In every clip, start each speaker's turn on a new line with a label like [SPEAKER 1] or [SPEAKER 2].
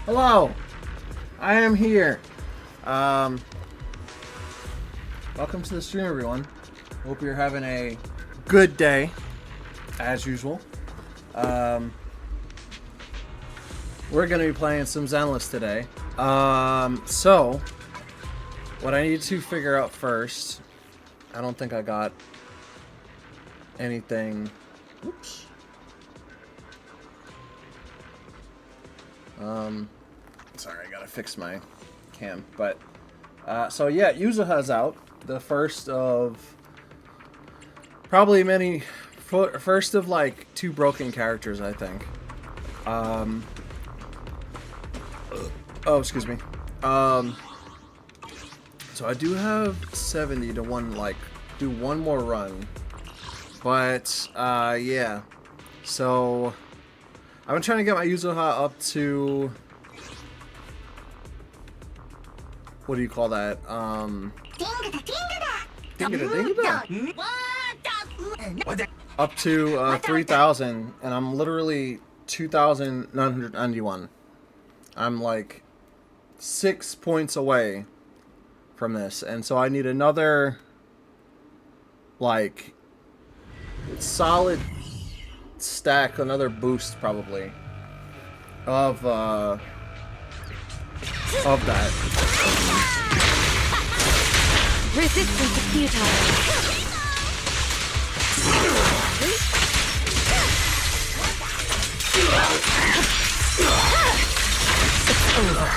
[SPEAKER 1] Hello! I am here. Welcome to the stream, everyone. Hope you're having a good day, as usual. We're going to be playing some ZENLESS today. So, what I need to figure out first, I don't think I got anything. Oops. Sorry, I gotta fix my cam. But, so yeah, Yuzuha's out. The first of probably many, first of like 2 broken characters, I think. Oh, excuse me. So I do have 70 to do one more run. But, yeah. So, I've been trying to get my Yuzuha up to... What do you call that? Up to 3,000, and I'm literally 2,991. I'm like 6 points away from this, and so I need another like solid stack, another boost probably of that.
[SPEAKER 2] Resistance is futile. It's over.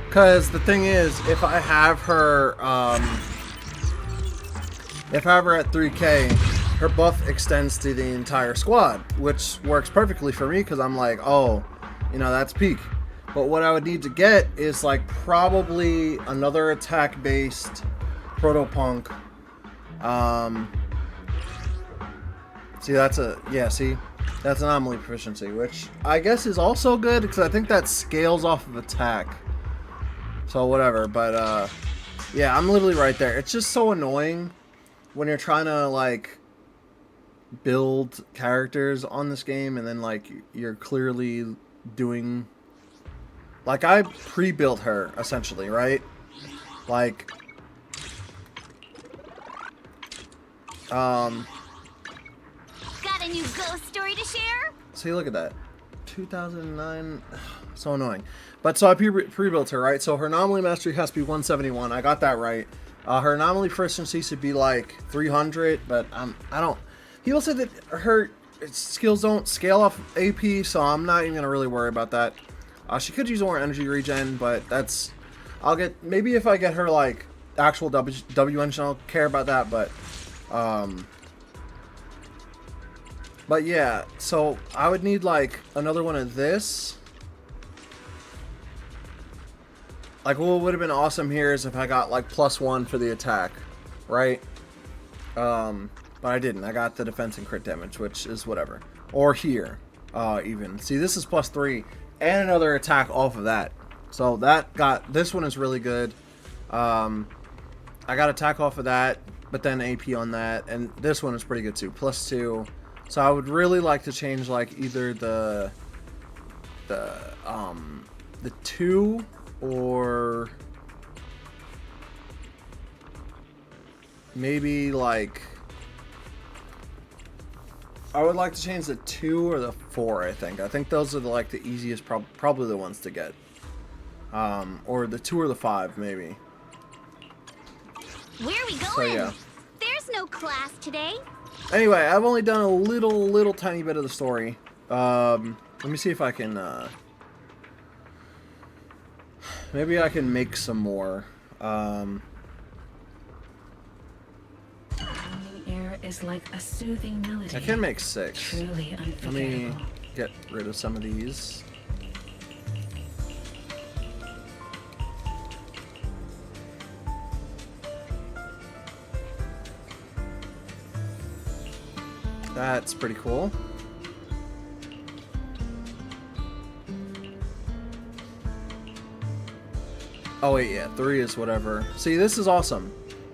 [SPEAKER 1] Because the thing is, if I have her at 3K, her buff extends to the entire squad, which works perfectly for me because I'm like, oh, you know, that's peak. But what I would need to get is like probably another attack-based Protopunk. See, that's anomaly proficiency, which I guess is also good because I think that scales off of attack. So whatever, but yeah, I'm literally right there. It's just so annoying when you're trying to like build characters on this game and then like you're clearly doing, like, I pre-built her essentially, right? Like
[SPEAKER 2] Got a new ghost story to share?
[SPEAKER 1] see, look at that, 2009. So annoying. But so I pre-built her, right? So her anomaly mastery has to be 171. I got that right. Her anomaly proficiency should be like 300, but I don't. People said that her skills don't scale off AP, so I'm not even gonna really worry about that. She could use more energy regen, but that's, I'll get, maybe if I get her like actual W engine, I'll care about that. But yeah, so I would need like another one of this. Like, what would have been awesome here is if I got like +1 for the attack, right? But I didn't. I got the defense and crit damage, which is whatever. Or here, even. See, this is +3 and another attack off of that. So this one is really good. I got attack off of that, but then AP on that, and this one is pretty good too, +2. So I would really like to change like either the 2 or maybe like I would like to change the 2 or the 4. I think those are like the easiest, probably the ones to get, or the 2 or the 5 maybe.
[SPEAKER 2] Where are we going?
[SPEAKER 1] So yeah.
[SPEAKER 2] There's no class today.
[SPEAKER 1] Anyway, I've only done a little tiny bit of the story. Let me see if I can maybe I can make some more.
[SPEAKER 3] Air is like a soothing melody.
[SPEAKER 1] I can make 6.
[SPEAKER 3] Truly
[SPEAKER 1] Let me
[SPEAKER 3] unforgettable.
[SPEAKER 1] get rid of some of these. That's pretty cool. Oh wait, yeah, 3 is whatever. See, this is awesome.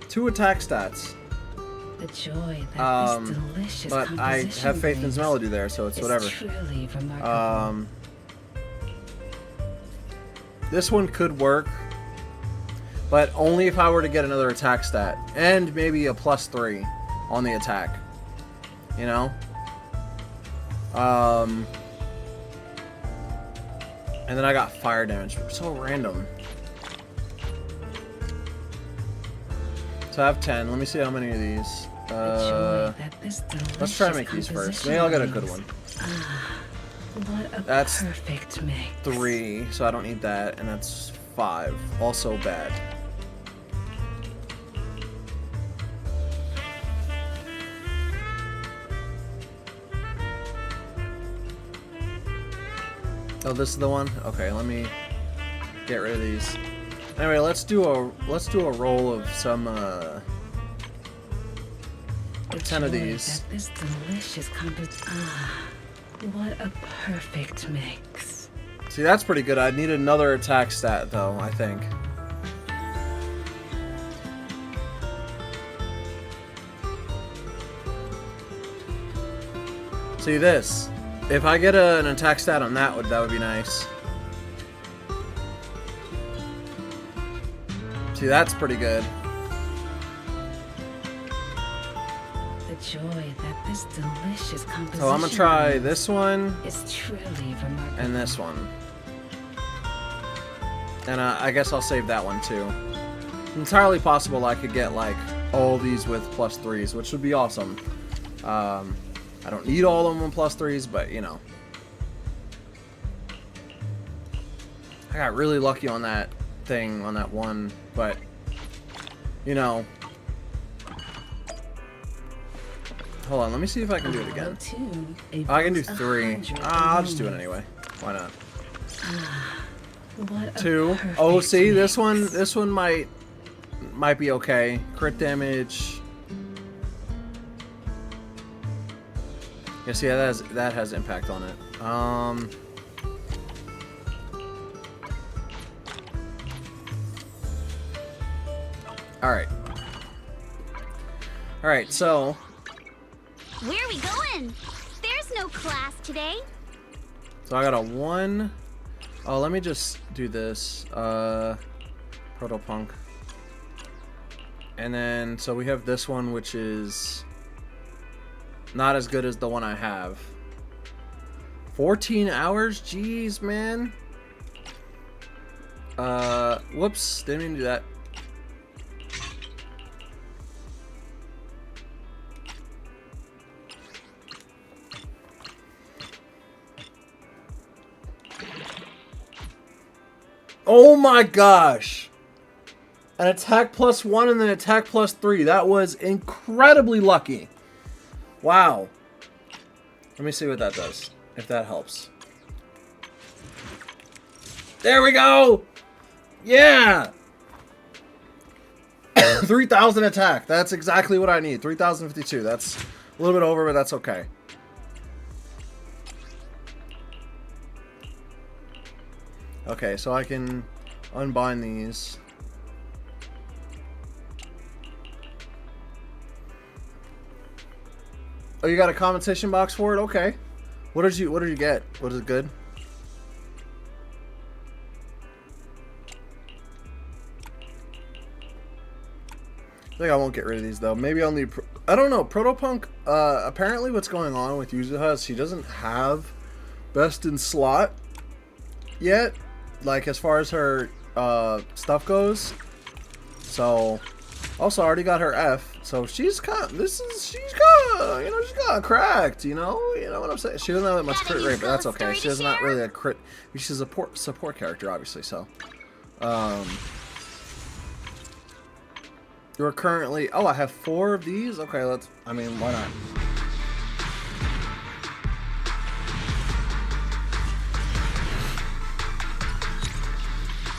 [SPEAKER 1] 2 attack stats.
[SPEAKER 3] The joy that this delicious
[SPEAKER 1] but I
[SPEAKER 3] composition
[SPEAKER 1] have faith in
[SPEAKER 3] brings
[SPEAKER 1] Melody there, so it's
[SPEAKER 3] is
[SPEAKER 1] whatever.
[SPEAKER 3] truly remarkable.
[SPEAKER 1] This one could work, but only if I were to get another attack stat and maybe a +3 on the attack. You know? And then I got fire damage. So random. So I have 10. Let me see how many of these. Let's try to make these first. Maybe I'll get a good one.
[SPEAKER 3] What a
[SPEAKER 1] That's
[SPEAKER 3] perfect mix.
[SPEAKER 1] 3, so I don't need that, and that's 5. Also bad. Oh, this is the one? Okay, let me get rid of these. Anyway, let's do a roll of some 10 of these.
[SPEAKER 3] This delicious what a perfect mix.
[SPEAKER 1] See, that's pretty good. I need another attack stat though, I think. See this. If I get an attack stat on that would be nice. See, that's pretty good.
[SPEAKER 3] The joy that this delicious composition
[SPEAKER 1] So I'm gonna try this one
[SPEAKER 3] is truly remarkable.
[SPEAKER 1] and this one. And I guess I'll save that one too. Entirely possible I could get like all these with +3s, which would be awesome. I don't need all of them with +3s, but you know. I got really lucky on that thing, on that one, but you know. Hold on, let me see if I can do it again. I can do 3. I'll just do it anyway. Why not?
[SPEAKER 3] What
[SPEAKER 1] 2. Oh, see, this one might be okay. Crit damage. Yeah, see, that has impact on it. All right, so
[SPEAKER 2] Where are we going? There's no class today.
[SPEAKER 1] I got a 1. Oh, let me just do this. Protopunk. And then, so we have this one, which is not as good as the one I have. 14 hours? Jeez, man. Whoops. Didn't mean to do that. Oh my gosh. An attack +1 and then attack +3. That was incredibly lucky. Wow. Let me see what that does, if that helps. There we go! Yeah! 3,000 attack. That's exactly what I need. 3,052. That's a little bit over, but that's okay. Okay, so I can unbind these. Oh, you got a compensation box for it? Okay. What did you get? Was it good? I think I won't get rid of these though. Maybe I'll need. I don't know. Protopunk. Apparently, what's going on with Yuzuha is she doesn't have best in slot yet. Like as far as her stuff goes. So, also I already got her F. So she's kind of, she's got cracked, you know what I'm saying? She doesn't have that much crit rate, but that's okay. She does not really a crit. She's a support character, obviously. So, you're currently. Oh, I have 4 of these. Okay, let's. I mean, why not?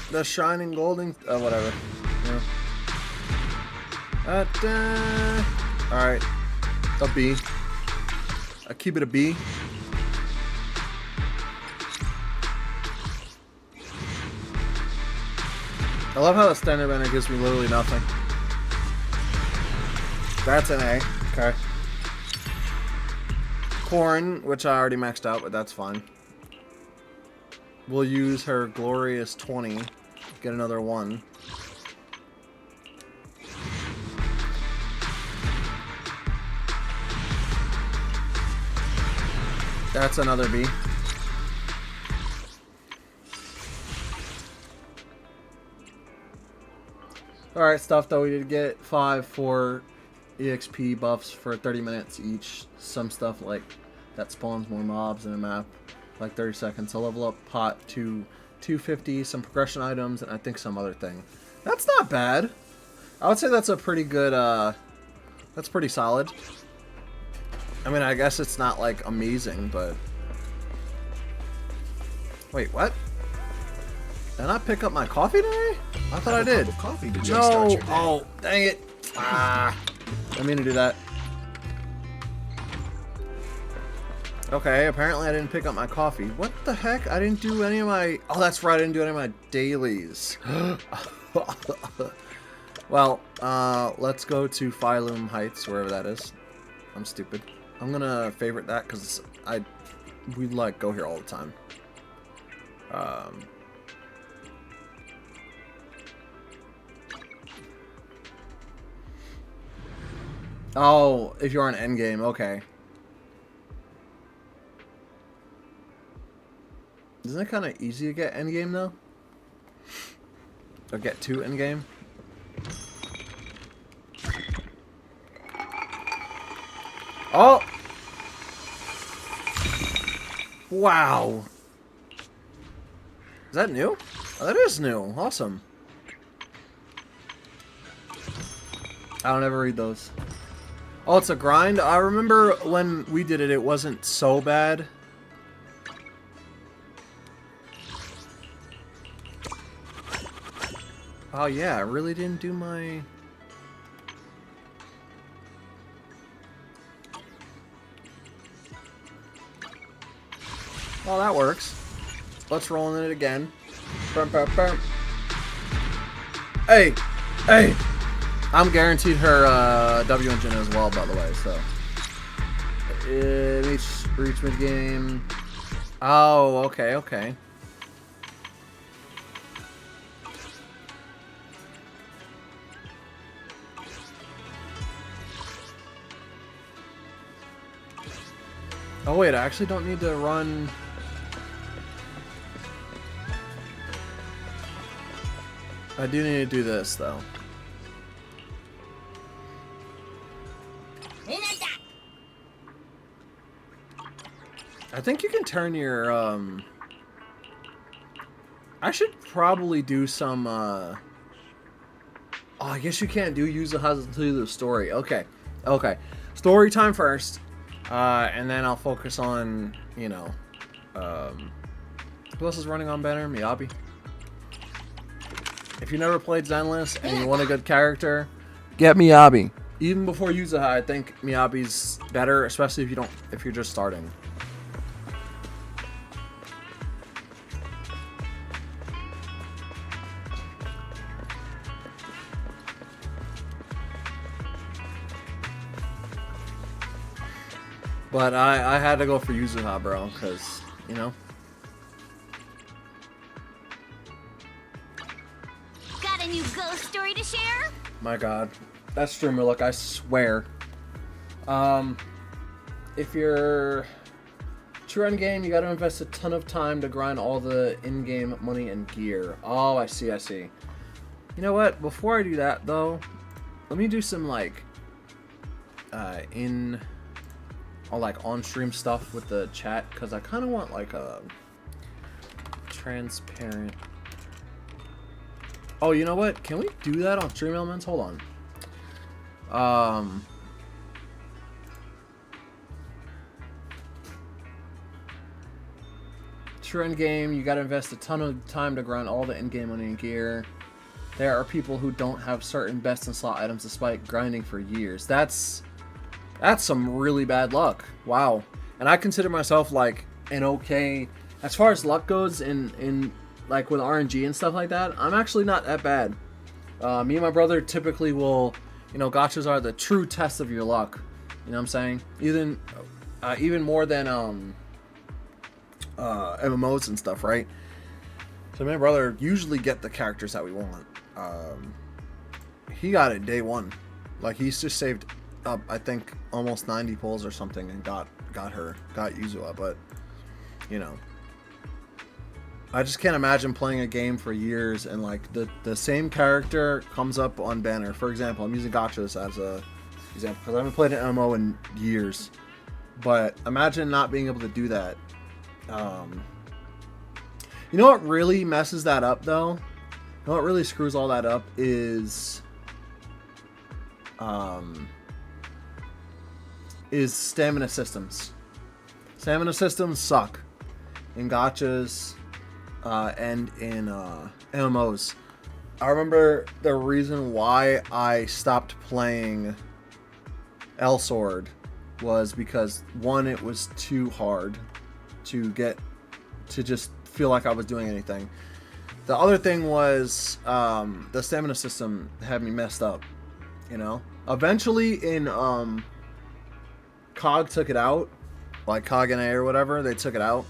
[SPEAKER 1] The shining golden. Whatever. Yeah. Alright. A B. I keep it a B. I love how the standard banner gives me literally nothing. That's an A. Okay. Corn, which I already maxed out, but that's fine. We'll use her glorious 20. Get another 1. That's another B. Alright, stuff though. We did get 5 for EXP buffs for 30 minutes each. Some stuff like that spawns more mobs in a map, like 30 seconds. I'll level up pot to 250, some progression items, and I think some other thing. That's not bad. I would say that's a pretty good, that's pretty solid. I mean, I guess it's not like amazing, but... Wait, what? Did I not pick up my coffee today? I thought I did.
[SPEAKER 4] Coffee to
[SPEAKER 1] No!
[SPEAKER 4] jumpstart your day.
[SPEAKER 1] Oh, dang it! Ah, I mean to do that. Okay, apparently I didn't pick up my coffee. What the heck? I didn't do any of my... Oh, that's right, I didn't do any of my dailies. Well, let's go to Phylum Heights, wherever that is. I'm stupid. I'm gonna favorite that because we like go here all the time. Oh, if you're on endgame, okay. Isn't it kind of easy to get endgame though? Or get to endgame? Oh! Wow! Is that new? Oh, that is new. Awesome. I don't ever read those. Oh, it's a grind? I remember when we did it, it wasn't so bad. Oh yeah, I really didn't do my... Well, that works. Let's roll in it again. Bum, bum, bum. Hey! Hey! I'm guaranteed her W engine as well, by the way, so. Reach mid game. Oh, okay, okay. Oh wait, I actually don't need to run. I do need to do this though. I think you can turn your I should probably do some oh, I guess you can't use the hustle to the story. Okay. Okay. Story time first. And then I'll focus on, you know, who else is running on banner? Miyabi. If you never played ZENLESS and you want a good character, get Miyabi. Even before Yuzuha, I think Miyabi's better, especially if you're just starting. But I had to go for Yuzuha, bro, because, you know.
[SPEAKER 2] Got a new ghost story to share?
[SPEAKER 1] My god. That's streamer luck, I swear. If you're true endgame, you gotta invest a ton of time to grind all the in-game money and gear. Oh, I see, I see. You know what? Before I do that, though, let me do some, like, on-stream stuff with the chat, because I kind of want, like, a transparent... Oh, you know what? Can we do that on Stream Elements? Hold on. True endgame, you gotta invest a ton of time to grind all the in-game money and gear. There are people who don't have certain best in slot items despite grinding for years. That's some really bad luck. Wow. And I consider myself like an okay, as far as luck goes in like with RNG and stuff like that, I'm actually not that bad. Me and my brother typically will you know, gachas are the true test of your luck. You know what I'm saying? Even more than MMOs and stuff, right? So my brother usually get the characters that we want. He got it day one. Like, he's just saved up, I think, almost 90 pulls or something, and got Yuzua. But, you know, I just can't imagine playing a game for years and like the same character comes up on banner. For example, I'm using gachas as a example because I haven't played an MMO in years. But imagine not being able to do that. You know what really messes that up, though? You know what really screws all that up is stamina systems. Stamina systems suck in gachas and in MMOs. I remember the reason why I stopped playing L-Sword was because, one, it was too hard to get to just feel like I was doing anything. The other thing was the stamina system had me messed up, you know? Eventually in COG took it out, like COG NA or whatever, they took it out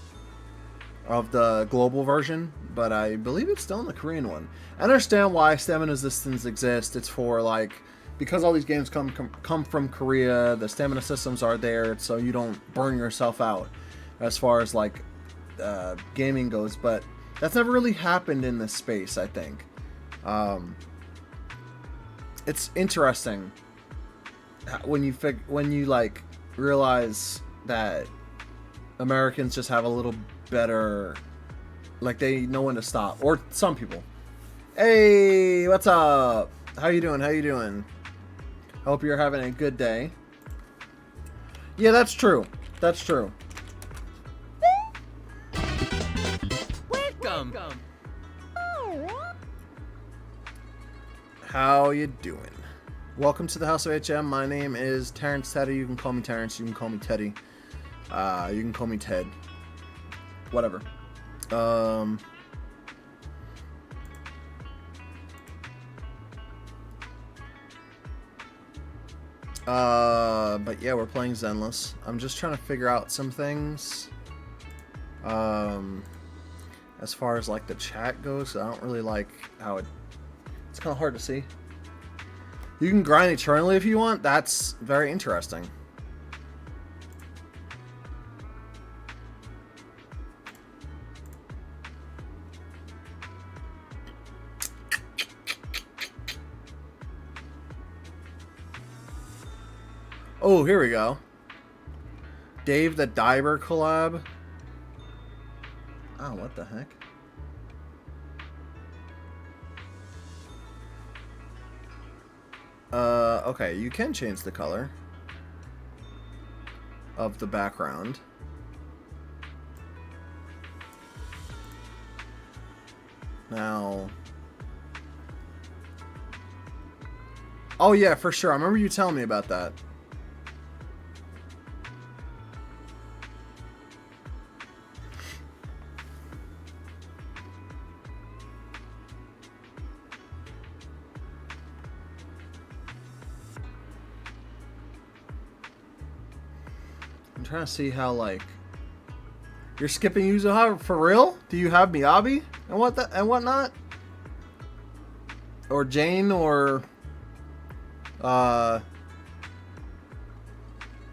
[SPEAKER 1] of the global version, but I believe it's still in the Korean one. I understand why stamina resistance exists. It's for like, because all these games come from Korea, the stamina systems are there so you don't burn yourself out as far as like gaming goes, but that's never really happened in this space, I think. It's interesting when you like realize that Americans just have a little better, like, they know when to stop, or some people. Hey, what's up? How you doing? Hope you're having a good day. Yeah, that's true.
[SPEAKER 4] Welcome.
[SPEAKER 1] How you doing? Welcome to the House of HM. My name is Terrence Teddy. You can call me Terrence. You can call me Teddy. You can call me Ted. Whatever. But yeah, we're playing ZENLESS. I'm just trying to figure out some things. As far as like the chat goes, I don't really like how it's kind of hard to see. You can grind eternally if you want. That's very interesting. Oh, here we go. Dave the Diver collab. Oh, what the heck? Okay, you can change the color of the background. Now... Oh yeah, for sure. I remember you telling me about that. I'm trying to see how, like, you're skipping Yuzuha for real? Do you have Miyabi and whatnot? Or Jane, or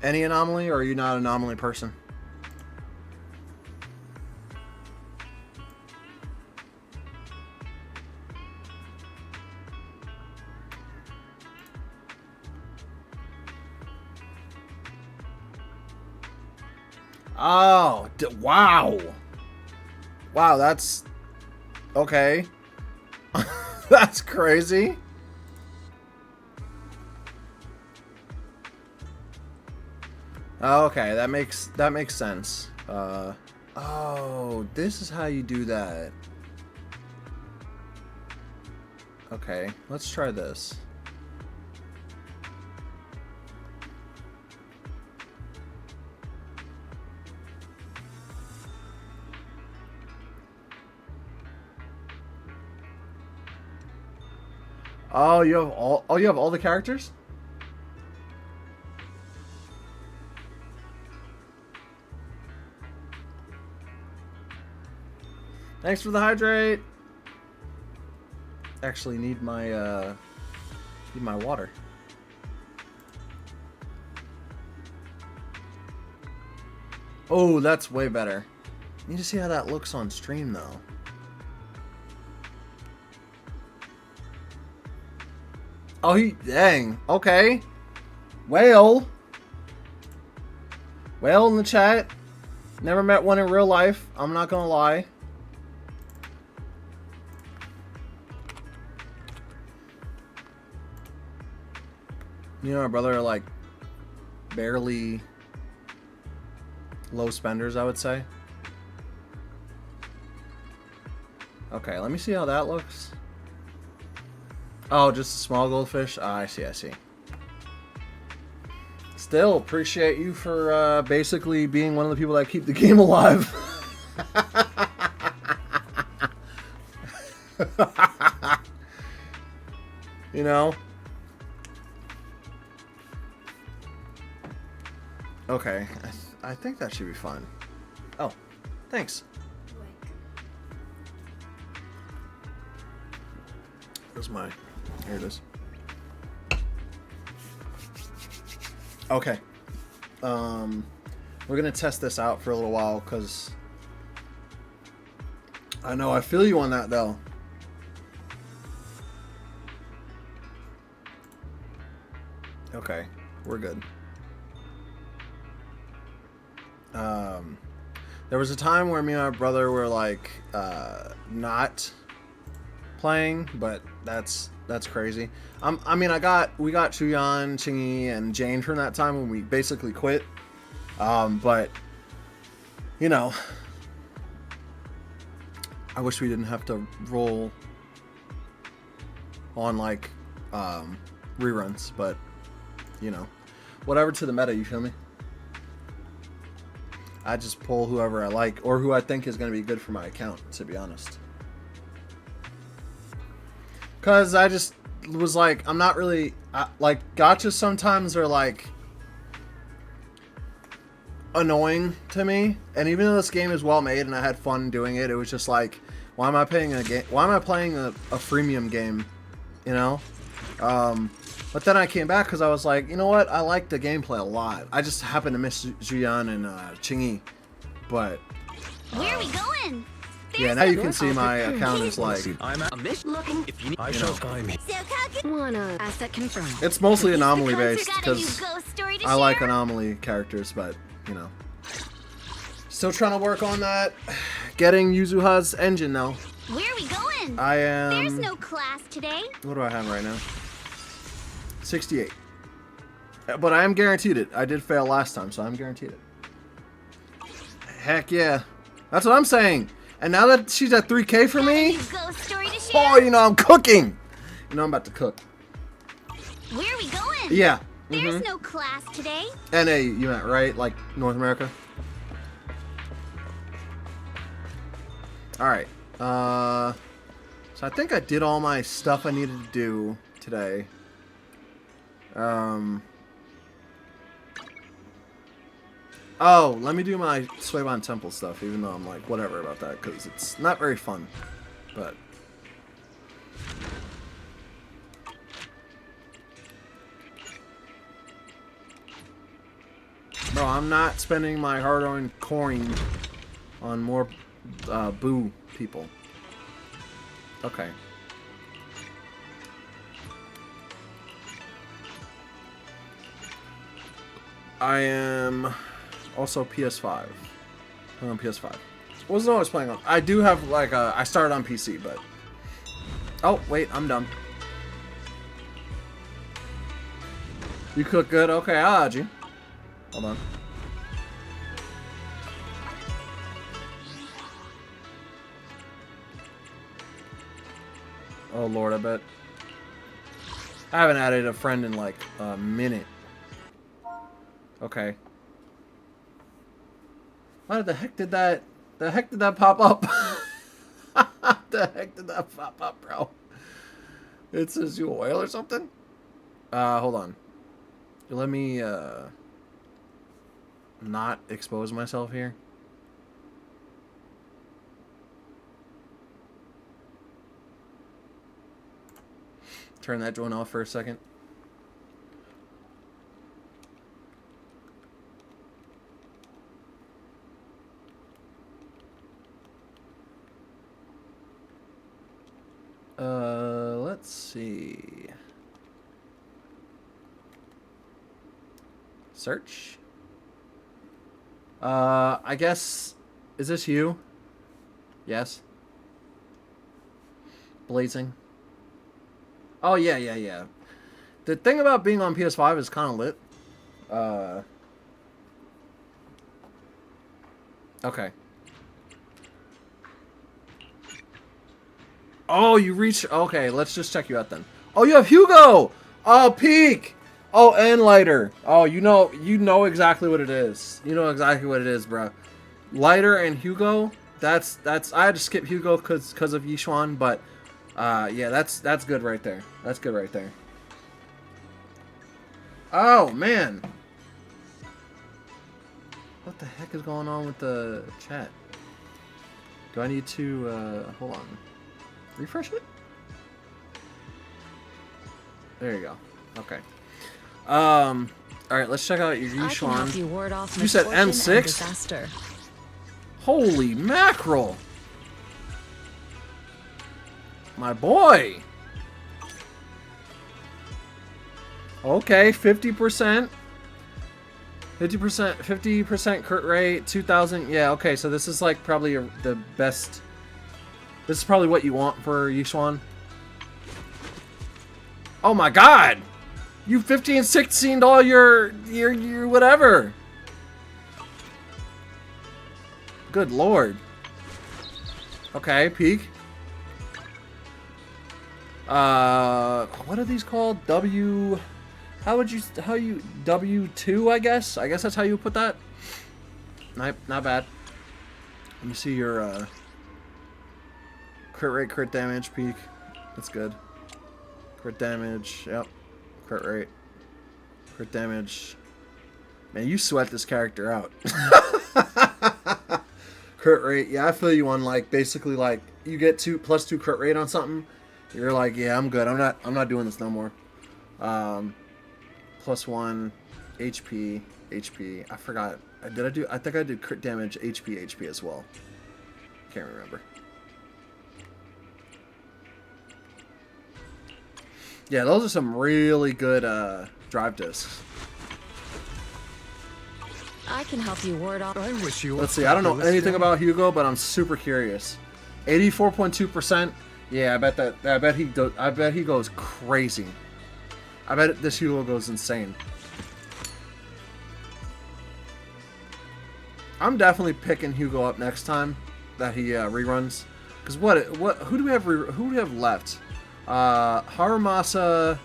[SPEAKER 1] any anomaly, or are you not an anomaly person? Oh, wow. Wow, that's... Okay. That's crazy. Okay, that makes sense. Oh, this is how you do that. Okay, let's try this. Oh, you have all. Oh, you have all the characters. Thanks for the hydrate. Actually, need my water. Oh, that's way better. Need to see how that looks on stream, though. Oh, dang. Okay. Whale in the chat. Never met one in real life. I'm not gonna lie. You know, my brother are like barely low spenders, I would say. Okay, let me see how that looks. Oh, just a small goldfish? Ah, I see, I see. Still, appreciate you for basically being one of the people that keep the game alive. You know? Okay, I think that should be fine. Oh, thanks. Where's my... Here it is. Okay. We're gonna test this out for a little while, because... I know, I feel you on that, though. Okay, we're good. There was a time where me and my brother were like not playing, but that's crazy. I mean, we got Chuyan, Chingy, and Jane from that time when we basically quit. But you know, I wish we didn't have to roll on like reruns, but you know, whatever to the meta, you feel me? I just pull whoever I like or who I think is going to be good for my account, to be honest. Because I just was like, I'm not really... like, gotchas sometimes are, like, annoying to me. And even though this game is well made and I had fun doing it, it was just like, why am I playing a game? Why am I playing a freemium game? You know? But then I came back because I was like, you know what? I like the gameplay a lot. I just happen to miss Juyan and Chingy. But...
[SPEAKER 2] Where are we going?
[SPEAKER 1] Yeah, now you can see my account is like...
[SPEAKER 4] I'm a miss looking if you need. I shall find me.
[SPEAKER 3] Wanna asset confirmed.
[SPEAKER 1] It's mostly anomaly based
[SPEAKER 2] Got a new
[SPEAKER 1] because
[SPEAKER 2] ghost story to
[SPEAKER 1] I like
[SPEAKER 2] share?
[SPEAKER 1] anomaly characters, but you know, still trying to work on that. Getting Yuzuha's engine though.
[SPEAKER 2] Where are we going?
[SPEAKER 1] I am.
[SPEAKER 2] There's no class today.
[SPEAKER 1] What do I have right now? 68. But I am guaranteed it. I did fail last time, so I'm guaranteed it. Heck yeah, that's what I'm saying. And now that she's at 3K for me,
[SPEAKER 2] Ghost story to share?
[SPEAKER 1] oh, you know, I'm cooking. You know, I'm about to cook.
[SPEAKER 2] Where are we going?
[SPEAKER 1] Yeah.
[SPEAKER 2] There's no class today.
[SPEAKER 1] NA, you meant, right? Like North America? Alright. So I think I did all my stuff I needed to do today. Oh, let me do my Sueban Temple stuff, even though I'm like, whatever about that, because it's not very fun. But... Bro, I'm not spending my hard-earned coin on more boo people. Okay. I am also PS5. I'm on PS5. Wasn't always playing on. I do have like I started on PC, but oh wait, I'm done. You cook good? Okay, I'll add you. Hold on. Oh lord, I bet. I haven't added a friend in like a minute. Okay. Why the heck did that... The heck did that pop up? The heck did that pop up, bro? It says you a whale or something? Hold on. Let me, not expose myself here. Turn that joint off for a second. Let's see. Search. I guess, is this you? Yes. Blazing. Oh, yeah, yeah, yeah. The thing about being on PS5 is kind of lit. Okay. Oh, you reach... Okay, let's just check you out then. Oh, you have Hugo! Oh, Peak! Oh, and Lighter. Oh, you know exactly what it is. You know exactly what it is, bro. Lighter and Hugo, that's... I had to skip Hugo because of Yishuan, but... yeah, that's good right there. That's good right there. Oh, man. What the heck is going on with the chat? Do I need to, hold on. Refresh it? There you go. Okay. Alright, let's check out your Yishuan. You said M6? Holy mackerel! My boy! Okay, 50%. 50% crit rate, 2,000. Yeah, okay, so this is like probably the best. This is probably what you want for Yishuan. Oh my god! You 15, 16 all your whatever. Good lord. Okay, peak. What are these called? W... How you... W2, I guess? I guess that's how you put that. Not bad. Let me see your, crit rate, crit damage, peak. That's good. Crit damage, yep. Crit rate. Crit damage. Man, you sweat this character out. Crit rate, yeah, I feel you on, like, basically, like, you get +2 crit rate on something. You're like, yeah, I'm good. I'm not doing this no more. +1 HP. I forgot. I think I did crit damage, HP as well. Can't remember. Yeah, those are some really good drive discs.
[SPEAKER 3] I can help you ward off.
[SPEAKER 4] I wish you.
[SPEAKER 1] Let's see. I don't know anything about Hugo, but I'm super curious. 84.2%. Yeah, I bet he goes crazy. I bet this Hugo goes insane. I'm definitely picking Hugo up next time that he reruns. Cause who do we have left? Harumasa.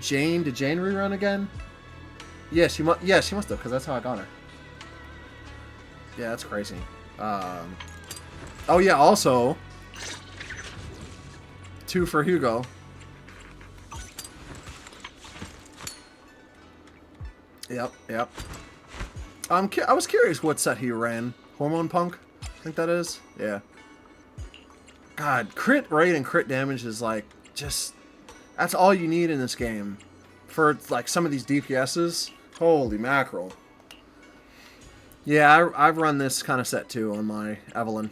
[SPEAKER 1] Jane. Did Jane rerun again? Yeah, she must have, because that's how I got her. Yeah, that's crazy. Oh yeah, also 2 for Hugo. Yep. I was curious what set he ran. Hormone Punk? I think that is. Yeah. God, crit rate and crit damage is like just... That's all you need in this game. For like some of these DPSs. Holy mackerel. Yeah, I've run this kind of set too on my Evelyn.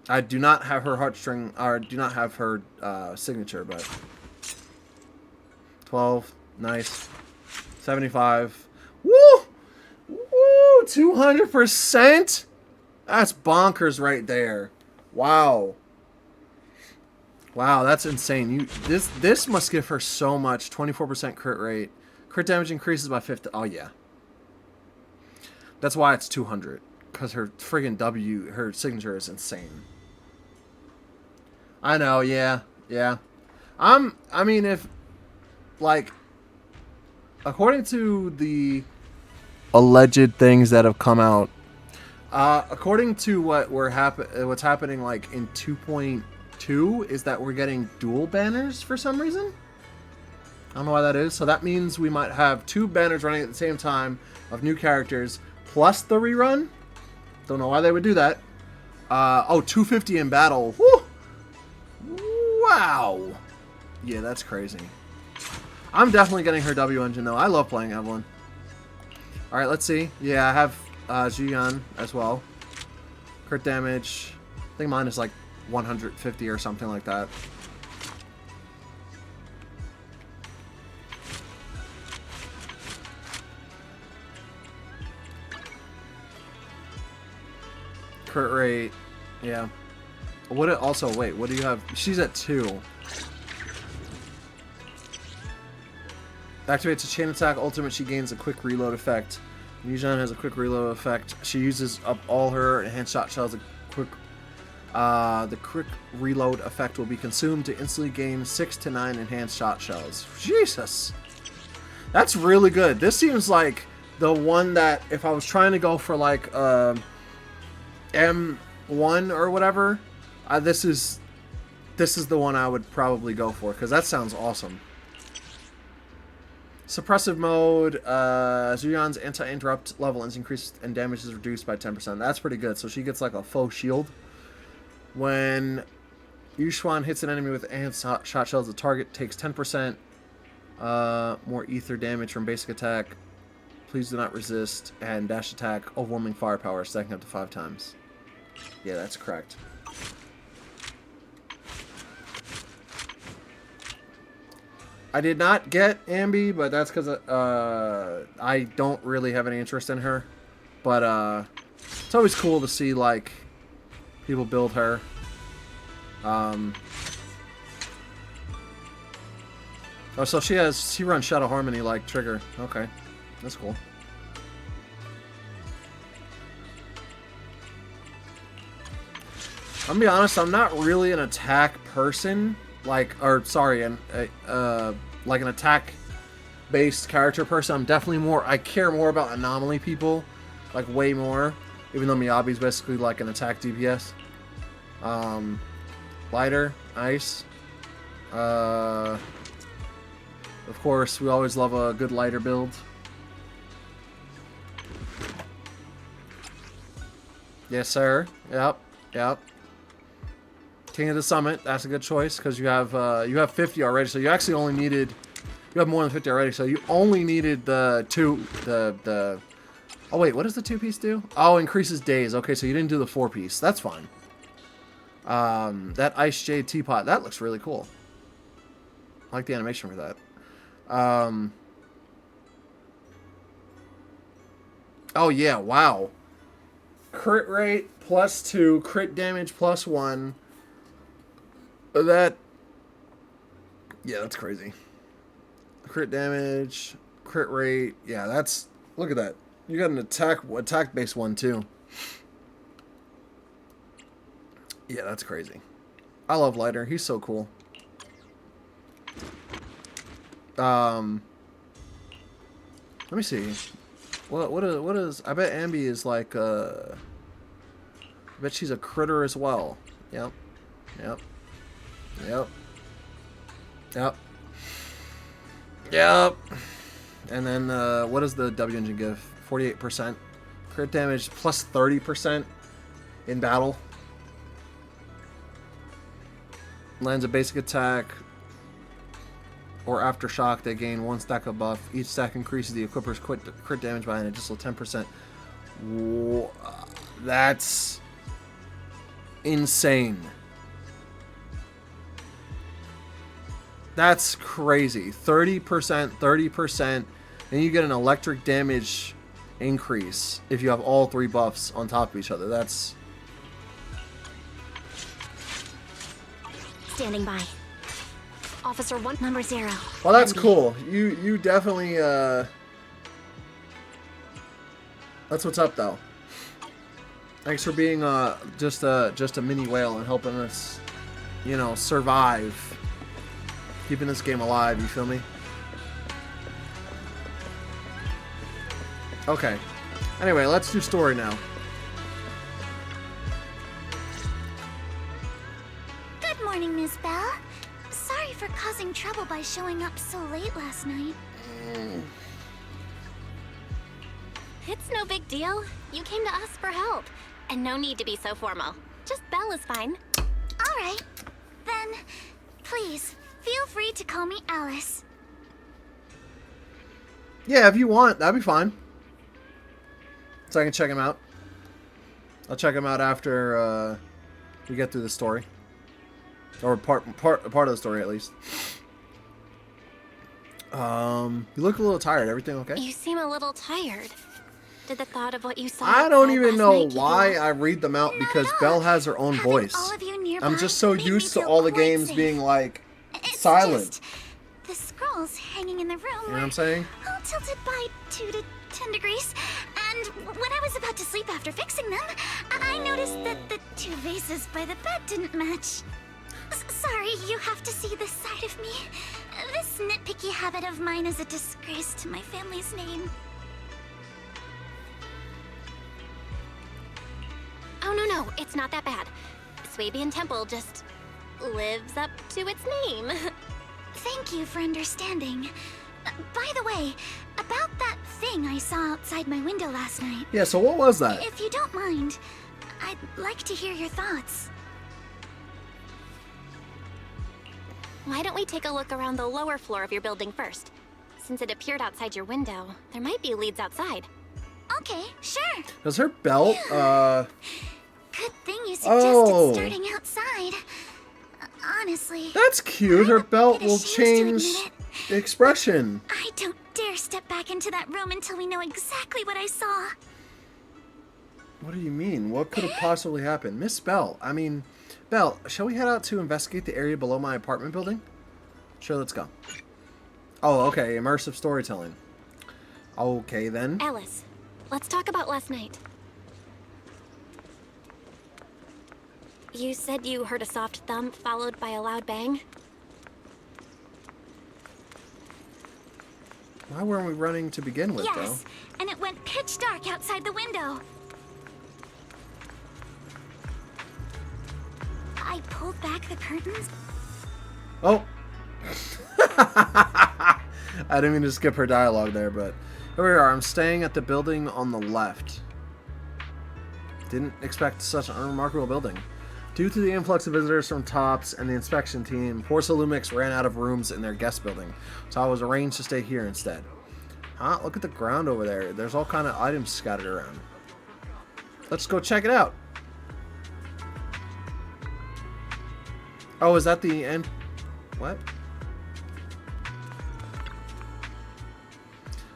[SPEAKER 1] I do not have her heartstring, or do not have her signature, but 12, nice. 75. Woo! Woo! 200%? That's bonkers right there. Wow. Wow, that's insane. This must give her so much. 24% crit rate. Crit damage increases by 50. Oh yeah. That's why it's 200. Because her friggin' her signature is insane. I know, yeah. I mean, if, like, according to the alleged things that have come out, according to what's happening, like, in 2.2 2 is that we're getting dual banners for some reason. I don't know why that is. So that means we might have 2 banners running at the same time of new characters plus the rerun. Don't know why they would do that. Oh, 250 in battle. Woo! Wow. Yeah, that's crazy. I'm definitely getting her W engine though. I love playing Evelyn. All right, let's see. Yeah, I have Jiyan as well. Crit damage. I think mine is like 150 or something like that. Crit rate, yeah. What? Also, wait. What do you have? She's at 2. Activates a chain attack. Ultimate. She gains a quick reload effect. Yujan has a quick reload effect. She uses up all her enhanced shot shells. The quick reload effect will be consumed to instantly gain 6 to 9 enhanced shot shells. Jesus, that's really good. This seems like the one that if I was trying to go for like M1 or whatever, this is the one I would probably go for because that sounds awesome. Suppressive mode, Zuyan's anti-interrupt level is increased and damage is reduced by 10%. That's pretty good. So she gets like a faux shield. When Yushuan hits an enemy with enhanced shot shells, the target takes 10% more ether damage from basic attack. Please do not resist. And dash attack, overwhelming firepower, stacking up to 5 times. Yeah, that's correct. I did not get Ambi, but that's because I don't really have any interest in her. But it's always cool to see like people build her. Oh, so she runs Shadow Harmony like Trigger. Okay, that's cool. I'm gonna be honest, I'm not really an attack person. Like an attack-based character person. I'm definitely more. I care more about anomaly people, like way more. Even though Miyabi's basically like an attack DPS. Lighter, ice. Of course, we always love a good lighter build. Yes, sir. Yep. Yep. King of the Summit, that's a good choice because you have 50 already, so you actually only needed, you have more than 50 already, so you only needed the oh wait, what does the 2-piece do? Oh, increases days. Okay, so you didn't do the 4-piece. That's fine. That Ice Jade Teapot, that looks really cool. I like the animation for that. Oh yeah, wow. Crit rate +2, crit damage +1. That, yeah, that's crazy. Crit damage, crit rate, yeah, that's, look at that. You got an attack-based one too. Yeah, that's crazy. I love Lighter. He's so cool. Let me see. What is? I bet Ambi is like. I bet she's a critter as well. Yep. Yep. Yep. Yep. Yep. And then what does the W engine give? 48%. Crit damage plus 30% in battle. Lands a basic attack or aftershock. They gain 1 stack of buff. Each stack increases the equipper's crit damage by an additional 10%. That's insane. That's crazy. 30%, 30%, and you get an electric damage increase if you have all 3 buffs on top of each other. That's...
[SPEAKER 2] Standing by. Officer 1, number 0.
[SPEAKER 1] Well, that's cool. You definitely, that's what's up, though. Thanks for being, just a mini whale and helping us, you know, survive. Keeping this game alive, you feel me? Okay. Anyway, let's do story now.
[SPEAKER 2] Good morning, morning, Miss Bell. Sorry for causing trouble by showing up so late last night.
[SPEAKER 5] It's no big deal. You came to us for help. And no need to be so formal. Just Belle is fine.
[SPEAKER 2] Alright. Then, please, feel free to call me Alice.
[SPEAKER 1] Yeah, if you want, that'd be fine. So I can check him out. I'll check him out after we get through the story. Or part of the story, at least. You look a little tired. Everything okay?
[SPEAKER 5] You seem a little tired. Did the thought of what you saw
[SPEAKER 1] I don't
[SPEAKER 5] outside
[SPEAKER 1] even
[SPEAKER 5] last
[SPEAKER 1] know
[SPEAKER 5] night keep you
[SPEAKER 1] why
[SPEAKER 5] up?
[SPEAKER 1] I read them out because
[SPEAKER 2] No.
[SPEAKER 1] Belle has her own
[SPEAKER 2] Having
[SPEAKER 1] voice.
[SPEAKER 2] all of you nearby
[SPEAKER 1] I'm just so
[SPEAKER 2] made me
[SPEAKER 1] used to
[SPEAKER 2] feel
[SPEAKER 1] all the
[SPEAKER 2] quite
[SPEAKER 1] games
[SPEAKER 2] safe.
[SPEAKER 1] being like
[SPEAKER 2] It's
[SPEAKER 1] silent.
[SPEAKER 2] just the scrolls hanging in the room
[SPEAKER 1] You know what I'm saying?
[SPEAKER 2] all tilted by 2 to 10 degrees. And when I was about to sleep after fixing them, I noticed that the 2 vases by the bed didn't match. Sorry, you have to see this side of me. This nitpicky habit of mine is a disgrace to my family's name.
[SPEAKER 5] Oh, no, it's not that bad. Swabian Temple just lives up to its name.
[SPEAKER 2] Thank you for understanding. By the way, about that thing I saw outside my window last night.
[SPEAKER 1] Yeah, so what was that?
[SPEAKER 2] If you don't mind, I'd like to hear your thoughts.
[SPEAKER 5] Why don't we take a look around the lower floor of your building first? Since it appeared outside your window, there might be leads outside.
[SPEAKER 2] Okay, sure.
[SPEAKER 1] Does her belt,
[SPEAKER 2] Good thing you suggested
[SPEAKER 1] Oh.
[SPEAKER 2] starting outside. Honestly,
[SPEAKER 1] that's cute. Her belt
[SPEAKER 2] bit
[SPEAKER 1] will
[SPEAKER 2] ashamed to
[SPEAKER 1] change
[SPEAKER 2] admit
[SPEAKER 1] the expression.
[SPEAKER 2] I don't dare step back into that room until we know exactly what I saw.
[SPEAKER 1] What do you mean? What could have possibly happened? Miss Bell, I mean, Belle, shall we head out to investigate the area below my apartment building? Sure, let's go. Oh, okay, immersive storytelling. Okay, then.
[SPEAKER 5] Alice, let's talk about last night. You said you heard a soft thump followed by a loud bang?
[SPEAKER 1] Why weren't we running to begin with,
[SPEAKER 2] Yes, and it went pitch dark outside the window. I pulled back the curtains.
[SPEAKER 1] though? Oh! I didn't mean to skip her dialogue there, but here we are. I'm staying at the building on the left. Didn't expect such an unremarkable building. Due to the influx of visitors from TOPS and the inspection team, Porcelain Lumix ran out of rooms in their guest building, so I was arranged to stay here instead. Huh? Look at the ground over there. There's all kind of items scattered around. Let's go check it out. Oh, is that the end? What?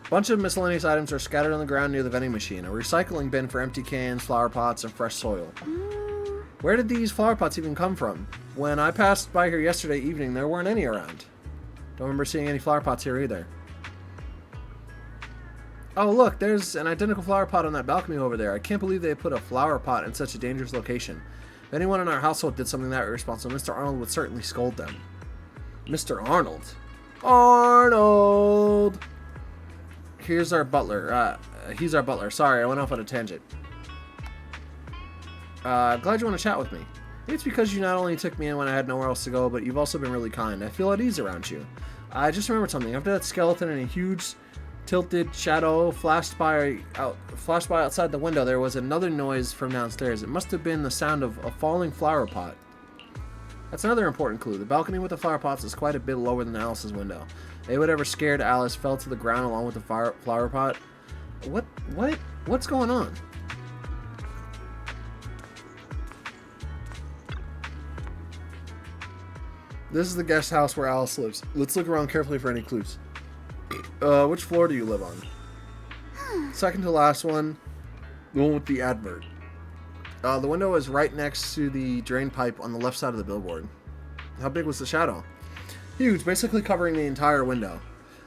[SPEAKER 1] A bunch of miscellaneous items are scattered on the ground near the vending machine. A recycling bin for empty cans, flower pots, and fresh soil. Where did these flower pots even come from? When I passed by here yesterday evening, there weren't any around. Don't remember seeing any flower pots here either. Oh, look, there's an identical flower pot on that balcony over there. I can't believe they put a flower pot in such a dangerous location. If anyone in our household did something that irresponsible, Mr. Arnold would certainly scold them. Mr. Arnold? Arnold! Here's our butler. He's our butler. Sorry, I went off on a tangent. Glad you want to chat with me. Maybe it's because you not only took me in when I had nowhere else to go, but you've also been really kind. I feel at ease around you. I just remembered something. After that skeleton and a huge tilted shadow flashed by outside the window, there was another noise from downstairs. It must have been the sound of a falling flower pot. That's another important clue. The balcony with the flower pots is quite a bit lower than Alice's window. Maybe whatever scared Alice fell to the ground along with the flower pot. What's going on? This is the guest house where Alice lives. Let's look around carefully for any clues. Which floor do you live on? Second to last one. The one with the advert. The window is right next to the drain pipe on the left side of the billboard. How big was the shadow? Huge, basically covering the entire window.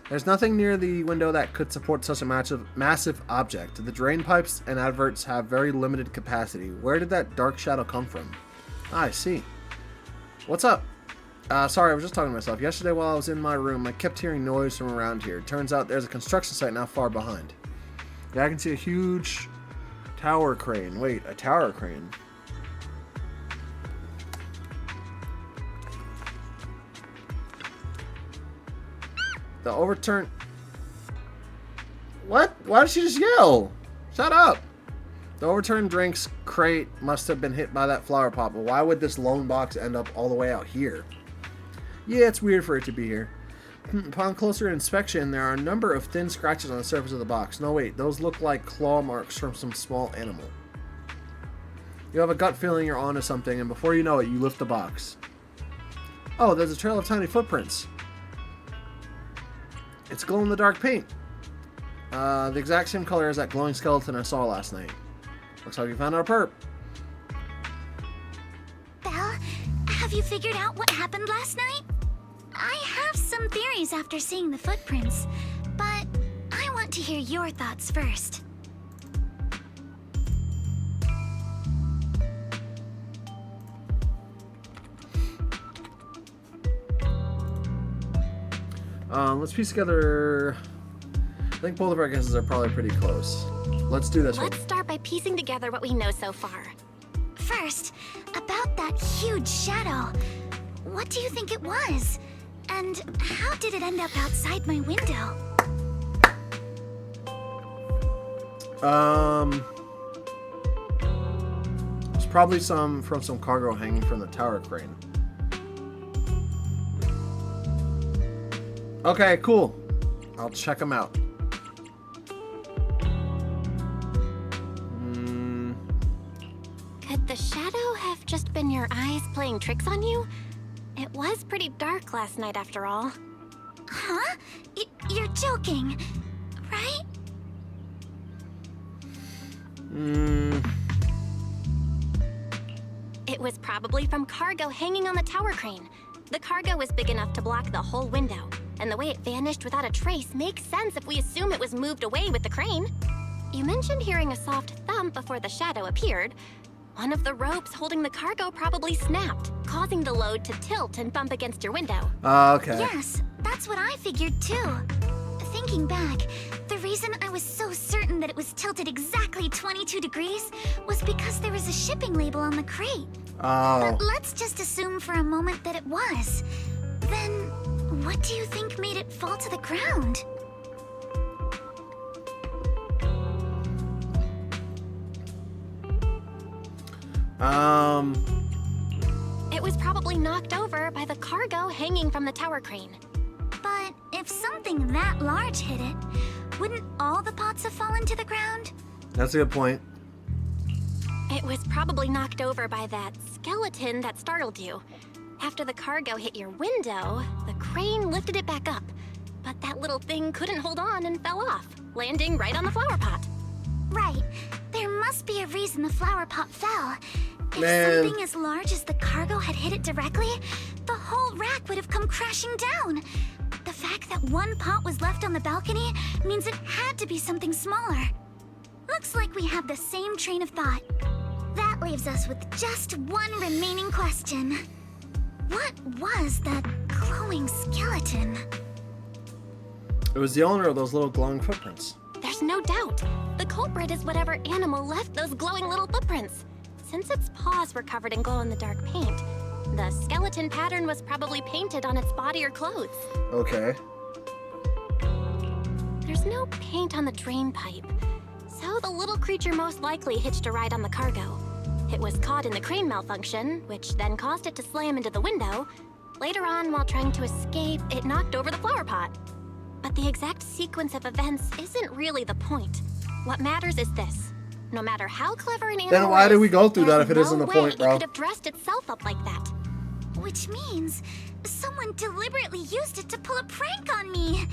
[SPEAKER 1] There's nothing near the window that could support such a massive object. The drain pipes and adverts have very limited capacity. Where did that dark shadow come from? I see. What's up? Sorry, I was just talking to myself. Yesterday while I was in my room, I kept hearing noise from around here. Turns out there's a construction site not far behind. Yeah, I can see a huge tower crane. Wait, a tower crane? The overturned... What? Why did she just yell? Shut up! The overturned drinks crate must have been hit by that flower pot, but why would this lone box end up all the way out here? Yeah, it's weird for it to be here. Upon closer inspection, there are a number of thin scratches on the surface of the box. No, wait, those look like claw marks from some small animal. You have a gut feeling you're onto something, and before you know it, you lift the box. Oh, there's a trail of tiny footprints. It's glow-in-the-dark paint. The exact same color as that glowing skeleton I saw last night. Looks like you found our perp.
[SPEAKER 2] Belle, have you figured out what happened last night? I have some theories after seeing the footprints, but I want to hear your thoughts first.
[SPEAKER 1] Let's piece together... I think both of our guesses are probably pretty close. Let's do this one.
[SPEAKER 5] Let's start by piecing together what we know so far.
[SPEAKER 2] First, about that huge shadow. What do you think it was? And how did it end up outside my window?
[SPEAKER 1] It's probably from some cargo hanging from the tower crane. Okay, cool. I'll check them out.
[SPEAKER 5] Could the shadow have just been your eyes playing tricks on you? It was pretty dark last night after all.
[SPEAKER 2] Huh? You're joking, right?
[SPEAKER 5] It was probably from cargo hanging on the tower crane. The cargo was big enough to block the whole window, and the way it vanished without a trace makes sense if we assume it was moved away with the crane. You mentioned hearing a soft thump before the shadow appeared. One of the ropes holding the cargo probably snapped, causing the load to tilt and bump against your window.
[SPEAKER 1] Okay.
[SPEAKER 2] Yes, that's what I figured too. Thinking back, the reason I was so certain that it was tilted exactly 22 degrees was because there was a shipping label on the crate.
[SPEAKER 1] Oh.
[SPEAKER 2] But let's just assume for a moment that it was. Then, what do you think made it fall to the ground?
[SPEAKER 5] It was probably knocked over by the cargo hanging from the tower crane.
[SPEAKER 2] But if something that large hit it, wouldn't all the pots have fallen to the ground?
[SPEAKER 1] That's a good point.
[SPEAKER 5] It was probably knocked over by that skeleton that startled you. After the cargo hit your window, the crane lifted it back up. But that little thing couldn't hold on and fell off, landing right on the flower pot.
[SPEAKER 2] Right. There must be a reason the flower pot fell. If
[SPEAKER 1] Man.
[SPEAKER 2] something as large as the cargo had hit it directly, the whole rack would have come crashing down. The fact that one pot was left on the balcony means it had to be something smaller. Looks like we have the same train of thought. That leaves us with just one remaining question. What was that glowing skeleton?
[SPEAKER 1] It was the owner of those little glowing footprints.
[SPEAKER 5] There's no doubt. The culprit is whatever animal left those glowing little footprints. Since its paws were covered in glow-in-the-dark paint, the skeleton pattern was probably painted on its body or clothes.
[SPEAKER 1] Okay.
[SPEAKER 5] There's no paint on the drain pipe, so the little creature most likely hitched a ride on the cargo. It was caught in the crane malfunction, which then caused it to slam into the window. Later on, while trying to escape, it knocked over the flower pot. But the exact sequence of events isn't really the point. What matters is this. No matter how clever an animal
[SPEAKER 1] Then why did we go through that
[SPEAKER 5] there's
[SPEAKER 1] if it isn't
[SPEAKER 5] no
[SPEAKER 1] the
[SPEAKER 5] way
[SPEAKER 1] point, bro?
[SPEAKER 5] It could have dressed itself up like that.
[SPEAKER 2] Which means someone deliberately used it to pull a prank on me.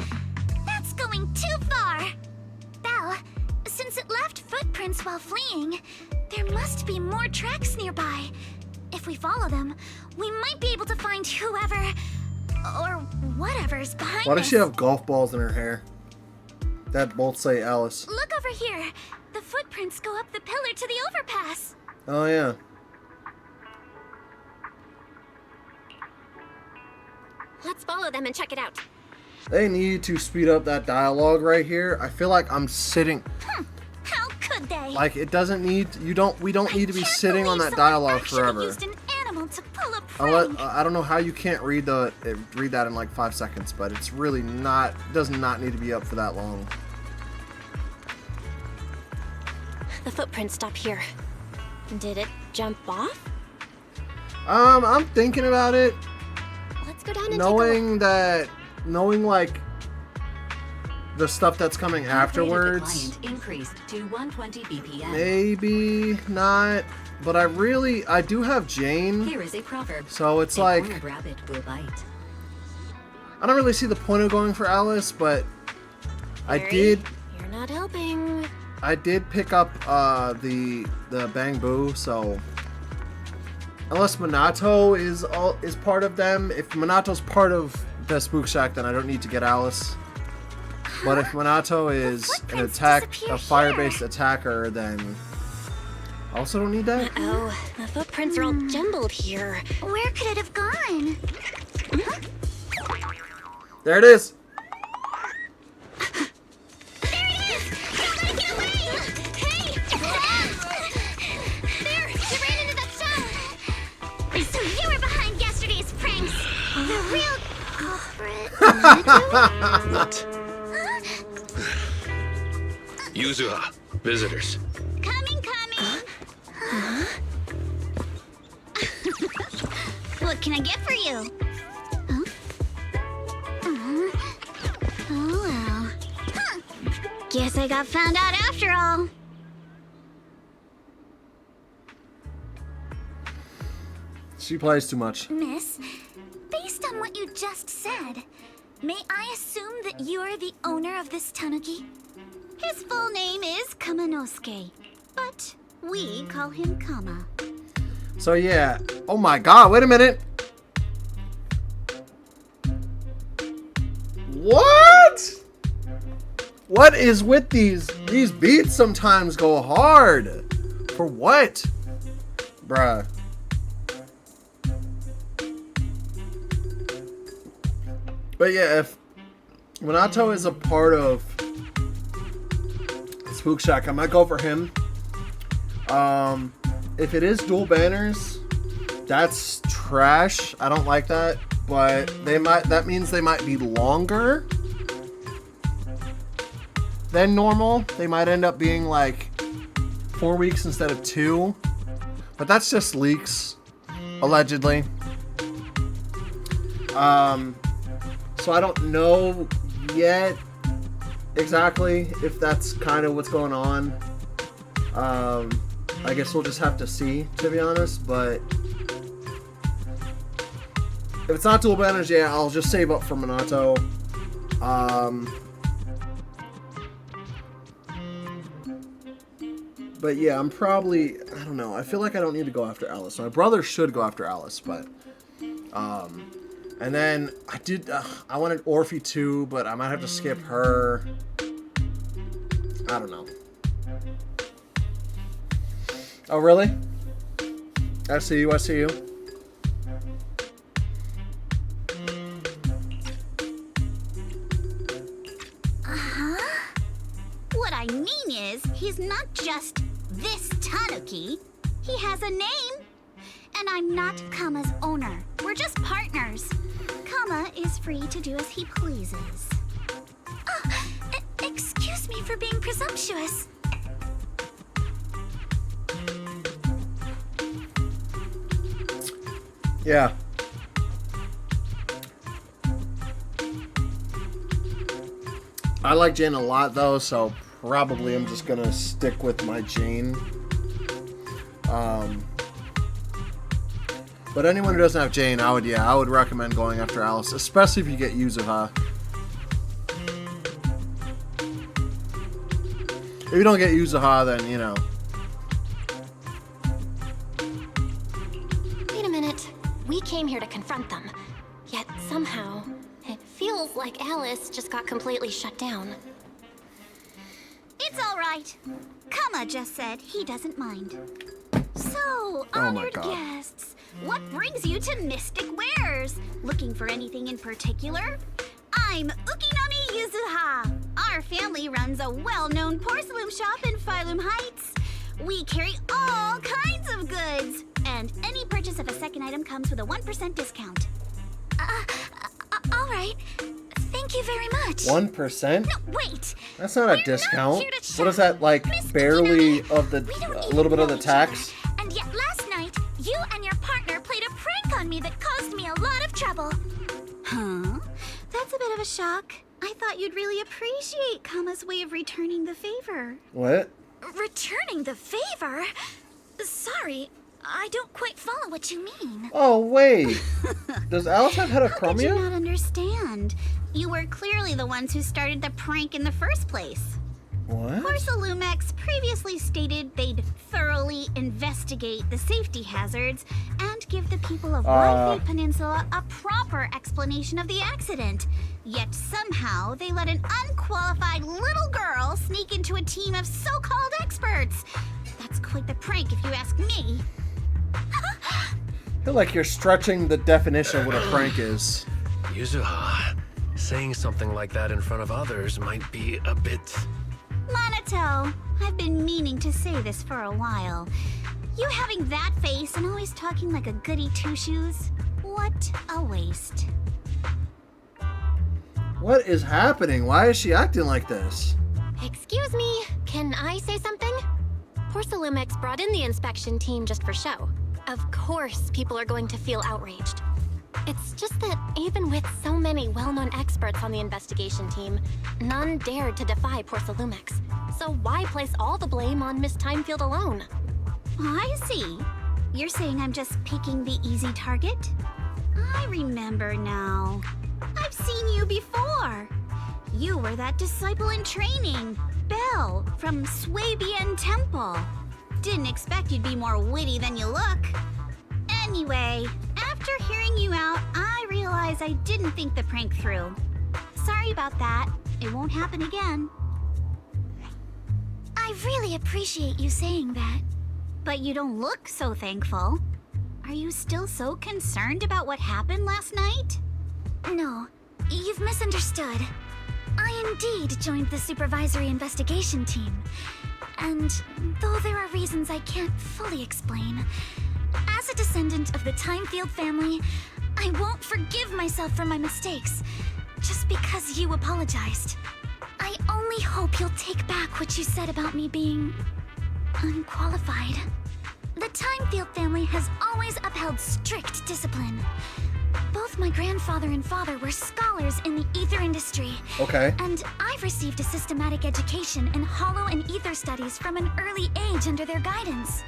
[SPEAKER 2] That's going too far. Belle, since it left footprints while fleeing, there must be more tracks nearby. If we follow them, we might be able to find whoever or whatever's behind
[SPEAKER 1] Why does
[SPEAKER 2] us.
[SPEAKER 1] she have golf balls in her hair? That both say Alice.
[SPEAKER 2] Look over here. The footprints go up the pillar to the overpass.
[SPEAKER 1] Oh, yeah.
[SPEAKER 5] Let's follow them and check it out.
[SPEAKER 1] They need to speed up that dialogue right here. I feel like I'm sitting...
[SPEAKER 2] How could they?
[SPEAKER 1] Like, it doesn't need... We don't need to be
[SPEAKER 2] Can't
[SPEAKER 1] sitting on
[SPEAKER 2] believe
[SPEAKER 1] that
[SPEAKER 2] someone
[SPEAKER 1] dialogue
[SPEAKER 2] actually
[SPEAKER 1] forever.
[SPEAKER 2] used an animal normal to pull a prank.
[SPEAKER 1] I don't know how you can't read that in like 5 seconds, but it's really not, does not need to be up for that long.
[SPEAKER 5] The footprints stop here. Did it jump off?
[SPEAKER 1] I'm thinking about it.
[SPEAKER 5] Let's go down and take a look.
[SPEAKER 1] Knowing like the stuff that's coming afterwards.
[SPEAKER 3] Client increased to 120 BPM.
[SPEAKER 1] Maybe not, but I do have Jane.
[SPEAKER 3] Here is a proverb.
[SPEAKER 1] So it's
[SPEAKER 3] A
[SPEAKER 1] like,
[SPEAKER 3] cornered rabbit will bite.
[SPEAKER 1] I don't really see the point of going for Alice, but
[SPEAKER 5] Barry, You're not helping.
[SPEAKER 1] I did pick up the Bang Boo, so unless Minato is part of them, if Minato's part of the Spook Shack, then I don't need to get Alice. But if Minato is a fire-based attacker, then I also don't need that.
[SPEAKER 5] Uh-oh, the footprints are all jumbled here.
[SPEAKER 2] Where could it have gone?
[SPEAKER 1] There it is.
[SPEAKER 2] There it is! Don't let it get away! Hey! There! You ran into that stone! So you were behind yesterday's pranks! The real culprit.
[SPEAKER 4] What? Yuzuha, visitors.
[SPEAKER 2] Coming! What can I get for you? Huh? Oh well. Huh. Guess I got found out after all.
[SPEAKER 1] She plays too much.
[SPEAKER 2] Miss, based on what you just said, may I assume that you're the owner of this tanuki? His full name is Kamanosuke, but we call him Kama.
[SPEAKER 1] So yeah. Oh my god, wait a minute. What? What is with these? These beats sometimes go hard. For what? Bruh. But yeah, if Minato is a part of Spook Shack, I might go for him. If it is dual banners, that's trash. I don't like that. But that means they might be longer than normal. They might end up being like 4 weeks instead of 2. But that's just leaks, allegedly. So I don't know yet exactly if that's kind of what's going on. I guess we'll just have to see, to be honest, but if it's not dual banners, yeah, I'll just save up for Minato. But yeah, I'm probably, I don't know, I feel like I don't need to go after Alice. My brother should go after Alice, but and then I wanted Orphe too, but I might have to skip her. I don't know. Oh, really? I see you.
[SPEAKER 2] What I mean is, he's not just this tanuki. He has a name. And I'm not Kama's owner. We're just partners. Kama is free to do as he pleases. Oh, excuse me for being presumptuous.
[SPEAKER 1] Yeah. I like Jane a lot though, so probably I'm just gonna stick with my Jane. But anyone who doesn't have Jane, I would recommend going after Alice, especially if you get Yuzuha. If you don't get Yuzuha, then, you know.
[SPEAKER 5] Wait a minute. We came here to confront them. Yet somehow, it feels like Alice just got completely shut down.
[SPEAKER 2] It's all right. Kama just said he doesn't mind. So,
[SPEAKER 1] Oh my
[SPEAKER 2] honored
[SPEAKER 1] God.
[SPEAKER 2] guests, what brings you to Mystic Wares? Looking for anything in particular? I'm Ukinami Yuzuha. Our family runs a well-known porcelain shop in Phylum Heights. We carry all kinds of goods. and any purchase of a second item comes with a 1% discount. All right. Thank you very much.
[SPEAKER 1] 1%?
[SPEAKER 2] No, wait.
[SPEAKER 1] That's not a discount.
[SPEAKER 2] Here to
[SPEAKER 1] What is that, like,
[SPEAKER 2] Miss
[SPEAKER 1] barely
[SPEAKER 2] Peanut,
[SPEAKER 1] of the,
[SPEAKER 2] we don't
[SPEAKER 1] a
[SPEAKER 2] even
[SPEAKER 1] little bit of
[SPEAKER 2] know
[SPEAKER 1] the
[SPEAKER 2] each other.
[SPEAKER 1] tax?
[SPEAKER 2] And yet last night, you and your partner played a prank on me that caused me a lot of trouble. Huh? That's a bit of a shock. I thought you'd really appreciate Kama's way of returning the favor.
[SPEAKER 1] What?
[SPEAKER 2] Returning the favor? Sorry, I don't quite follow what you mean.
[SPEAKER 1] Oh, wait. Does Alice have
[SPEAKER 2] How could you
[SPEAKER 1] heterochromia?
[SPEAKER 2] not understand? You were clearly the ones who started the prank in the first place.
[SPEAKER 1] What?
[SPEAKER 2] Porcelumex previously stated they'd thoroughly investigate the safety hazards and give the people of Whitefate Peninsula a proper explanation of the accident. Yet somehow they let an unqualified little girl sneak into a team of so-called experts. That's quite the prank if you ask me.
[SPEAKER 1] I feel like you're stretching the definition of what a prank is.
[SPEAKER 4] Yuzuha, saying something like that in front of others might be a bit...
[SPEAKER 2] Monato, I've been meaning to say this for a while. You having that face and always talking like a goody two-shoes? What a waste.
[SPEAKER 1] What is happening? Why is she acting like this?
[SPEAKER 5] Excuse me, can I say something? Porcelumex brought in the inspection team just for show. Of course, people are going to feel outraged. It's just that even with so many well-known experts on the investigation team, none dared to defy Porcelumex. So why place all the blame on Miss Timefield alone?
[SPEAKER 2] I see. You're saying I'm just picking the easy target? I remember now. I've seen you before. You were that disciple in training, Belle, from Swabian Temple. Didn't expect you'd be more witty than you look. Anyway, after hearing you out, I realized I didn't think the prank through. Sorry about that. It won't happen again. I really appreciate you saying that. But you don't look so thankful. Are you still so concerned about what happened last night? No, you've misunderstood. I indeed joined the supervisory investigation team. And though there are reasons I can't fully explain, as a descendant of the Timefield family, I won't forgive myself for my mistakes, just because you apologized. I only hope you'll take back what you said about me being unqualified. The Timefield family has always upheld strict discipline. Both my grandfather and father were scholars in the ether industry.
[SPEAKER 1] Okay.
[SPEAKER 2] And I've received a systematic education in hollow and ether studies from an early age under their guidance.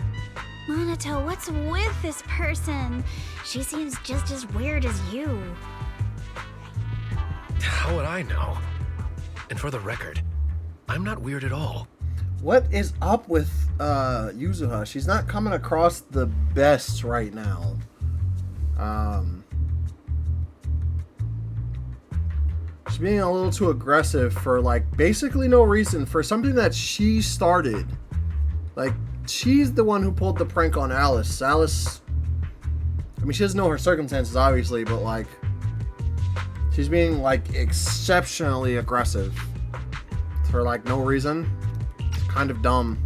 [SPEAKER 2] Monato, what's with this person? She seems just as weird as you.
[SPEAKER 4] How would I know? And for the record, I'm not weird at all.
[SPEAKER 1] What is up with Yuzuha? She's not coming across the best right now. She's being a little too aggressive for, like, basically no reason for something that she started. Like, she's the one who pulled the prank on Alice. Alice, I mean, she doesn't know her circumstances, obviously, but, like, she's being, like, exceptionally aggressive for, like, no reason. It's kind of dumb.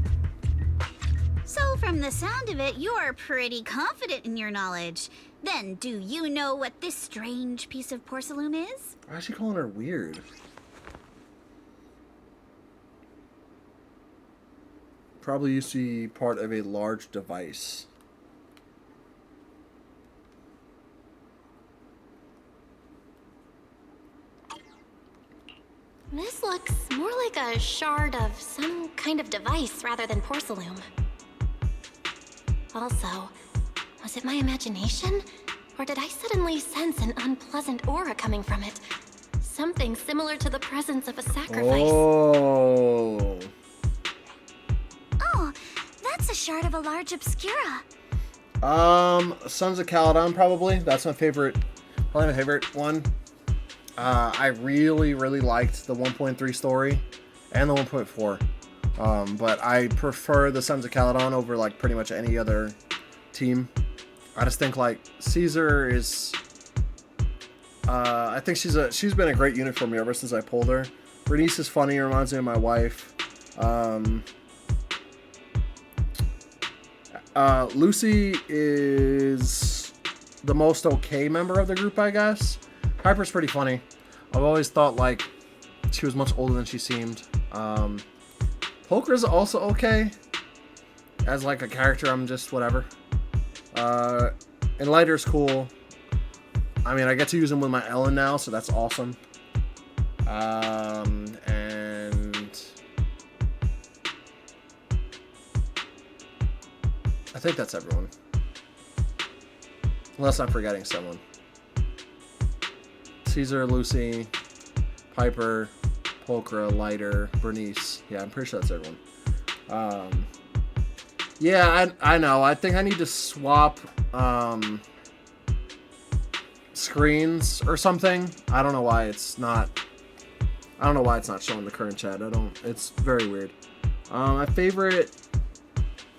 [SPEAKER 2] So from the sound of it, you're pretty confident in your knowledge. Then, do you know what this strange piece of porcelain is?
[SPEAKER 1] Why is she calling her weird? Probably used to be part of a large device.
[SPEAKER 5] This looks more like a shard of some kind of device rather than porcelain. Also, was it my imagination? Or did I suddenly sense an unpleasant aura coming from it? Something similar to the presence of a sacrifice.
[SPEAKER 1] Oh.
[SPEAKER 2] Oh, that's a shard of a large obscura.
[SPEAKER 1] Sons of Caledon, probably. That's my favorite. Probably my favorite one. I really, really liked the 1.3 story and the 1.4. But I prefer the Sons of Caledon over, like, pretty much any other team. I just think, like, Caesar is... I think she's been a great unit for me ever since I pulled her. Bernice is funny, reminds me of my wife. Lucy is the most okay member of the group, I guess. Piper's pretty funny. I've always thought like she was much older than she seemed. Polkra's also okay. As like a character, I'm just whatever. And Lighter's cool. I mean, I get to use him with my Ellen now, so that's awesome. And I think that's everyone. Unless I'm forgetting someone. Caesar, Lucy, Piper, Polkra, Lighter, Bernice. Yeah, I'm pretty sure that's everyone. Yeah, I know. I think I need to swap screens or something. I don't know why it's not showing the current chat. It's very weird. My favorite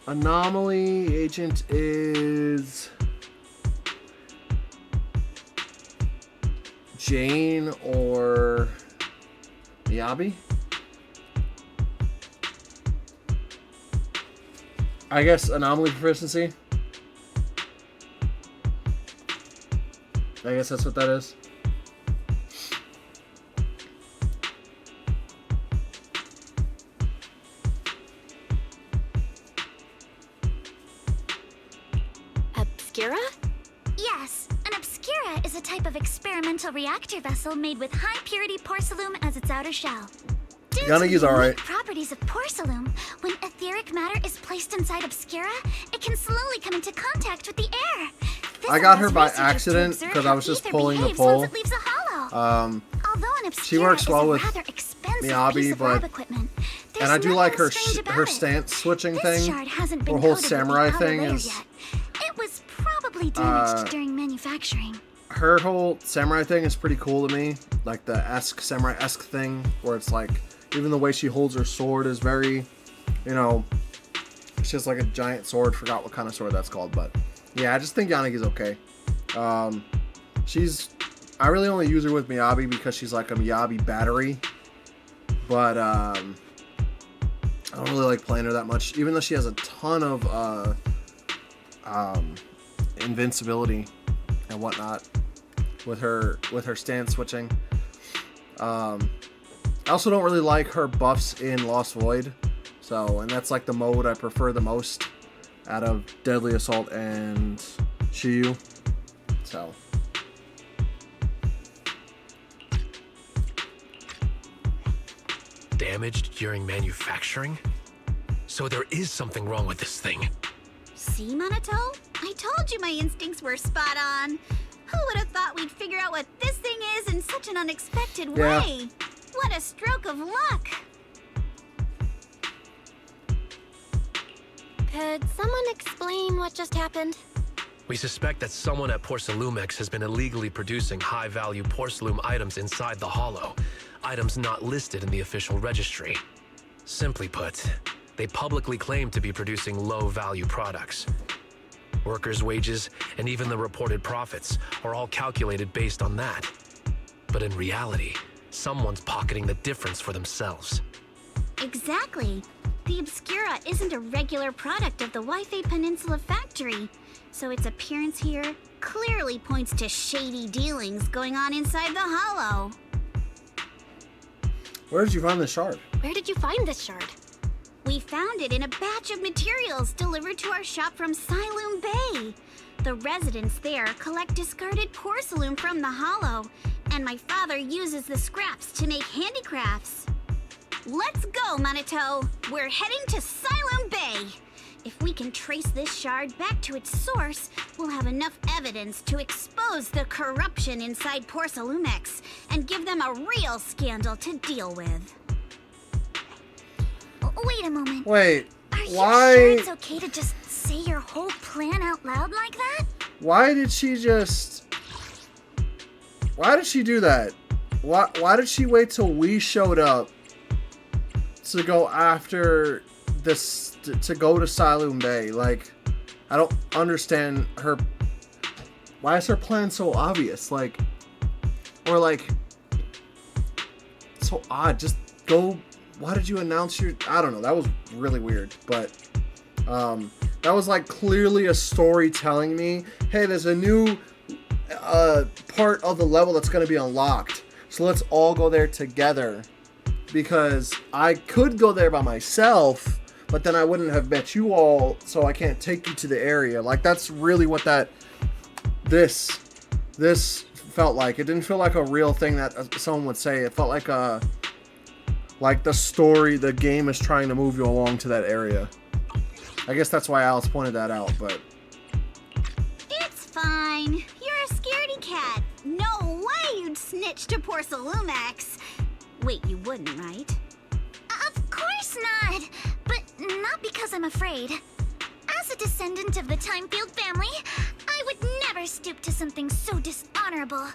[SPEAKER 1] anomaly agent is Jane or Miyabi. I guess anomaly proficiency. I guess that's what that is.
[SPEAKER 5] Obscura?
[SPEAKER 2] Yes, an obscura is a type of experimental reactor vessel made with high-purity porcelain as its outer shell. Due to the
[SPEAKER 1] Yanagi's alright.
[SPEAKER 2] properties of porcelain, when etheric matter is placed inside obscura, it can slowly come into contact with the air. This
[SPEAKER 1] I got her
[SPEAKER 2] allows
[SPEAKER 1] by
[SPEAKER 2] researchers to
[SPEAKER 1] accident
[SPEAKER 2] observe
[SPEAKER 1] because I
[SPEAKER 2] how
[SPEAKER 1] was just
[SPEAKER 2] ether
[SPEAKER 1] pulling the
[SPEAKER 2] behaves
[SPEAKER 1] pole.
[SPEAKER 2] once it leaves a hollow. Although an obscura
[SPEAKER 1] She works well
[SPEAKER 2] is a
[SPEAKER 1] with
[SPEAKER 2] rather expensive
[SPEAKER 1] Miyabi,
[SPEAKER 2] piece of
[SPEAKER 1] but-
[SPEAKER 2] lab equipment,
[SPEAKER 1] And I do
[SPEAKER 2] there's
[SPEAKER 1] like
[SPEAKER 2] nothing
[SPEAKER 1] her
[SPEAKER 2] strange about
[SPEAKER 1] her
[SPEAKER 2] it.
[SPEAKER 1] stance switching
[SPEAKER 2] This
[SPEAKER 1] thing.
[SPEAKER 2] shard hasn't been
[SPEAKER 1] Her whole
[SPEAKER 2] coated with
[SPEAKER 1] samurai
[SPEAKER 2] the outer
[SPEAKER 1] thing
[SPEAKER 2] layer
[SPEAKER 1] is
[SPEAKER 2] yet. It was probably damaged during manufacturing.
[SPEAKER 1] her whole samurai thing is pretty cool to me. Like the samurai-esque thing where it's like even the way she holds her sword is very, you know, it's just like a giant sword. Forgot what kind of sword that's called, but yeah, I just think Yanagi's okay. I really only use her with Miyabi because she's like a Miyabi battery, but I don't really like playing her that much, even though she has a ton of invincibility and whatnot with her stance switching. I also don't really like her buffs in Lost Void, and that's like the mode I prefer the most out of Deadly Assault and Shiyu. So
[SPEAKER 4] Damaged during manufacturing? So there is something wrong with this thing.
[SPEAKER 6] See, Minato? I told you my instincts were spot on. Who would have thought we'd figure out what this thing is in such an unexpected
[SPEAKER 1] Yeah.
[SPEAKER 6] way? What a stroke of luck!
[SPEAKER 5] Could someone explain what just happened?
[SPEAKER 4] We suspect that someone at Porcelumex has been illegally producing high-value porcelain items inside the Hollow, items not listed in the official registry. Simply put, they publicly claim to be producing low-value products. Workers' wages and even the reported profits are all calculated based on that. But in reality, someone's pocketing the difference for themselves.
[SPEAKER 6] Exactly. The Obscura isn't a regular product of the Waifei Peninsula factory, so its appearance here clearly points to shady dealings going on inside the Hollow.
[SPEAKER 1] where did you find the shard?
[SPEAKER 5] Where did you find this shard?
[SPEAKER 6] We found it in a batch of materials delivered to our shop from Siloon Bay. The residents there collect discarded porcelain from the Hollow, and my father uses the scraps to make handicrafts. Let's go, Minato! We're heading to Siloon Bay! If we can trace this shard back to its source, we'll have enough evidence to expose the corruption inside Porcelumex and give them a real scandal to deal with.
[SPEAKER 2] Wait a moment.
[SPEAKER 1] Wait,
[SPEAKER 2] Are you
[SPEAKER 1] why?
[SPEAKER 2] sure it's okay to just say your whole plan out loud like that?
[SPEAKER 1] Why did she do that? Why did she wait till we showed up to go after this, to go to Siloon Bay? Like, I don't understand her. Why is her plan so obvious? Like, or like, so odd. Just go. Why did you announce your? I don't know. That was really weird. But That was like clearly a story telling me, hey, there's a new part of the level that's going to be unlocked. So let's all go there together. Because I could go there by myself, but then I wouldn't have met you all, so I can't take you to the area. Like, that's really what this felt like. It didn't feel like a real thing that someone would say. It felt like the story, the game is trying to move you along to that area. I guess that's why Alice pointed that out, but...
[SPEAKER 6] It's fine. You're a scaredy cat. No way you'd snitch to Porcelumex. Wait, you wouldn't, right?
[SPEAKER 2] Of course not! But not because I'm afraid. As a descendant of the Timefield family, I would never stoop to something so dishonorable.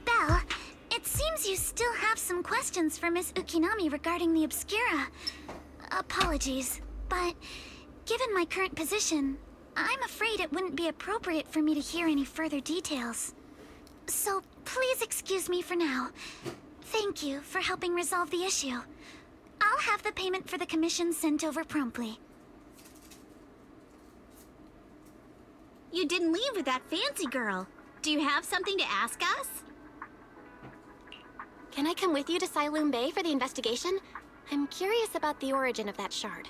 [SPEAKER 2] Belle, it seems you still have some questions for Miss Ukinami regarding the Obscura. Apologies, but given my current position, I'm afraid it wouldn't be appropriate for me to hear any further details. So please excuse me for now. Thank you for helping resolve the issue. I'll have the payment for the commission sent over promptly.
[SPEAKER 6] You didn't leave with that fancy girl. Do you have something to ask us?
[SPEAKER 5] Can I come with you to Siloom Bay for the investigation? I'm curious about the origin of that shard.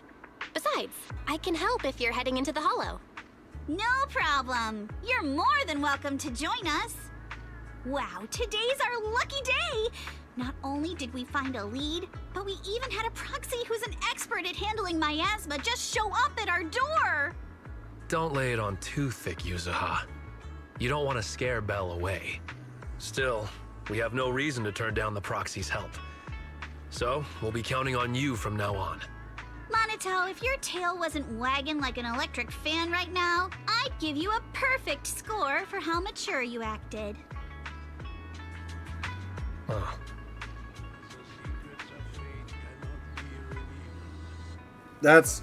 [SPEAKER 5] Besides, I can help if you're heading into the Hollow.
[SPEAKER 6] No problem. You're more than welcome to join us. Wow, today's our lucky day! Not only did we find a lead, but we even had a proxy who's an expert at handling miasma just show up at our door!
[SPEAKER 4] Don't lay it on too thick, Yuzuha. You don't want to scare Belle away. Still, we have no reason to turn down the proxy's help. So, we'll be counting on you from now on.
[SPEAKER 6] Monato, if your tail wasn't wagging like an electric fan right now, I'd give you a perfect score for how mature you acted.
[SPEAKER 4] Oh.
[SPEAKER 1] That's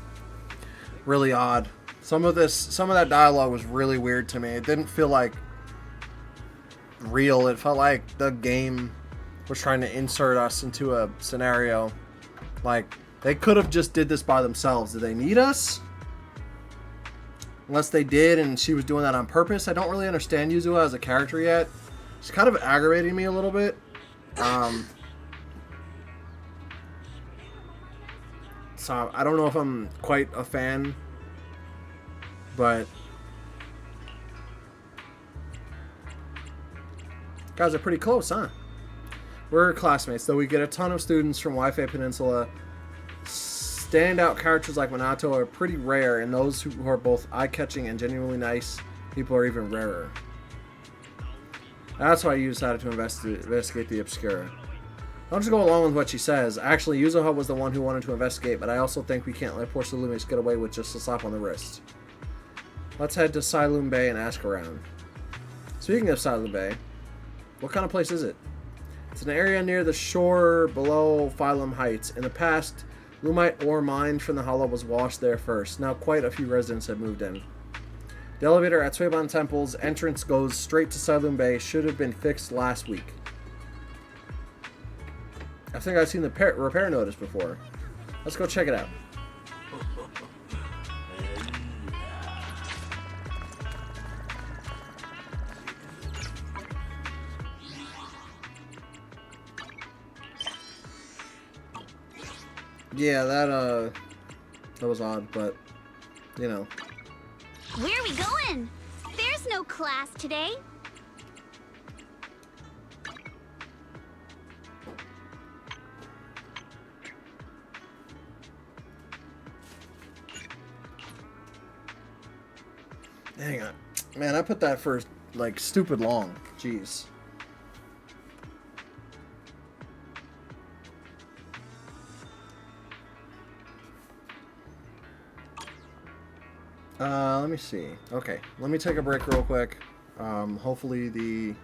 [SPEAKER 1] really odd. Some of that dialogue was really weird to me. It didn't feel like real. It felt like the game was trying to insert us into a scenario. Like, they could have just did this by themselves. Did they need us? Unless they did and she was doing that on purpose. I don't really understand Yuzuha as a character yet. She's kind of aggravating me a little bit. So I don't know if I'm quite a fan, but guys are pretty close, huh? We're classmates, though we get a ton of students from Wi-Fi Peninsula. Standout characters like Minato are pretty rare, and those who are both eye-catching and genuinely nice people are even rarer. That's why you decided to investigate the Obscura. Don't just go along with what she says. Actually, Yuzuha was the one who wanted to investigate, but I also think we can't let Porcelumex get away with just a slap on the wrist. Let's head to Siloom Bay and ask around. Speaking of Siloom Bay, what kind of place is it? It's an area near the shore below Phylum Heights. In the past, Lumite ore mined from the hollow was washed there first. Now quite a few residents have moved in. The elevator at Suiban Temple's entrance goes straight to Siloom Bay. Should have been fixed last week. I think I've seen the repair notice before. Let's go check it out. Yeah, that was odd, but you know.
[SPEAKER 6] Where are we going? There's no class today.
[SPEAKER 1] Hang on. Man, I put that for, like, stupid long. Jeez. Let me see. Okay, let me take a break real quick. Hopefully the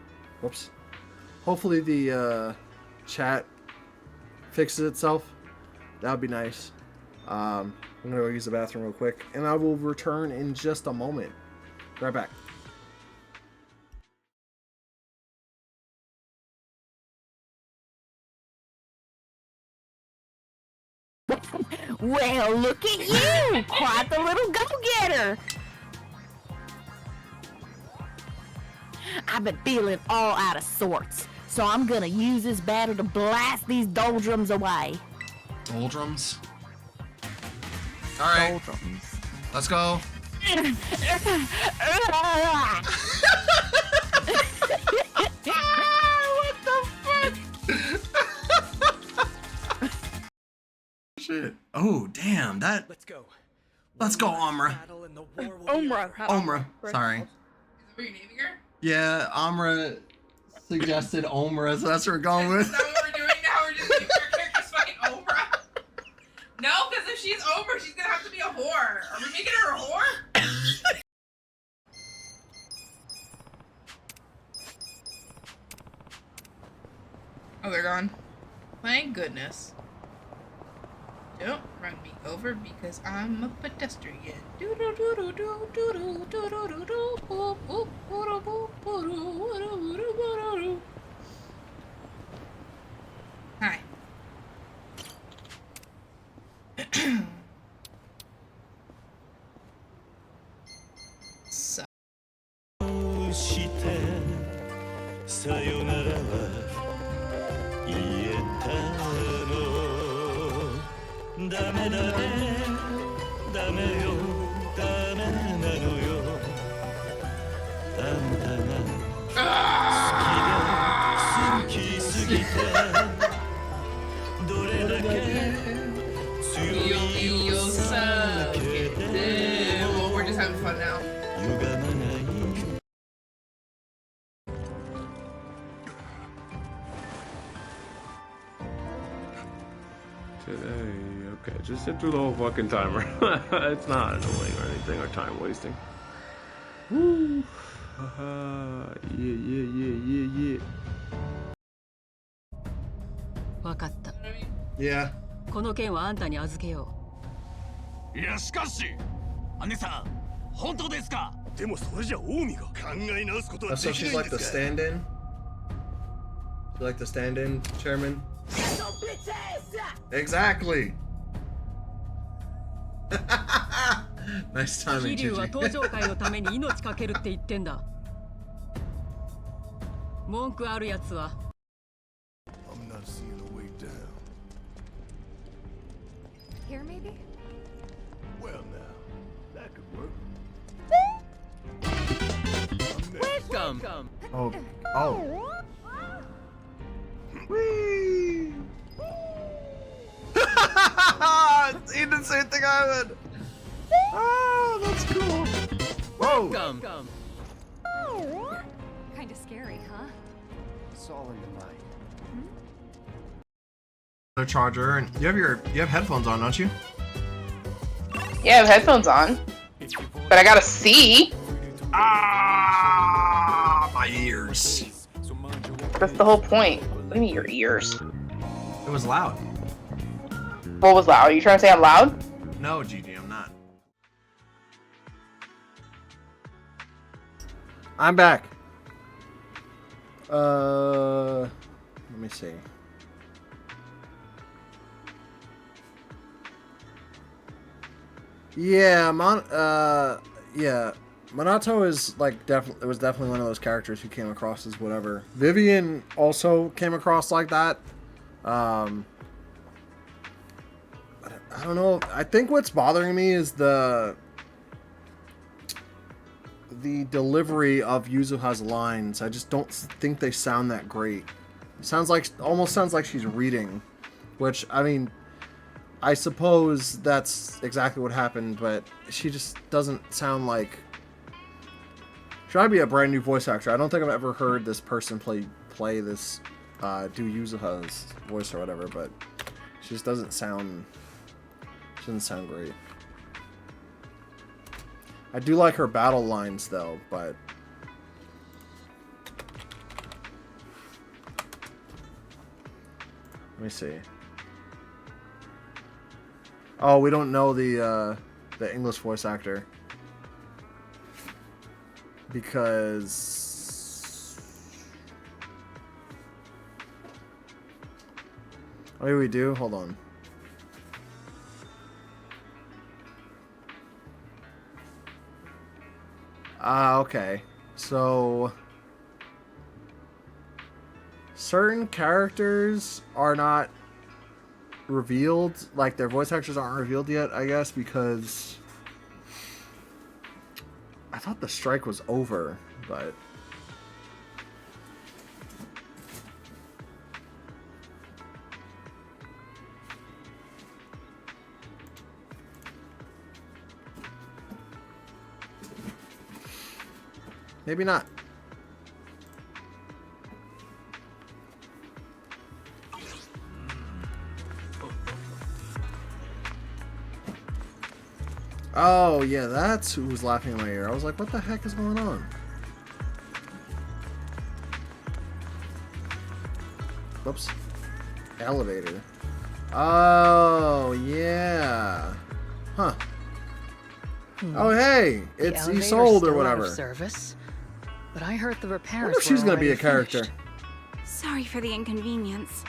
[SPEAKER 1] chat fixes itself. That would be nice. I'm gonna go use the bathroom real quick, and I will return in just a moment. Right back.
[SPEAKER 7] Well, look at you! Quite the little go-getter! I've been feeling all out of sorts, so I'm gonna use this battle to blast these doldrums away.
[SPEAKER 1] Doldrums? Alright,
[SPEAKER 7] Doldrums.
[SPEAKER 1] let's go. What the fuck? Shit. Oh, damn, that...
[SPEAKER 8] Let's go.
[SPEAKER 1] Let's go, Amra. Omra, sorry.
[SPEAKER 9] Is that what you're naming her?
[SPEAKER 1] Yeah, Amra suggested Omra, so that's what we're going with.
[SPEAKER 9] Is that what we're doing now? We're just making our characters fucking Oprah? No, because if she's Oprah, she's gonna have to be a whore. Are we making her a whore? Oh, they're gone. Thank goodness. Don't run me over because I'm a pedestrian. Hi. So.
[SPEAKER 10] さよならは言えたのダメダメダメよダメなのよあんたが好きで好きすぎてどれだけ強いを避けて
[SPEAKER 9] Well, we're just having fun now.
[SPEAKER 10] 歪まない
[SPEAKER 11] Today, okay, just sit through the whole fucking timer. It's not annoying or anything or time wasting. Woo! Yeah.
[SPEAKER 3] わかった。
[SPEAKER 1] Yeah.
[SPEAKER 3] この件はあんたに預けよう。
[SPEAKER 10] いやしかし姉さん本当ですかでもそれじゃ近江が考え直すことは
[SPEAKER 1] So
[SPEAKER 10] でき
[SPEAKER 1] she's
[SPEAKER 10] ないん
[SPEAKER 1] like
[SPEAKER 10] で
[SPEAKER 1] the
[SPEAKER 10] すか
[SPEAKER 1] stand-in? She's like the stand-in chairman? Exactly! Nice timing,
[SPEAKER 3] 桐生は
[SPEAKER 1] Gigi.
[SPEAKER 3] 登場会のために命かけるって言ってんだ。文句あるやつは
[SPEAKER 10] I'm not seeing a way down.
[SPEAKER 2] Here, maybe?
[SPEAKER 10] Well now, that could work.
[SPEAKER 3] Welcome.
[SPEAKER 1] Oh. Oh. Whee! He did the same thing I would. Oh, that's cool. Whoa.
[SPEAKER 3] Welcome.
[SPEAKER 2] Kinda scary, huh?
[SPEAKER 8] It's all in the mind.
[SPEAKER 1] The charger, and you have headphones on, don't you?
[SPEAKER 9] Yeah, I have headphones on. But I gotta see.
[SPEAKER 1] Ah, my ears.
[SPEAKER 9] That's the whole point. What do you mean your ears?
[SPEAKER 1] It was loud.
[SPEAKER 9] What was loud? Are you trying to say I'm loud?
[SPEAKER 1] No, Gigi, I'm not. I'm back. Let me see. Yeah, Minato is like definitely. It was definitely one of those characters who came across as whatever. Vivian also came across like that. I don't know. I think what's bothering me is the delivery of Yuzuha's lines. I just don't think they sound that great. It almost sounds like she's reading, which, I mean, I suppose that's exactly what happened, but she just doesn't sound like... She might be a brand new voice actor. I don't think I've ever heard this person play this, do Yuzuha's voice or whatever, but she just doesn't sound... She doesn't sound great. I do like her battle lines, though, but... Let me see. Oh, we don't know the English voice actor. Because... Oh, maybe we do? Hold on. Okay. So certain characters are not revealed, like their voice actors aren't revealed yet, I guess, because I thought the strike was over, but maybe not. Oh, yeah, that's who was laughing in my ear. I was like, what the heck is going on? Whoops. Elevator. Oh, yeah. Huh. Oh, hey, it's Isolde or whatever.
[SPEAKER 12] Service, but I heard the repairs.
[SPEAKER 1] I wonder if she's going to be a character.
[SPEAKER 13] Sorry for the inconvenience.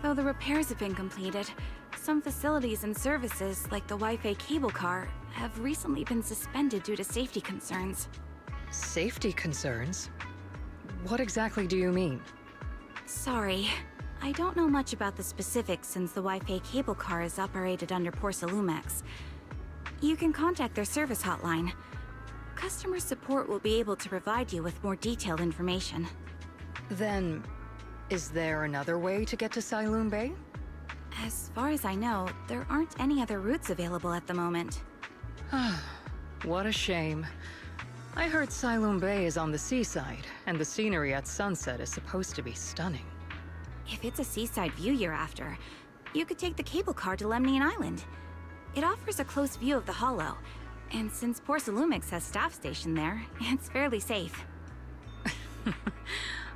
[SPEAKER 13] Though the repairs have been completed, some facilities and services, like the Wi-Fi cable car, have recently been suspended due to safety concerns.
[SPEAKER 12] Safety concerns? What exactly do you mean?
[SPEAKER 13] Sorry. I don't know much about the specifics since the Wi-Fi cable car is operated under Porcelumex. You can contact their service hotline. Customer support will be able to provide you with more detailed information.
[SPEAKER 12] Then, is there another way to get to Siloon Bay?
[SPEAKER 13] As far as I know, there aren't any other routes available at the moment.
[SPEAKER 12] What a shame. I heard Siloon Bay is on the seaside, and the scenery at sunset is supposed to be stunning.
[SPEAKER 13] If it's a seaside view you're after, you could take the cable car to Lemnian Island. It offers a close view of the Hollow, and since Porcelumex has staff stationed there, it's fairly safe.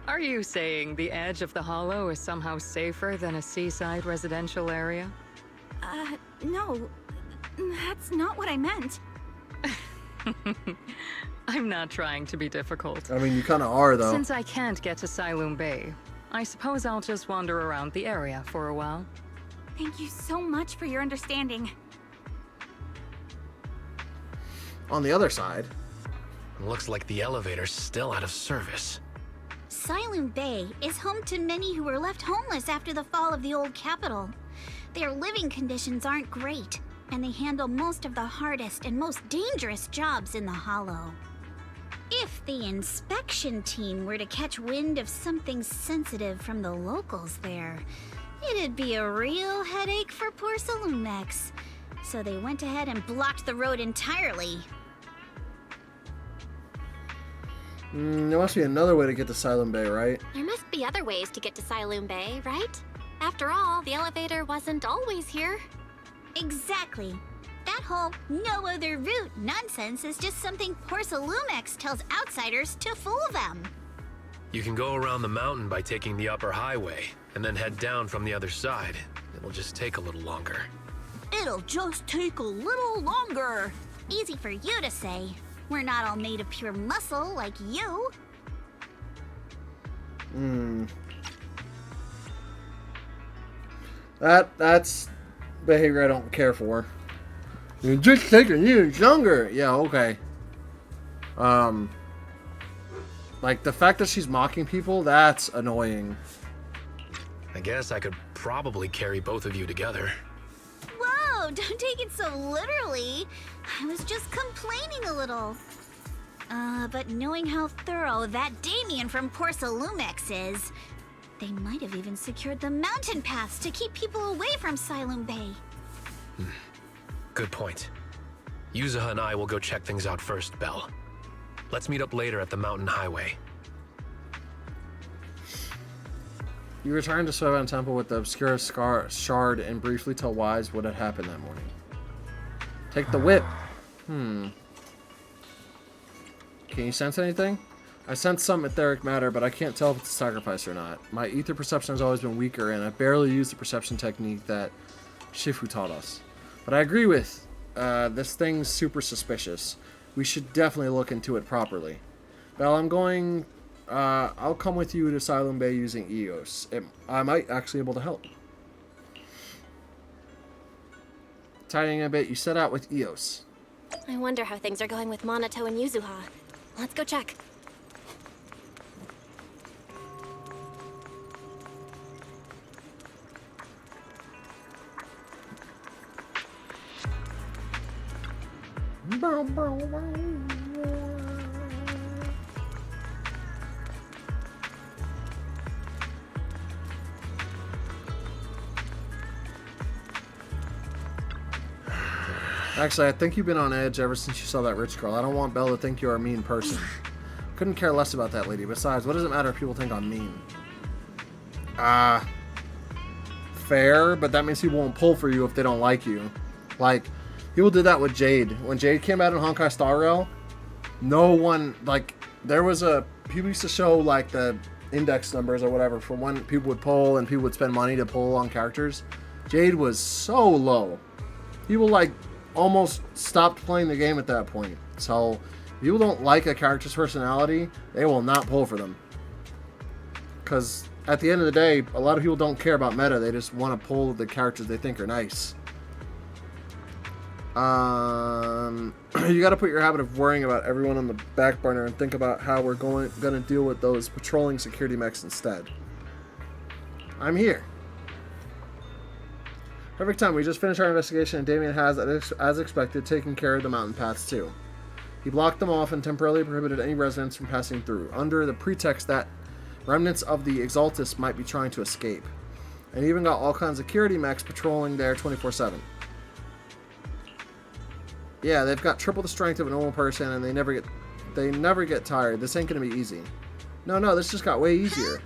[SPEAKER 12] Are you saying the edge of the Hollow is somehow safer than a seaside residential area?
[SPEAKER 13] No. That's not what I meant.
[SPEAKER 12] I'm not trying to be difficult.
[SPEAKER 1] I mean, you kind of are, though.
[SPEAKER 12] Since I can't get to Siloon Bay, I suppose I'll just wander around the area for a while.
[SPEAKER 13] Thank you so much for your understanding.
[SPEAKER 1] On the other side.
[SPEAKER 4] Looks like the elevator's still out of service.
[SPEAKER 6] Siloon Bay is home to many who were left homeless after the fall of the old capital. Their living conditions aren't great, and they handle most of the hardest and most dangerous jobs in the Hollow. If the inspection team were to catch wind of something sensitive from the locals there, it'd be a real headache for Porcelumex. So they went ahead and blocked the road entirely.
[SPEAKER 1] There must be another way to get to Siloon Bay, right?
[SPEAKER 5] There must be other ways to get to Siloon Bay, right? After all, the elevator wasn't always here.
[SPEAKER 6] Exactly. That whole no other route nonsense is just something Porcelumex tells outsiders to fool them.
[SPEAKER 4] You can go around the mountain by taking the upper highway, and then head down from the other side. It'll just take a little longer.
[SPEAKER 6] It'll just take a little longer. Easy for you to say. We're not all made of pure muscle like you.
[SPEAKER 1] That's behavior I don't care for. You're just taking years younger. Yeah, okay. Like the fact that she's mocking people, that's annoying.
[SPEAKER 4] I guess I could probably carry both of you together.
[SPEAKER 6] Whoa, don't take it so literally. I was just complaining a little. But knowing how thorough that Damien from Porcelumex is, they might have even secured the mountain paths to keep people away from Siloon Bay.
[SPEAKER 4] Good point. Yuzuha and I will go check things out first, Belle. Let's meet up later at the mountain highway.
[SPEAKER 1] You return to Sovan Temple with the obscure shard and briefly tell Wise what had happened that morning. Take the whip. Can you sense anything? I sense some etheric matter, but I can't tell if it's a sacrifice or not. My ether perception has always been weaker, and I barely used the perception technique that Shifu taught us. But I agree with, this thing's super suspicious. We should definitely look into it properly. Belle, I'll come with you to Siloon Bay using Eos. I might actually be able to help. Tidying a bit, you set out with Eos.
[SPEAKER 5] I wonder how things are going with Monato and Yuzuha. Let's go check.
[SPEAKER 1] Actually, I think you've been on edge ever since you saw that rich girl. I don't want Belle to think you're a mean person. Couldn't care less about that lady. Besides, what does it matter if people think I'm mean? Fair, but that means people won't pull for you if they don't like you. Like, people did that with Jade. When Jade came out in Honkai Star Rail, no one, like, there was people used to show, like, the index numbers or whatever for when people would pull and people would spend money to pull on characters. Jade was so low. People, like, almost stopped playing the game at that point. So, if people don't like a character's personality, they will not pull for them. Because at the end of the day, a lot of people don't care about meta. They just want to pull the characters they think are nice. You got to put your habit of worrying about everyone on the back burner and think about how we're going to deal with those patrolling security mechs instead. I'm here. Perfect time. We just finished our investigation and Damien has, as expected, taken care of the mountain paths too. He blocked them off and temporarily prohibited any residents from passing through, under the pretext that remnants of the Exaltus might be trying to escape. And he even got all kinds of security mechs patrolling there 24/7. Yeah, they've got triple the strength of a normal person and they never get tired. This ain't gonna be easy. No, this just got way easier.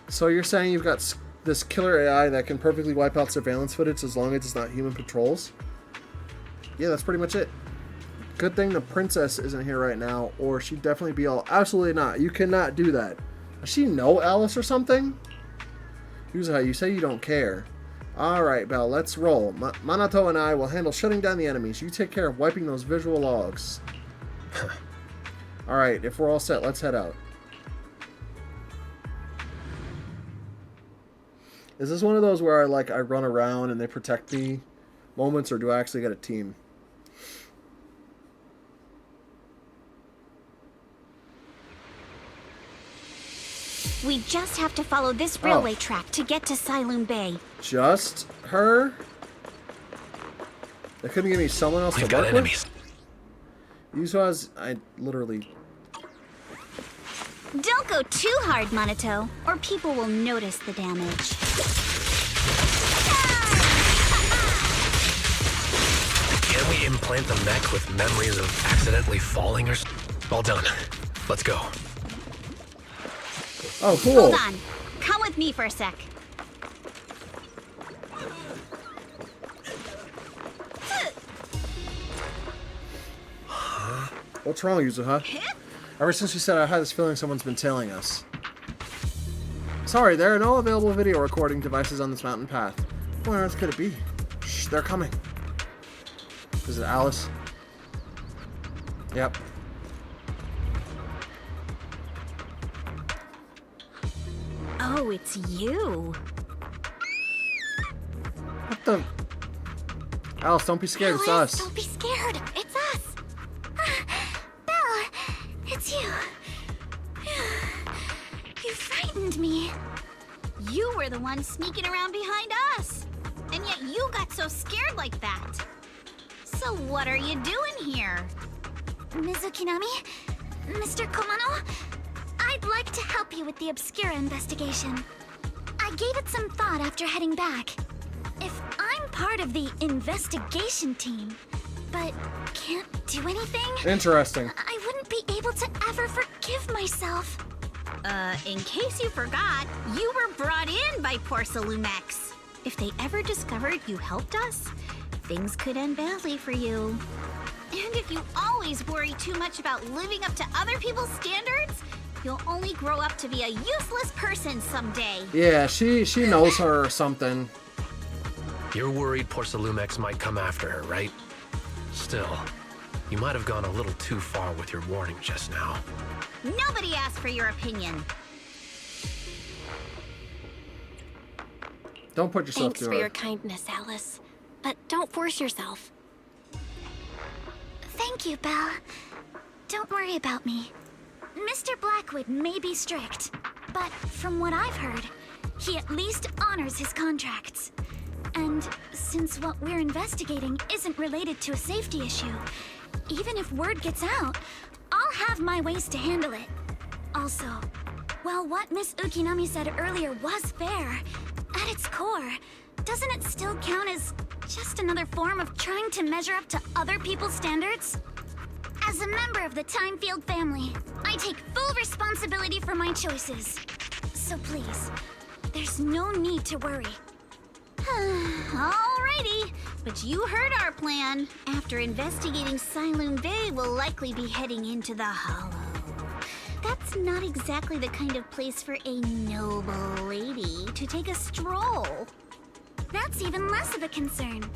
[SPEAKER 1] So you're saying you've got this killer AI that can perfectly wipe out surveillance footage as long as it's not human patrols? Yeah, that's pretty much it. Good thing the princess isn't here right now, or she'd definitely be all, absolutely not. You cannot do that. Does she know Alice or something? Yuzuha, you say you don't care. Alright, Belle, let's roll. Manato and I will handle shutting down the enemies. You take care of wiping those visual logs. Alright, if we're all set, let's head out. Is this one of those where I run around and they protect me moments, or do I actually get a team?
[SPEAKER 6] We just have to follow this railway track to get to Siloon Bay.
[SPEAKER 1] Just her? They couldn't give me someone else to work with? Yuzuha's, I literally...
[SPEAKER 6] Don't go too hard, Manato, or people will notice the damage.
[SPEAKER 4] Can we implant the mech with memories of accidentally falling or All done. Let's go.
[SPEAKER 1] Oh, cool.
[SPEAKER 6] Hold on. Come with me for a sec.
[SPEAKER 1] What's wrong, Yuzuha? Ever since you said I had this feeling someone's been tailing us. Sorry, there are no available video recording devices on this mountain path. Where else could it be? Shh, they're coming. Is it Alice? Yep.
[SPEAKER 6] Oh, it's you.
[SPEAKER 1] What the? Alice, don't be scared.
[SPEAKER 2] Alice,
[SPEAKER 1] it's us.
[SPEAKER 2] Don't be scared. It's us. Belle, it's you. You frightened me.
[SPEAKER 6] You were the one sneaking around behind us. And yet you got so scared like that. So what are you doing here?
[SPEAKER 2] Mizukinami? Mr. Komano? I'd like to help you with the Obscura investigation. I gave it some thought after heading back. If I'm part of the investigation team, but can't do anything...
[SPEAKER 1] Interesting.
[SPEAKER 2] I wouldn't be able to ever forgive myself.
[SPEAKER 6] In case you forgot, you were brought in by Porcelumex. If they ever discovered you helped us, things could end badly for you. And if you always worry too much about living up to other people's standards, you'll only grow up to be a useless person someday.
[SPEAKER 1] Yeah, she knows her or something.
[SPEAKER 4] You're worried Porcelumex might come after her, right? Still, you might have gone a little too far with your warning just now.
[SPEAKER 6] Nobody asked for your opinion.
[SPEAKER 1] Don't put yourself
[SPEAKER 5] Thanks
[SPEAKER 1] through
[SPEAKER 5] for
[SPEAKER 1] her.
[SPEAKER 5] your kindness, Alice. But don't force yourself.
[SPEAKER 2] Thank Thank you, Belle. Don't worry about me. Mr. Blackwood may be strict, but from what I've heard, he at least honors his contracts. And since what we're investigating isn't related to a safety issue, even if word gets out, I'll have my ways to handle it. Also, while what Miss Ukinami said earlier was fair, at its core, doesn't it still count as just another form of trying to measure up to other people's standards? As a member of the Timefield family, I take full responsibility for my choices. So please, there's no need to worry.
[SPEAKER 6] Alrighty, but you heard our plan. After investigating Sailoon Bay, we'll likely be heading into the Hollow. That's not exactly the kind of place for a noble lady to take a stroll.
[SPEAKER 2] That's even less of a concern.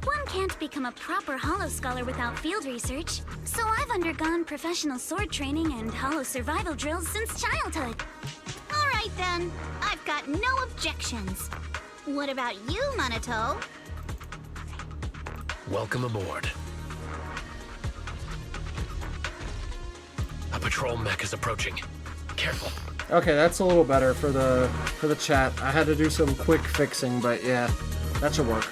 [SPEAKER 2] One can't become a proper Hollow scholar without field research, so I've undergone professional sword training and Hollow survival drills since childhood.
[SPEAKER 6] Alright then, I've got no objections. What about you, Minato?
[SPEAKER 4] Welcome aboard. A patrol mech is approaching. Careful.
[SPEAKER 1] Okay, that's a little better for the chat. I had to do some quick fixing, but yeah, that should work.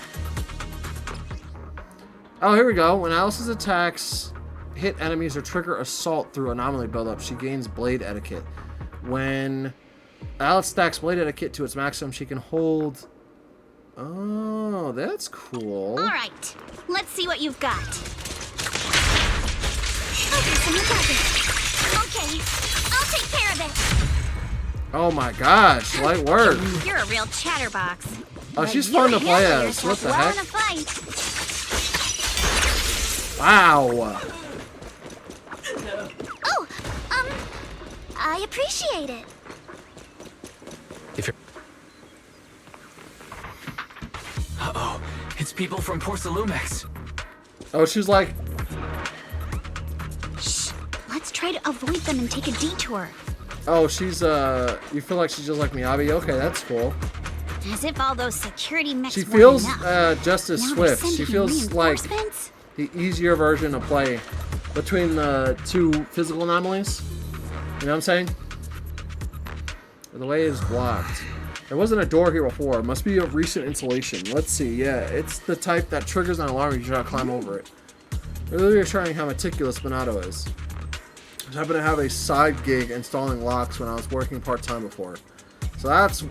[SPEAKER 1] Oh, here we go. When Alice's attacks hit enemies or trigger assault through anomaly buildup, she gains blade etiquette. When Alice stacks blade etiquette to its maximum, she can hold... Oh, that's cool.
[SPEAKER 6] Alright, let's see what you've got.
[SPEAKER 2] Okay, I'll take care of it.
[SPEAKER 1] Oh my gosh, light work.
[SPEAKER 6] You're a real chatterbox.
[SPEAKER 1] Oh, she's fun to play as. What the heck? Wow.
[SPEAKER 2] Oh, I appreciate it.
[SPEAKER 4] If you're...
[SPEAKER 14] Uh-oh, it's people from Porcelumex.
[SPEAKER 1] Oh, she's like...
[SPEAKER 6] Shh, let's try to avoid them and take a detour.
[SPEAKER 1] Oh, she's, you feel like she's just like Miyabi? Okay, that's cool.
[SPEAKER 6] As if all those security mechs
[SPEAKER 1] She
[SPEAKER 6] weren't
[SPEAKER 1] feels,
[SPEAKER 6] enough.
[SPEAKER 1] just as
[SPEAKER 6] Now they're
[SPEAKER 1] swift. She
[SPEAKER 6] sending
[SPEAKER 1] feels like
[SPEAKER 6] reinforcements?
[SPEAKER 1] the easier version of play between the two physical anomalies. You know what I'm saying? The way is blocked. There wasn't a door here before. It must be a recent installation. Let's see. Yeah, it's the type that triggers an alarm and you try to climb over it. Really reassuring how meticulous Minato is. I just happen to have a side gig installing locks when I was working part-time before. So that's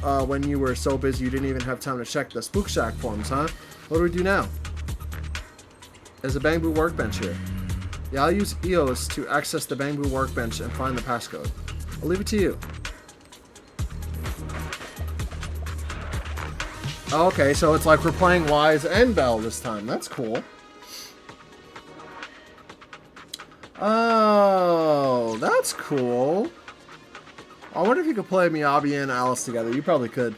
[SPEAKER 1] when you were so busy you didn't even have time to check the Spook Shack forms, huh? What do we do now? There's a Bamboo workbench here. Yeah, I'll use EOS to access the Bamboo workbench and find the passcode. I'll leave it to you. Okay, so it's like we're playing Wise and Belle this time. That's cool. Oh, that's cool. I wonder if you could play Miyabi and Alice together. You probably could.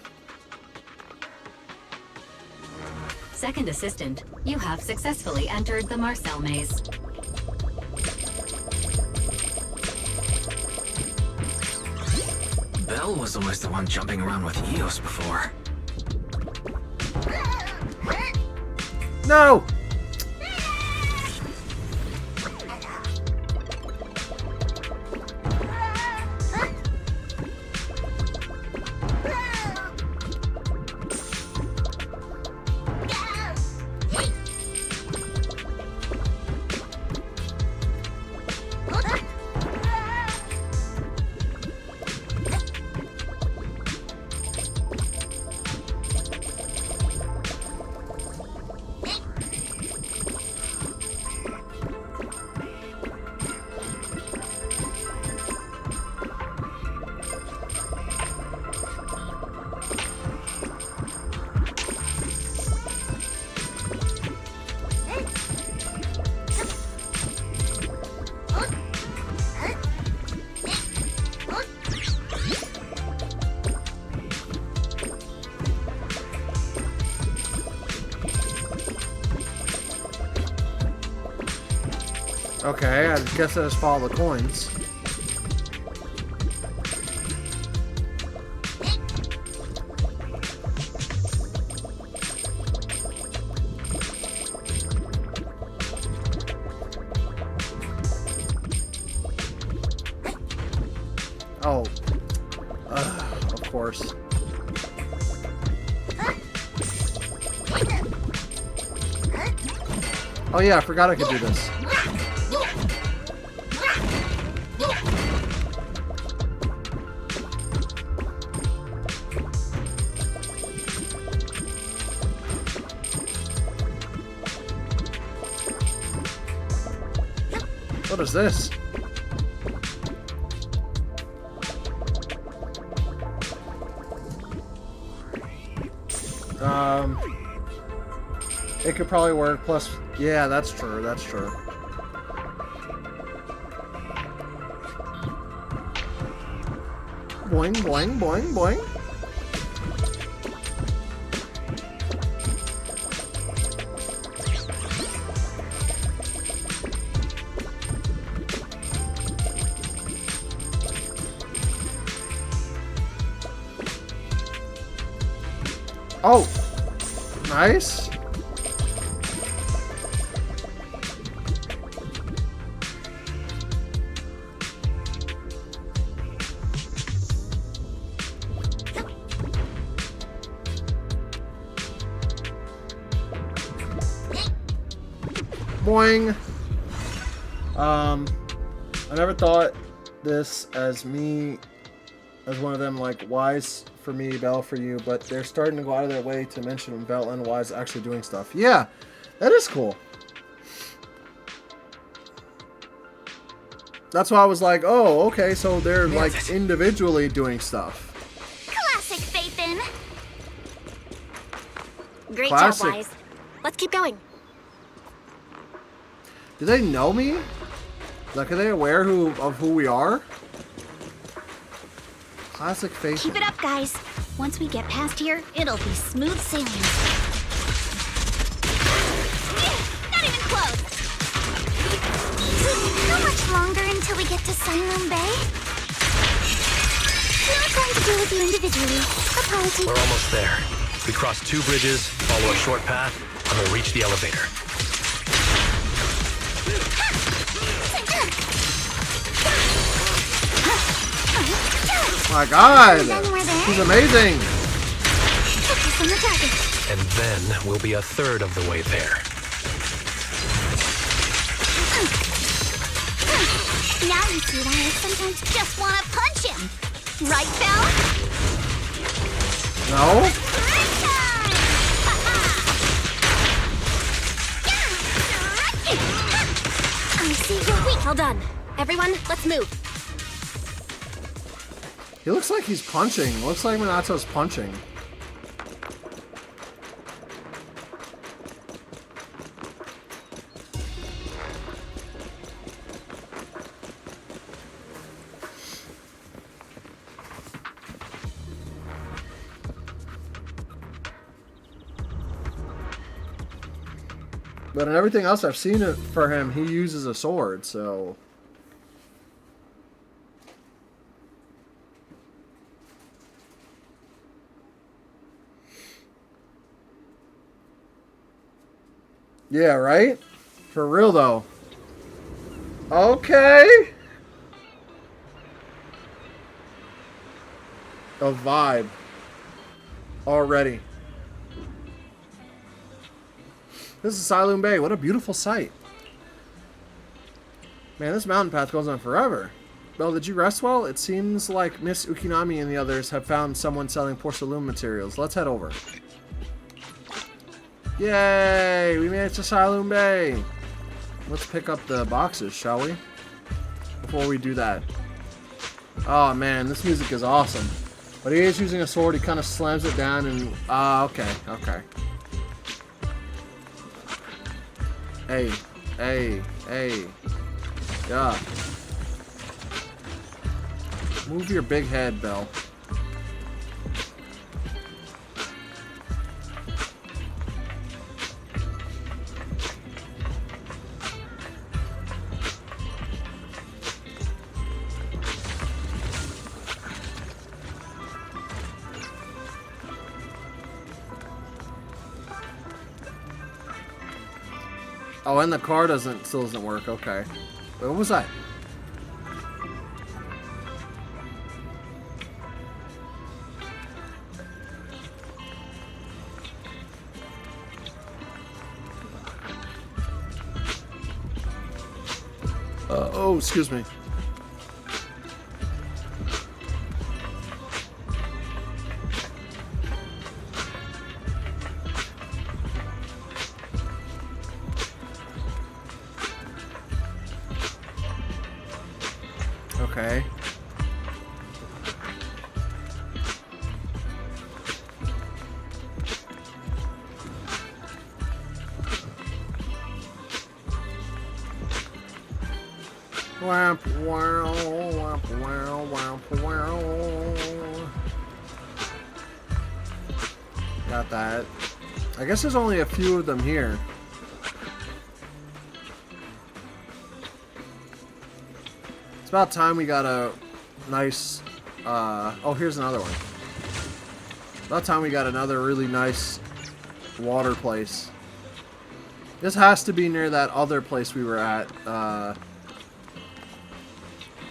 [SPEAKER 15] Second assistant, you have successfully entered the Marcel maze.
[SPEAKER 14] Belle was always the one jumping around with Eos before.
[SPEAKER 1] No! Okay, I guess I just follow the coins. Oh. Of course. Oh yeah, I forgot I could do this. What is this? It could probably work, plus... Yeah, that's true, that's true. Boing, boing, boing, boing. Oh! Nice. Boing. I never thought this as me, as one of them, like, wise for me, Bell for you, but they're starting to go out of their way to mention Bell and Wise actually doing stuff. Yeah, that is cool. That's why I was like, oh, okay, so they're, like, individually doing stuff.
[SPEAKER 5] Classic Faithin. Great
[SPEAKER 1] Classic.
[SPEAKER 5] job, Wise. Let's keep going.
[SPEAKER 1] Do they know me? Like, are they aware of who we are? Classic face.
[SPEAKER 6] Keep it up, guys. Once we get past here, it'll be smooth sailing. Not even close.
[SPEAKER 2] How much longer until we get to Siloam Bay? Not going to deal with you individually. Apologies.
[SPEAKER 4] We're almost there. We cross 2 bridges, follow a short path, and we'll reach the elevator.
[SPEAKER 1] My God, she's amazing.
[SPEAKER 4] And then we'll be a third of the way there.
[SPEAKER 6] Now you see why I sometimes just want to punch him. Right, Belle?
[SPEAKER 1] No?
[SPEAKER 5] I see you're weak. Well done. Everyone, let's move.
[SPEAKER 1] He looks like he's punching. Looks like Minato's punching. But in everything else I've seen it for him, he uses a sword, so... Yeah, right? For real, though. Okay. A vibe. Already. This is Siloam Bay. What a beautiful sight. Man, this mountain path goes on forever. Belle, did you rest well? It seems like Miss Ukinami and the others have found someone selling porcelain materials. Let's head over. Yay! We made it to Siloam Bay. Let's pick up the boxes, shall we? Before we do that. Oh man, this music is awesome. But he is using a sword. He kind of slams it down and... okay, okay. Hey, hey, hey. Yeah. Move your big head, Belle. Oh, and the car still doesn't work. Okay. Wait, what was that? Oh, excuse me. Okay. Wamp, wow, wamp, wow, wamp, wow. Got that. I guess there's only a few of them here. It's about time we got a nice, oh, here's another one. About time we got another really nice water place. This has to be near that other place we were at,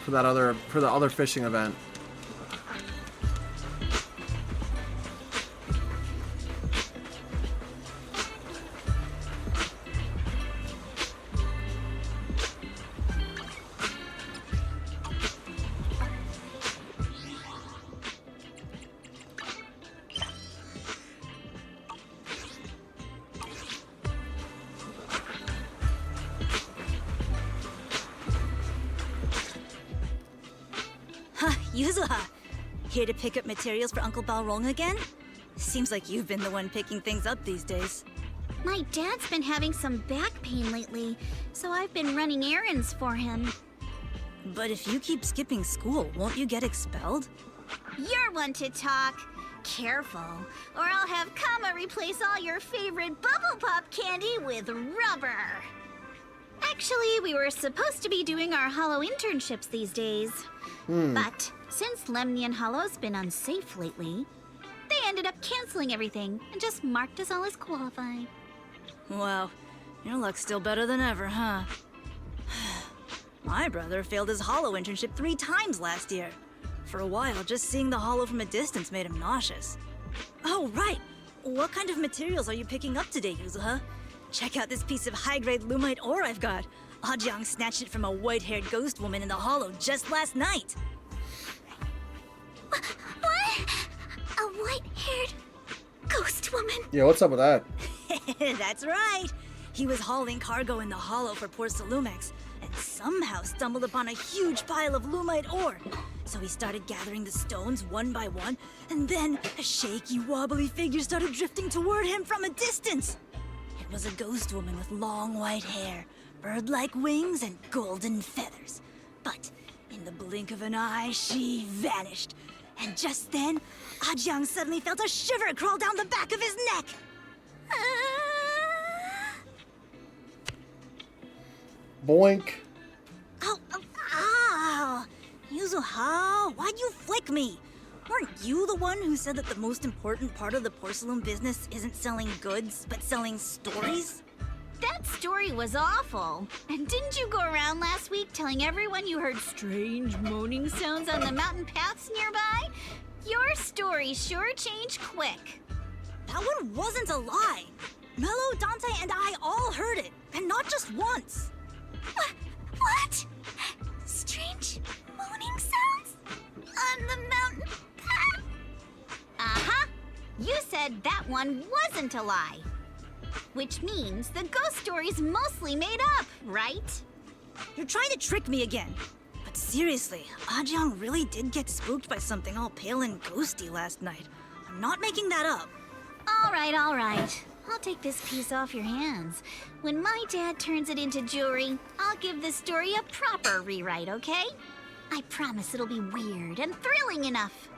[SPEAKER 1] for the other fishing event.
[SPEAKER 16] Yuzuha, here to pick up materials for Uncle Balrog again? Seems like you've been the one picking things up these days.
[SPEAKER 6] My dad's been having some back pain lately, so I've been running errands for him.
[SPEAKER 16] But if you keep skipping school, won't you get expelled?
[SPEAKER 6] You're one to talk. Careful, or I'll have Kama replace all your favorite Bubble Pop candy with rubber. Actually, we were supposed to be doing our Hollow internships these days. But since Lemnian Hollow's been unsafe lately, they ended up canceling everything and just marked us all as qualified.
[SPEAKER 16] Wow, your luck's still better than ever, huh? My brother failed his Hollow internship 3 times last year. For a while, just seeing the Hollow from a distance made him nauseous. Oh, right! What kind of materials are you picking up today, Yuzuha? Check out this piece of high-grade lumite ore I've got. Ajang snatched it from a white-haired ghost woman in the Hollow just last night.
[SPEAKER 6] What? A white-haired ghost woman?
[SPEAKER 1] Yeah, what's up with that?
[SPEAKER 16] That's right. He was hauling cargo in the Hollow for poor Salumex, and somehow stumbled upon a huge pile of lumite ore. So he started gathering the stones one by one, and then a shaky, wobbly figure started drifting toward him from a distance. It was a ghost woman with long white hair, bird-like wings, and golden feathers. But in the blink of an eye, she vanished. And just then, Ajang suddenly felt a shiver crawl down the back of his neck.
[SPEAKER 1] Boink.
[SPEAKER 16] Ow! Yuzuha, why'd you flick me? Weren't you the one who said that the most important part of the porcelain business isn't selling goods, but selling stories?
[SPEAKER 6] That story was awful. And didn't you go around last week telling everyone you heard strange moaning sounds on the mountain paths nearby? Your story sure changed quick.
[SPEAKER 16] That one wasn't a lie. Mello, Dante, and I all heard it, and not just once.
[SPEAKER 6] What? Strange moaning sounds? On the mountain path? Uh-huh. You said that one wasn't a lie. Which means the ghost story's mostly made up, right?
[SPEAKER 16] You're trying to trick me again. But seriously, Ajang really did get spooked by something all pale and ghosty last night. I'm not making that up.
[SPEAKER 6] All right, all right. I'll take this piece off your hands. When my dad turns it into jewelry, I'll give this story a proper rewrite, okay? I promise it'll be weird and thrilling enough.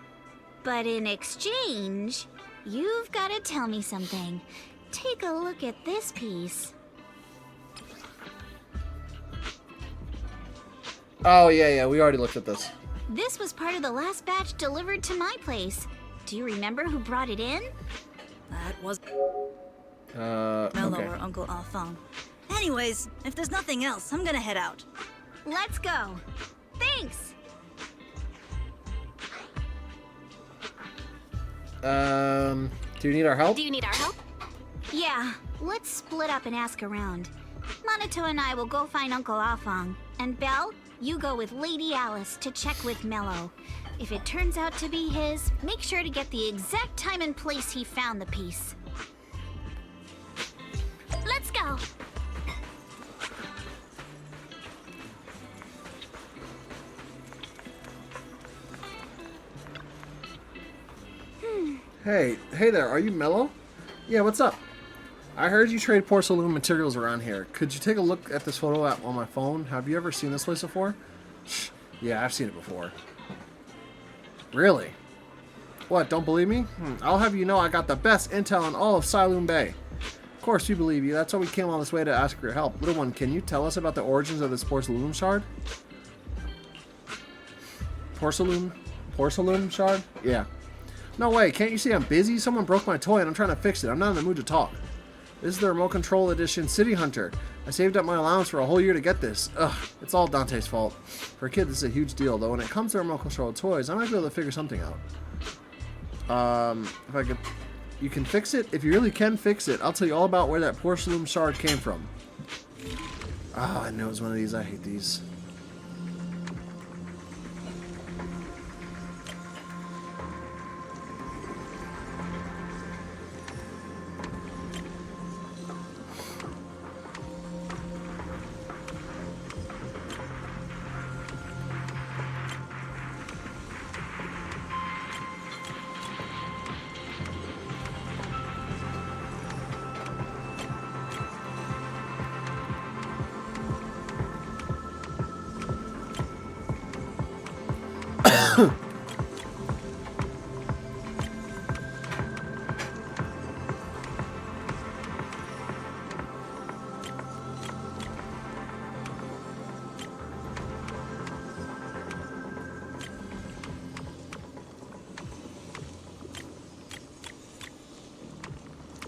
[SPEAKER 6] But in exchange, you've got to tell me something. Take a look at this piece.
[SPEAKER 1] Oh, yeah, we already looked at this.
[SPEAKER 6] This was part of the last batch delivered to my place. Do you remember who brought it in?
[SPEAKER 16] That was...
[SPEAKER 1] Mello
[SPEAKER 16] okay. Or Uncle Afang. Anyways, if there's nothing else, I'm gonna head out.
[SPEAKER 6] Let's go. Thanks.
[SPEAKER 1] Do you need our help?
[SPEAKER 5] Do you need our help?
[SPEAKER 6] Yeah, let's split up and ask around. Monato and I will go find Uncle Afong. And Belle, you go with Lady Alice to check with Mello. If it turns out to be his, make sure to get the exact time and place he found the piece.
[SPEAKER 2] Let's go.
[SPEAKER 1] Hey there, are you Mello? Yeah, what's up? I heard you trade porcelain materials around here. Could you take a look at this photo app on my phone? Have you ever seen this place before? Yeah, I've seen it before. Really? What, don't believe me? I'll have you know I got the best intel in all of Siloon Bay. Of course we believe you. That's why we came all this way to ask for your help. Little one, can you tell us about the origins of this porcelain shard? Porcelain shard? Yeah. No way, can't you see I'm busy? Someone broke my toy and I'm trying to fix it. I'm not in the mood to talk. This is the remote control edition City Hunter. I saved up my allowance for a whole year to get this. Ugh, it's all Dante's fault. For a kid, this is a huge deal, though when it comes to remote control toys, I might be able to figure something out. If I could... You can fix it? If you really can fix it, I'll tell you all about where that porcelain shard came from. Ah, I know it's one of these. I hate these.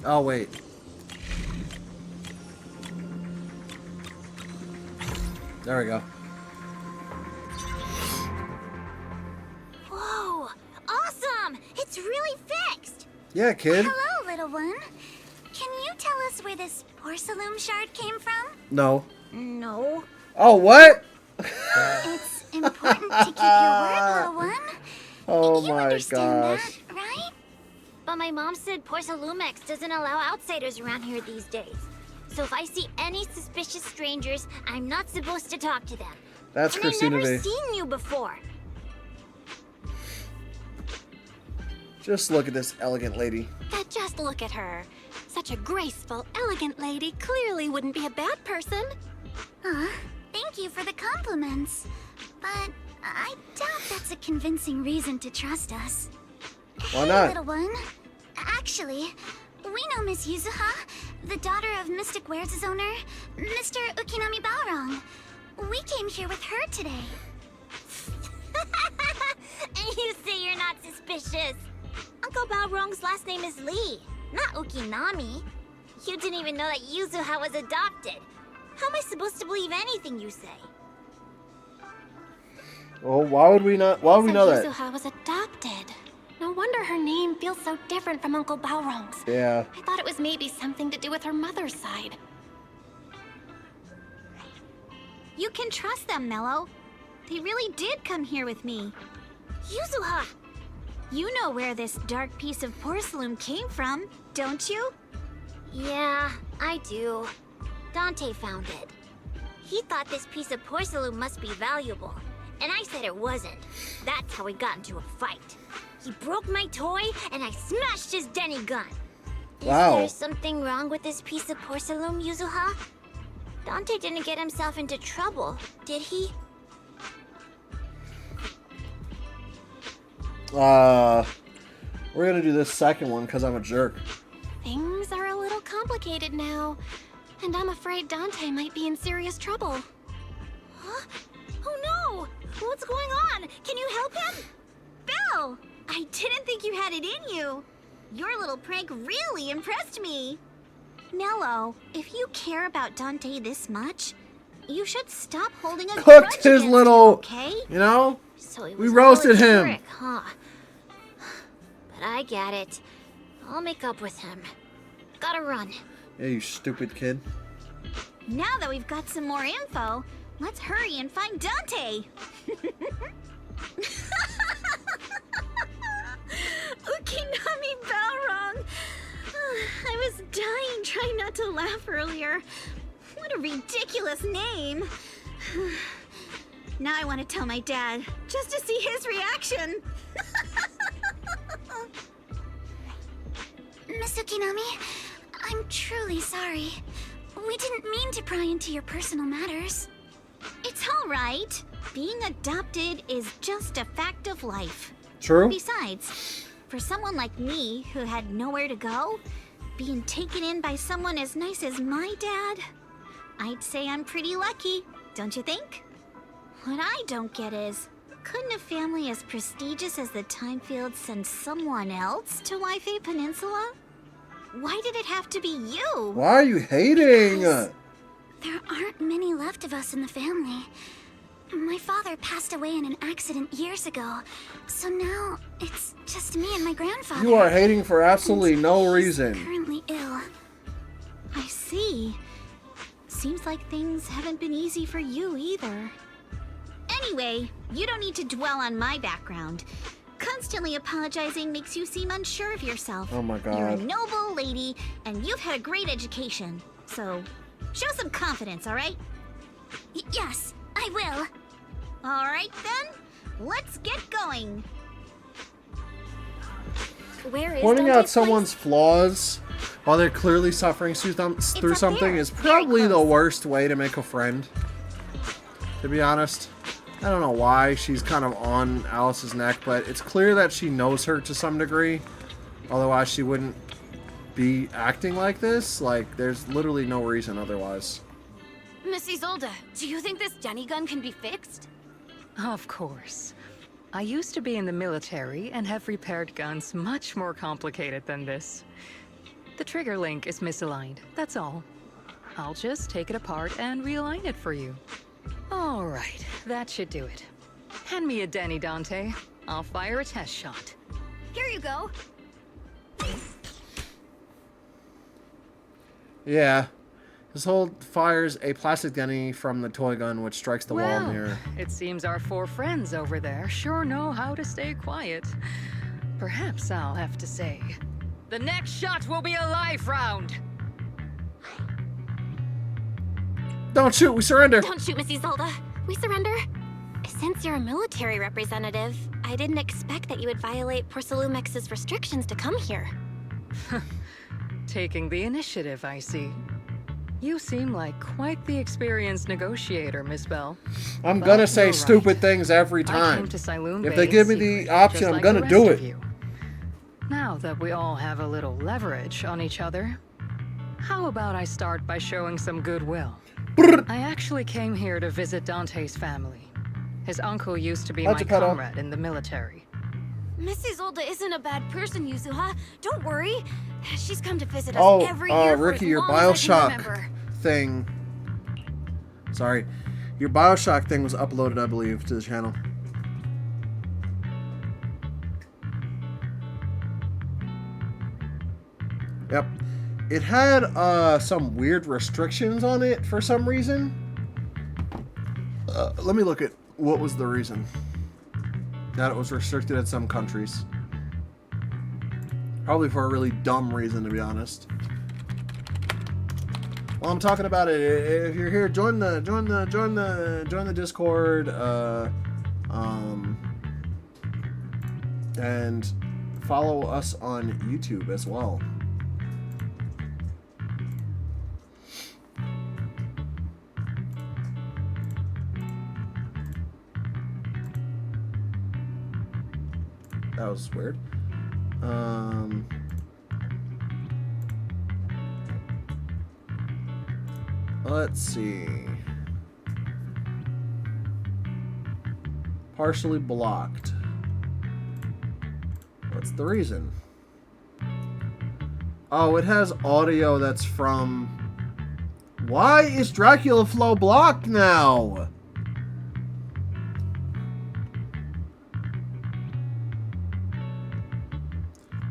[SPEAKER 1] Oh, wait. There we go.
[SPEAKER 2] Whoa! Awesome! It's really fixed!
[SPEAKER 1] Yeah, kid.
[SPEAKER 2] Hello, little one. Can you tell us where this porcelain shard came from?
[SPEAKER 1] No.
[SPEAKER 2] No.
[SPEAKER 1] Oh, what?
[SPEAKER 2] It's important to keep your word, little one.
[SPEAKER 1] Oh
[SPEAKER 2] You
[SPEAKER 1] my
[SPEAKER 2] understand
[SPEAKER 1] gosh.
[SPEAKER 2] that, right?
[SPEAKER 5] But my mom said Porcelumex doesn't allow outsiders around here these days. So if I see any suspicious strangers, I'm not supposed to talk to them.
[SPEAKER 1] That's
[SPEAKER 5] and
[SPEAKER 1] Christina
[SPEAKER 5] I've never
[SPEAKER 1] V.
[SPEAKER 5] seen you before.
[SPEAKER 1] Just look at this elegant lady.
[SPEAKER 5] But just look at her. Such a graceful, elegant lady clearly wouldn't be a bad person.
[SPEAKER 2] Thank you for the compliments. But I doubt that's a convincing reason to trust us.
[SPEAKER 1] Why
[SPEAKER 2] Hey,
[SPEAKER 1] not?
[SPEAKER 2] little one. Actually, we know Miss Yuzuha, the daughter of Mystic Wares' owner, Mr. Ukinami Balrong. We came here with her today.
[SPEAKER 5] And you say you're not suspicious. Uncle Balrong's last name is Lee, not Ukinami. You didn't even know that Yuzuha was adopted. How am I supposed to believe anything you say?
[SPEAKER 1] Oh, why would we not? Why would we know that?
[SPEAKER 5] Yuzuha was adopted. No wonder her name feels so different from Uncle Balrong's.
[SPEAKER 1] Yeah.
[SPEAKER 5] I thought it was maybe something to do with her mother's side.
[SPEAKER 6] You can trust them, Mello. They really did come here with me.
[SPEAKER 5] Yuzuha!
[SPEAKER 6] You know where this dark piece of porcelain came from, don't you?
[SPEAKER 5] Yeah, I do. Dante found it. He thought this piece of porcelain must be valuable, and I said it wasn't. That's how we got into a fight. He broke my toy, and I smashed his Denny gun.
[SPEAKER 1] Wow.
[SPEAKER 5] Is there something wrong with this piece of porcelain, Yuzuha? Dante didn't get himself into trouble, did he?
[SPEAKER 1] We're gonna do this second one because I'm a jerk.
[SPEAKER 5] Things are a little complicated now, and I'm afraid Dante might be in serious trouble.
[SPEAKER 6] Huh? Oh no! What's going on? Can you help him? Belle! I didn't think you had it in you. Your little prank really impressed me. Nello, if you care about Dante this much, you should stop holding a
[SPEAKER 1] Cooked
[SPEAKER 6] grudge
[SPEAKER 1] his
[SPEAKER 6] against
[SPEAKER 1] little,
[SPEAKER 6] him, okay?
[SPEAKER 1] you know?
[SPEAKER 5] So he
[SPEAKER 1] We
[SPEAKER 5] was
[SPEAKER 1] roasted
[SPEAKER 5] all a
[SPEAKER 1] him.
[SPEAKER 5] trick, huh? But I get it. I'll make up with him. Gotta run.
[SPEAKER 1] Yeah, you stupid kid.
[SPEAKER 6] Now that we've got some more info, let's hurry and find Dante. Ukinami Balrog. I was dying trying not to laugh earlier. What a ridiculous name. Now I want to tell my dad, just to see his reaction.
[SPEAKER 2] Miss Ukinami, I'm truly sorry. We didn't mean to pry into your personal matters.
[SPEAKER 6] It's all right. Being adopted is just a fact of life.
[SPEAKER 1] True.
[SPEAKER 6] Besides, for someone like me who had nowhere to go, being taken in by someone as nice as my dad, I'd say I'm pretty lucky, don't you think? What I don't get is, couldn't a family as prestigious as the Timefields send someone else to Waifei Peninsula? Why did it have to be you?
[SPEAKER 1] Why are you hating?
[SPEAKER 2] Because there aren't many left of us in the family. My father passed away in an accident years ago, so now it's just me and my grandfather.
[SPEAKER 1] You are hating for absolutely no reason.
[SPEAKER 2] Currently ill.
[SPEAKER 6] I see. Seems like things haven't been easy for you either. Anyway, you don't need to dwell on my background. Constantly apologizing makes you seem unsure of yourself.
[SPEAKER 1] Oh my God.
[SPEAKER 6] You're a noble lady, and you've had a great education. So, show some confidence, alright?
[SPEAKER 2] Yes, I will.
[SPEAKER 6] Alright then, let's get going.
[SPEAKER 5] Where is
[SPEAKER 1] Pointing out
[SPEAKER 5] Dante's
[SPEAKER 1] someone's flaws while they're clearly suffering through something is probably the worst way to make a friend. To be honest. I don't know why she's kind of on Alice's neck, but it's clear that she knows her to some degree. Otherwise, she wouldn't be acting like this. Like, there's literally no reason otherwise.
[SPEAKER 5] Miss Isolde, do you think this Denny gun can be fixed?
[SPEAKER 12] Of course. I used to be in the military and have repaired guns much more complicated than this. The trigger link is misaligned, that's all. I'll just take it apart and realign it for you. All right, that should do it. Hand me a Denny, Dante. I'll fire a test shot.
[SPEAKER 5] Here you go.
[SPEAKER 1] Yeah. This whole fires a plastic Denny from the toy gun which strikes the wall
[SPEAKER 12] Well,
[SPEAKER 1] mirror.
[SPEAKER 12] it seems our four friends over there sure know how to stay quiet. Perhaps I'll have to say, the next shot will be a life round.
[SPEAKER 1] Don't shoot, we surrender.
[SPEAKER 5] Don't shoot, Miss Isolde. We surrender. Since you're a military representative, I didn't expect that you would violate Porcelumex's restrictions to come here.
[SPEAKER 12] Taking the initiative, I see. You seem like quite the experienced negotiator, Miss Bell.
[SPEAKER 1] I'm
[SPEAKER 12] But
[SPEAKER 1] gonna say
[SPEAKER 12] you're
[SPEAKER 1] stupid
[SPEAKER 12] right.
[SPEAKER 1] things every
[SPEAKER 12] I
[SPEAKER 1] time.
[SPEAKER 12] came to Siloon
[SPEAKER 1] If
[SPEAKER 12] Bay
[SPEAKER 1] they give me
[SPEAKER 12] in
[SPEAKER 1] the
[SPEAKER 12] secret,
[SPEAKER 1] option,
[SPEAKER 12] just
[SPEAKER 1] I'm
[SPEAKER 12] like
[SPEAKER 1] gonna
[SPEAKER 12] the
[SPEAKER 1] do
[SPEAKER 12] rest
[SPEAKER 1] it.
[SPEAKER 12] of you. Now that we all have a little leverage on each other, how about I start by showing some goodwill? I actually came here to visit Dante's family. His uncle used to be my
[SPEAKER 1] Geppetto.
[SPEAKER 12] comrade in the military.
[SPEAKER 5] Miss Isolde isn't a bad person, Yuzuha. Don't worry. She's come to visit us every year for
[SPEAKER 1] Ricky,
[SPEAKER 5] as
[SPEAKER 1] your
[SPEAKER 5] long as I can
[SPEAKER 1] Bioshock
[SPEAKER 5] remember.
[SPEAKER 1] thing. Sorry. Your Bioshock thing was uploaded, I believe, to the channel. Yep. It had some weird restrictions on it for some reason. Let me look at what was the reason that it was restricted in some countries. Probably for a really dumb reason, to be honest. While I'm talking about it, if you're here, join the Discord, and follow us on YouTube as well. That was weird. Let's see. Partially blocked. What's the reason? Oh, it has audio that's from... Why is Dracula Flow blocked now?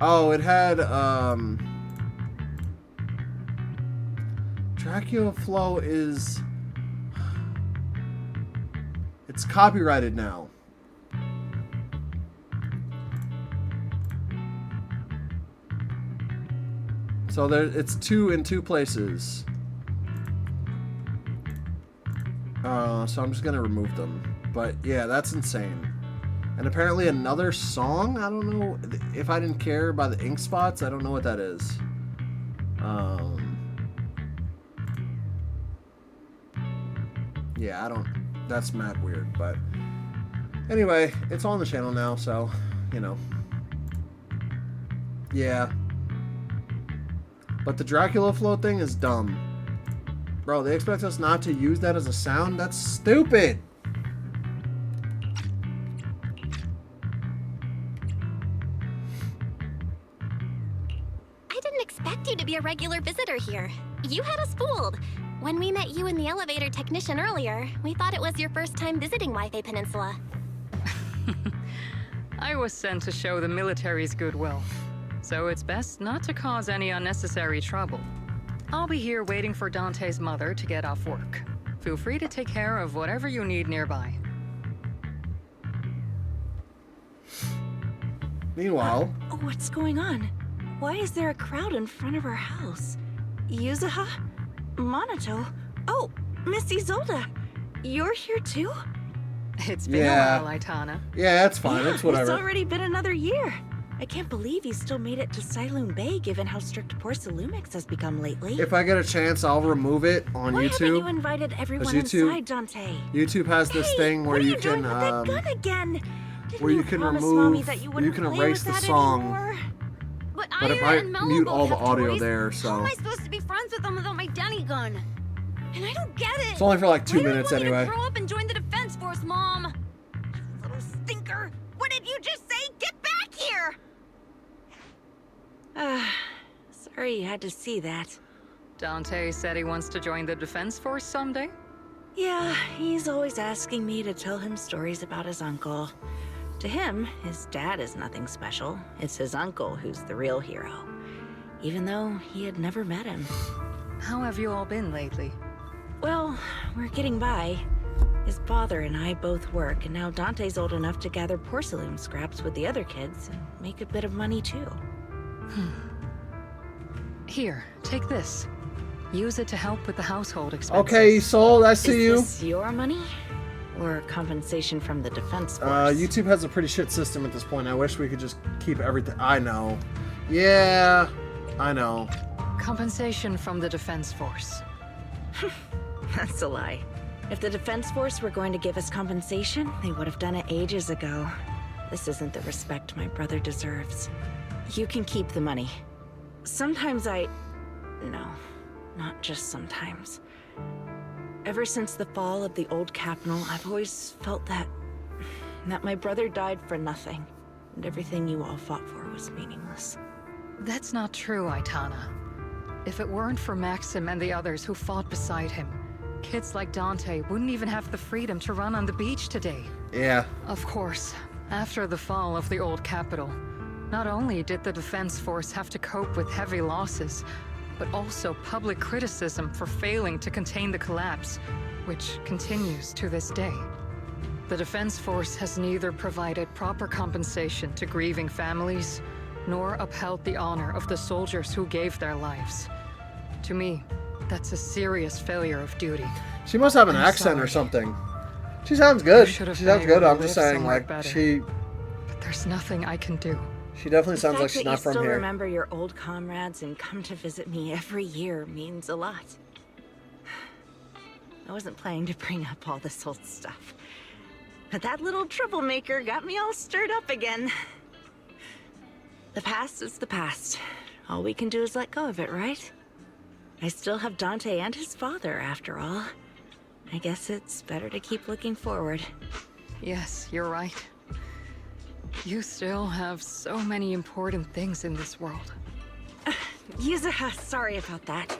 [SPEAKER 1] Oh, it had, Dracula Flow is... It's copyrighted now. So there, it's in two places. So I'm just gonna remove them. But yeah, that's insane. And apparently another song, I don't know if I didn't care by the ink spots, I don't know what that is. Yeah, I don't, that's mad weird, but anyway, it's on the channel now, so, you know. Yeah. But the Dracula Flow thing is dumb. Bro, they expect us not to use that as a sound? That's stupid!
[SPEAKER 5] I didn't expect you to be a regular visitor here. You had us fooled. When we met you and the elevator technician earlier, we thought it was your first time visiting Wi-Fi Peninsula.
[SPEAKER 12] I was sent to show the military's goodwill, so it's best not to cause any unnecessary trouble. I'll be here waiting for Dante's mother to get off work. Feel free to take care of whatever you need nearby.
[SPEAKER 1] Meanwhile...
[SPEAKER 16] What's going on? Why is there a crowd in front of our house? Yuzuha? Monato? Oh, Miss Isolde. You're here too?
[SPEAKER 12] It's been a while, Aitana.
[SPEAKER 1] Yeah, that's fine. It's whatever.
[SPEAKER 16] It's already been another year. I can't believe you still made it to Siloon Bay given how strict Porsalumix has become lately.
[SPEAKER 1] If I get a chance, I'll remove it on
[SPEAKER 16] Why
[SPEAKER 1] YouTube.
[SPEAKER 16] haven't you invited everyone inside, Dante?
[SPEAKER 1] YouTube has this thing where you can
[SPEAKER 16] gun again?
[SPEAKER 1] where you can remove, you can erase the song. But it might mute all the audio there, so.
[SPEAKER 13] How am I supposed to be friends with them without my Denny gun? And I don't get it.
[SPEAKER 1] It's only for like 2 minutes anyway.
[SPEAKER 13] Grow up and join the Defense Force, Mom. Little stinker. What did you just say? Get back here.
[SPEAKER 16] Sorry you had to see that.
[SPEAKER 12] Dante said he wants to join the Defense Force someday?
[SPEAKER 16] Yeah, he's always asking me to tell him stories about his uncle. To him, his dad is nothing special. It's his uncle who's the real hero. Even though he had never met him.
[SPEAKER 12] How have you all been lately?
[SPEAKER 16] Well, we're getting by. His father and I both work, and now Dante's old enough to gather porcelain scraps with the other kids and make a bit of money too.
[SPEAKER 12] Here, take this. Use it to help with the household expenses.
[SPEAKER 1] Okay, Soul, I see you.
[SPEAKER 16] Is this your money? Or compensation from the Defense Force?
[SPEAKER 1] YouTube has a pretty shit system at this point. I wish we could just keep everything. I know. Yeah, I know.
[SPEAKER 12] Compensation from the Defense Force.
[SPEAKER 16] That's a lie. If the Defense Force were going to give us compensation, they would have done it ages ago. This isn't the respect my brother deserves. You can keep the money. Sometimes No, not just sometimes. Ever since the fall of the old capital, I've always felt that my brother died for nothing, and everything you all fought for was meaningless.
[SPEAKER 12] That's not true, Aitana. If it weren't for Maxim and the others who fought beside him, kids like Dante wouldn't even have the freedom to run on the beach today.
[SPEAKER 1] Yeah.
[SPEAKER 12] Of course, after the fall of the old capital, not only did the Defense Force have to cope with heavy losses, but also public criticism for failing to contain the collapse, which continues to this day. The Defense Force has neither provided proper compensation to grieving families, nor upheld the honor of the soldiers who gave their lives. To me, that's a serious failure of duty.
[SPEAKER 1] She must have an accent or something. She sounds good. She sounds good. I'm just saying, like,
[SPEAKER 12] But there's nothing I can do.
[SPEAKER 1] She definitely sounds like she's not from
[SPEAKER 16] here.
[SPEAKER 1] here.
[SPEAKER 16] Remember your old comrades and come to visit me every year means a lot. I wasn't planning to bring up all this old stuff, but that little troublemaker got me all stirred up again. The past is the past. All we can do is let go of it, right? I still have Dante and his father, after all. I guess it's better to keep looking forward.
[SPEAKER 12] Yes, you're right. You still have so many important things in this world.
[SPEAKER 16] Yuzuha, sorry about that.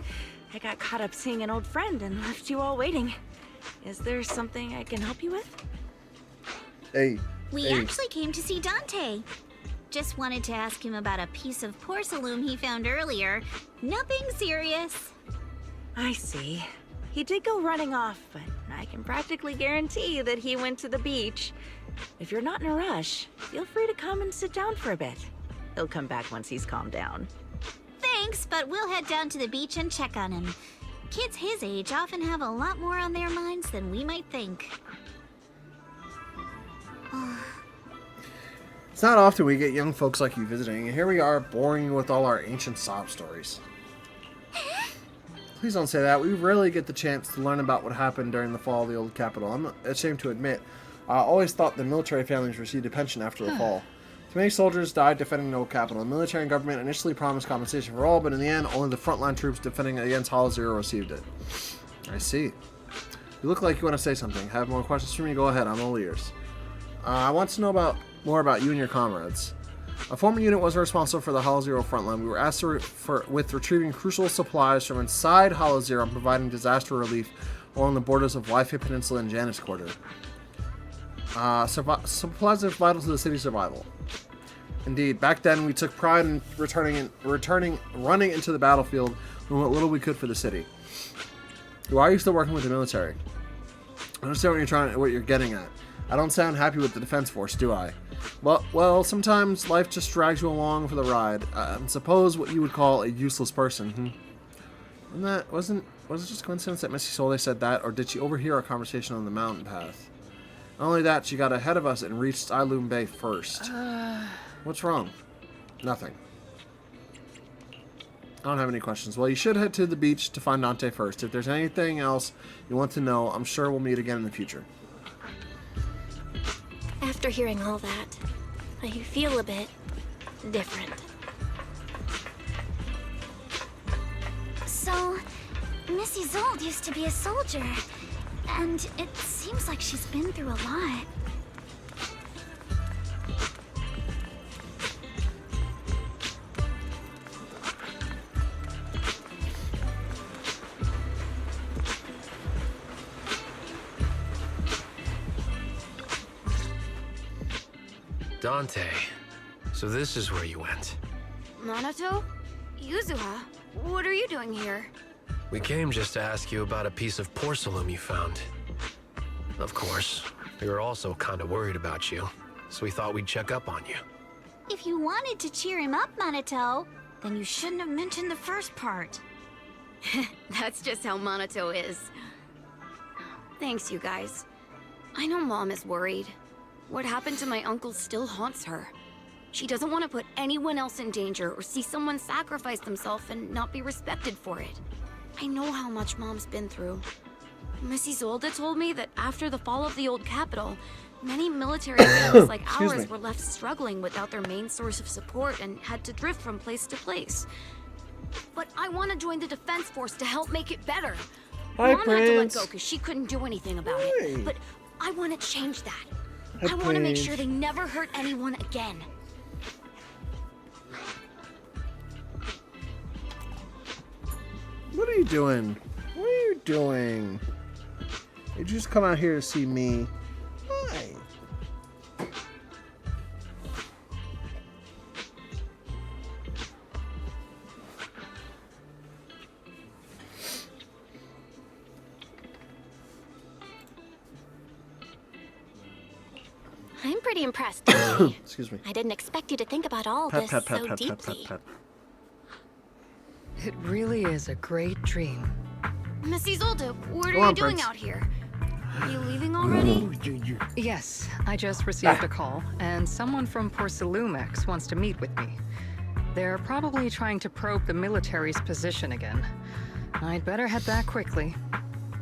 [SPEAKER 16] I got caught up seeing an old friend and left you all waiting. Is there something I can help you with?
[SPEAKER 1] Hey.
[SPEAKER 6] We actually came to see Dante. Just wanted to ask him about a piece of porcelain he found earlier. Nothing serious.
[SPEAKER 17] I see. He did go running off, but I can practically guarantee that he went to the beach. If you're not in a rush, feel free to come and sit down for a bit. He'll come back once he's calmed down.
[SPEAKER 6] Thanks, but we'll head down to the beach and check on him. Kids his age often have a lot more on their minds than we might think.
[SPEAKER 1] It's not often we get young folks like you visiting, and here we are boring you with all our ancient sob stories. Please don't say that. We rarely get the chance to learn about what happened during the fall of the old capital. I'm ashamed to admit, I always thought the military families received a pension after the fall. Too many soldiers died defending the old capital. The military and government initially promised compensation for all, but in the end, only the frontline troops defending against Hollow Zero received it. I see. You look like you want to say something. Have more questions for me? Go ahead. I'm all ears. I want to know more about you and your comrades. A former unit was responsible for the Hollow Zero frontline. We were asked with retrieving crucial supplies from inside Hollow Zero and providing disaster relief along the borders of Wi-Fi Peninsula and Janus Quarter. Supplies are vital to the city's survival. Indeed, back then we took pride in running into the battlefield doing what little we could for the city. Why are you still working with the military? I understand what you're getting at. I don't sound happy with the Defense Force, do I? Well, sometimes life just drags you along for the ride. Suppose what you would call a useless person. Was it just a coincidence that Missy Solde said that, or did she overhear our conversation on the mountain path? Not only that, she got ahead of us and reached Siloom Bay first. What's wrong? Nothing. I don't have any questions. Well, you should head to the beach to find Dante first. If there's anything else you want to know, I'm sure we'll meet again in the future.
[SPEAKER 5] After hearing all that, I feel a bit different.
[SPEAKER 2] So, Missy Zold used to be a soldier, and it seems like she's been through a lot.
[SPEAKER 4] Dante, so this is where you went.
[SPEAKER 5] Minato? Yuzuha? What are you doing here?
[SPEAKER 4] We came just to ask you about a piece of porcelain you found. Of course, we were also kind of worried about you, so we thought we'd check up on you.
[SPEAKER 6] If you wanted to cheer him up, Minato, then you shouldn't have mentioned the first part.
[SPEAKER 5] That's just how Minato is. Thanks, you guys. I know Mom is worried. What happened to my uncle still haunts her. She doesn't want to put anyone else in danger or see someone sacrifice themselves and not be respected for it. I know how much Mom's been through. Missy Zolda told me that after the fall of the old capital, many military families like ours were left struggling without their main source of support and had to drift from place to place. But I want to join the Defense Force to help make it better.
[SPEAKER 1] Hi,
[SPEAKER 5] Mom had to let
[SPEAKER 1] Prince.
[SPEAKER 5] go because she couldn't do anything about it. But I want to change that.
[SPEAKER 1] Hi,
[SPEAKER 5] I want to make
[SPEAKER 1] Prince.
[SPEAKER 5] sure they never hurt anyone again.
[SPEAKER 1] What are you doing? What are you doing? Did you just come out here to see me? Hi.
[SPEAKER 5] I'm pretty impressed, Dante.
[SPEAKER 1] Excuse me.
[SPEAKER 5] I didn't expect you to think about all
[SPEAKER 1] Pet,
[SPEAKER 5] this
[SPEAKER 1] pet, pet,
[SPEAKER 5] so
[SPEAKER 1] pet, pet,
[SPEAKER 5] deeply.
[SPEAKER 1] pet, pet.
[SPEAKER 12] It really is a great dream.
[SPEAKER 5] Mrs. Zolda, what
[SPEAKER 12] Go
[SPEAKER 5] are you
[SPEAKER 12] on,
[SPEAKER 5] doing
[SPEAKER 12] Prince.
[SPEAKER 5] out here? Are you leaving already?
[SPEAKER 12] Yes, I just received a call, and someone from Porcelumex wants to meet with me. They're probably trying to probe the military's position again. I'd better head back quickly.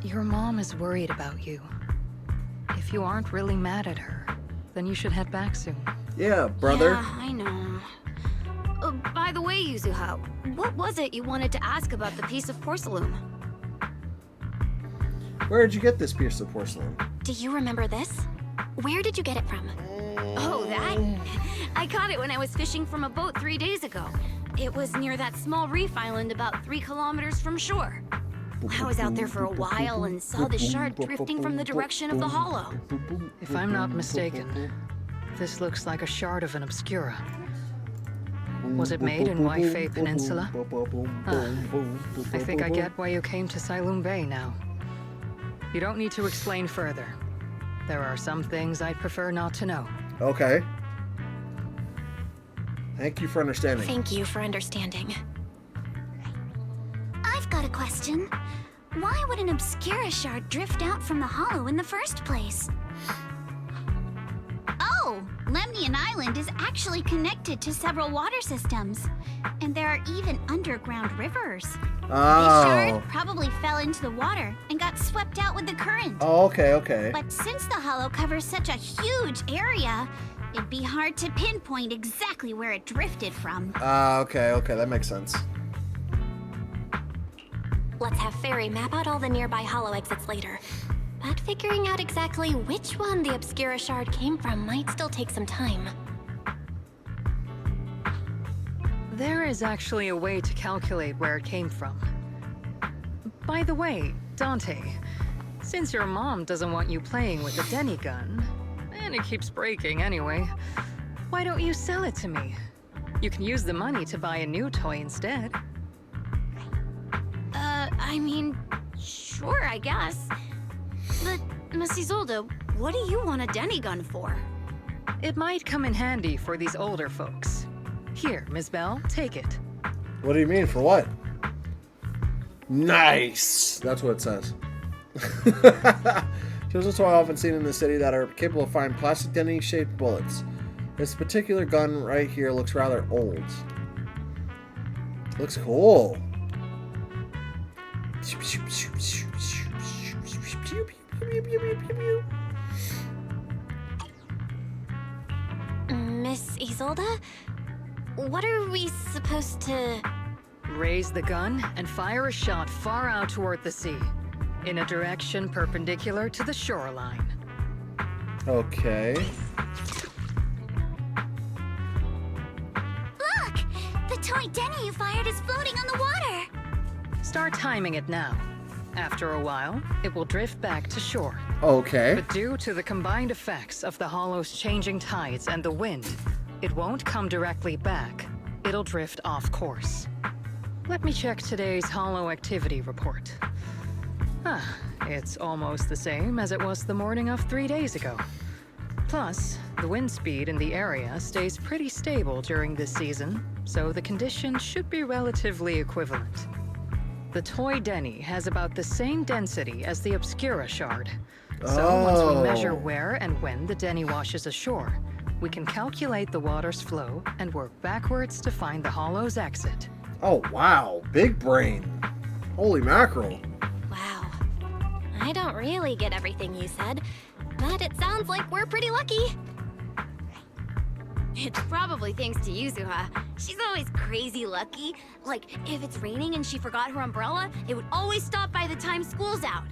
[SPEAKER 12] Your mom is worried about you. If you aren't really mad at her, then you should head back soon.
[SPEAKER 1] Yeah, brother.
[SPEAKER 5] Yeah, I know. By the way, Yuzuha, what was it you wanted to ask about the piece of porcelain?
[SPEAKER 1] Where did you get this piece of porcelain?
[SPEAKER 5] Do you remember this? Where did you get it from? Oh, that? I caught it when I was fishing from a boat 3 days ago. It was near that small reef island about 3 kilometers from shore. I was out there for a while and saw the shard drifting from the direction of the hollow.
[SPEAKER 12] If I'm not mistaken, this looks like a shard of an obscura. Was it made in Waifei Peninsula? I think I get why you came to Silum Bay now. You don't need to explain further. There are some things I'd prefer not to know.
[SPEAKER 1] Okay. Thank you for understanding.
[SPEAKER 5] Thank you for understanding.
[SPEAKER 2] I've got a question. Why would an Obscura shard drift out from the hollow in the first place?
[SPEAKER 6] Oh, Lemnian Island is actually connected to several water systems. And there are even underground rivers. This shard probably fell into the water and got swept out with the current.
[SPEAKER 1] Oh, okay, okay.
[SPEAKER 6] But since the hollow covers such a huge area, it'd be hard to pinpoint exactly where it drifted from.
[SPEAKER 1] Okay, okay, that makes sense.
[SPEAKER 5] Let's have Fairy map out all the nearby hollow exits later. But figuring out exactly which one the Obscura shard came from might still take some time.
[SPEAKER 12] There is actually a way to calculate where it came from. By the way, Dante, since your mom doesn't want you playing with the Denny gun, and it keeps breaking anyway, why don't you sell it to me? You can use the money to buy a new toy instead.
[SPEAKER 13] I mean, sure, I guess. But, Miss Isolde, what do you want a Denny gun for?
[SPEAKER 12] It might come in handy for these older folks. Here, Ms. Bell, take it.
[SPEAKER 1] What do you mean, for what? Nice! That's what it says. Here's a toy often seen in the city that are capable of firing plastic Denny-shaped bullets. This particular gun right here looks rather old. Looks cool.
[SPEAKER 5] Miss Isolde? What are we supposed to...
[SPEAKER 12] Raise the gun and fire a shot far out toward the sea, in a direction perpendicular to the shoreline.
[SPEAKER 1] Okay.
[SPEAKER 2] Look! The toy Denny you fired is floating on the water!
[SPEAKER 12] Start timing it now. After a while, it will drift back to shore.
[SPEAKER 1] Okay.
[SPEAKER 12] But due to the combined effects of the hollow's changing tides and the wind, it won't come directly back. It'll drift off course. Let me check today's hollow activity report. It's almost the same as it was the morning of 3 days ago. Plus, the wind speed in the area stays pretty stable during this season, so the conditions should be relatively equivalent. The toy Denny has about the same density as the Obscura shard. So once we measure where and when the Denny washes ashore, we can calculate the water's flow and work backwards to find the hollow's exit.
[SPEAKER 1] Oh, wow. Big brain. Holy mackerel.
[SPEAKER 5] Wow. I don't really get everything you said, but it sounds like we're pretty lucky.
[SPEAKER 13] It's probably thanks to Yuzuha. She's always crazy lucky. Like, if it's raining and she forgot her umbrella, it would always stop by the time school's out.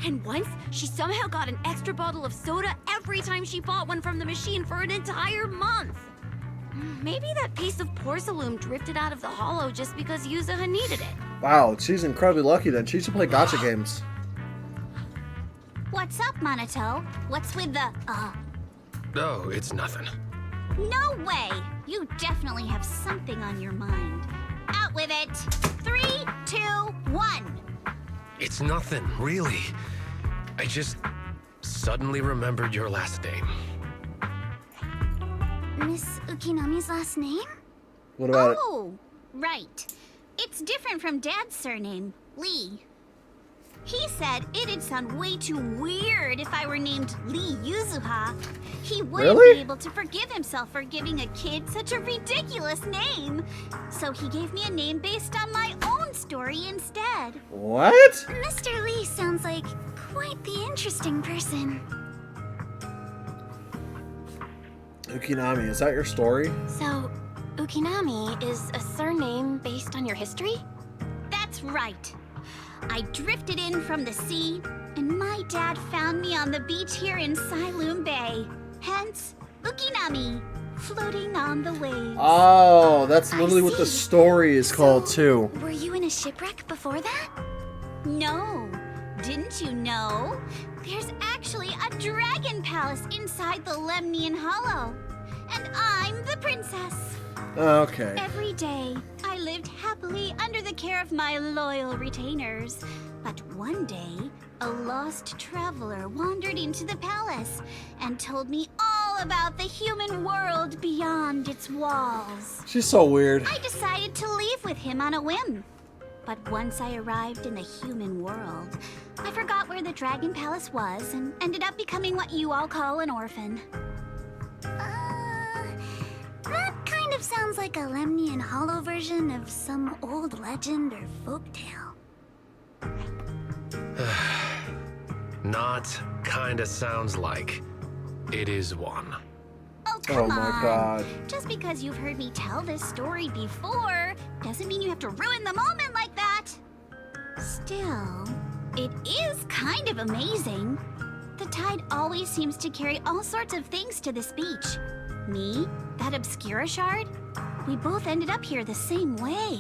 [SPEAKER 13] And once, she somehow got an extra bottle of soda every time she bought one from the machine for an entire month. Maybe that piece of porcelain drifted out of the hollow just because Yuzuha needed it.
[SPEAKER 1] Wow, she's incredibly lucky then. She used to play gacha games.
[SPEAKER 6] What's up, Monato? What's with the,
[SPEAKER 4] Oh, it's nothing.
[SPEAKER 6] No way! You definitely have something on your mind. Out with it! 3, 2, 1!
[SPEAKER 4] It's nothing, really. I just suddenly remembered your last name.
[SPEAKER 2] Miss Ukinami's last name?
[SPEAKER 1] What about it?
[SPEAKER 6] Oh, right. It's different from Dad's surname, Lee. He said it'd sound way too weird if I were named Lee Yuzuha. He wouldn't be able to forgive himself for giving a kid such a ridiculous name. So he gave me a name based on my own story instead.
[SPEAKER 1] What?
[SPEAKER 2] Mr. Lee sounds like quite the interesting person.
[SPEAKER 1] Ukinami, is that your story?
[SPEAKER 5] So, Ukinami is a surname based on your history?
[SPEAKER 6] That's right. I drifted in from the sea, and my dad found me on the beach here in Silum Bay. Hence, Ukinami, floating on the waves.
[SPEAKER 1] Oh, that's literally what the story is called too.
[SPEAKER 2] Were you in a shipwreck before that?
[SPEAKER 6] No. Didn't you know? There's actually a dragon palace inside the Lemnian Hollow. And I'm the princess.
[SPEAKER 1] Okay.
[SPEAKER 6] Every day, I lived happily under the care of my loyal retainers. But one day, a lost traveler wandered into the palace and told me all about the human world beyond its walls.
[SPEAKER 1] She's so weird.
[SPEAKER 6] I decided to leave with him on a whim. But once I arrived in the human world, I forgot where the Dragon Palace was and ended up becoming what you all call an orphan.
[SPEAKER 2] That kind of sounds like a Lemnian Hollow version of some old legend or folktale.
[SPEAKER 4] Not kinda sounds like. It is one.
[SPEAKER 6] Oh, come
[SPEAKER 1] my
[SPEAKER 6] on.
[SPEAKER 1] God.
[SPEAKER 6] Just because you've heard me tell this story before doesn't mean you have to ruin the moment like that. Still, it is kind of amazing. The tide always seems to carry all sorts of things to this beach. Me, that Obscura shard, we both ended up here the same way.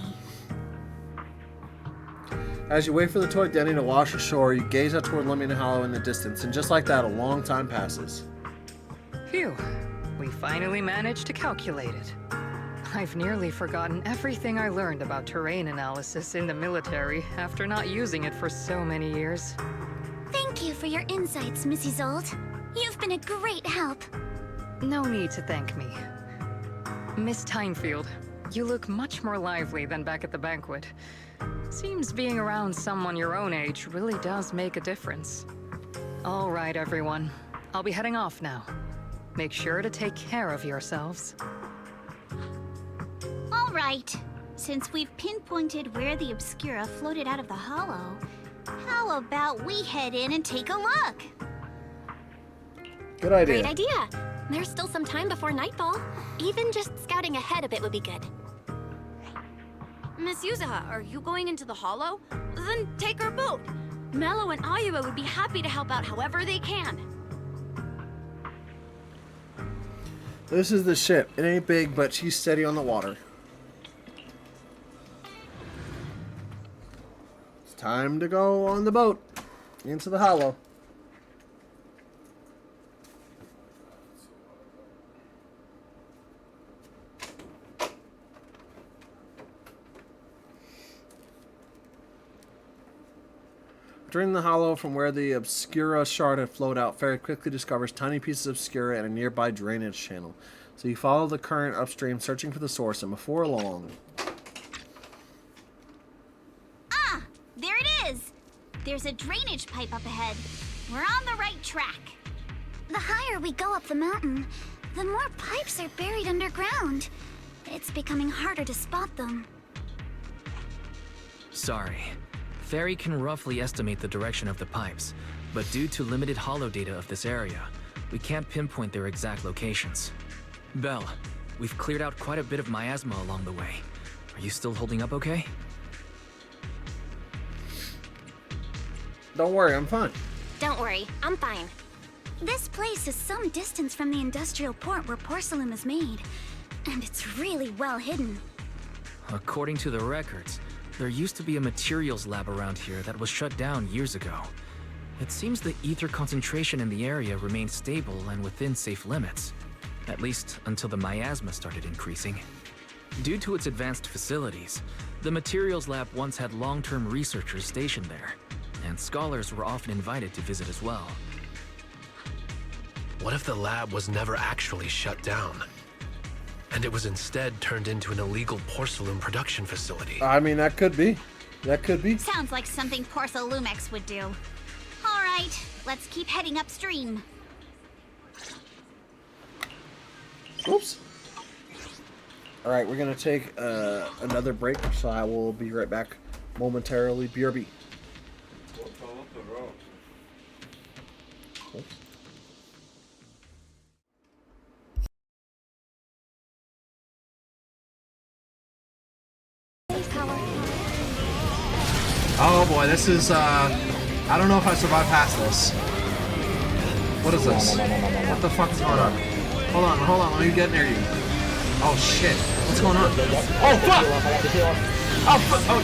[SPEAKER 1] As you wait for the toy Denny to wash ashore, you gaze out toward Lemnian Hollow in the distance, and just like that, a long time passes.
[SPEAKER 12] Phew. We finally managed to calculate it. I've nearly forgotten everything I learned about terrain analysis in the military after not using it for so many years.
[SPEAKER 2] Thank you for your insights, Mrs. Zold. You've been a great help.
[SPEAKER 12] No need to thank me. Miss Tynefield, you look much more lively than back at the banquet. Seems being around someone your own age really does make a difference. All right, everyone. I'll be heading off now. Make sure to take care of yourselves.
[SPEAKER 6] All right. Since we've pinpointed where the Obscura floated out of the hollow, how about we head in and take a look?
[SPEAKER 1] Good idea.
[SPEAKER 5] Great idea. There's still some time before nightfall. Even just scouting ahead a bit would be good.
[SPEAKER 18] Miss Yuzaha, are you going into the hollow? Then take our boat. Mello and Ayuba would be happy to help out however they can.
[SPEAKER 1] This is the ship. It ain't big, but she's steady on the water. It's time to go on the boat into the hollow. During the hollow from where the Obscura shard had flowed out, Fairy quickly discovers tiny pieces of Obscura and a nearby drainage channel. So you follow the current upstream, searching for the source, and before long...
[SPEAKER 6] Ah! There it is! There's a drainage pipe up ahead. We're on the right track.
[SPEAKER 2] The higher we go up the mountain, the more pipes are buried underground. It's becoming harder to spot them.
[SPEAKER 14] Sorry. Fairy can roughly estimate the direction of the pipes, but due to limited hollow data of this area, we can't pinpoint their exact locations. Belle, we've cleared out quite a bit of miasma along the way. Are you still holding up okay?
[SPEAKER 1] Don't worry, I'm fine.
[SPEAKER 5] Don't worry, I'm fine.
[SPEAKER 2] This place is some distance from the industrial port where porcelain is made, and it's really well hidden.
[SPEAKER 14] According to the records, there used to be a materials lab around here that was shut down years ago. It seems the ether concentration in the area remained stable and within safe limits, at least until the miasma started increasing. Due to its advanced facilities, the materials lab once had long-term researchers stationed there, and scholars were often invited to visit as well.
[SPEAKER 4] What if the lab was never actually shut down? And it was instead turned into an illegal porcelain production facility?
[SPEAKER 1] I mean, that could be. That could be.
[SPEAKER 6] Sounds like something Porcelumex would do. All right, let's keep heading upstream.
[SPEAKER 1] Oops. Alright, we're going to take another break, so I will be right back momentarily. BRB. Oops. Oh boy, this is, I don't know if I survive past this. What is this? What the fuck is going on? Hold on, let me get near you. Oh shit, what's going on? Oh fuck! Oh fuck! Oh,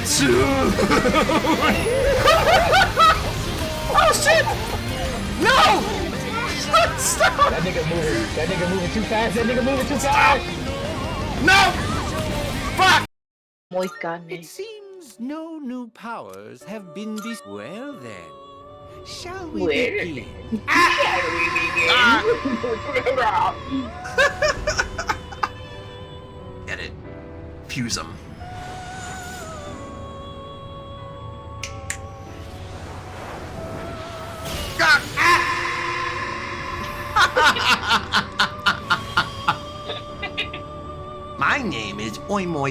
[SPEAKER 1] oh shit! No! Stop!
[SPEAKER 19] That nigga moving too fast,
[SPEAKER 1] No! Fuck!
[SPEAKER 19] Moist carne.
[SPEAKER 8] It seems no new powers have been well then. Shall we begin?
[SPEAKER 1] Get it. Fuse them. My name is Oimoy.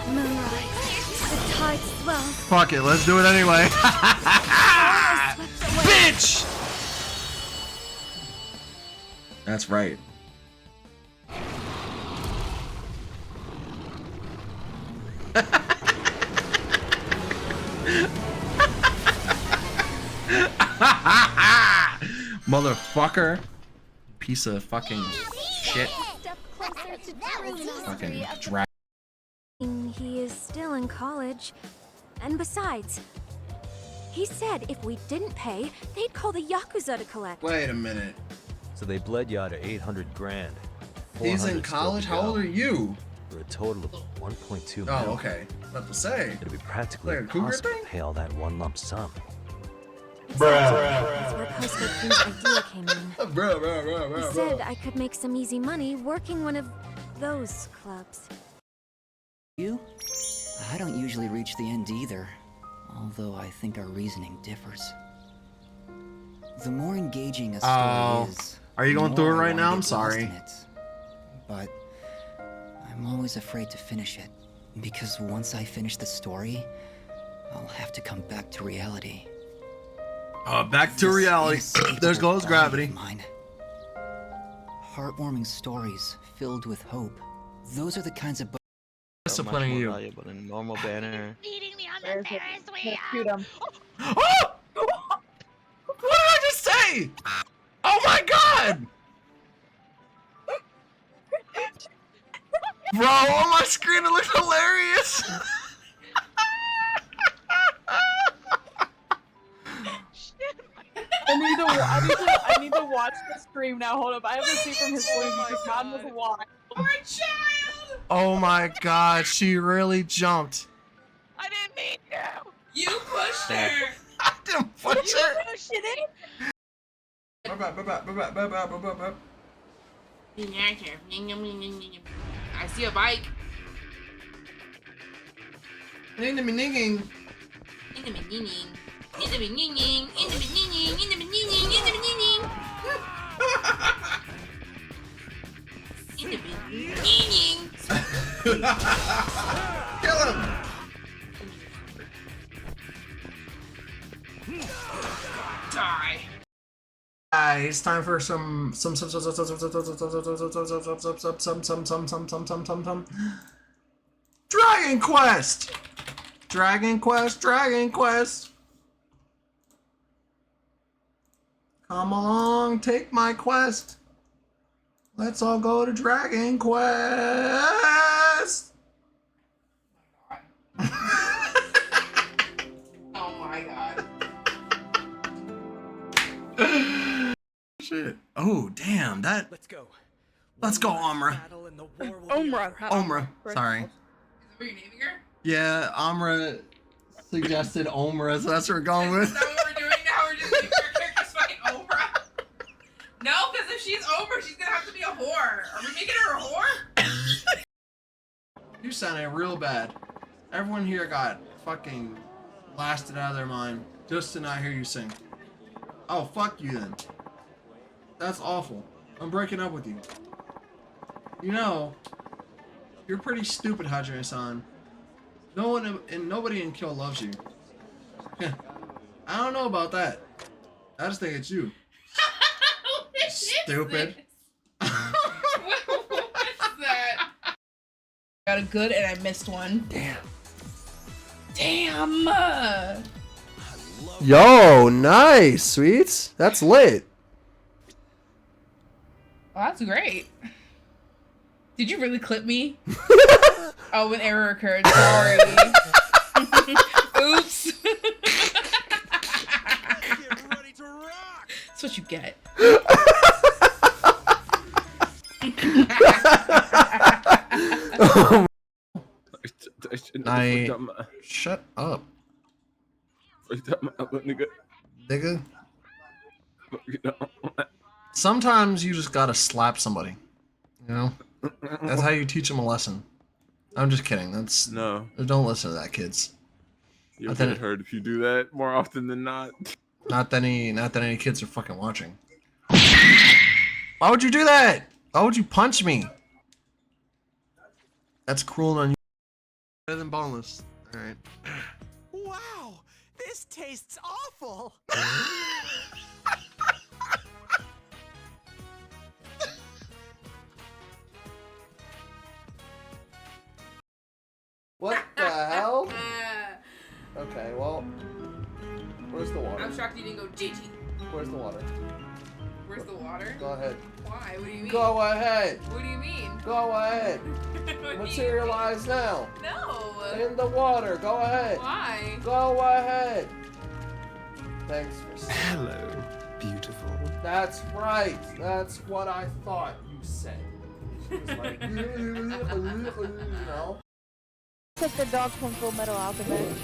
[SPEAKER 6] Moonrise. The tide swells.
[SPEAKER 1] Fuck it, let's do it anyway. Bitch! That's right. Motherfucker. Piece of fucking shit. Fucking drag.
[SPEAKER 5] He is still in college. And besides, he said if we didn't pay, they'd call the Yakuza to collect.
[SPEAKER 1] Wait a minute.
[SPEAKER 20] So they bled you out of 800 grand.
[SPEAKER 1] He's in college? How old are you?
[SPEAKER 20] For a total of 1.2
[SPEAKER 1] Oh,
[SPEAKER 20] million.
[SPEAKER 1] okay. About to say.
[SPEAKER 20] It'd be practically
[SPEAKER 1] Like a cougar
[SPEAKER 20] impossible
[SPEAKER 1] thing?
[SPEAKER 20] to pay all that one lump sum.
[SPEAKER 5] That's where Postcode King's idea came in.
[SPEAKER 1] Bro.
[SPEAKER 5] He said I could make some easy money working one of those clubs.
[SPEAKER 21] You? I don't usually reach the end either, although I think our reasoning differs. The more engaging a story is,
[SPEAKER 1] are you
[SPEAKER 21] the
[SPEAKER 1] going through it
[SPEAKER 21] more I
[SPEAKER 1] right
[SPEAKER 21] wanna
[SPEAKER 1] now? I'm
[SPEAKER 21] get lost
[SPEAKER 1] sorry.
[SPEAKER 21] in it. But I'm always afraid to finish it, because once I finish the story, I'll have to come back to reality.
[SPEAKER 1] Back to reality. There goes gravity.
[SPEAKER 21] Mine. Heartwarming stories filled with hope. Those are the kinds of books.
[SPEAKER 1] Disciplining you.
[SPEAKER 22] Valuable than normal banner.
[SPEAKER 19] Beating me on the Ferris wheel. Shoot him.
[SPEAKER 1] Oh! What did I just say? Oh my god! Bro, on my screen it looks hilarious.
[SPEAKER 23] I need to watch the stream now. Hold up. I have to see from his point of view. God knows why.
[SPEAKER 9] Poor child!
[SPEAKER 1] Oh my god, she really jumped.
[SPEAKER 23] I didn't mean to.
[SPEAKER 9] You pushed her!
[SPEAKER 1] I didn't push her.
[SPEAKER 23] You pushed it in.
[SPEAKER 9] I see a bike.
[SPEAKER 1] Kill him!
[SPEAKER 9] Die.
[SPEAKER 1] It's time for some Dragon Quest. Dragon Quest. Dragon Quest. Come along, take my quest. Let's all go to Dragon Quest.
[SPEAKER 9] Oh my god.
[SPEAKER 1] Shit. Oh, damn. That. Let's go, Amra. Omra. Sorry.
[SPEAKER 9] Is that what you're naming her?
[SPEAKER 1] Yeah, Amra suggested Omra, so that's what we're going with.
[SPEAKER 9] Is that what we're doing now? We're just making our characters fucking Oprah? No, because if she's Oprah, she's gonna have to be a whore. Are we making her a whore?
[SPEAKER 1] You sounded real bad. Everyone here got fucking blasted out of their mind just to not hear you sing. Oh, fuck you then. That's awful. I'm breaking up with you. You know, you're pretty stupid, Hajime-san. No one and nobody in Kill loves you. I don't know about that. I just think it's you. Stupid.
[SPEAKER 9] What's that? Got a good and I missed one.
[SPEAKER 1] Damn.
[SPEAKER 9] Damn.
[SPEAKER 1] Yo, nice, sweets. That's lit.
[SPEAKER 9] Well, that's great. Did you really clip me? Oh, an error occurred. Sorry. Oops. That's what you get.
[SPEAKER 1] Shut up. Nigga. Sometimes you just gotta slap somebody. You know? That's how you teach them a lesson. I'm just kidding. That's
[SPEAKER 7] no.
[SPEAKER 1] Don't listen to that, kids.
[SPEAKER 7] You'll get hurt if you do that more often than not.
[SPEAKER 1] Not that any kids are fucking watching. Why would you do that? Why would you punch me? That's cruel on you. Better than boneless. All right.
[SPEAKER 8] Wow, this tastes awful.
[SPEAKER 1] What the hell? Okay, well, where's the water?
[SPEAKER 9] I'm shocked you didn't go JG.
[SPEAKER 1] Where's the water?
[SPEAKER 9] Where's the water?
[SPEAKER 1] Go ahead.
[SPEAKER 9] Why? What do you mean?
[SPEAKER 1] Go ahead.
[SPEAKER 9] What do you mean?
[SPEAKER 1] Go ahead.
[SPEAKER 9] What
[SPEAKER 1] Materialize now.
[SPEAKER 9] No.
[SPEAKER 1] In the water. Go ahead.
[SPEAKER 9] Why?
[SPEAKER 1] Go ahead. Thanks for
[SPEAKER 7] Hello, beautiful.
[SPEAKER 1] That's right. That's what I thought you said. She was like, you know.
[SPEAKER 19] Took the dog from Full Metal Alchemist.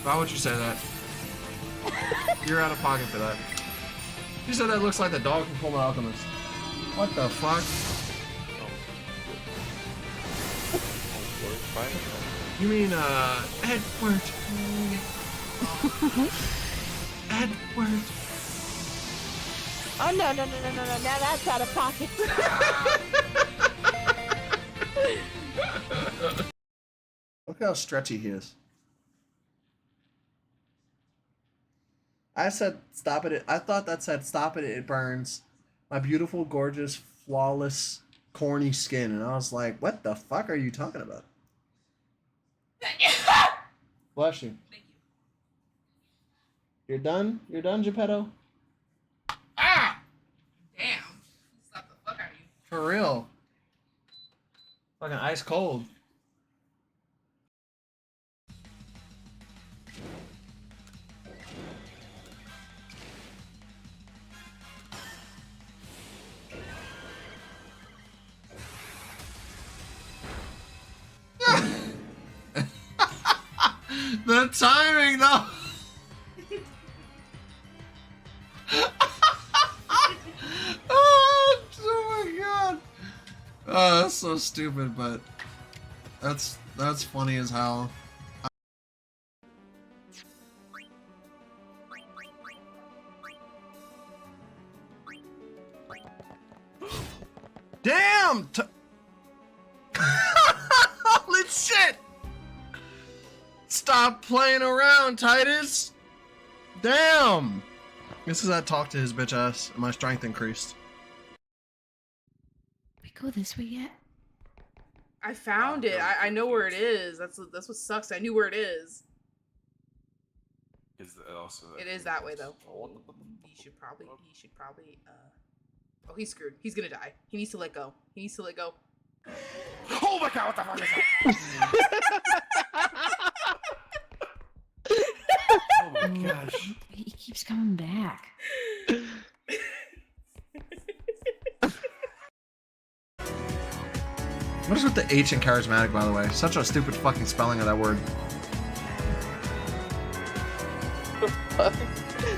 [SPEAKER 1] Why would you say that? You're out of pocket for that. You said that looks like the dog from Full Metal Alchemist. What the fuck? You mean, Edward. Edward.
[SPEAKER 19] Oh no. Now that's out of pocket.
[SPEAKER 1] Look how stretchy he is. I said, stop it. I thought that said, stop it, it burns. My beautiful, gorgeous, flawless, corny skin. And I was like, what the fuck are you talking about? Bless you.
[SPEAKER 9] Thank you.
[SPEAKER 1] You're done? You're done, Geppetto?
[SPEAKER 9] Ah! Damn. Slap the fuck out of you.
[SPEAKER 1] For real. Fucking ice cold. The timing, though. Oh my god. Oh, that's so stupid, but that's funny as hell. Damn! Holy shit! Stop playing around, Titus! Damn! This is that talk to his bitch ass, and my strength increased.
[SPEAKER 3] We go this way yet?
[SPEAKER 9] I found it. I know where it is. That's what sucks. I knew where it is.
[SPEAKER 7] Is also
[SPEAKER 9] It is that way though. He should probably oh, he's screwed. He's gonna die. He needs to let go. He needs to let go.
[SPEAKER 7] Oh my god, what the fuck is that? Oh my gosh.
[SPEAKER 3] He keeps coming back.
[SPEAKER 1] What is with the H in charismatic, by the way? Such a stupid fucking spelling of that word.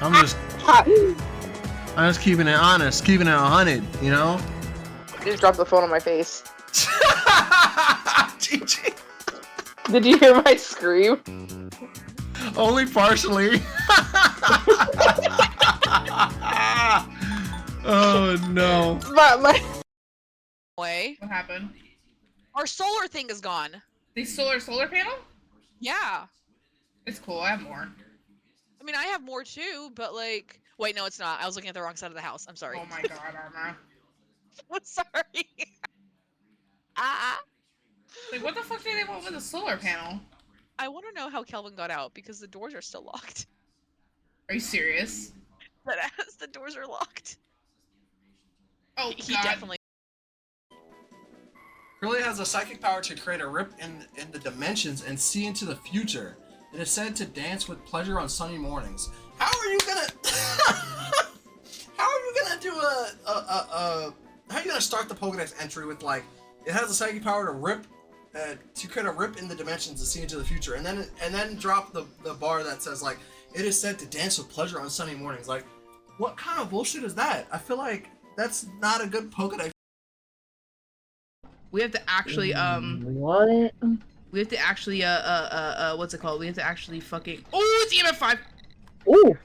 [SPEAKER 1] I'm just keeping it honest, keeping it 100, you know?
[SPEAKER 19] You just dropped the phone on my face.
[SPEAKER 1] GG.
[SPEAKER 19] Did you hear my scream?
[SPEAKER 1] Only partially. Oh no.
[SPEAKER 11] Way.
[SPEAKER 9] What happened?
[SPEAKER 11] Our solar thing is gone.
[SPEAKER 9] The solar panel?
[SPEAKER 11] Yeah.
[SPEAKER 9] It's cool. I have more.
[SPEAKER 11] I mean, I have more too, but like, wait, no, it's not. I was looking at the wrong side of the house. I'm sorry.
[SPEAKER 9] Oh my god, Arma.
[SPEAKER 11] I'm sorry.
[SPEAKER 9] Like, what the fuck do they want with a solar panel?
[SPEAKER 11] I want to know how Kelvin got out because the doors are still locked.
[SPEAKER 9] Are you serious?
[SPEAKER 11] That ass, the doors are locked.
[SPEAKER 9] Oh,
[SPEAKER 11] he
[SPEAKER 9] god.
[SPEAKER 11] definitely.
[SPEAKER 1] Curly has a psychic power to create a rip in the dimensions and see into the future. It is said to dance with pleasure on sunny mornings. How are you gonna? How are you gonna do how are you gonna start the Pokedex entry with like it has a psychic power to rip to create a rip in the dimensions to see into the future, and then drop the bar that says like, it is said to dance with pleasure on sunny mornings. Like, what kind of bullshit is that? I feel like that's not a good Pokedex.
[SPEAKER 9] We have to actually
[SPEAKER 19] What?
[SPEAKER 9] We have to actually what's it called? We have to actually fucking. Oh, it's EMF 5.
[SPEAKER 19] Ooh.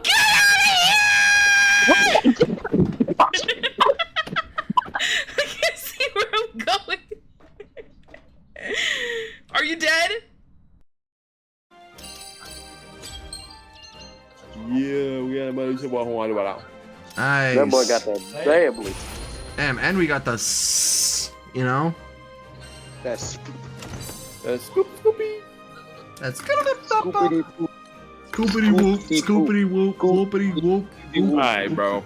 [SPEAKER 9] Get out of here! I can't see where I'm going. Are you dead?
[SPEAKER 7] Yeah, we got a buddy to walk on about.
[SPEAKER 1] Nice.
[SPEAKER 7] That boy got that bad blue.
[SPEAKER 1] Damn, and we got the you know?
[SPEAKER 7] That's Scoopy.
[SPEAKER 1] That's Scoopity whoop. Scoopity whoop. Whoopity whoop.
[SPEAKER 7] Alright, bro.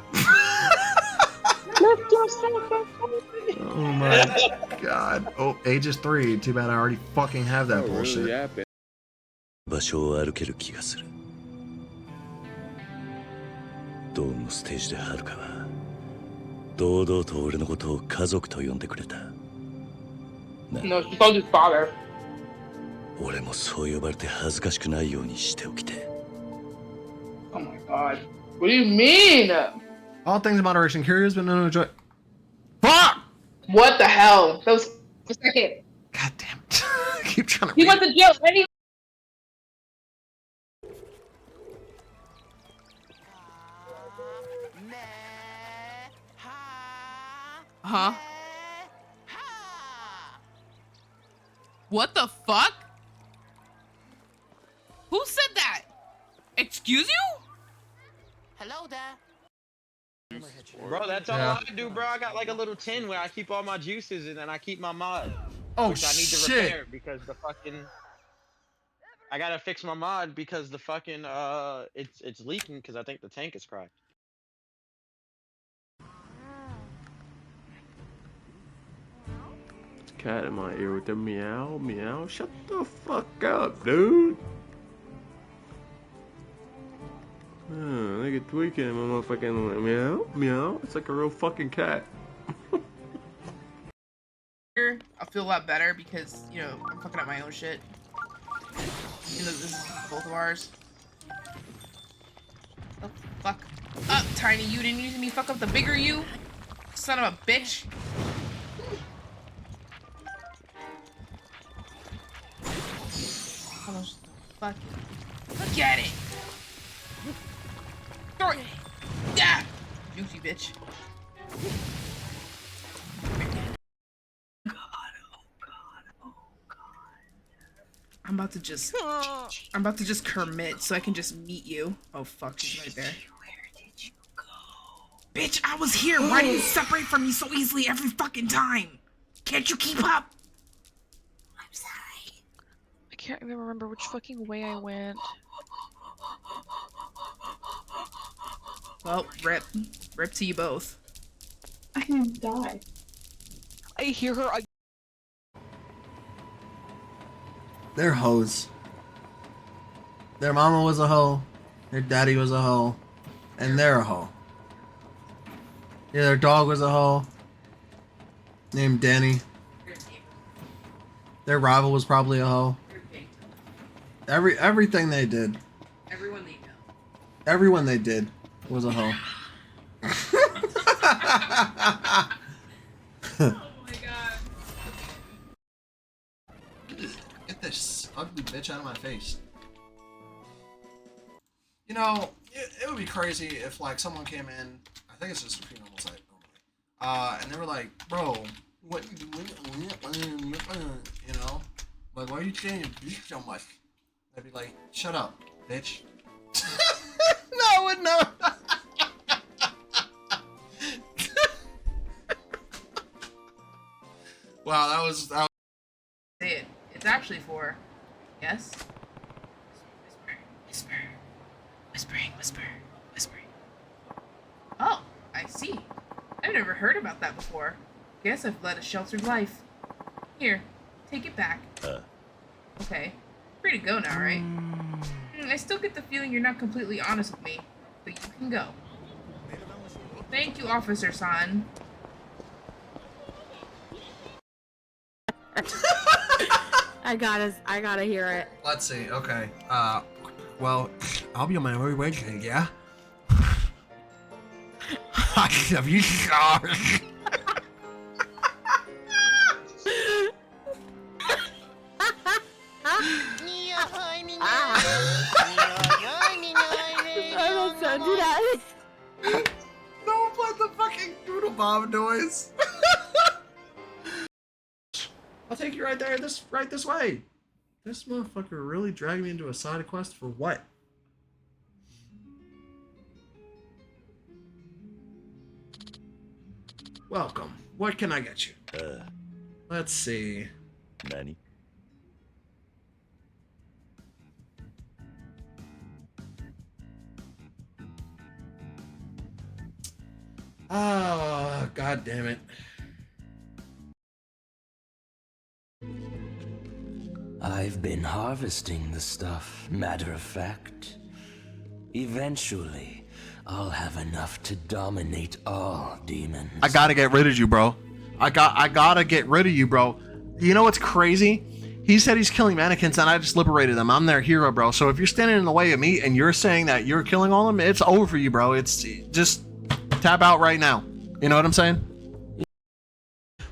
[SPEAKER 1] Oh my god. Oh, age is 3. Too bad I already fucking have that bullshit.
[SPEAKER 20] 場所を歩ける気がする。ドームのステージではるかは堂々と俺のことを家族と呼んでくれた。
[SPEAKER 19] No, she called his father.
[SPEAKER 20] 俺もそう呼ばれて恥ずかしくないようにしておきて。
[SPEAKER 19] Oh my god. What do you mean?
[SPEAKER 1] All things in moderation. Curious, but no joy. Fuck!
[SPEAKER 19] What the hell? That was a second.
[SPEAKER 1] God damn it. I keep trying to
[SPEAKER 19] He went to jail anyway.
[SPEAKER 9] Huh? What the fuck? Who said that? Excuse you?
[SPEAKER 10] Hello there.
[SPEAKER 15] Bro, that's all
[SPEAKER 1] Yeah.
[SPEAKER 15] I do, bro. I got like a little tin where I keep all my juices and then I keep my mod.
[SPEAKER 1] Oh,
[SPEAKER 15] which I need to
[SPEAKER 1] shit.
[SPEAKER 15] repair because the fucking I gotta fix my mod because the fucking it's leaking because I think the tank is cracked.
[SPEAKER 7] Cat in my ear with the meow, meow. Shut the fuck up, dude. Oh, look at tweaking, my motherfucking meow, meow. It's like a real fucking cat.
[SPEAKER 9] I'll feel a lot better because, you know, I'm fucking up my own shit. You know, this is both of ours. Oh, fuck. Up, Tiny, you didn't use me fuck up the bigger you? Son of a bitch. How much the fuck? Look at it! Throw it! Yeah! Juicy bitch. I'm about to just commit so I can just meet you. Oh fuck, she's right there. Where did you go? Bitch, I was here. Why do you separate from me so easily every fucking time? Can't you keep up?
[SPEAKER 11] I'm sorry. I can't even remember which fucking way I went.
[SPEAKER 9] Well, rip. Rip to you both.
[SPEAKER 19] I can die.
[SPEAKER 11] I hear her.
[SPEAKER 1] They're hoes. Their mama was a hoe. Their daddy was a hoe. And they're a hoe. Yeah, their dog was a hoe. Named Danny. Their rival was probably a hoe. Everything they did.
[SPEAKER 9] Everyone they know.
[SPEAKER 1] Everyone they did was a hoe. Get this ugly bitch out of my face. You know, it would be crazy if like someone came in. I think it's just a normal site normally. And they were like, "Bro, what you doing?" You know, like, why are you changing so much? I'd be like, "Shut up, bitch." No, I would not. Wow, that was.
[SPEAKER 9] Say it. It's actually for. Yes? Whispering. Oh, I see. I've never heard about that before. Guess I've led a sheltered life. Here, take it back. Okay. Free to go now, right? I still get the feeling you're not completely honest with me, but you can go. Thank you, Officer San.
[SPEAKER 16] I gotta hear it.
[SPEAKER 1] Let's see. Okay. Well, I'll be on my way Wednesday. Yeah. I love you, stars.
[SPEAKER 16] Do that.
[SPEAKER 1] No one played the fucking doodle bob noise. I'll take you right there. Right this way. This motherfucker really dragged me into a side quest for what? Welcome. What can I get you? Let's see.
[SPEAKER 20] Nani?
[SPEAKER 1] Oh, god damn it.
[SPEAKER 17] I've been harvesting the stuff, matter of fact. Eventually, I'll have enough to dominate all demons.
[SPEAKER 1] I gotta get rid of you, bro. I gotta get rid of you, bro. You know what's crazy? He said he's killing mannequins and I just liberated them. I'm their hero, bro. So if you're standing in the way of me and you're saying that you're killing all of them, it's over for you, bro. It's just tap out right now. You know what I'm saying?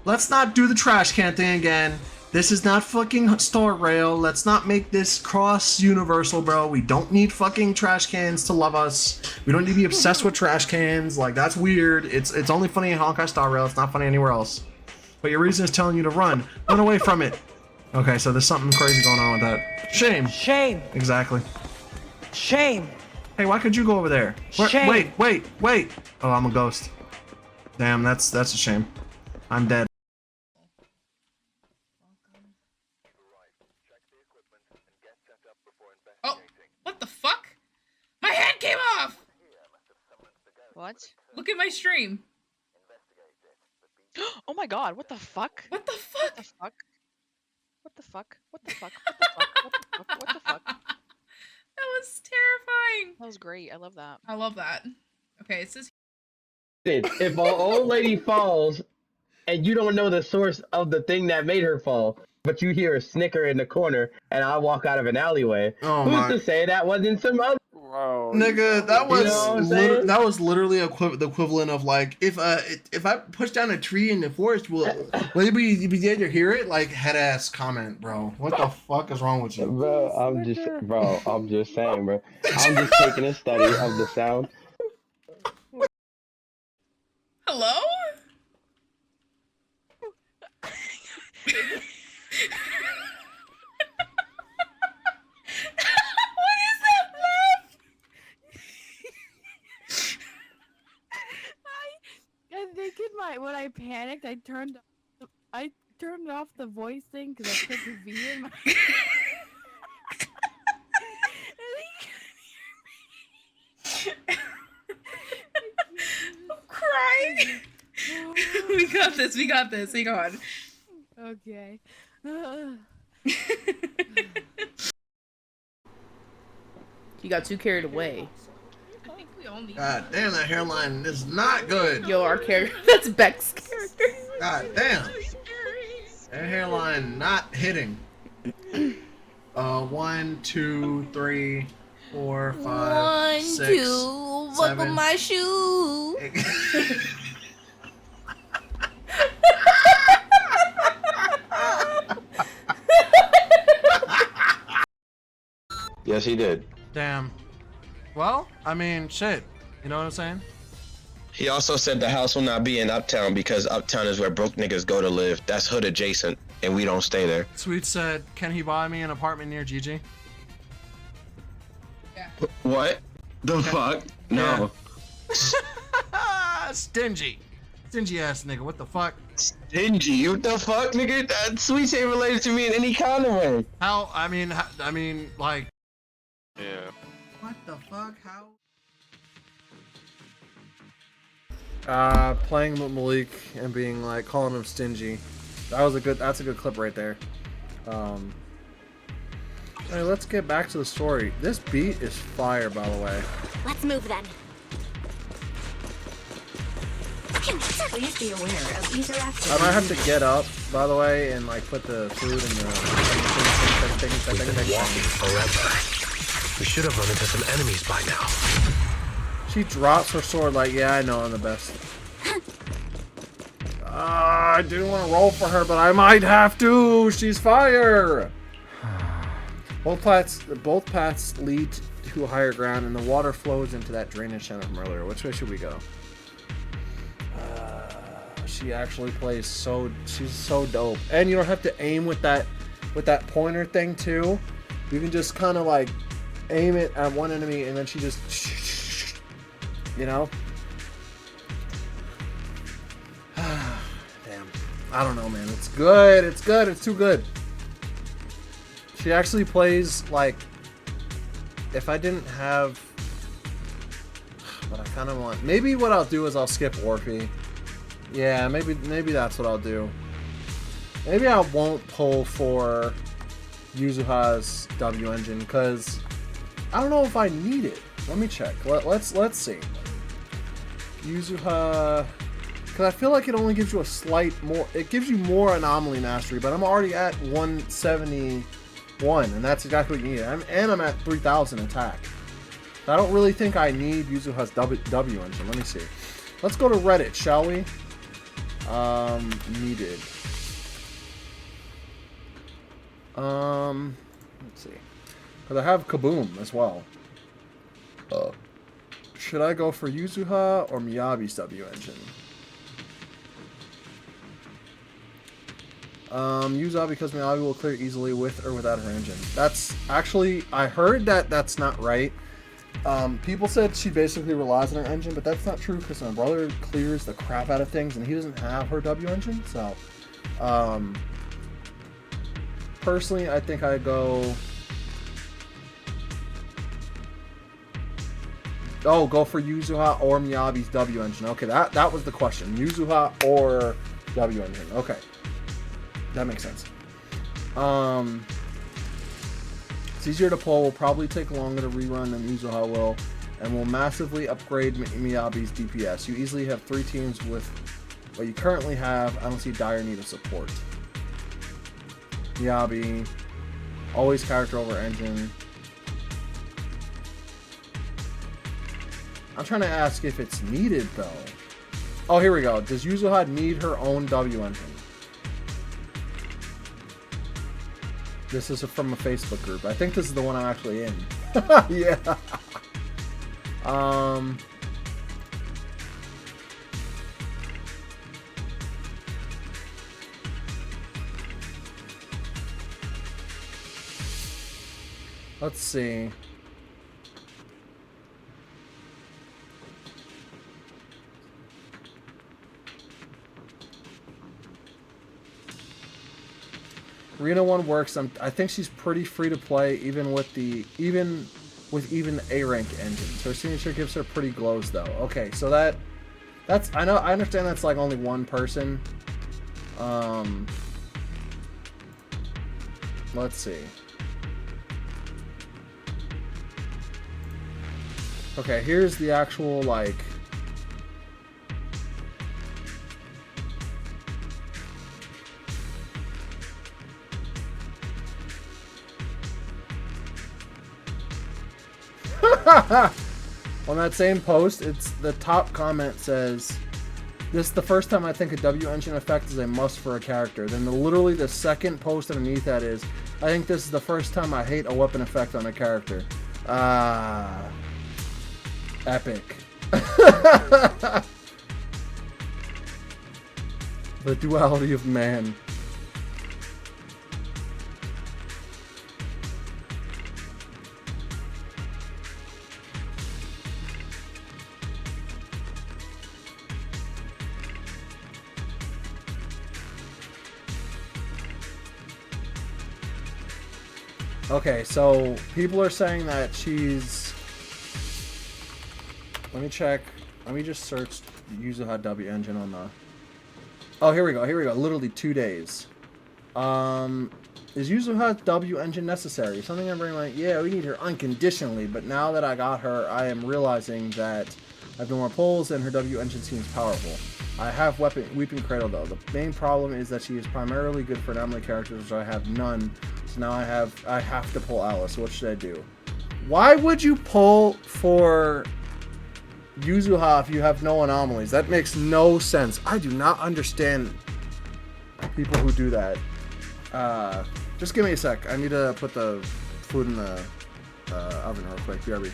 [SPEAKER 1] Let's not do the trash can thing again. This is not fucking Star Rail. Let's not make this cross-universal, bro. We don't need fucking trash cans to love us. We don't need to be obsessed with trash cans. Like, that's weird. It's only funny in Honkai Star Rail. It's not funny anywhere else. But your reason is telling you to run. Run away from it. Okay, so there's something crazy going on with that. Shame.
[SPEAKER 22] Shame.
[SPEAKER 1] Exactly.
[SPEAKER 22] Shame.
[SPEAKER 1] Hey, why could you go over there?
[SPEAKER 22] Shame.
[SPEAKER 1] Wait. Oh, I'm a ghost. Damn, that's a shame. I'm dead.
[SPEAKER 9] Oh, what the fuck? My head came off!
[SPEAKER 11] What?
[SPEAKER 9] Look at my stream.
[SPEAKER 11] Oh my god, what the fuck?
[SPEAKER 9] What the fuck?
[SPEAKER 11] What the fuck? What the fuck? What the fuck? What the fuck? What the fuck?
[SPEAKER 9] That was terrifying.
[SPEAKER 11] That was great. I love that.
[SPEAKER 9] I love that. Okay, it says
[SPEAKER 15] If an old lady falls and you don't know the source of the thing that made her fall, but you hear a snicker in the corner and I walk out of an alleyway, who's to say that wasn't some other?
[SPEAKER 1] Bro, nigga, that was that was literally the equivalent of like if I push down a tree in the forest, will you be able to hear it? Like head ass comment, bro. What the fuck is wrong with you,
[SPEAKER 15] bro? I'm just saying, bro. I'm just taking a study of the sound.
[SPEAKER 9] hello?
[SPEAKER 16] I think when I panicked, I turned off the voice thing because I put the V in my.
[SPEAKER 9] I'm crying. We got this. Hang on.
[SPEAKER 16] Okay.
[SPEAKER 9] You got too carried away. I think we all need.
[SPEAKER 1] God damn, that hairline is not good.
[SPEAKER 9] Yo, our character. That's Beck's character.
[SPEAKER 1] God damn. That hairline not hitting. 1, 2, 3, 4, 5, 6, 7.
[SPEAKER 18] 1, 2, buckle my shoe.
[SPEAKER 15] Yes, he did.
[SPEAKER 1] Damn. Well, I mean, shit. You know what I'm saying?
[SPEAKER 15] He also said the house will not be in Uptown because Uptown is where broke niggas go to live. That's hood adjacent, and we don't stay there.
[SPEAKER 1] Sweet said, can he buy me an apartment near Gigi?
[SPEAKER 9] Yeah.
[SPEAKER 15] What? The fuck? No.
[SPEAKER 1] Yeah. Stingy. Stingy ass nigga, what the fuck?
[SPEAKER 15] Stingy? What the fuck, nigga? That Sweet ain't related to me in any kind of way.
[SPEAKER 1] How? I mean, like.
[SPEAKER 7] Yeah.
[SPEAKER 1] What the fuck? How? Playing with Malik and being like, calling him stingy. That's a good clip right there. Hey, let's get back to the story. This beat is fire, by the way.
[SPEAKER 5] Let's move then.
[SPEAKER 3] Please be aware of ether activity.
[SPEAKER 1] I might have to get up, by the way, and like put the food in the.
[SPEAKER 4] We've been walking forever. We should have run into some enemies by now.
[SPEAKER 1] She drops her sword like, yeah, I know I'm the best. I didn't want to roll for her, but I might have to. She's fire. Both paths lead to higher ground, and the water flows into that drainage channel from earlier. Which way should we go? She actually plays she's so dope, and you don't have to aim with that pointer thing too. You can just kind of like aim it at one enemy, and then she just, you know. Damn, I don't know, man. It's good. It's good. It's too good. She actually plays like, if I didn't have, but I kind of want. Maybe what I'll do is I'll skip Orphe. Yeah, maybe that's what I'll do. Maybe I won't pull for Yuzuha's W engine because I don't know if I need it. Let me check. Let's see. Yuzuha, because I feel like it only gives you a slight more. It gives you more anomaly mastery, but I'm already at 171, and that's exactly what you need. And I'm at 3,000 attack. I don't really think I need Yuzuha's W engine. Let me see. Let's go to Reddit, shall we? Needed. Let's see. Because I have Kaboom as well. Should I go for Yuzuha or Miyabi's W engine? Yuzuha because Miyabi will clear easily with or without her engine. That's actually, I heard that that's not right. People said she basically relies on her engine, but that's not true because my brother clears the crap out of things and he doesn't have her W engine. So, personally, I think I go. Oh, go for Yuzuha or Miyabi's W engine. Okay, that was the question. Yuzuha or W engine. Okay, that makes sense. It's easier to pull, will probably take longer to rerun than Yuzuha will, and will massively upgrade Miyabi's DPS. You easily have 3 teams with what you currently have. I don't see dire need of support. Miyabi, always character over engine. I'm trying to ask if it's needed though. Oh, here we go. Does Yuzuha need her own W engine? This is from a Facebook group. I think this is the one I'm actually in. Yeah. Let's see. Arena 1 works. I think she's pretty free to play, even with the A rank engines. Her signature gives her pretty glows though. Okay, so that's I understand that's like only one person. Let's see. Okay, here's the actual like. On that same post, it's the top comment says, "This is the first time I think a W engine effect is a must for a character." Then literally the second post underneath that is, "I think this is the first time I hate a weapon effect on a character." Epic. The duality of man. Okay, so people are saying that she's. Let me check. Let me just search Yuzuha W engine on the. Oh, here we go. Here we go. Literally 2 days. Is Yuzuha W engine necessary? Something I'm very like, yeah, we need her unconditionally. But now that I got her, I am realizing that I have no more pulls and her W engine seems powerful. I have Weeping Cradle though. The main problem is that she is primarily good for anomaly characters, which I have none. So now I have to pull Alice. What should I do? Why would you pull for Yuzuha if you have no anomalies? That makes no sense. I do not understand people who do that. Just give me a sec. I need to put the food in the oven real quick. BRB.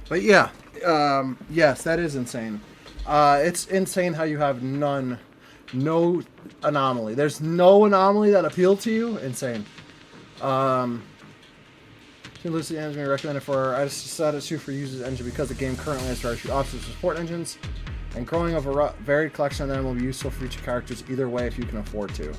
[SPEAKER 1] But yeah, yes, that is insane. It's insane how you have no anomaly. There's no anomaly that appealed to you. Insane. Team Lucy engine recommended for. I decided to for users engine because the game currently has very few options for support engines, and growing of a varied collection of them will be useful for future characters either way if you can afford to.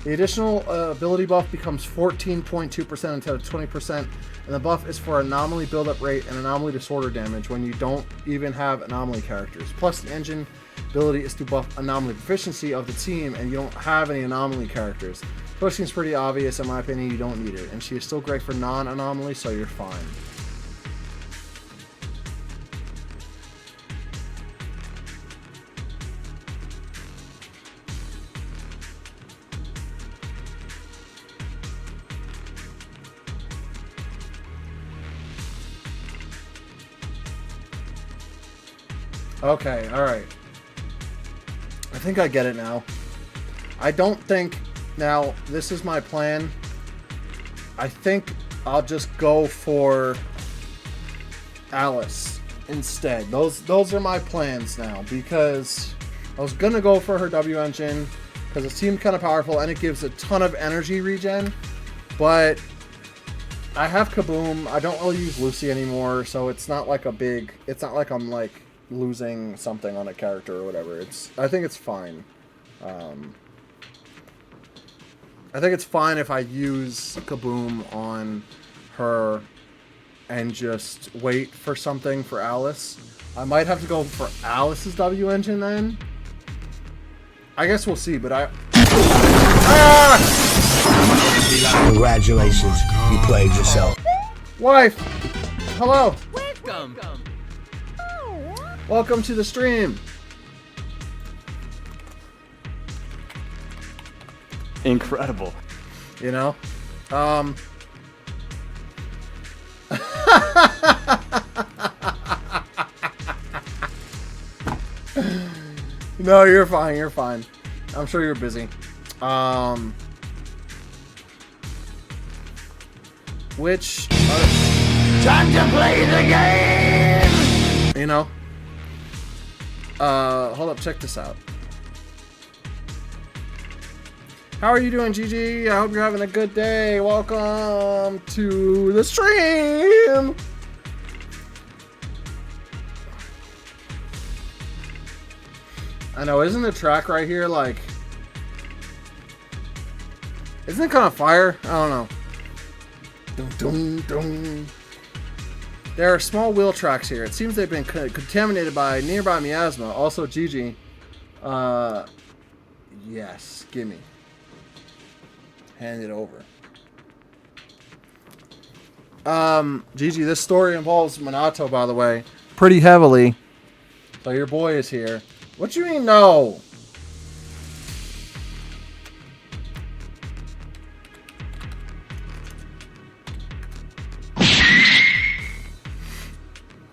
[SPEAKER 1] The additional ability buff becomes 14.2% instead of 20%, and the buff is for anomaly buildup rate and anomaly disorder damage when you don't even have anomaly characters. Plus, the engine ability is to buff anomaly proficiency of the team, and you don't have any anomaly characters. Which seems pretty obvious, in my opinion. You don't need it, and she is still great for non-anomaly, so you're fine. Okay, alright. I think I get it now. I don't think... Now, this is my plan. I think I'll just go for Alice instead. Those are my plans now, because I was gonna go for her W engine, because it seemed kind of powerful, and it gives a ton of energy regen, but I have Kaboom. I don't really use Lucy anymore, so it's not like a big... It's not like I'm, like, losing something on a character or whatever. I think it's fine. I think it's fine if I use Kaboom on her and just wait for something for Alice. I might have to go for Alice's W engine then. I guess we'll see, but
[SPEAKER 2] Congratulations, you played yourself.
[SPEAKER 1] Wife! Hello!
[SPEAKER 14] Welcome!
[SPEAKER 1] Welcome to the stream!
[SPEAKER 12] Incredible.
[SPEAKER 1] You know? No, you're fine, you're fine. I'm sure you're busy. Which...
[SPEAKER 2] Time to play the game!
[SPEAKER 1] You know? Hold up, check this out. How are you doing, GG? I hope you're having a good day. Welcome to the stream! I know, isn't the track right here, like... Isn't it kind of fire? I don't know. Dun, dun, dun. There are small wheel tracks here. It seems they've been contaminated by nearby miasma. Also, GG. Yes, gimme. Hand it over. Gigi, this story involves Minato, by the way, pretty heavily. So your boy is here. What you mean, no?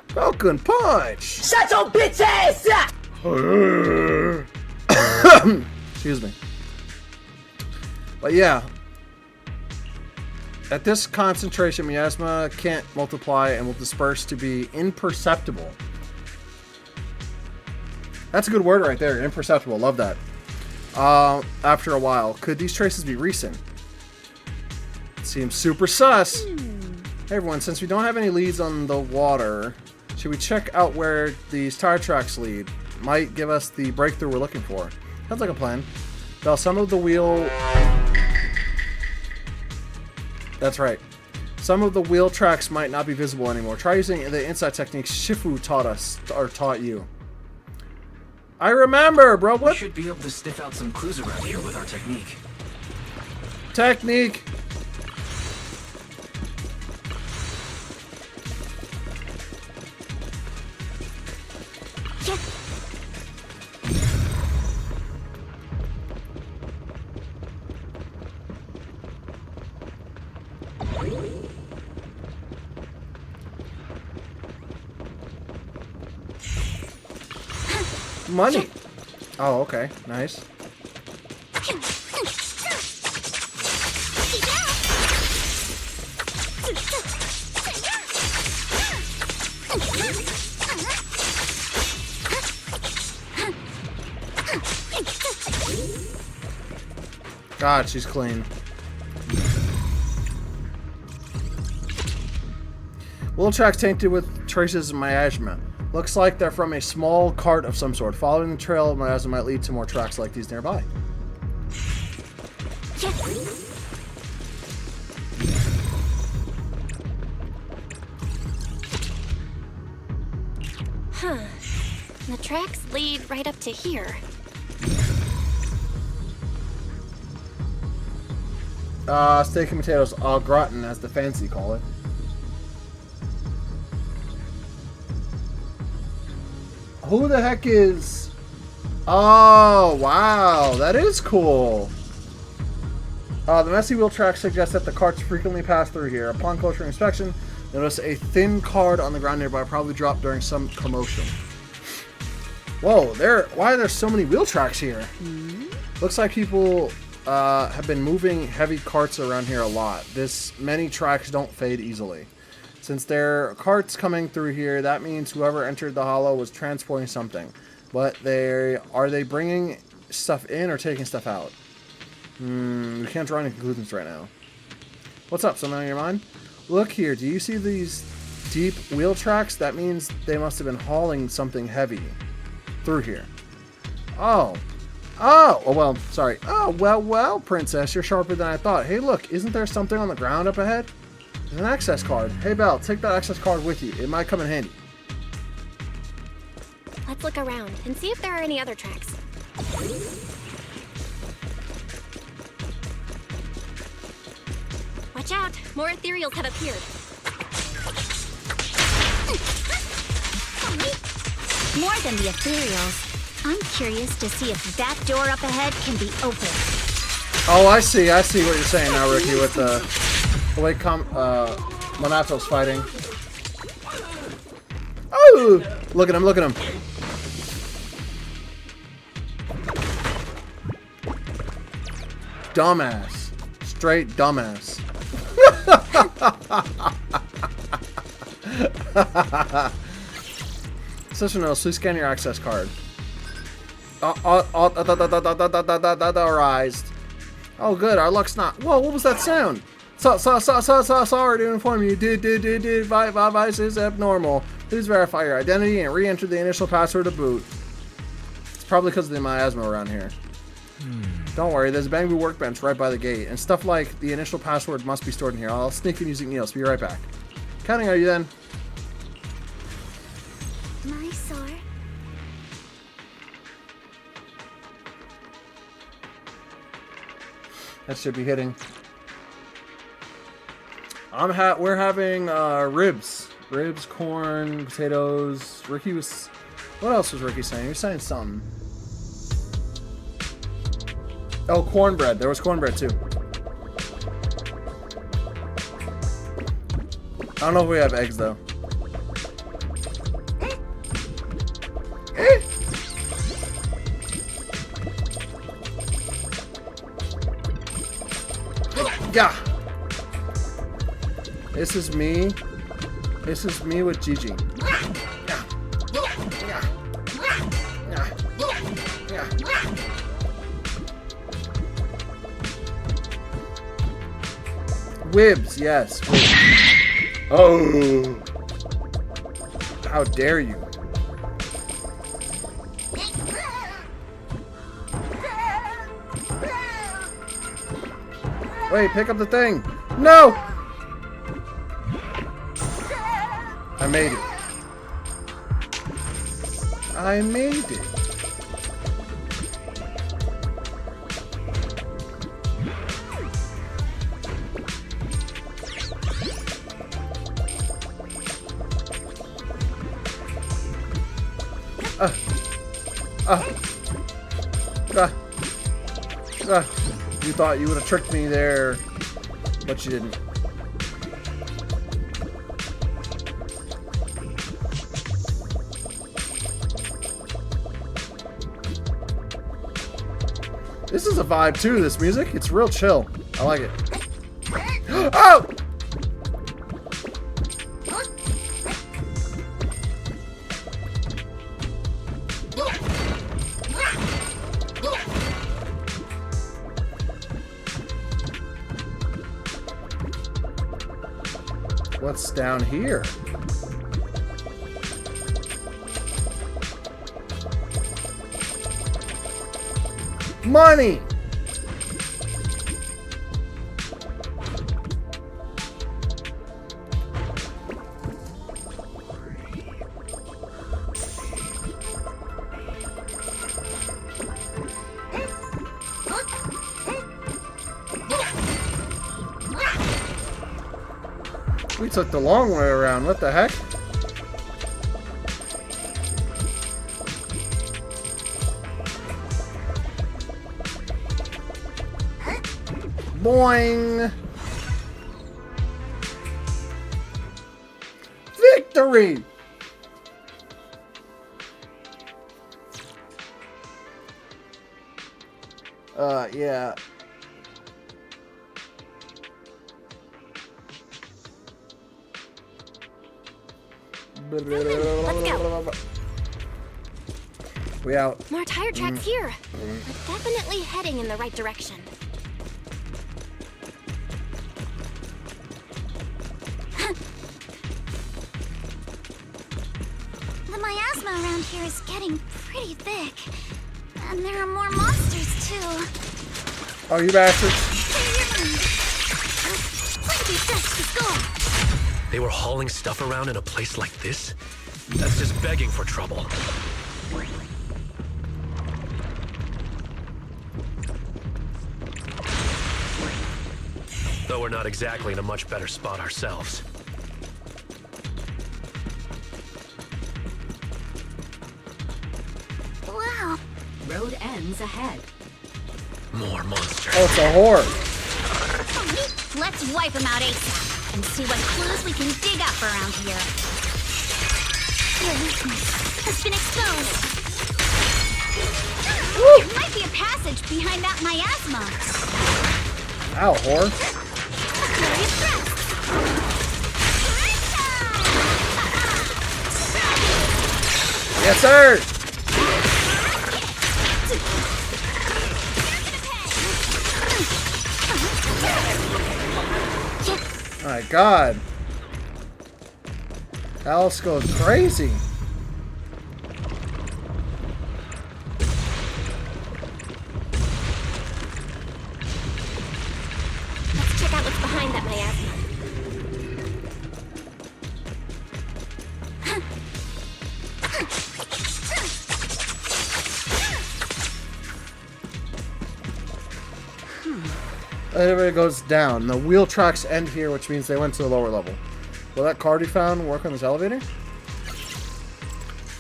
[SPEAKER 1] Falcon Punch!
[SPEAKER 2] Shut your bitch ass up!
[SPEAKER 1] Excuse me. But yeah. At this concentration, miasma can't multiply and will disperse to be imperceptible. That's a good word right there. Imperceptible. Love that. After a while. Could these traces be recent? Seems super sus. Hey everyone, since we don't have any leads on the water, should we check out where these tire tracks lead? Might give us the breakthrough we're looking for. Sounds like a plan. Well, some of the wheel... That's right. Some of the wheel tracks might not be visible anymore. Try using the inside techniques Shifu taught us, or taught you. I remember, bro. What?
[SPEAKER 14] We should be able to sniff out some clues around here with our technique.
[SPEAKER 1] Technique. Money. Oh, okay. Nice. God, she's clean. Wheel tracks tainted with traces of miasma. Looks like they're from a small cart of some sort. Following the trail of miasma might lead to more tracks like these nearby.
[SPEAKER 5] Huh. The tracks lead right up to here.
[SPEAKER 1] Steak and potatoes au gratin, as the fancy call it. Who the heck is... Oh, wow. That is cool. The messy wheel tracks suggest that the carts frequently pass through here. Upon closer inspection, notice a thin card on the ground nearby, probably dropped during some commotion. Whoa, why are there so many wheel tracks here? Looks like people have been moving heavy carts around here a lot. This many tracks don't fade easily. Since there are carts coming through here, that means whoever entered the hollow was transporting something. But are they bringing stuff in or taking stuff out? We can't draw any conclusions right now. What's up? Something on your mind? Look here. Do you see these deep wheel tracks? That means they must have been hauling something heavy through here. Oh, well, sorry. Oh, well, princess, you're sharper than I thought. Hey, look, isn't there something on the ground up ahead? There's an access card. Hey, Belle, take that access card with you. It might come in handy.
[SPEAKER 5] Let's look around and see if there are any other tracks. Watch out! More ethereals have appeared.
[SPEAKER 18] More than the ethereals. I'm curious to see if that door up ahead can be opened.
[SPEAKER 1] Oh, I see what you're saying now, Ricky, with the way Monato's fighting. Oh! Look at him. Dumbass. Straight dumbass. Sister knows, please scan your access card. Authorized. Oh, good. Our luck's not. Whoa, what was that sound? Sorry to inform you. Device is abnormal. Please verify your identity and re-enter the initial password to boot. It's probably because of the miasma around here. Don't worry, there's a bamboo workbench right by the gate, and stuff like the initial password must be stored in here. I'll sneak in using Neil's. Be right back. Counting, are you then?
[SPEAKER 5] Mysore.
[SPEAKER 1] That should be hitting. We're having ribs, corn, potatoes. Ricky was. What else was Ricky saying? He was saying something. Oh, cornbread. There was cornbread too. I don't know if we have eggs though. Yeah. This is me. This is me with Gigi. Wibs, yes. Oh. How dare you? Wait, pick up the thing. No! I made it. I made it. You thought you would have tricked me there, but you didn't. This is a vibe too, this music. It's real chill. I like it. Oh! What's down here? Money! We took the long way around. What the heck? Boing! Victory! Yeah.
[SPEAKER 5] Let's go.
[SPEAKER 1] We out.
[SPEAKER 5] More tire tracks here. We're definitely heading in the right direction. The miasma around here is getting pretty thick. And there are more monsters, too.
[SPEAKER 1] Oh, you bastards.
[SPEAKER 5] Plenty steps to score.
[SPEAKER 4] They were hauling stuff around in a place like this? That's just begging for trouble. Though we're not exactly in a much better spot ourselves.
[SPEAKER 5] Wow.
[SPEAKER 3] Road ends ahead.
[SPEAKER 4] More monsters.
[SPEAKER 1] Oh, it's a horde.
[SPEAKER 5] Let's wipe them out ASAP and see what clues we can dig up around here. Your weakness has been exposed. There might be a passage behind that miasma.
[SPEAKER 1] Ow, whore.
[SPEAKER 5] Curious threat.
[SPEAKER 1] Yes, sir. My God. Alice goes crazy.
[SPEAKER 5] Let's check out what's behind that miasma.
[SPEAKER 1] Elevator goes down. The wheel tracks end here, which means they went to the lower level. Will that card you found work on this elevator?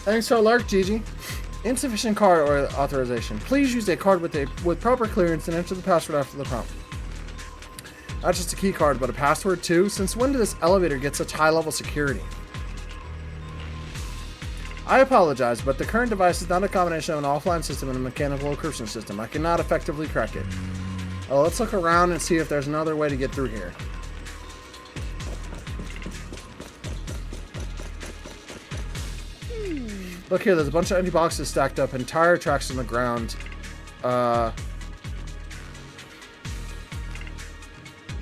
[SPEAKER 1] Thanks for alert, Gigi. Insufficient card or authorization. Please use a card with proper clearance and enter the password after the prompt. Not just a key card, but a password too. Since when did this elevator get such high level security? I apologize, but the current device is not a combination of an offline system and a mechanical encryption system. I cannot effectively crack it. Oh, let's look around and see if there's another way to get through here. Look here, there's a bunch of empty boxes stacked up and tire tracks on the ground.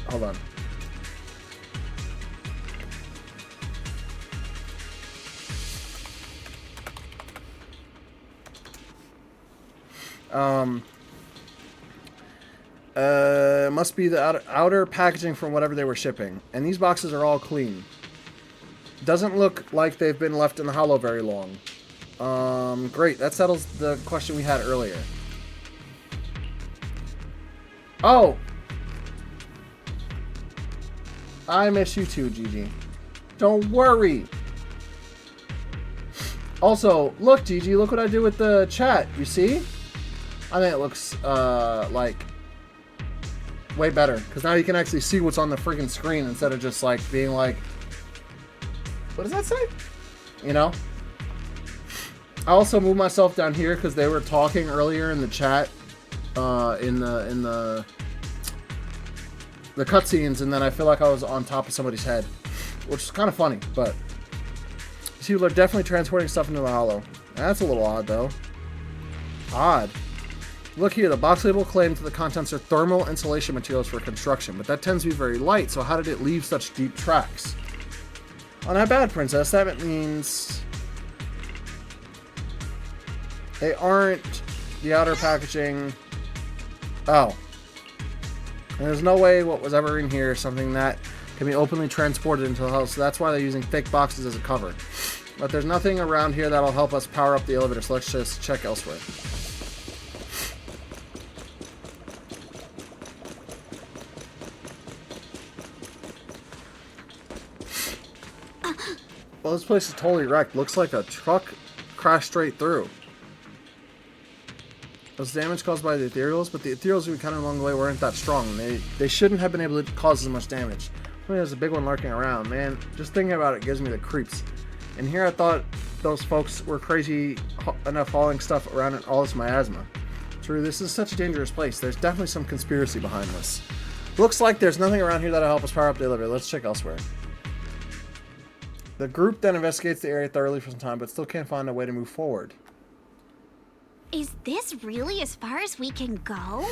[SPEAKER 1] Hold on. Must be the outer packaging from whatever they were shipping. And these boxes are all clean. Doesn't look like they've been left in the hollow very long. Great. That settles the question we had earlier. Oh! I miss you too, Gigi. Don't worry. Also, look, Gigi, look what I did with the chat. You see? I think it looks, like, way better. Because now you can actually see what's on the freaking screen instead of just, like, being like, what does that say? You know? I also moved myself down here because they were talking earlier in the chat, in the cutscenes, and then I feel like I was on top of somebody's head, which is kind of funny, but these people are definitely transporting stuff into the hollow. That's a little odd, though. Odd. Look here, the box label claims that the contents are thermal insulation materials for construction, but that tends to be very light, so how did it leave such deep tracks? Oh, not bad, Princess. That means they aren't the outer packaging. Oh. There's no way what was ever in here is something that can be openly transported into the house, so that's why they're using thick boxes as a cover. But there's nothing around here that'll help us power up the elevator, so let's just check elsewhere. Well, this place is totally wrecked. Looks like a truck crashed straight through. It was damage caused by the ethereals, but the ethereals we kind of along the way weren't that strong. They shouldn't have been able to cause as much damage. I mean, there's a big one lurking around, man. Just thinking about it gives me the creeps. And here I thought those folks were crazy enough hauling stuff around in all this miasma. True, this is such a dangerous place. There's definitely some conspiracy behind this. Looks like there's nothing around here that'll help us power up the elevator. Let's check elsewhere. The group then investigates the area thoroughly for some time, but still can't find a way to move forward.
[SPEAKER 5] Is this really as far as we can go?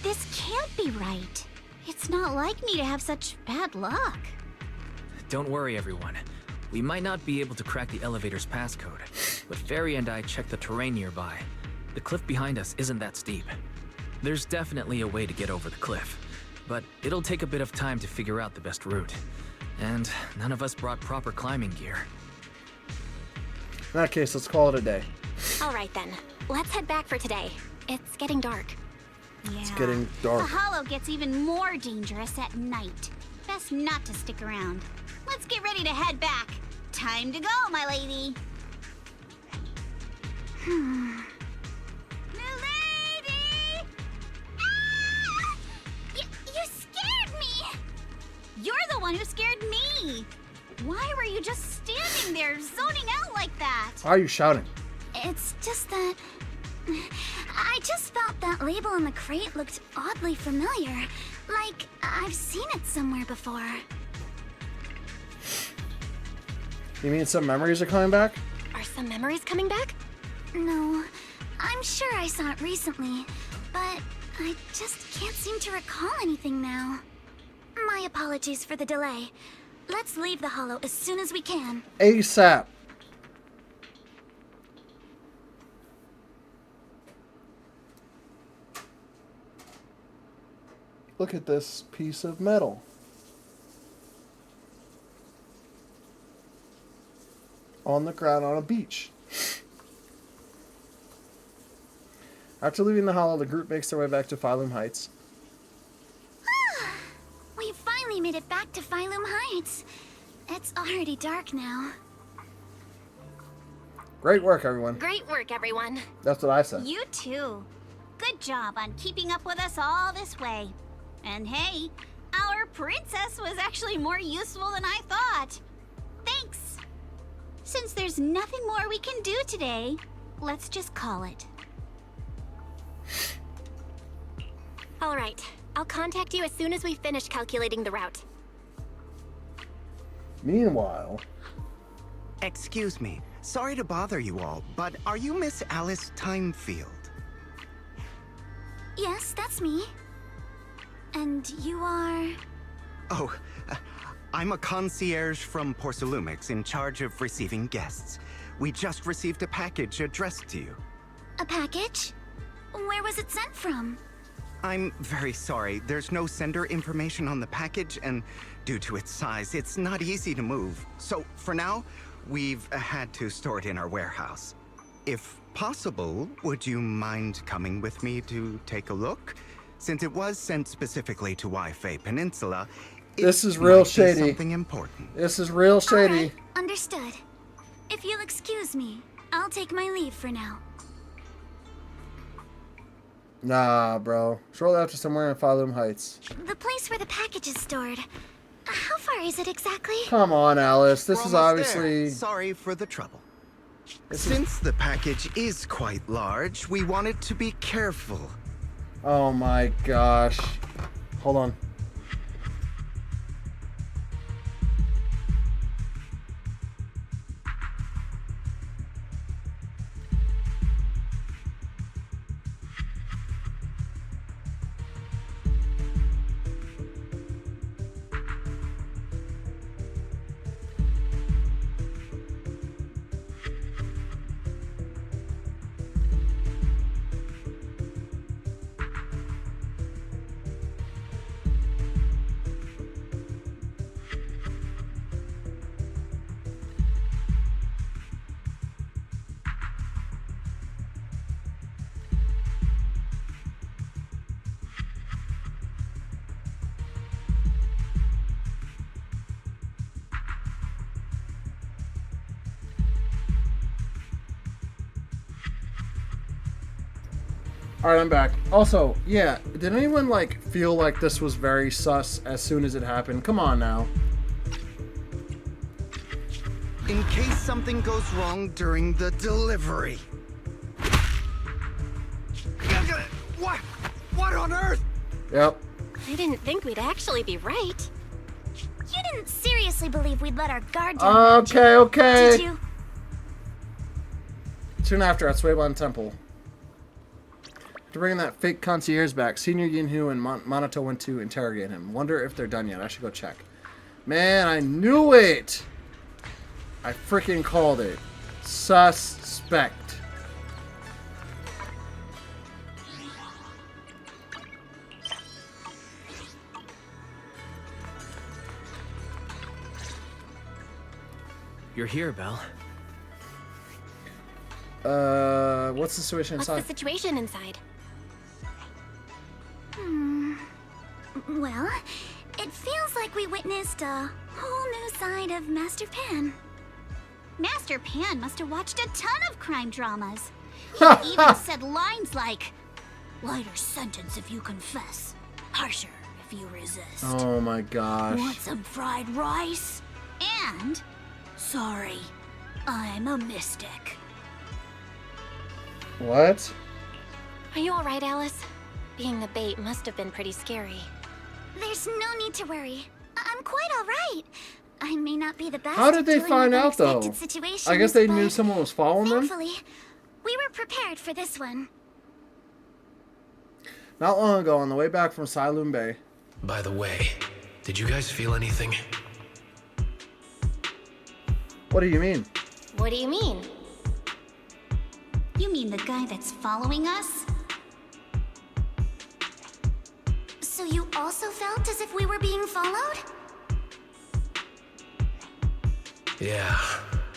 [SPEAKER 5] This can't be right. It's not like me to have such bad luck.
[SPEAKER 14] Don't worry, everyone. We might not be able to crack the elevator's passcode, but Fairy and I checked the terrain nearby. The cliff behind us isn't that steep. There's definitely a way to get over the cliff, but it'll take a bit of time to figure out the best route. And none of us brought proper climbing gear.
[SPEAKER 1] In that case, let's call it a day.
[SPEAKER 5] All right then, let's head back for today. It's getting dark. Yeah.
[SPEAKER 1] It's getting dark.
[SPEAKER 5] The hollow gets even more dangerous at night. Best not to stick around. Let's get ready to head back. Time to go, my lady. Milady! Ah! You scared me! You're the one who scared me! Why were you just standing there, zoning out like that?
[SPEAKER 1] Why are you shouting?
[SPEAKER 5] It's just that... I just felt that label on the crate looked oddly familiar. Like, I've seen it somewhere before.
[SPEAKER 1] You mean some memories are coming back?
[SPEAKER 5] Are some memories coming back? No, I'm sure I saw it recently, but I just can't seem to recall anything now. My apologies for the delay. Let's leave the hollow as soon as we can.
[SPEAKER 1] ASAP. Look at this piece of metal. On the ground on a beach. After leaving the hollow, the group makes their way back to Phylum Heights.
[SPEAKER 5] We finally made it back to Phylum Heights. It's already dark now.
[SPEAKER 1] Great work, everyone.
[SPEAKER 5] Great work, everyone.
[SPEAKER 1] That's what I said.
[SPEAKER 5] You too. Good job on keeping up with us all this way. And hey, our princess was actually more useful than I thought. Thanks. Since there's nothing more we can do today, let's just call it. All right. I'll contact you as soon as we finish calculating the route.
[SPEAKER 1] Meanwhile...
[SPEAKER 6] Excuse me. Sorry to bother you all, but are you Miss Alice Timefield?
[SPEAKER 5] Yes, that's me. And you are...
[SPEAKER 6] Oh, I'm a concierge from Porcelumix in charge of receiving guests. We just received a package addressed to you.
[SPEAKER 5] A package? Where was it sent from?
[SPEAKER 6] I'm very sorry. There's no sender information on the package, and due to its size, it's not easy to move. So, for now, we've had to store it in our warehouse. If possible, would you mind coming with me to take a look? Since it was sent specifically to Wi-Fi Peninsula,
[SPEAKER 1] this is real shady.
[SPEAKER 6] Something important.
[SPEAKER 1] This is real shady.
[SPEAKER 5] All right, understood. If you'll excuse me, I'll take my leave for now.
[SPEAKER 1] Nah, bro. Shortly after somewhere in Phylum Heights.
[SPEAKER 5] The place where the package is stored. How far is it exactly?
[SPEAKER 1] Come on, Alice. This is
[SPEAKER 6] We're almost
[SPEAKER 1] obviously...
[SPEAKER 6] there. Sorry for the trouble. Since the package is quite large, we wanted to be careful.
[SPEAKER 1] Oh my gosh. Hold on. Alright, I'm back. Also, yeah, did anyone, like, feel like this was very sus as soon as it happened? Come on now.
[SPEAKER 6] In case something goes wrong during the delivery. What? What on earth?
[SPEAKER 1] Yep.
[SPEAKER 5] I didn't think we'd actually be right. You didn't seriously believe we'd let our guard down.
[SPEAKER 1] Okay.
[SPEAKER 5] Did you?
[SPEAKER 1] Soon after, at Suiban Temple. To bring that fake concierge back, Senior Yinhu and Monato went to interrogate him. Wonder if they're done yet. I should go check. Man, I knew it! I freaking called it. Suspect.
[SPEAKER 14] You're here, Belle.
[SPEAKER 1] What's the situation inside?
[SPEAKER 5] What's the situation inside? Well, it feels like we witnessed a whole new side of Master Pan. Master Pan must have watched a ton of crime dramas. He even said lines like, "Lighter sentence if you confess, harsher if you resist.
[SPEAKER 1] Oh my gosh.
[SPEAKER 5] Want some fried rice? And, sorry, I'm a mystic."
[SPEAKER 1] What?
[SPEAKER 5] Are you alright, Alice? Being the bait must have been pretty scary. There's no need to worry. I'm quite alright. I may not be the best.
[SPEAKER 1] How did they
[SPEAKER 5] dealing
[SPEAKER 1] find
[SPEAKER 5] with
[SPEAKER 1] out, though?
[SPEAKER 5] unexpected situations,
[SPEAKER 1] I guess they knew
[SPEAKER 5] but
[SPEAKER 1] someone was following them?
[SPEAKER 5] thankfully, we were prepared for this one.
[SPEAKER 1] Not long ago, on the way back from Silum Bay.
[SPEAKER 4] By the way, did you guys feel anything?
[SPEAKER 1] What do you mean?
[SPEAKER 5] What do you mean? You mean the guy that's following us? So you also felt as if we were being followed?
[SPEAKER 4] Yeah.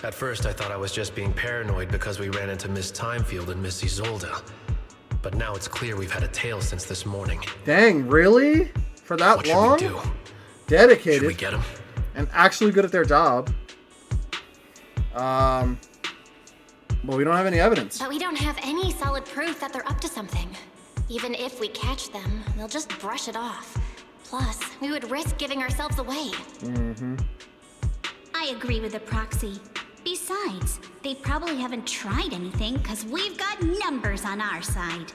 [SPEAKER 4] At first I thought I was just being paranoid because we ran into Miss Timefield and Miss Isolde. But now it's clear we've had a tail since this morning.
[SPEAKER 1] Dang, really? For that
[SPEAKER 4] What
[SPEAKER 1] long?
[SPEAKER 4] should we do?
[SPEAKER 1] Dedicated.
[SPEAKER 4] Should we get him?
[SPEAKER 1] And actually good at their job. Well, we don't have any evidence.
[SPEAKER 5] But we don't have any solid proof that they're up to something. Even if we catch them, they'll just brush it off. Plus, we would risk giving ourselves away.
[SPEAKER 1] Mm-hmm.
[SPEAKER 5] I agree with the proxy. Besides, they probably haven't tried anything because we've got numbers on our side.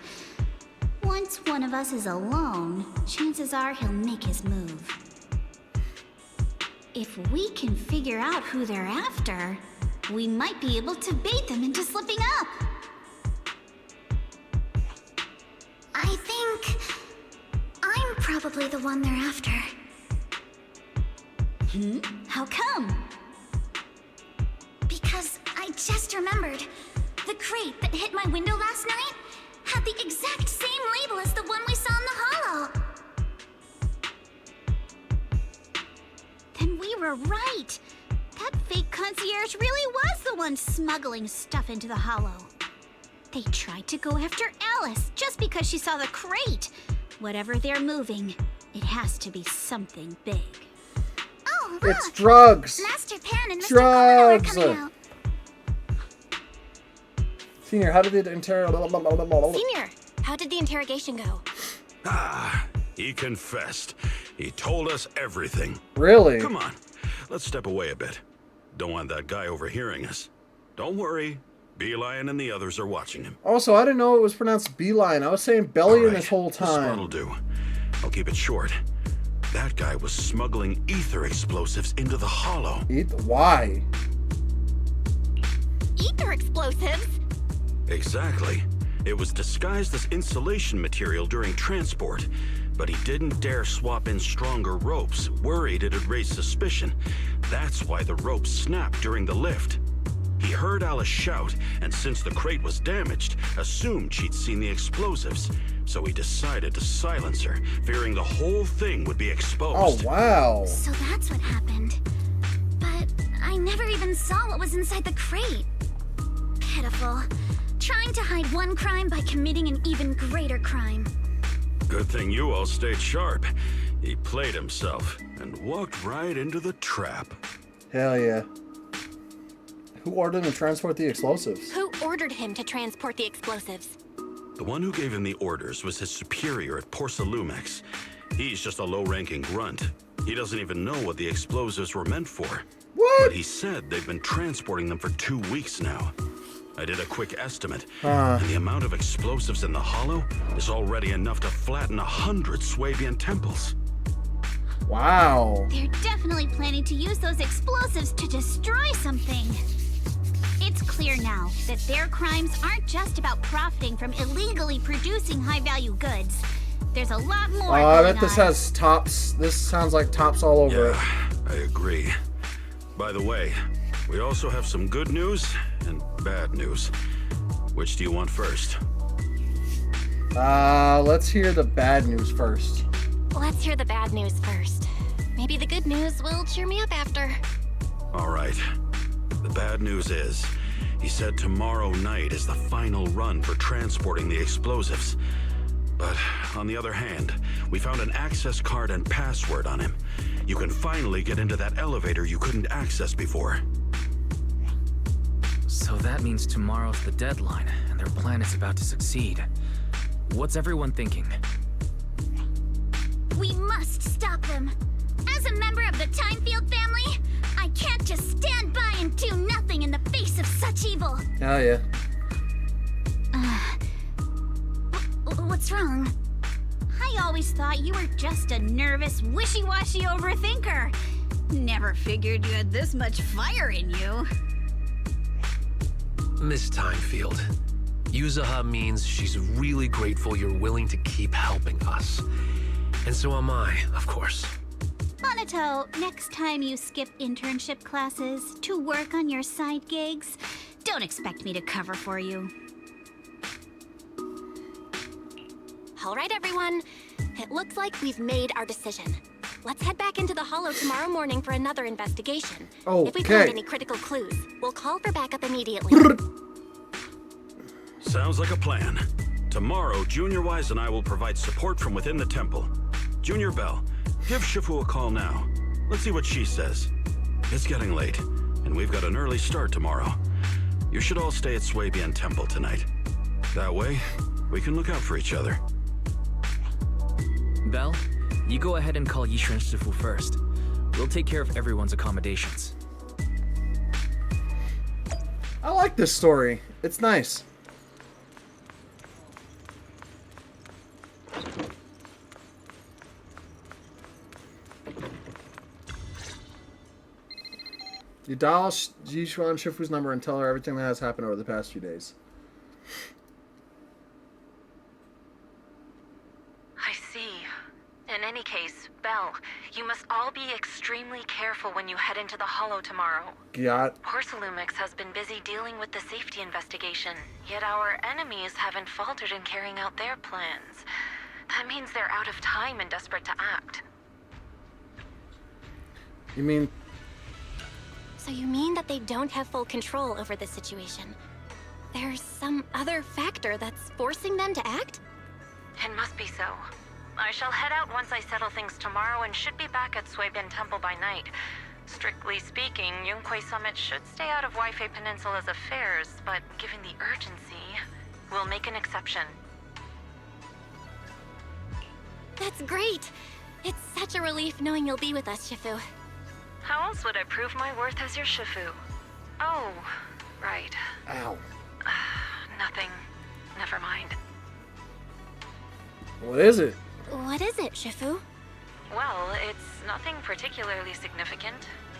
[SPEAKER 5] Once one of us is alone, chances are he'll make his move. If we can figure out who they're after,
[SPEAKER 13] we might be able to bait them into slipping up. I think I'm probably the one they're after. How come? Because I just remembered. The crate that hit my window last night had the exact same label as the one we saw in the hollow. Then we were right. That fake concierge really was the one smuggling stuff into the hollow. They tried to go after Alice just because she saw the crate. Whatever they're moving, it has to be something big. Oh, look!
[SPEAKER 1] It's drugs!
[SPEAKER 13] Master Pan and Mr.
[SPEAKER 1] Drugs!
[SPEAKER 13] Coming out.
[SPEAKER 1] Senior, how did the
[SPEAKER 5] Senior, how did the interrogation go?
[SPEAKER 21] He confessed. He told us everything.
[SPEAKER 1] Really?
[SPEAKER 21] Come on, let's step away a bit. Don't want that guy overhearing us. Don't worry. Beeline and the others are watching him.
[SPEAKER 1] Also, I didn't know it was pronounced beeline. I was saying belly
[SPEAKER 21] All right,
[SPEAKER 1] this whole
[SPEAKER 21] This
[SPEAKER 1] time.
[SPEAKER 21] spot'll do. I'll keep it short. That guy was smuggling ether explosives into the hollow.
[SPEAKER 1] Why?
[SPEAKER 5] Ether explosives?
[SPEAKER 21] Exactly. It was disguised as insulation material during transport, but he didn't dare swap in stronger ropes, worried it'd raise suspicion. That's why the ropes snapped during the lift. He heard Alice shout, and since the crate was damaged, assumed she'd seen the explosives. So he decided to silence her, fearing the whole thing would be exposed.
[SPEAKER 1] Oh, wow.
[SPEAKER 13] So that's what happened. But I never even saw what was inside the crate. Pitiful. Trying to hide one crime by committing an even greater crime.
[SPEAKER 21] Good thing you all stayed sharp. He played himself and walked right into the trap.
[SPEAKER 1] Hell yeah. Who ordered him to transport the explosives?
[SPEAKER 5] Who ordered him to transport the explosives?
[SPEAKER 21] The one who gave him the orders was his superior at Porcelumex. He's just a low-ranking grunt. He doesn't even know what the explosives were meant for.
[SPEAKER 1] What?
[SPEAKER 21] But he said they've been transporting them for 2 weeks now. I did a quick estimate, and the amount of explosives in the hollow is already enough to flatten 100 Swabian temples.
[SPEAKER 1] Wow.
[SPEAKER 13] They're definitely planning to use those explosives to destroy something. It's clear now that their crimes aren't just about profiting from illegally producing high-value goods. There's a lot more
[SPEAKER 1] Oh, I
[SPEAKER 13] going
[SPEAKER 1] bet this
[SPEAKER 13] on.
[SPEAKER 1] has tops. This sounds like tops all over it.
[SPEAKER 21] I agree. By the way, we also have some good news and bad news. Which do you want first?
[SPEAKER 1] Let's hear the bad news first.
[SPEAKER 5] Let's hear the bad news first. Maybe the good news will cheer me up after.
[SPEAKER 21] All right. The bad news is, he said tomorrow night is the final run for transporting the explosives. But on the other hand, we found an access card and password on him. You can finally get into that elevator you couldn't access before.
[SPEAKER 14] So that means tomorrow's the deadline, and their plan is about to succeed. What's everyone thinking?
[SPEAKER 13] We must stop them. As a member of the Timefield family, I can't just stand by and do nothing in the face of such evil.
[SPEAKER 1] Hell yeah.
[SPEAKER 13] What's wrong? I always thought you were just a nervous, wishy-washy overthinker. Never figured you had this much fire in you.
[SPEAKER 4] Miss Timefield, Yuzaha means she's really grateful you're willing to keep helping us. And so am I, of course.
[SPEAKER 13] Monato, next time you skip internship classes to work on your side gigs, don't expect me to cover for you.
[SPEAKER 5] All right, everyone. It looks like we've made our decision. Let's head back into the hollow tomorrow morning for another investigation. If we find
[SPEAKER 21] Okay.
[SPEAKER 5] any critical clues, we'll call for backup immediately.
[SPEAKER 21] Sounds like a plan. Tomorrow, Junior Wise and I will provide support from within the temple. Junior Bell, give Shifu a call now. Let's see what she says. It's getting late, and we've got an early start tomorrow. You should all stay at Swabian Temple tonight. That way, we can look out for each other.
[SPEAKER 14] Belle, you go ahead and call Yishuan Shifu first. We'll take care of everyone's accommodations.
[SPEAKER 1] I like this story. It's nice. You dial Yishuan Shifu's number and tell her everything that has happened over the past few days.
[SPEAKER 8] I see. In any case, Belle, you must all be extremely careful when you head into the Hollow tomorrow.
[SPEAKER 1] Got.
[SPEAKER 8] Porcelumix has been busy dealing with the safety investigation, yet our enemies haven't faltered in carrying out their plans. That means they're out of time and desperate to act.
[SPEAKER 1] You mean...
[SPEAKER 5] So you mean that they don't have full control over the situation? There's some other factor that's forcing them to act?
[SPEAKER 8] It must be so. I shall head out once I settle things tomorrow and should be back at Suibin Temple by night. Strictly speaking, Yunque Summit should stay out of Waifei Peninsula's affairs, but given the urgency, we'll make an exception.
[SPEAKER 5] That's great! It's such a relief knowing you'll be with us, Shifu.
[SPEAKER 8] How else would I prove my worth as your Shifu? Oh, right.
[SPEAKER 1] Ow.
[SPEAKER 8] Nothing. Never mind.
[SPEAKER 1] What is it?
[SPEAKER 5] What is it, Shifu?
[SPEAKER 8] Well, it's nothing particularly significant.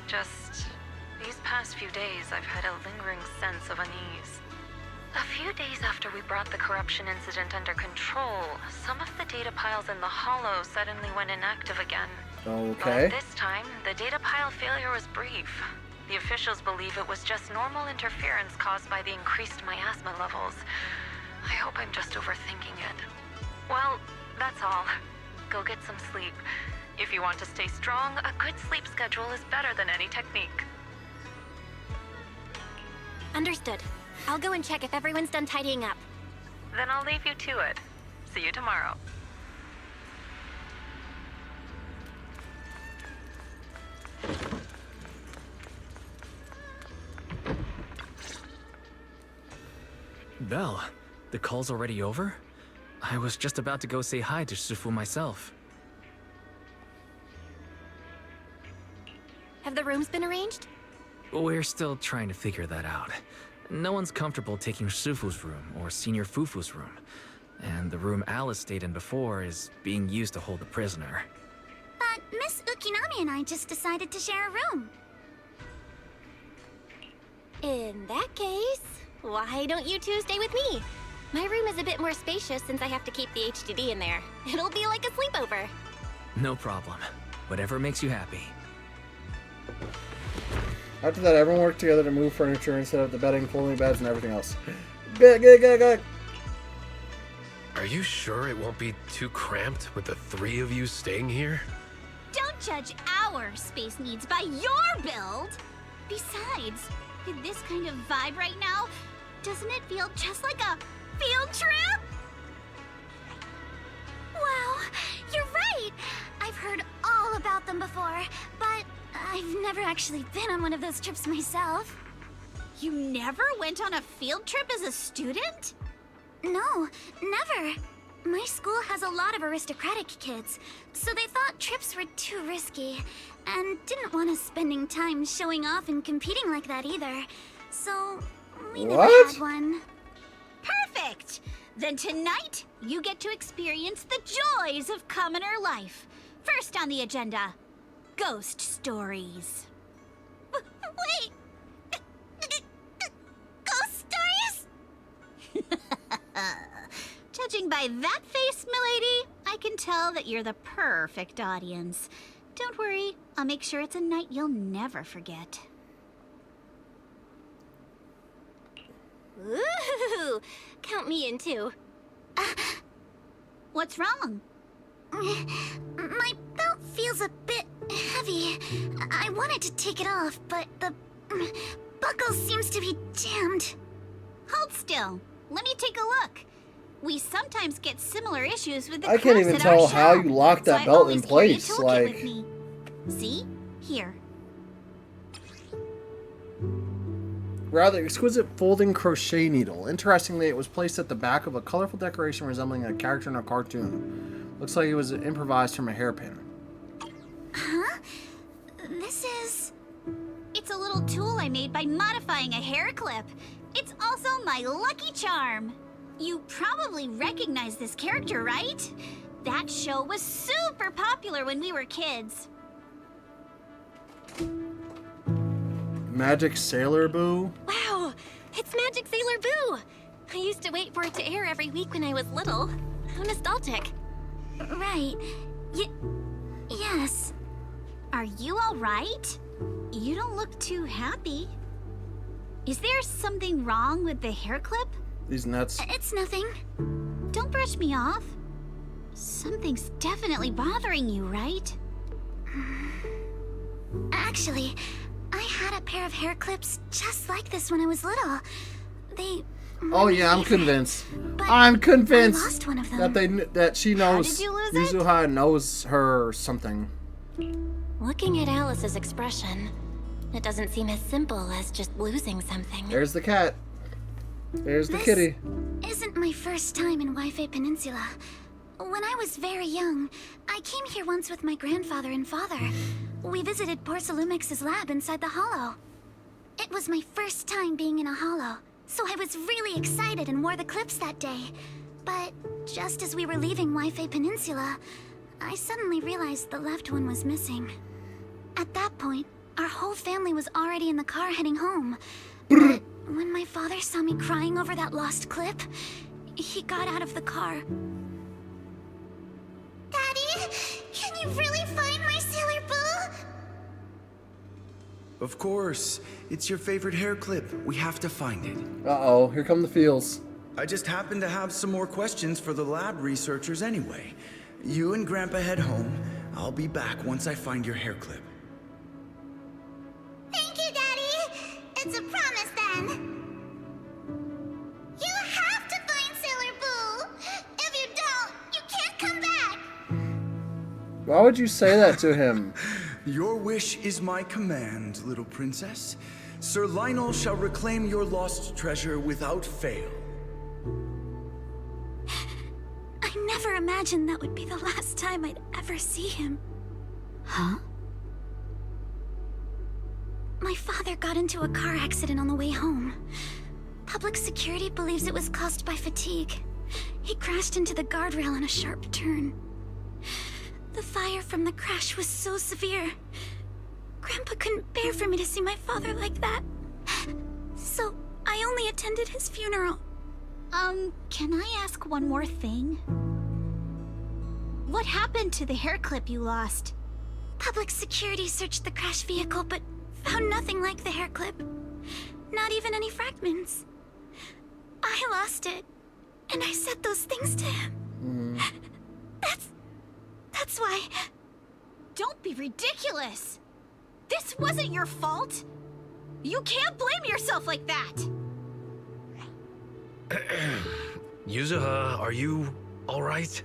[SPEAKER 8] Just these past few days I've had a lingering sense of unease. A few days after we brought the corruption incident under control, some of the data piles in the Hollow suddenly went inactive again.
[SPEAKER 1] Okay.
[SPEAKER 8] But this time, the data pile failure was brief. The officials believe it was just normal interference caused by the increased miasma levels. I hope I'm just overthinking it. Well, that's all. Go get some sleep. If you want to stay strong, a good sleep schedule is better than any technique.
[SPEAKER 5] Understood. I'll go and check if everyone's done tidying up.
[SPEAKER 8] Then I'll leave you to it. See you tomorrow.
[SPEAKER 14] Belle, the call's already over? I was just about to go say hi to Shifu myself.
[SPEAKER 5] Have the rooms been arranged?
[SPEAKER 14] We're still trying to figure that out. No one's comfortable taking Shifu's room or Senior Fufu's room. And the room Alice stayed in before is being used to hold a prisoner.
[SPEAKER 13] But Miss Ukinami and I just decided to share a room.
[SPEAKER 5] In that case, why don't you two stay with me? My room is a bit more spacious since I have to keep the HDD in there. It'll be like a sleepover.
[SPEAKER 14] No problem. Whatever makes you happy.
[SPEAKER 1] After that, everyone worked together to move furniture and set up the bedding, folding beds, and everything else. Good.
[SPEAKER 4] Are you sure it won't be too cramped with the three of you staying here?
[SPEAKER 13] Don't judge our space needs by your build! Besides, with this kind of vibe right now, doesn't it feel just like a field trip? Wow, you're right! I've heard all about them before, but I've never actually been on one of those trips myself. You never went on a field trip as a student? No, never. My school has a lot of aristocratic kids, so they thought trips were too risky, and didn't want us spending time showing off and competing like that either. So, we never had one. Perfect! Then tonight, you get to experience the joys of commoner life. First on the agenda, ghost stories. Wait! Ghost stories? Judging by that face, milady, I can tell that you're the perfect audience. Don't worry, I'll make sure it's a night you'll never forget.
[SPEAKER 5] Ooh, count me in too.
[SPEAKER 13] What's wrong? My belt feels a bit heavy. I wanted to take it off, but the buckle seems to be jammed. Hold still. Let me take a look. We sometimes get similar issues with the
[SPEAKER 1] I can't even tell how you locked that belt in place. Like,
[SPEAKER 13] see? Here.
[SPEAKER 1] rather exquisite folding crochet needle. Interestingly, it was placed at the back of a colorful decoration resembling a character in a cartoon. Looks like it was improvised from a hairpin.
[SPEAKER 13] Huh? This is... It's a little tool I made by modifying a hair clip. It's also my lucky charm. You probably recognize this character, right? That show was super popular when we were kids.
[SPEAKER 1] Magic Sailor Boo?
[SPEAKER 5] Wow, it's Magic Sailor Boo! I used to wait for it to air every week when I was little. How nostalgic.
[SPEAKER 13] Right. Yes. Are you alright? You don't look too happy. Is there something wrong with the hair clip?
[SPEAKER 1] These nuts.
[SPEAKER 13] It's nothing. Don't brush me off. Something's definitely bothering you, right? Actually, I had a pair of hair clips just like this when I was little. They...
[SPEAKER 1] Oh yeah, I'm convinced.
[SPEAKER 13] But
[SPEAKER 1] I'm convinced
[SPEAKER 13] I lost one of them.
[SPEAKER 1] that she knows.
[SPEAKER 13] How did you lose it?
[SPEAKER 1] Yuzuha knows her something.
[SPEAKER 5] Looking at Alice's expression, it doesn't seem as simple as just losing something.
[SPEAKER 1] There's the cat. There's the
[SPEAKER 13] This
[SPEAKER 1] kitty.
[SPEAKER 13] isn't my first time in Wi-Fi Peninsula. When I was very young, I came here once with my grandfather and father. We visited Porcelumex's lab inside the Hollow. It was my first time being in a Hollow, so I was really excited and wore the clips that day. But just as we were leaving Wi-Fi Peninsula, I suddenly realized the left one was missing. At that point, our whole family was already in the car heading home. But when my father saw me crying over that lost clip, he got out of the car. Daddy, can you really find my Sailor Boo?
[SPEAKER 10] Of course. It's your favorite hair clip. We have to find it.
[SPEAKER 1] Uh-oh, here come the feels.
[SPEAKER 10] I just happen to have some more questions for the lab researchers anyway. You and Grandpa head home. I'll be back once I find your hair clip.
[SPEAKER 13] Thank you, Daddy. It's a promise then. You have to find Sailor Boo. If you don't, you can't come back.
[SPEAKER 1] Why would you say that to him?
[SPEAKER 10] Your wish is my command, little princess. Sir Lionel shall reclaim your lost treasure without fail.
[SPEAKER 13] I never imagined that would be the last time I'd ever see him. Huh? My father got into a car accident on the way home. Public security believes it was caused by fatigue. He crashed into the guardrail on a sharp turn. The fire from the crash was so severe. Grandpa couldn't bear for me to see my father like that. So I only attended his funeral. Can I ask one more thing? What happened to the hair clip you lost? Public security searched the crash vehicle, but found nothing like the hair clip. Not even any fragments. I lost it, and I said those things to him. That's why... Don't be ridiculous! This wasn't your fault! You can't blame yourself like that!
[SPEAKER 4] Yuzuha, are you alright?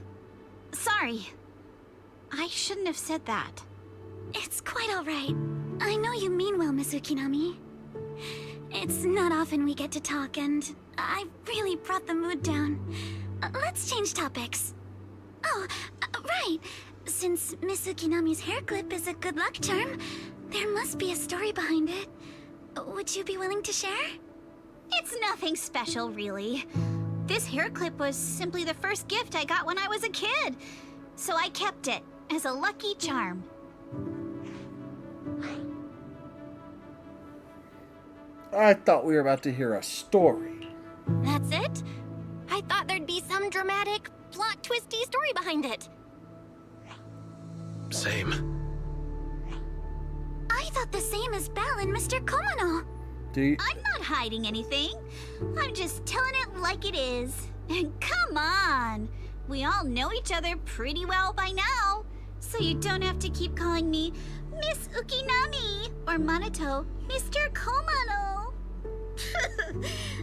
[SPEAKER 13] Sorry. I shouldn't have said that. It's quite alright. I know you mean well, Miss Ukinami. It's not often we get to talk, and I really brought the mood down. Let's change topics. Oh, right. Since Miss Ukinami's hair clip is a good luck charm, there must be a story behind it. Would you be willing to share? It's nothing special, really. This hair clip was simply the first gift I got when I was a kid. So I kept it as a lucky charm.
[SPEAKER 1] I thought we were about to hear a story.
[SPEAKER 5] That's it? I thought there'd be some dramatic, plot-twisty story behind it.
[SPEAKER 4] Same.
[SPEAKER 13] I thought the same as Belle and Mr. Komano. I'm not hiding anything. I'm just telling it like it is. And come on. We all know each other pretty well by now. So you don't have to keep calling me Miss Ukinami or Monato Mr. Komano.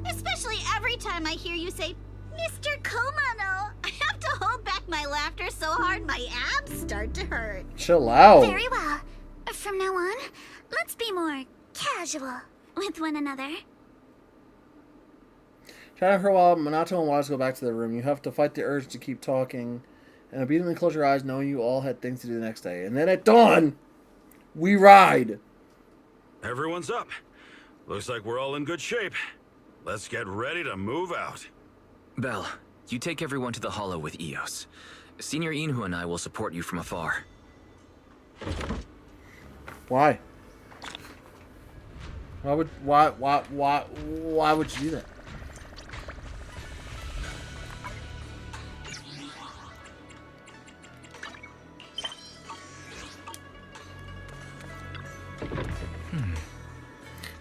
[SPEAKER 13] Especially every time I hear you say Mr. Komano, I have to hold back my laughter so hard my abs start to hurt.
[SPEAKER 1] Chill out.
[SPEAKER 13] Very well. From now on, let's be more casual with one another.
[SPEAKER 1] Chatting for a while, Minato and Wise go back to their room. You have to fight the urge to keep talking and obediently close your eyes knowing you all had things to do the next day. And then at dawn, we ride.
[SPEAKER 21] Everyone's up. Looks like we're all in good shape. Let's get ready to move out.
[SPEAKER 14] Belle, you take everyone to the Hollow with Eos. Senior Inhu and I will support you from afar.
[SPEAKER 1] Why? Why would you do that?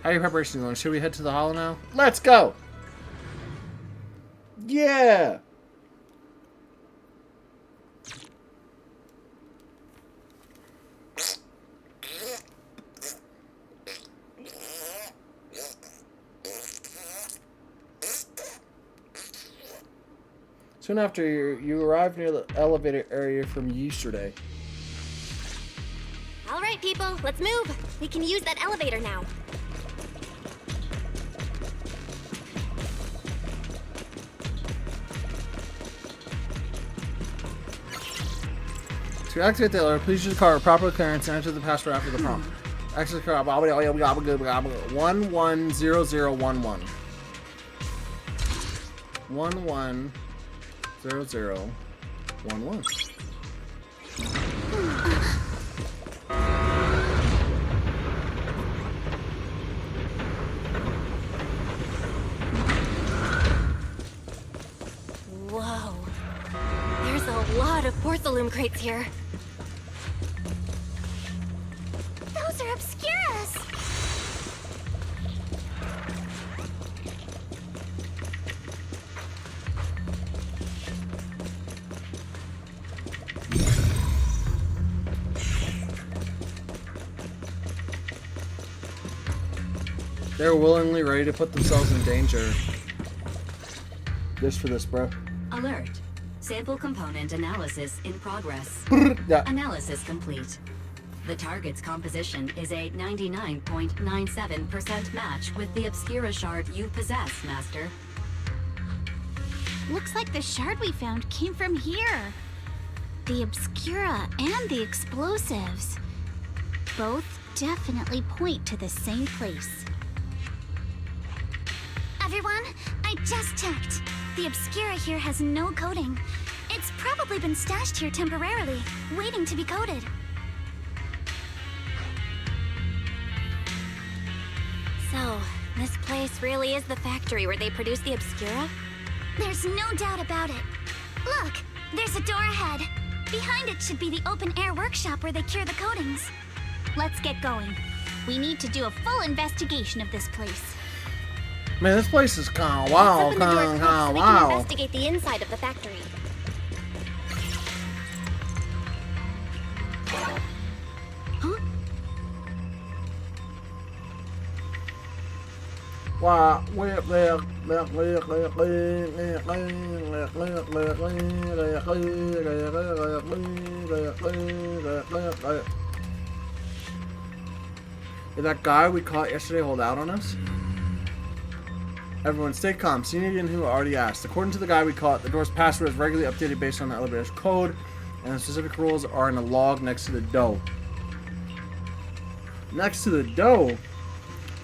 [SPEAKER 1] How are your preparations going? Should we head to the hollow now? Let's go! Yeah! Soon after, you arrived near the elevator area from yesterday.
[SPEAKER 5] All right, people, let's move. We can use that elevator now.
[SPEAKER 1] To activate the elevator, please use the car with proper clearance and enter the password after the prompt. Access the car 110011. 110011.
[SPEAKER 5] Whoa. There's a lot of porcelain crates here. Those are obscuras!
[SPEAKER 1] They're willingly ready to put themselves in danger. Just for this, bro.
[SPEAKER 3] Alert. Sample component analysis in progress.
[SPEAKER 1] Yeah.
[SPEAKER 3] Analysis complete. The target's composition is a 99.97% match with the Obscura shard you possess, Master.
[SPEAKER 13] Looks like the shard we found came from here. The Obscura and the explosives. Both definitely point to the same place. Everyone, I just checked. The Obscura here has no coding. It's probably been stashed here temporarily, waiting to be coded.
[SPEAKER 5] So, this place really is the factory where they produce the Obscura?
[SPEAKER 13] There's no doubt about it. Look, there's a door ahead. Behind it should be the open-air workshop where they cure the coatings. Let's get going. We need to do a full investigation of this place.
[SPEAKER 1] Man, this place is kind of wow,
[SPEAKER 5] Let's open the door quick so we can
[SPEAKER 1] wow.
[SPEAKER 5] investigate the inside of the factory.
[SPEAKER 1] Wow, did that guy we caught yesterday hold out on us? Everyone stay calm. Senior Yin who already asked. According to the guy we caught, the door's password is regularly updated based on the elevator's code, and the specific rules are in a log next to the door. Next to the door?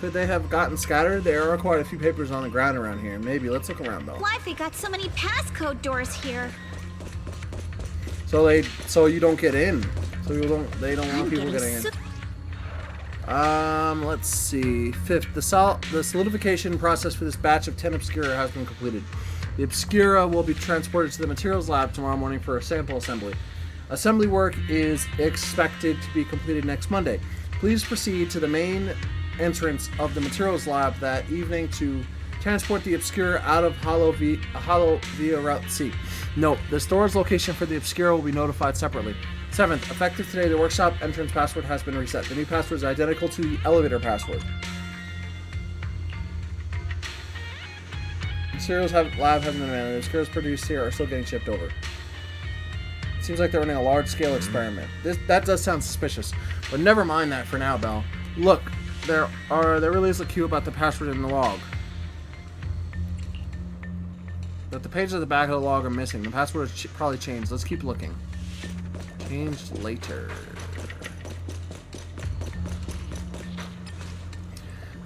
[SPEAKER 1] Could they have gotten scattered? There are quite a few papers on the ground around here. Maybe. Let's look around though.
[SPEAKER 13] Why have they got so many passcode doors here?
[SPEAKER 1] So you don't get in. So they don't want people getting in. Let's see. Fifth, the solidification process for this batch of 10 Obscura has been completed. The Obscura will be transported to the materials lab tomorrow morning for a sample assembly. Assembly work is expected to be completed next Monday. Please proceed to the main entrance of the materials lab that evening to transport the Obscura out of Hollow via Route C. Note, the store's location for the Obscura will be notified separately. 7th, effective today, the workshop entrance password has been reset. The new password is identical to the elevator password. Materials lab haven't been abandoned. The Obscuras produced here are still getting shipped over. It seems like they're running a large-scale experiment. That does sound suspicious, but never mind that for now, Belle. Look, there really is a cue about the password in the log. But the pages at the back of the log are missing. The password has probably changed. Let's keep looking. Changed later.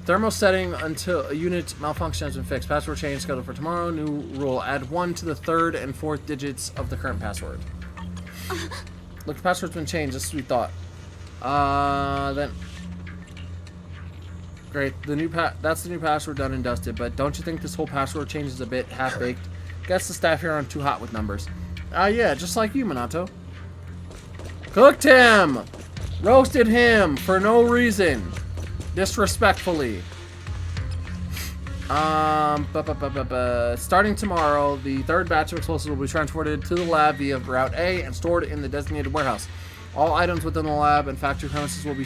[SPEAKER 1] Thermal setting until a unit malfunction has been fixed. Password change scheduled for tomorrow. New rule: add 1 to the 3rd and 4th digits of the current password. Look, the password's been changed. Just as we thought. Then Great. That's the new password done and dusted, but don't you think this whole password change is a bit half-baked? Guess the staff here aren't too hot with numbers. Yeah, just like you, Minato. Cooked him! Roasted him for no reason. Disrespectfully. Starting tomorrow, the third batch of explosives will be transported to the lab via Route A and stored in the designated warehouse. All items within the lab and factory premises will be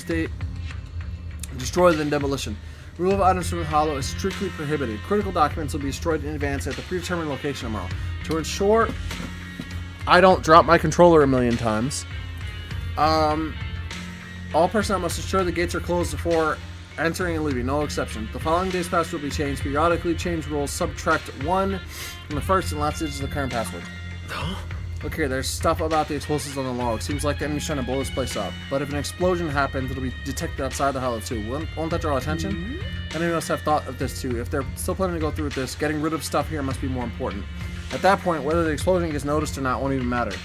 [SPEAKER 1] destroyed in demolition. Removal of items from the hollow is strictly prohibited. Critical documents will be destroyed in advance at the predetermined location tomorrow. To ensure I don't drop my controller a million times, all personnel must ensure the gates are closed before entering and leaving, no exception. The following day's password will be changed. Periodically change rules. Subtract 1 from the first and last digits of the current password. Look here, there's stuff about the explosives on the log. Seems like the enemy's trying to blow this place up. But if an explosion happens, it'll be detected outside the hollow too. Won't that draw attention? Enemy must have thought of this too. If they're still planning to go through with this, getting rid of stuff here must be more important. At that point, whether the explosion gets noticed or not won't even matter.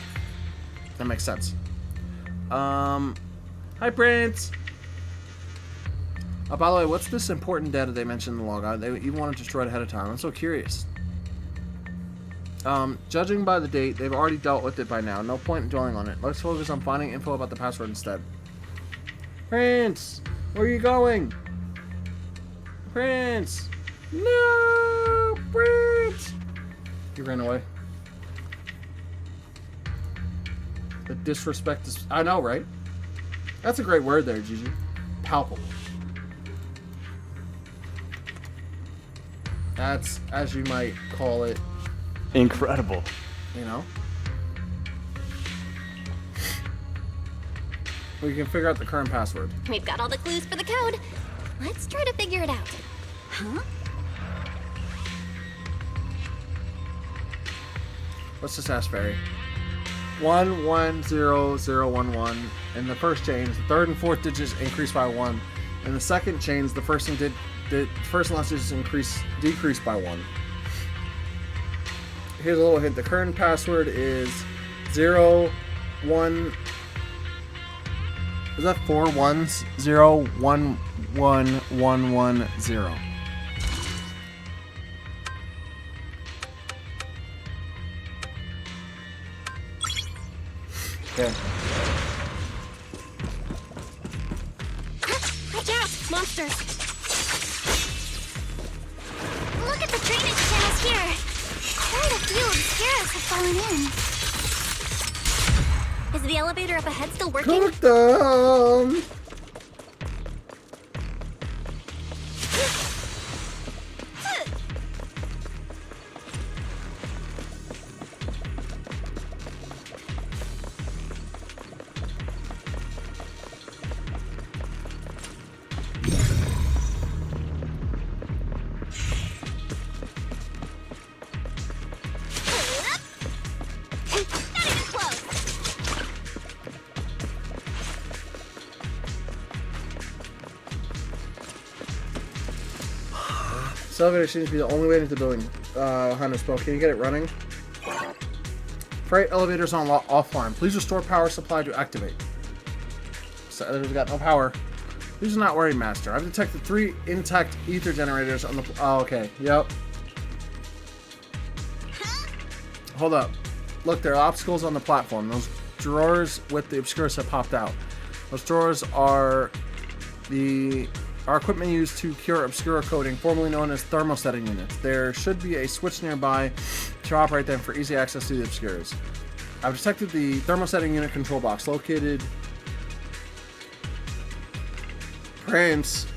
[SPEAKER 1] That makes sense. Hi, Prince! By the way, what's this important data they mentioned in the log? They even want to destroy it ahead of time. I'm so curious. Judging by the date, they've already dealt with it by now. No point in dwelling on it. Let's focus on finding info about the password instead. Prince! Where are you going? Prince! No! Prince! He ran away. The disrespect is... I know, right? That's a great word there, Gigi. Palpable. That's, as you might call it...
[SPEAKER 12] incredible.
[SPEAKER 1] You know? We can figure out the current password.
[SPEAKER 5] We've got all the clues for the code. Let's try to figure it out. Huh?
[SPEAKER 1] Let's just ask Fairy. 110011. In the first change, the third and fourth digits increase by 1. In the second change, the first and last digits decrease by 1. Here's a little hint. The current password is 01. Is that 4 ones? 011110. Okay.
[SPEAKER 5] Watch out! Monsters! Look at the drainage channels here! Quite a few obscuras have fallen in. Is the elevator up ahead still working?
[SPEAKER 1] Cook them! This elevator seems to be the only way into the building. Hunter spoke. Can you get it running? Freight elevators on offline. Please restore power supply to activate. So elevator's got no power. Please do not worry, Master. I've detected 3 intact ether generators on the... Oh, okay. Yep. Hold up. Look, there are obstacles on the platform. Those drawers with the obscurus have popped out. Those drawers are our equipment used to cure obscura coding, formerly known as thermosetting units. There should be a switch nearby to operate them for easy access to the obscuras. I've detected the thermosetting unit control box located... Prince,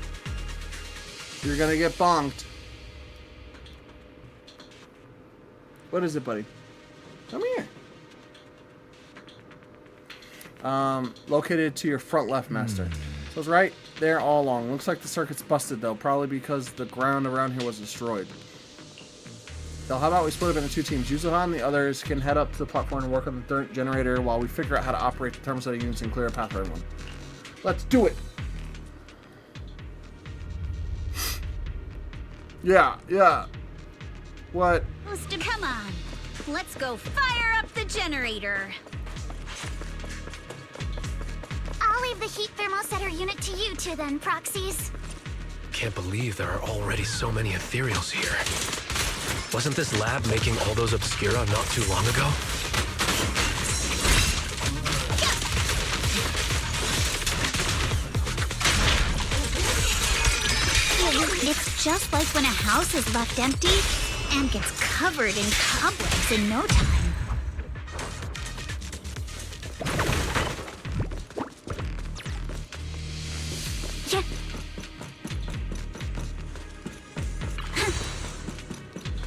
[SPEAKER 1] you're gonna get bonked. What is it, buddy? Come here. Located to your front left, Master. So it's right there all along. Looks like the circuit's busted, though, probably because the ground around here was destroyed. So how about we split up into 2 teams? Yuzuha and the others can head up to the platform and work on the third generator while we figure out how to operate the thermosetting units and clear a path for everyone. Let's do it! Yeah. What?
[SPEAKER 13] Come on. Let's go fire up the generator.
[SPEAKER 5] I'll leave the heat thermosetter unit to you two then, Proxies.
[SPEAKER 4] can't believe there are already so many ethereals here. Wasn't this lab making all those Obscura not too long ago?
[SPEAKER 13] It's just like when a house is left empty and gets covered in cobwebs in no time.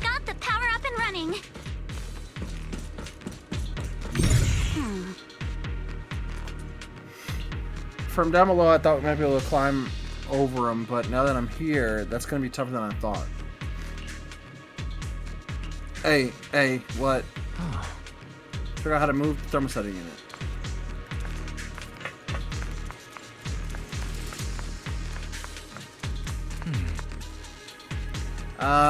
[SPEAKER 13] Got the power up and running.
[SPEAKER 1] From down below, I thought we might be able to climb over them, but now that I'm here, that's going to be tougher than I thought. Hey, what? Figure out how to move the thermosetting unit.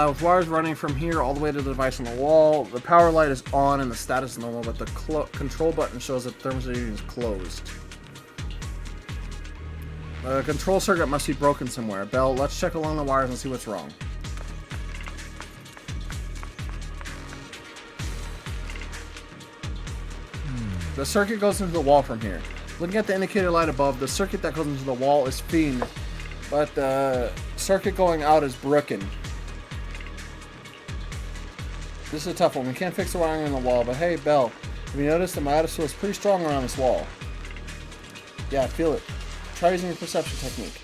[SPEAKER 1] With wires running from here all the way to the device on the wall, the power light is on and the status is normal, but the control button shows that the thermosetting unit is closed. The control circuit must be broken somewhere. Belle, let's check along the wires and see what's wrong. The circuit goes into the wall from here. Looking at the indicator light above, the circuit that goes into the wall is fine, but the circuit going out is broken. This is a tough one. We can't fix the wiring on the wall, but hey, Belle, have you noticed the Midas feels pretty strong around this wall? Yeah, I feel it. Try using your perception technique.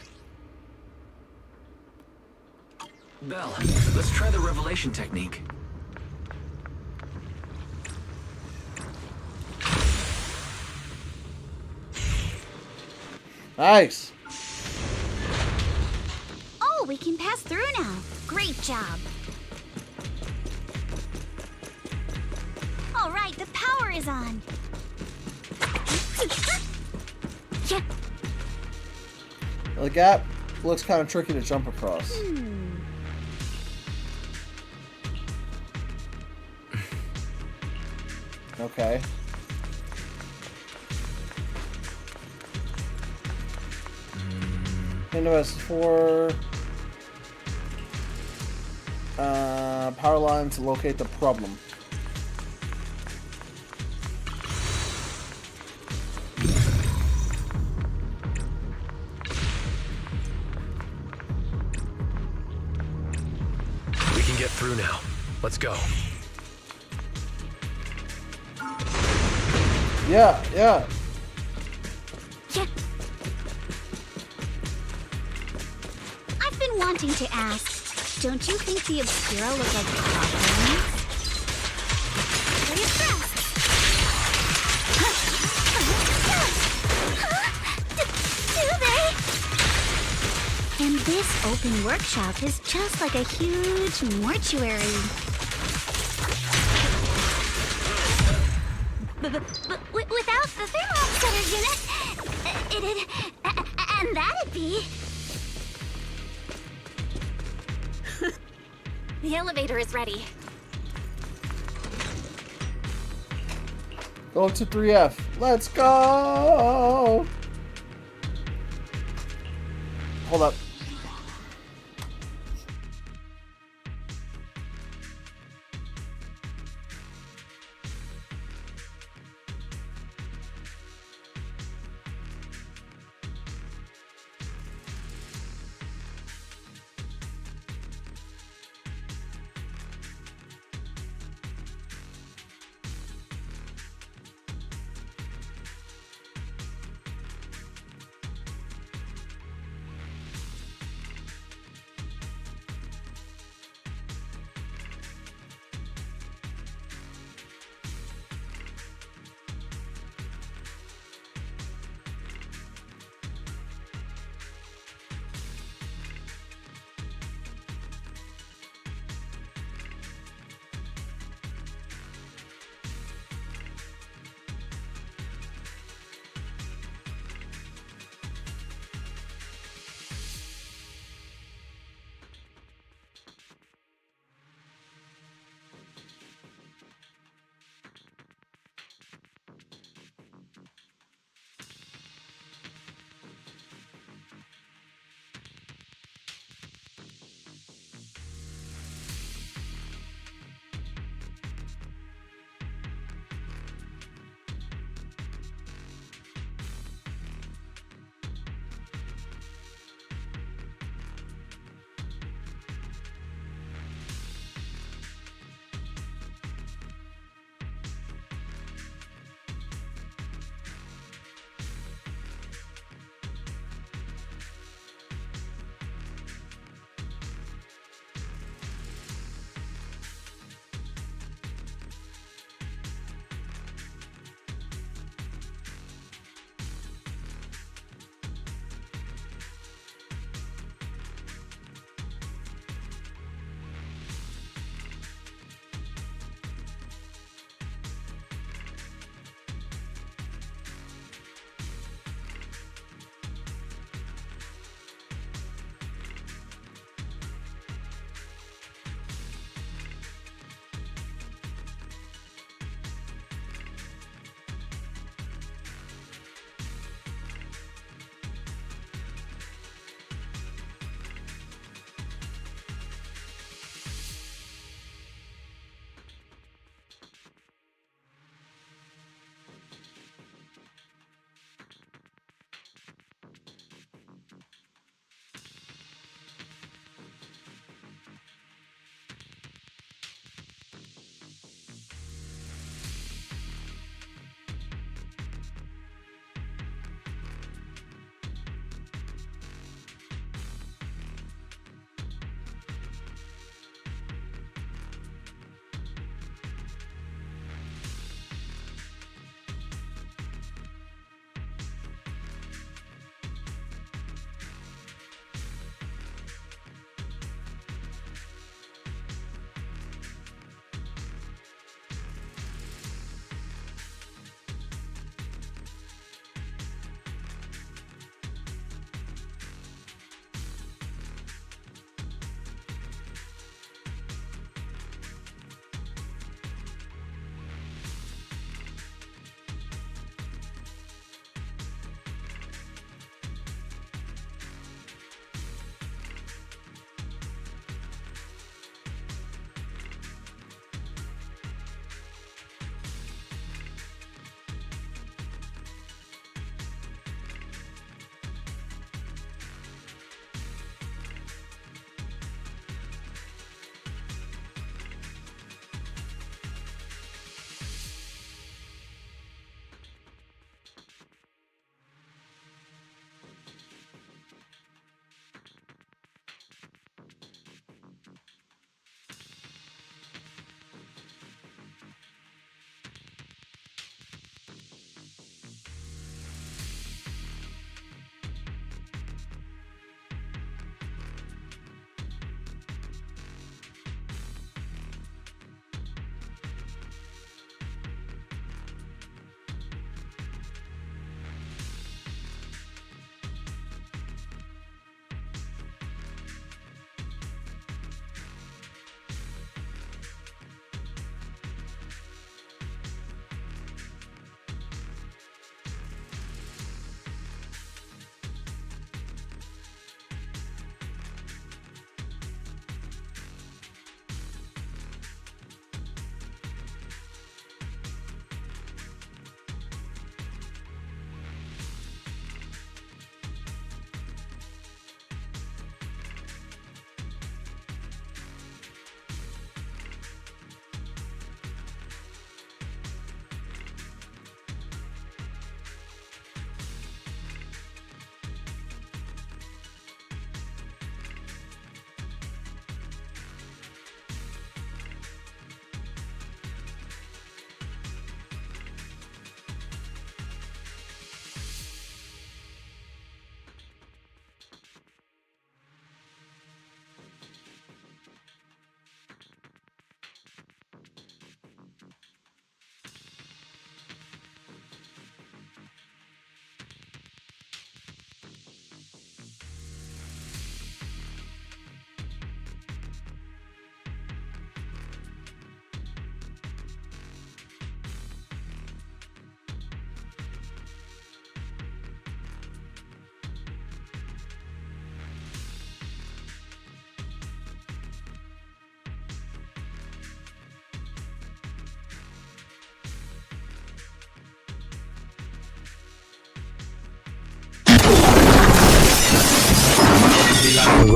[SPEAKER 14] Belle, let's try the revelation technique.
[SPEAKER 1] Nice.
[SPEAKER 13] Oh, we can pass through now. Great job. All right, the power is on. Yeah.
[SPEAKER 1] The gap looks kind of tricky to jump across. Okay. Windows 4. Power line to locate the problem.
[SPEAKER 4] We can get through now. Let's go.
[SPEAKER 1] Yeah.
[SPEAKER 13] I've been wanting to ask, don't you think the Obscura look like problems? Very fast. Do they? And this open workshop is just like a huge mortuary. But without the thermosetter unit, it'd... and that'd be...
[SPEAKER 5] The elevator is ready.
[SPEAKER 1] Go to 3F. Let's go! Hold up.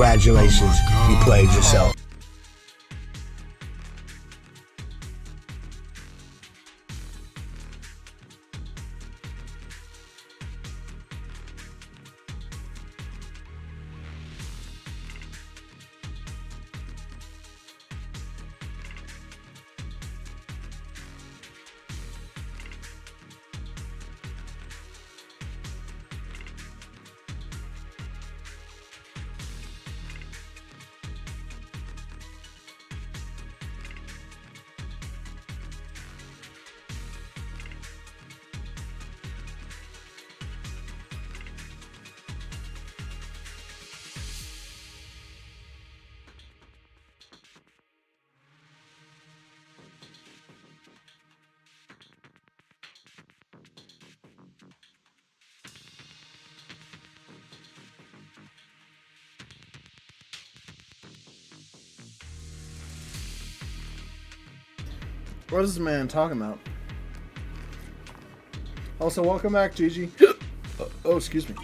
[SPEAKER 2] Congratulations, you played yourself.
[SPEAKER 1] What is this man talking about? Also, welcome back, Gigi. Oh, excuse me.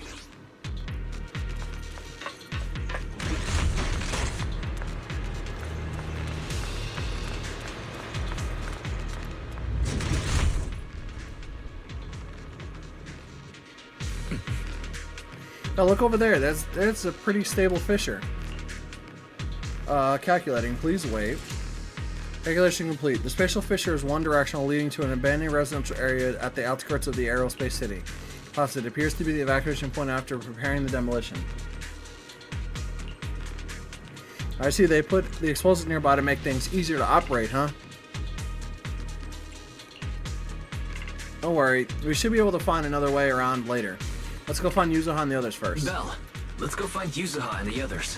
[SPEAKER 1] Now look over there. That's a pretty stable fissure. Calculating. Please wait. Calculation complete. The spatial fissure is one directional, leading to an abandoned residential area at the outskirts of the aerospace city. Plus, it appears to be the evacuation point after preparing the demolition. I see they put the explosives nearby to make things easier to operate, huh? Don't worry, we should be able to find another way around later. Let's go find Yuzuha and the others first.
[SPEAKER 14] Bell, let's go find Yuzuha and the others.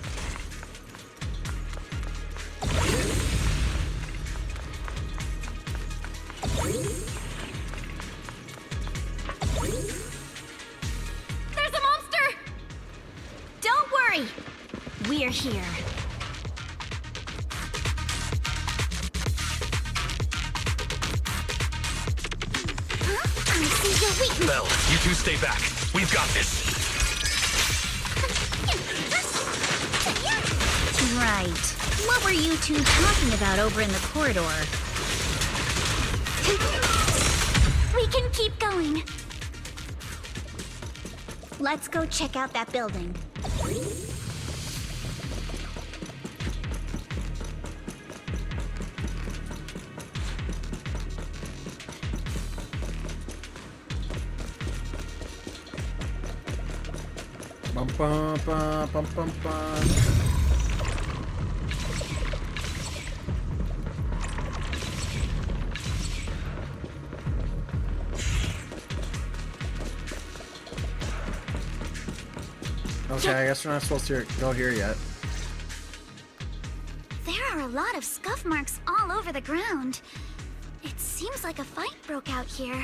[SPEAKER 13] There's a monster! Don't worry. We're here. I see your weakness.
[SPEAKER 4] Bell, you two stay back. We've got this.
[SPEAKER 13] Right. What were you two talking about over in the corridor? We can keep going. Let's go check out that building.
[SPEAKER 1] Bum, bum, bum, bum, bum, bum. Okay, I guess we're not supposed to go here yet.
[SPEAKER 13] There are a lot of scuff marks all over the ground. It seems like a fight broke out here.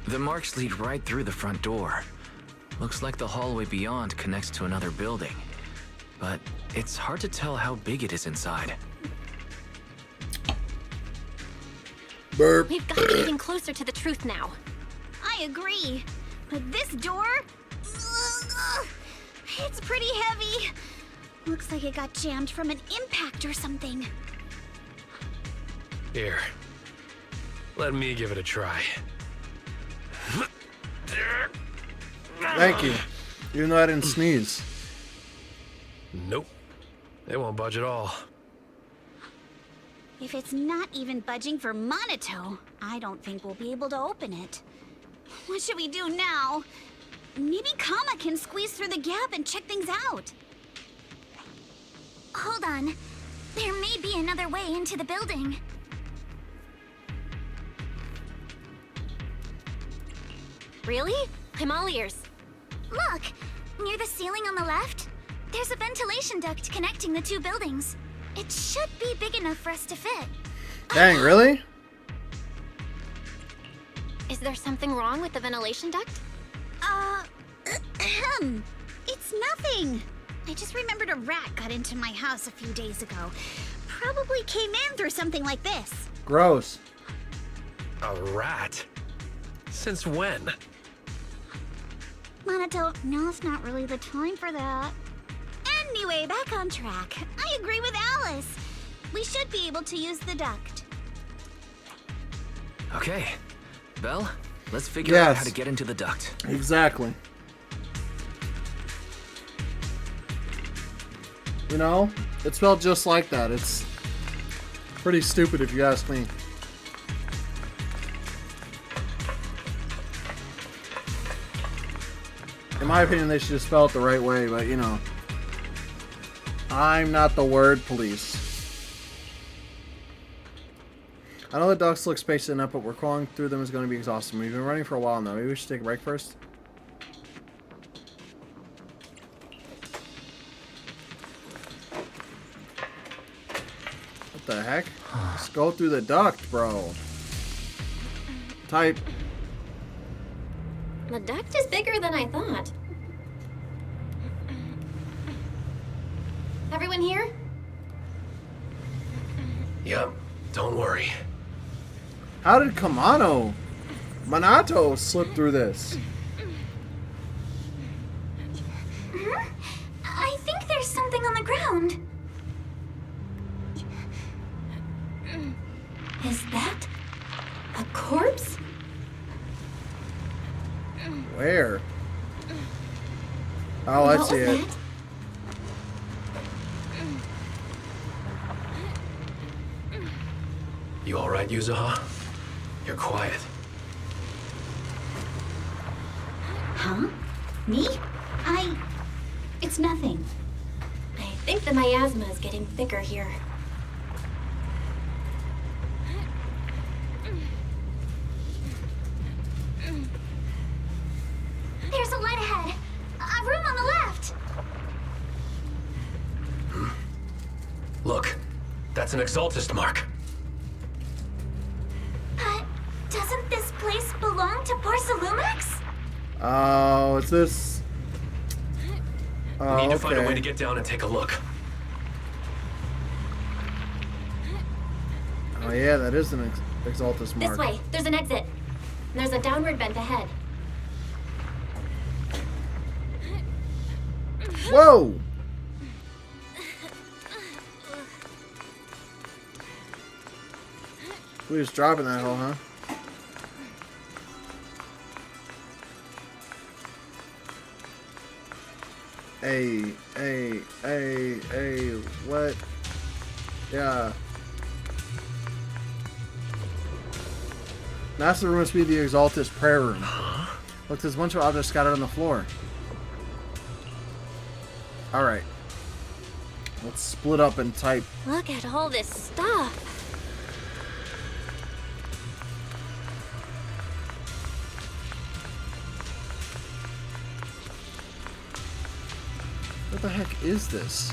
[SPEAKER 14] The marks lead right through the front door. Looks like the hallway beyond connects to another building. But it's hard to tell how big it is inside.
[SPEAKER 1] Burp.
[SPEAKER 5] We've got to be getting closer to the truth now.
[SPEAKER 13] I agree. But this door... it's pretty heavy. Looks like it got jammed from an impact or something.
[SPEAKER 4] Here. Let me give it a try.
[SPEAKER 1] Thank you. Even though I didn't sneeze.
[SPEAKER 4] Nope. They won't budge at all.
[SPEAKER 13] If it's not even budging for Monato, I don't think we'll be able to open it. What should we do now? Maybe Kama can squeeze through the gap and check things out. Hold on. There may be another way into the building.
[SPEAKER 5] Really? I'm all ears.
[SPEAKER 13] Look! Near the ceiling on the left, there's a ventilation duct connecting the two buildings. It should be big enough for us to fit.
[SPEAKER 1] Dang, really?
[SPEAKER 5] Is there something wrong with the ventilation duct?
[SPEAKER 13] It's nothing. I just remembered a rat got into my house a few days ago. Probably came in through something like this.
[SPEAKER 1] Gross.
[SPEAKER 4] A rat? Since when?
[SPEAKER 13] Monato, now's not really the time for that. Anyway, back on track. I agree with Alice. We should be able to use the duct.
[SPEAKER 14] Okay. Belle, let's figure out how to get into the duct.
[SPEAKER 1] Exactly. You know, it spelled just like that. It's pretty stupid if you ask me. In my opinion, they should just spell it the right way, but you know. I'm not the word police. I know the ducts look spaced enough, but we're crawling through them is going to be exhausting. We've been running for a while now. Maybe we should take a break first? What the heck? Let's go through the duct, bro. Type.
[SPEAKER 5] The duct is bigger than I thought. Everyone here?
[SPEAKER 4] Yep, don't worry.
[SPEAKER 1] How did Manato slip through this?
[SPEAKER 13] I think there's something on the ground.
[SPEAKER 5] Is that a corpse?
[SPEAKER 1] Where? Oh, I see it.
[SPEAKER 4] You alright, Yuzuha? You're quiet.
[SPEAKER 13] Huh? Me? It's nothing.
[SPEAKER 5] I think the miasma is getting thicker here.
[SPEAKER 13] There's a light ahead. A room on the left.
[SPEAKER 4] Look, that's an Exaltist mark.
[SPEAKER 13] But doesn't this place belong to Porcelumex?
[SPEAKER 1] Oh, it's this.
[SPEAKER 4] We need to find a way to get down and take a look.
[SPEAKER 1] Oh yeah, that is an Exaltus mark.
[SPEAKER 5] This way. There's an exit. There's a downward vent ahead.
[SPEAKER 1] Whoa! We just dropping that hole, huh? Hey, what? Yeah. Master room must be the Exaltus prayer room. Look, there's a bunch of objects scattered on the floor. Alright. Let's split up and type.
[SPEAKER 5] Look at all this stuff.
[SPEAKER 1] What the heck is this?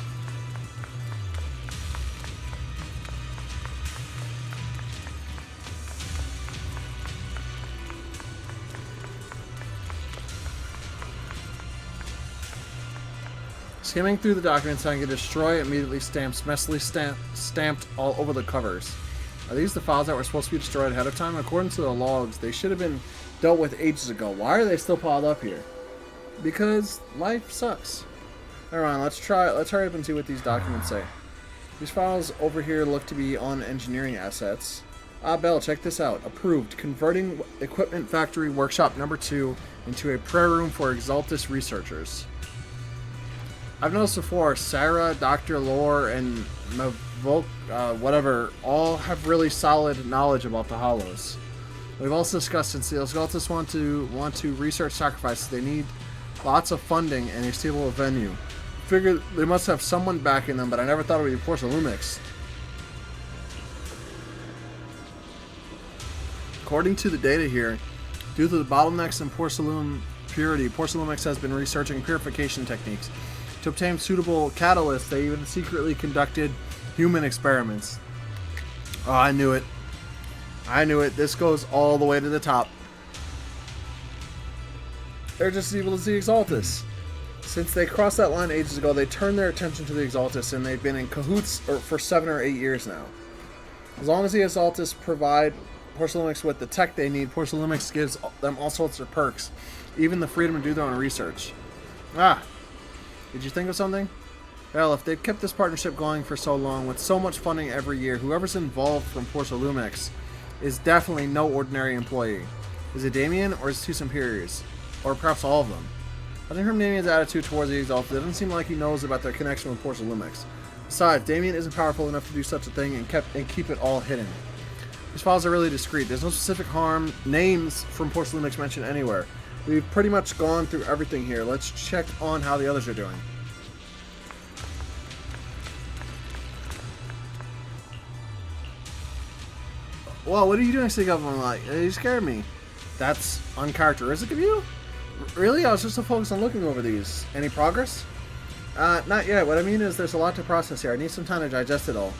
[SPEAKER 1] Skimming through the documents, I can destroy immediately stamped, messily stamped all over the covers. Are these the files that were supposed to be destroyed ahead of time? According to the logs, they should have been dealt with ages ago. Why are they still piled up here? Because life sucks. Alright, let's hurry up and see what these documents say. These files over here look to be on engineering assets. Belle, check this out. Approved. Converting Equipment Factory Workshop number 2 into a prayer room for Exaltus researchers. I've noticed before, Sarah, Dr. Lore, and Mavok, whatever, all have really solid knowledge about the Hollows. We've also discussed since the Exaltus want to research sacrifices, they need lots of funding and a stable venue. Figured they must have someone backing them, but I never thought it would be Porcelumex. According to the data here, due to the bottlenecks in porcelain purity, Porcelumex has been researching purification techniques. To obtain suitable catalysts, they even secretly conducted human experiments. Oh, I knew it. I knew it. This goes all the way to the top. They're just as evil as the Exaltus. Since they crossed that line ages ago, they turned their attention to the Exaltus, and they've been in cahoots for 7 or 8 years now. As long as the Exaltus provide Porcelumex with the tech they need, Porcelumex gives them all sorts of perks, even the freedom to do their own research. Ah, did you think of something? Well, if they've kept this partnership going for so long with so much funding every year, whoever's involved from Porcelumix is definitely no ordinary employee. Is it Damien or his two superiors? Or perhaps all of them? Judging from Damien's attitude towards the Exalted, it doesn't seem like he knows about their connection with Porcelumix. Besides, Damien isn't powerful enough to do such a thing and keep it all hidden. These files are really discreet. There's no specific names from Porcelumix mentioned anywhere. We've pretty much gone through everything here. Let's check on how the others are doing. Whoa, what are you doing, Stick Up? I'm like, you scared me. That's uncharacteristic of you? Really? I was just so focused on looking over these. Any progress? Not yet. What I mean is there's a lot to process here. I need some time to digest it all.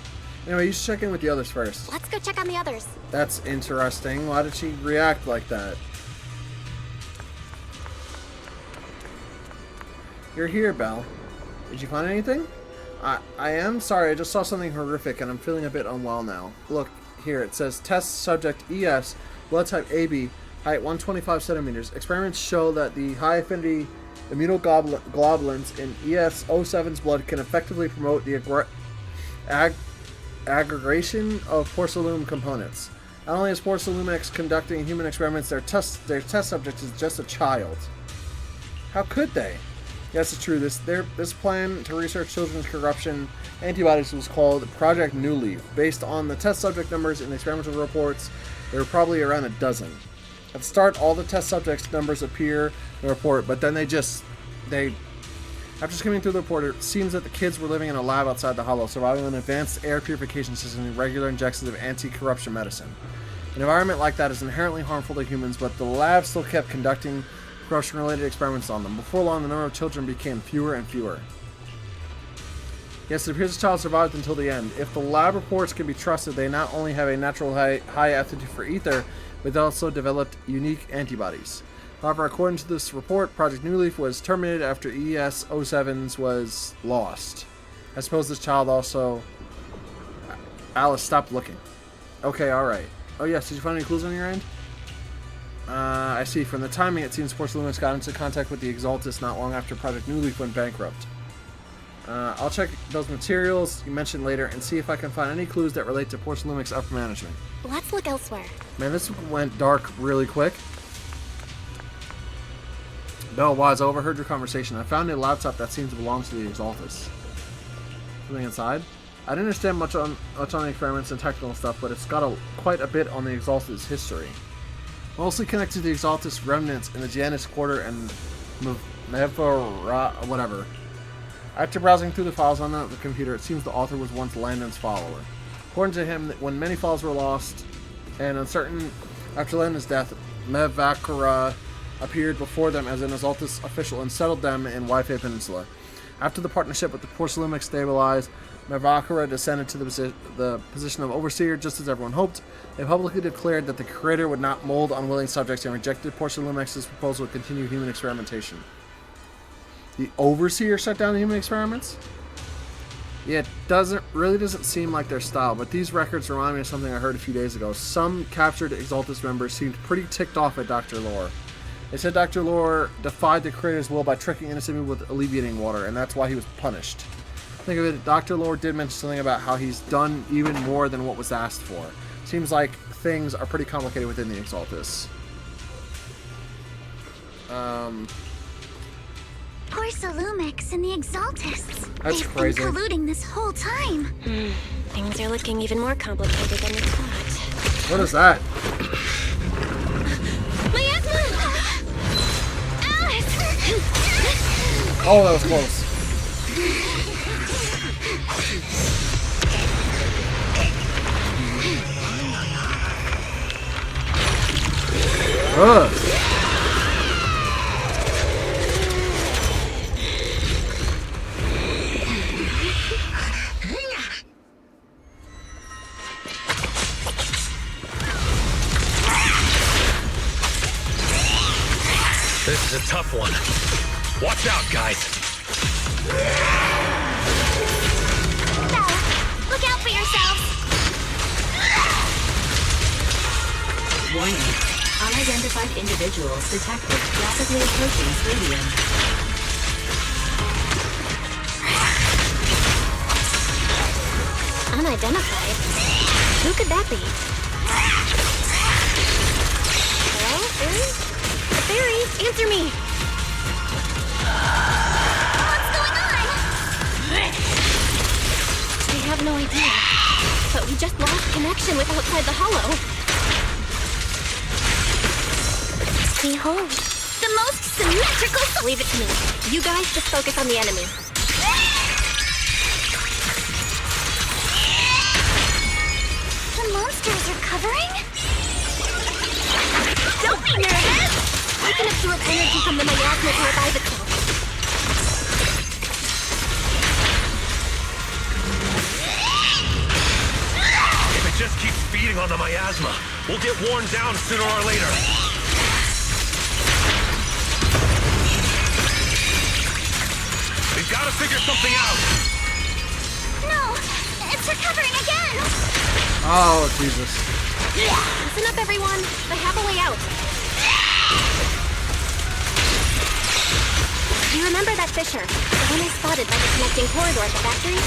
[SPEAKER 1] Anyway, you should check in with the others first.
[SPEAKER 5] Let's go check on the others.
[SPEAKER 1] That's interesting. Why did she react like that? You're here, Belle. Did you find anything? I am sorry. I just saw something horrific and I'm feeling a bit unwell now. Look, here it says test subject ES, blood type AB, height 125 centimeters. Experiments show that the high affinity immunoglobulins in ES-07's blood can effectively promote the aggregation of Porcelum components. Not only is Porcelumix conducting human experiments, their test subject is just a child. How could they? Yes, it's true. This plan to research children's corruption antibodies was called Project New Leaf. Based on the test subject numbers in the experimental reports, there were probably around a dozen. At the start, all the test subjects numbers appear in the report, but then after skimming through the report, it seems that the kids were living in a lab outside the Hollow, surviving on an advanced air purification system and regular injections of anti-corruption medicine. An environment like that is inherently harmful to humans, but the lab still kept conducting corruption-related experiments on them. Before long, the number of children became fewer and fewer. Yes, it appears the child survived until the end. If the lab reports can be trusted, they not only have a natural high aptitude for ether, but they also developed unique antibodies. However, according to this report, Project New Leaf was terminated after ES-07's was lost. I suppose this child also... Alice, stop looking. Okay, alright. Oh yes, did you find any clues on your end? I see. From the timing, it seems Porcelumix got into contact with the Exaltus not long after Project New Leaf went bankrupt. I'll check those materials you mentioned later and see if I can find any clues that relate to Porcelumix upper management.
[SPEAKER 5] Let's look elsewhere.
[SPEAKER 1] Man, this went dark really quick. No, Wise, I overheard your conversation. I found a laptop that seems to belong to the Exaltus. Something inside? I didn't understand much on the experiments and technical stuff, but it's got quite a bit on the Exaltus history. Mostly connected to the Exaltus remnants in the Janus Quarter and whatever. After browsing through the files on the computer, it seems the author was once Landon's follower. According to him, when many files were lost and uncertain after Landon's death, Mevakura appeared before them as an Exaltus official and settled them in Wi-Fi Peninsula. After the partnership with the Porcelumix stabilized, Mevakura descended to the position of overseer just as everyone hoped. They publicly declared that the creator would not mold unwilling subjects and rejected Porcelumix's proposal to continue human experimentation. The overseer shut down the human experiments? Yeah, it really doesn't seem like their style, but these records remind me of something I heard a few days ago. Some captured Exaltus members seemed pretty ticked off at Dr. Lore. They said Dr. Lore defied the creator's will by tricking innocent people with alleviating water, and that's why he was punished. Think of it, Dr. Lore did mention something about how he's done even more than what was asked for. Seems like things are pretty complicated within the Exaltus.
[SPEAKER 13] Porcelumix and the Exaltus.
[SPEAKER 1] That's
[SPEAKER 13] They've
[SPEAKER 1] crazy.
[SPEAKER 13] been colluding this whole time.
[SPEAKER 5] Things are looking even more complicated than we thought.
[SPEAKER 1] What is that?
[SPEAKER 13] Alice!
[SPEAKER 1] Oh, that was close. Ugh.
[SPEAKER 4] This is a tough one. Watch out, guys.
[SPEAKER 5] No, look out for yourselves.
[SPEAKER 3] Warning. Unidentified individuals detected rapidly approaching stadium.
[SPEAKER 5] unidentified. Who could that be? Hello, fairy? Fairy, answer me!
[SPEAKER 13] What's going on?
[SPEAKER 5] I have no idea. But we just lost connection with outside the hollow. Behold.
[SPEAKER 13] The most symmetrical...
[SPEAKER 5] Leave it to me. You guys just focus on the enemy.
[SPEAKER 13] The monsters are covering? Don't be nervous!
[SPEAKER 5] I can absorb energy from the miasma to revive itself.
[SPEAKER 4] If it just keeps feeding on the miasma, we'll get worn down sooner or later. We've got to figure something out.
[SPEAKER 13] No! It's recovering again!
[SPEAKER 1] Oh, Jesus.
[SPEAKER 5] Listen up, everyone. I have a way out. Do you remember that fissure? The one I spotted by the connecting corridor at the factory?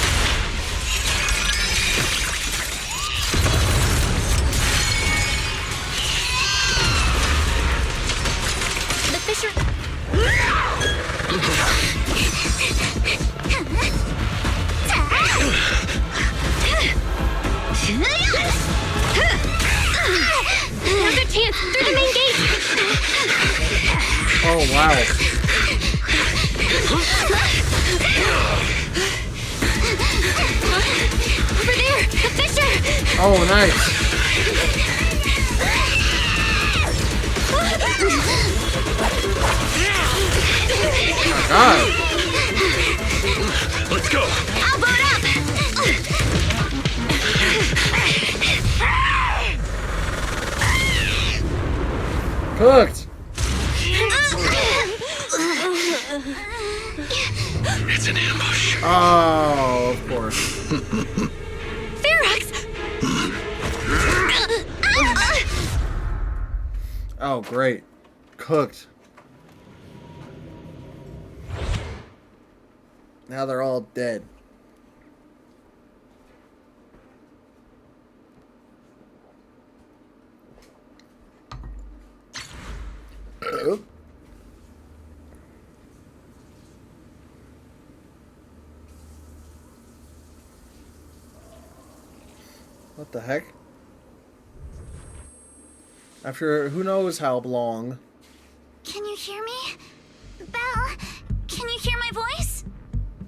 [SPEAKER 5] The fissure... Now's our chance! Through the main gate!
[SPEAKER 1] Oh, wow.
[SPEAKER 5] Over there! The fissure!
[SPEAKER 1] Oh, nice. Oh, God.
[SPEAKER 4] Let's go!
[SPEAKER 13] I'll boot up!
[SPEAKER 1] Cooked.
[SPEAKER 4] It's an ambush.
[SPEAKER 1] Oh, of course.
[SPEAKER 5] Ferox!
[SPEAKER 1] Oh, great. Cooked. Now they're all dead. Oop. What the heck? After who knows how long.
[SPEAKER 13] Can you hear me? Belle, can you hear my voice?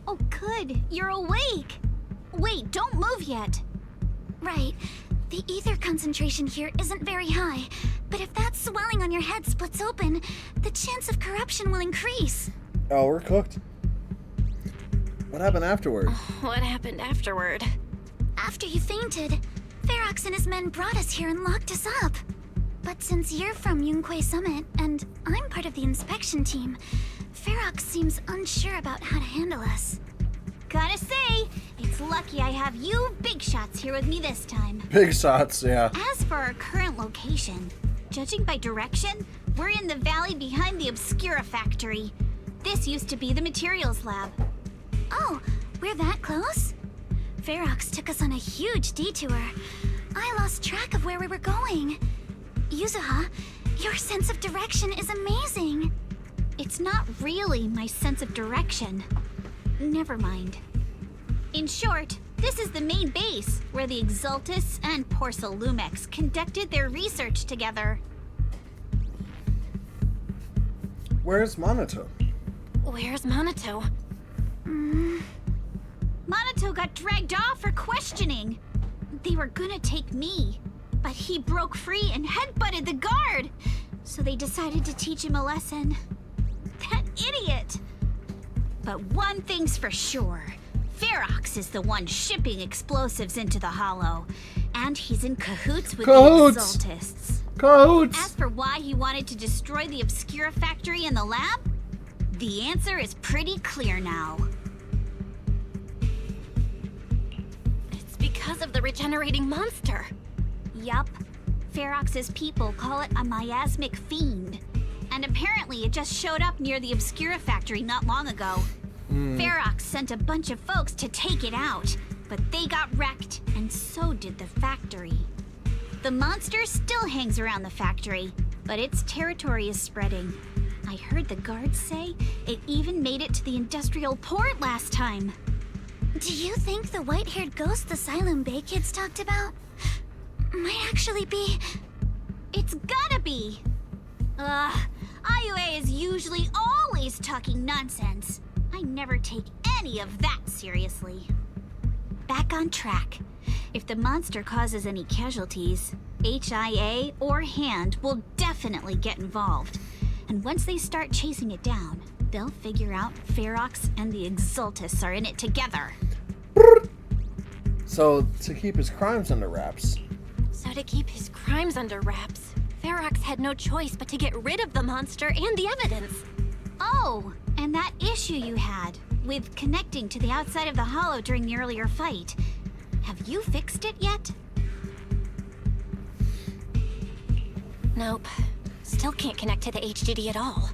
[SPEAKER 13] Oh, good. You're awake. Wait, don't move yet. Right. The ether concentration here isn't very high, but if that swelling on your head splits open, the chance of corruption will increase.
[SPEAKER 1] Oh, we're cooked. What happened afterward?
[SPEAKER 5] What happened afterward?
[SPEAKER 13] After you fainted, Ferox and his men brought us here and locked us up. But since you're from Yunque Summit, and I'm part of the inspection team, Ferox seems unsure about how to handle us. Gotta say, it's lucky I have you big shots here with me this time.
[SPEAKER 1] Big shots, yeah.
[SPEAKER 13] As for our current location, judging by direction, we're in the valley behind the Obscura factory. This used to be the materials lab. Oh, we're that close? Ferox took us on a huge detour. I lost track of where we were going. Yuzuha, your sense of direction is amazing. It's not really my sense of direction. Never mind. In short, this is the main base, where the Exultus and Porcelumex conducted their research together.
[SPEAKER 1] Where's Monato?
[SPEAKER 5] Where's Monato?
[SPEAKER 13] Monato got dragged off for questioning. They were gonna take me, but he broke free and headbutted the guard. So they decided to teach him a lesson. That idiot! But one thing's for sure. Ferox is the one shipping explosives into the Hollow. And he's in cahoots with the Exultists.
[SPEAKER 1] Cahoots!
[SPEAKER 13] As for why he wanted to destroy the Obscura factory and the lab, the answer is pretty clear now.
[SPEAKER 5] It's because of the regenerating monster.
[SPEAKER 13] Yup. Ferox's people call it a miasmic fiend. And apparently it just showed up near the Obscura factory not long ago. Ferox sent a bunch of folks to take it out, but they got wrecked, and so did the factory. The monster still hangs around the factory, but its territory is spreading. I heard the guards say it even made it to the industrial port last time.
[SPEAKER 5] Do you think the white-haired ghost the Asylum Bay kids talked about might actually be...
[SPEAKER 13] It's gotta be! IUA is usually always talking nonsense. I never take any of that seriously. Back on track. If the monster causes any casualties, HIA or Hand will definitely get involved. And once they start chasing it down, they'll figure out Ferox and the Exultus are in it together.
[SPEAKER 1] So, to keep his crimes under wraps.
[SPEAKER 5] So to keep his crimes under wraps, Ferox had no choice but to get rid of the monster and the evidence.
[SPEAKER 13] Oh, and that issue you had with connecting to the outside of the hollow during the earlier fight. Have you fixed it yet?
[SPEAKER 5] Nope. Still can't connect to the HDD at all.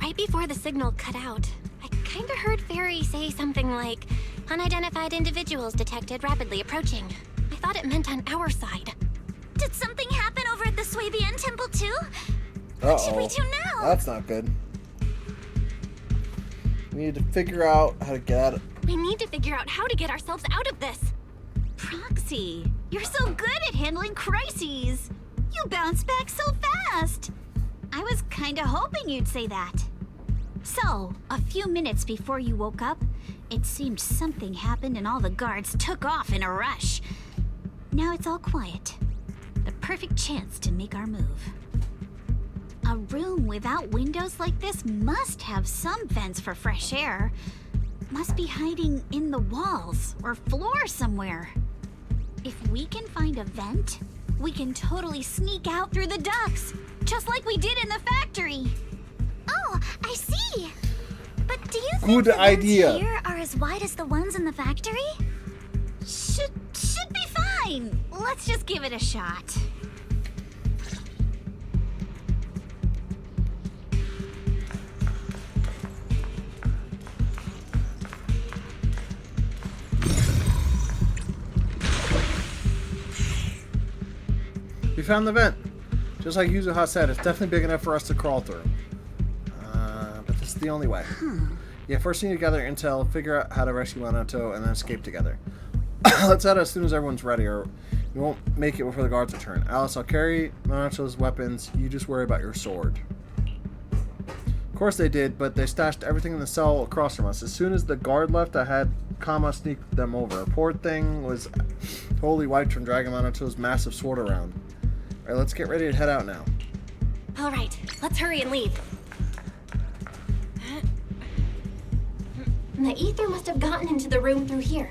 [SPEAKER 5] Right before the signal cut out, I kinda heard Fairy say something like, "Unidentified individuals detected rapidly approaching." I thought it meant on our side.
[SPEAKER 13] Did something happen over at the Swabian Temple too?
[SPEAKER 1] Uh-oh.
[SPEAKER 13] What should we do now?
[SPEAKER 1] That's not good. We need to figure out how to get out of...
[SPEAKER 5] We need to figure out how to get ourselves out of this.
[SPEAKER 13] Proxy, you're so good at handling crises. You bounce back so fast. I was kinda hoping you'd say that. So, a few minutes before you woke up, it seemed something happened and all the guards took off in a rush. Now it's all quiet. The perfect chance to make our move. A room without windows like this must have some vents for fresh air. Must be hiding in the walls or floor somewhere. If we can find a vent, we can totally sneak out through the ducts, just like we did in the factory.
[SPEAKER 5] Oh, I see. But do you think
[SPEAKER 1] Good
[SPEAKER 5] the
[SPEAKER 1] idea.
[SPEAKER 5] vents here are as wide as the ones in the factory?
[SPEAKER 13] Should be fine. Let's just give it a shot.
[SPEAKER 1] We found the vent. Just like Yuzuha said, it's definitely big enough for us to crawl through. But this is the only way. Yeah, first we need to gather intel, figure out how to rescue Minato, and then escape together. Let's head as soon as everyone's ready, or we won't make it before the guards return. Alice, I'll carry Minato's weapons. You just worry about your sword. Of course they did, but they stashed everything in the cell across from us. As soon as the guard left, I had Kama sneak them over. Poor thing was totally wiped from dragging Minato's massive sword around. Alright, let's get ready to head out now.
[SPEAKER 5] Alright, let's hurry and leave. The ether must have gotten into the room through here.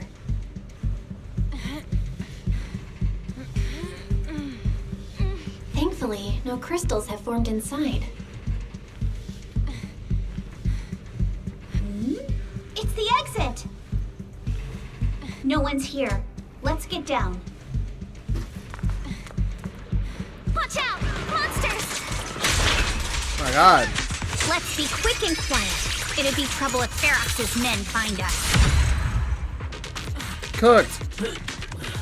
[SPEAKER 5] Thankfully, no crystals have formed inside.
[SPEAKER 13] It's the exit. No one's here. Let's get down. Watch out! Monsters!
[SPEAKER 1] Oh my god.
[SPEAKER 13] Let's be quick and quiet. It'd be trouble if Ferox's men find us.
[SPEAKER 1] Cooked.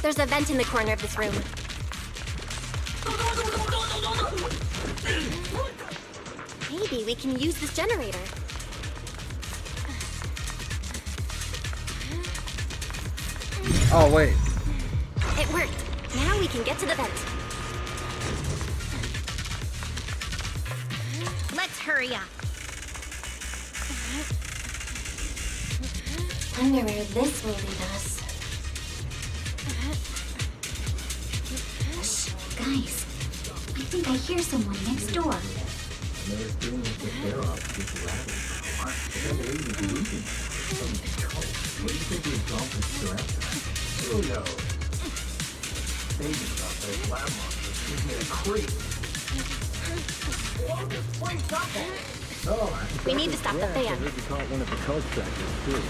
[SPEAKER 5] There's a vent in the corner of this room. Maybe we can use this generator.
[SPEAKER 1] Oh, wait.
[SPEAKER 5] It worked. Now we can get to the vent.
[SPEAKER 13] Let's hurry up.
[SPEAKER 5] Wonder where this will lead us.
[SPEAKER 13] Shh, guys. I think I hear someone next door.
[SPEAKER 5] We need to stop the fan.
[SPEAKER 12] One of the coach tractors too.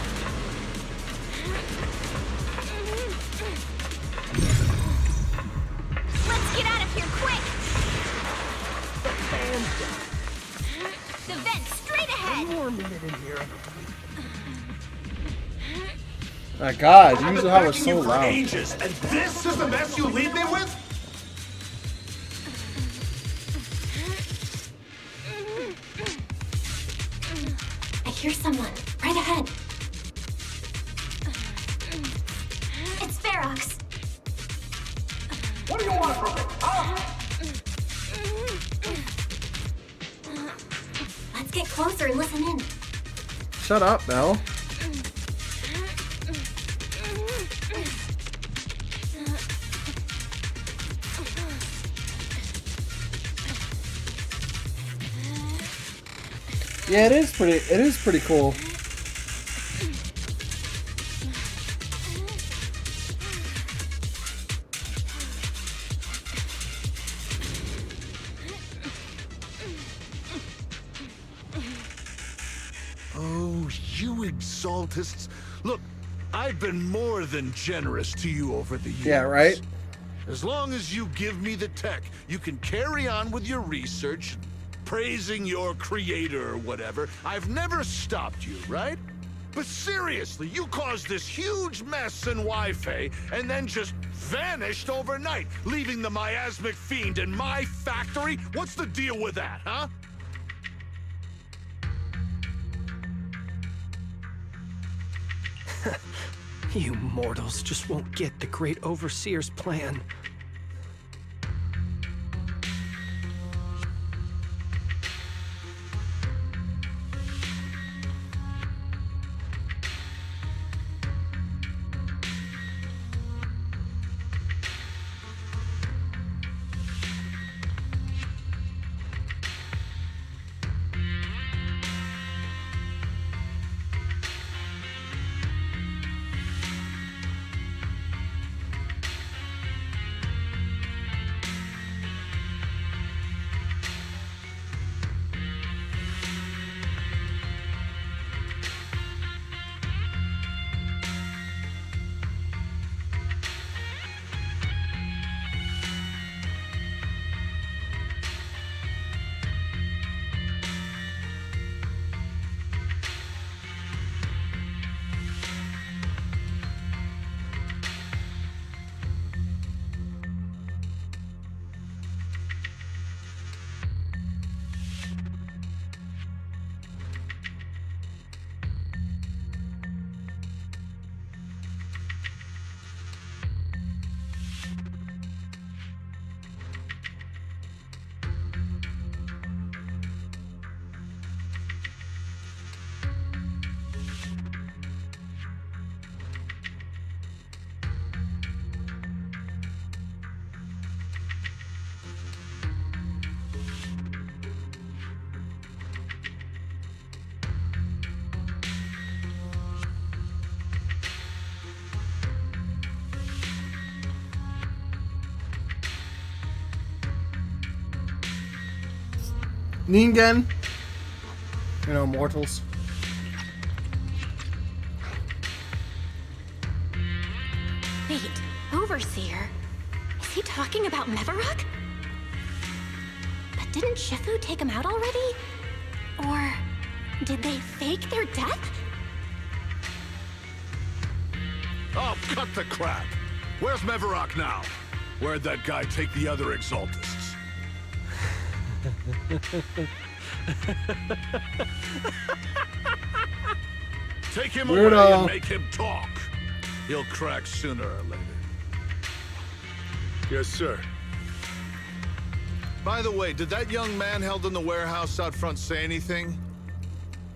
[SPEAKER 13] Let's get out of here quick! The vent straight ahead!
[SPEAKER 12] One more minute in here.
[SPEAKER 1] My God,
[SPEAKER 19] I've
[SPEAKER 1] use
[SPEAKER 19] been
[SPEAKER 1] how it's
[SPEAKER 19] backing
[SPEAKER 1] so
[SPEAKER 19] you for
[SPEAKER 1] loud.
[SPEAKER 19] ages, and this is the mess you leave me with?
[SPEAKER 5] I hear someone right ahead. It's Ferox.
[SPEAKER 19] What do you want from me? Huh?
[SPEAKER 5] Let's get closer and listen in.
[SPEAKER 1] Shut up, Belle. Yeah, it is pretty cool.
[SPEAKER 20] Oh, you exaltists. Look, I've been more than generous to you over the years.
[SPEAKER 1] Yeah, right?
[SPEAKER 20] As long as you give me the tech, you can carry on with your research, praising your creator or whatever. I've never stopped you, right? But seriously, you caused this huge mess in Wi-Fi and then just vanished overnight, leaving the miasmic fiend in my factory? What's the deal with that, huh?
[SPEAKER 23] You mortals just won't get the Great Overseer's plan.
[SPEAKER 1] Ningen. You know, mortals.
[SPEAKER 5] Wait, Overseer? Is he talking about Mevarok? But didn't Shifu take him out already? Or did they fake their death?
[SPEAKER 20] Oh, cut the crap. Where's Mevarok now? Where'd that guy take the other exaltists? Take him away and make him talk. He'll crack sooner or later. Yes, sir. By the way, did that young man held in the warehouse out front say anything?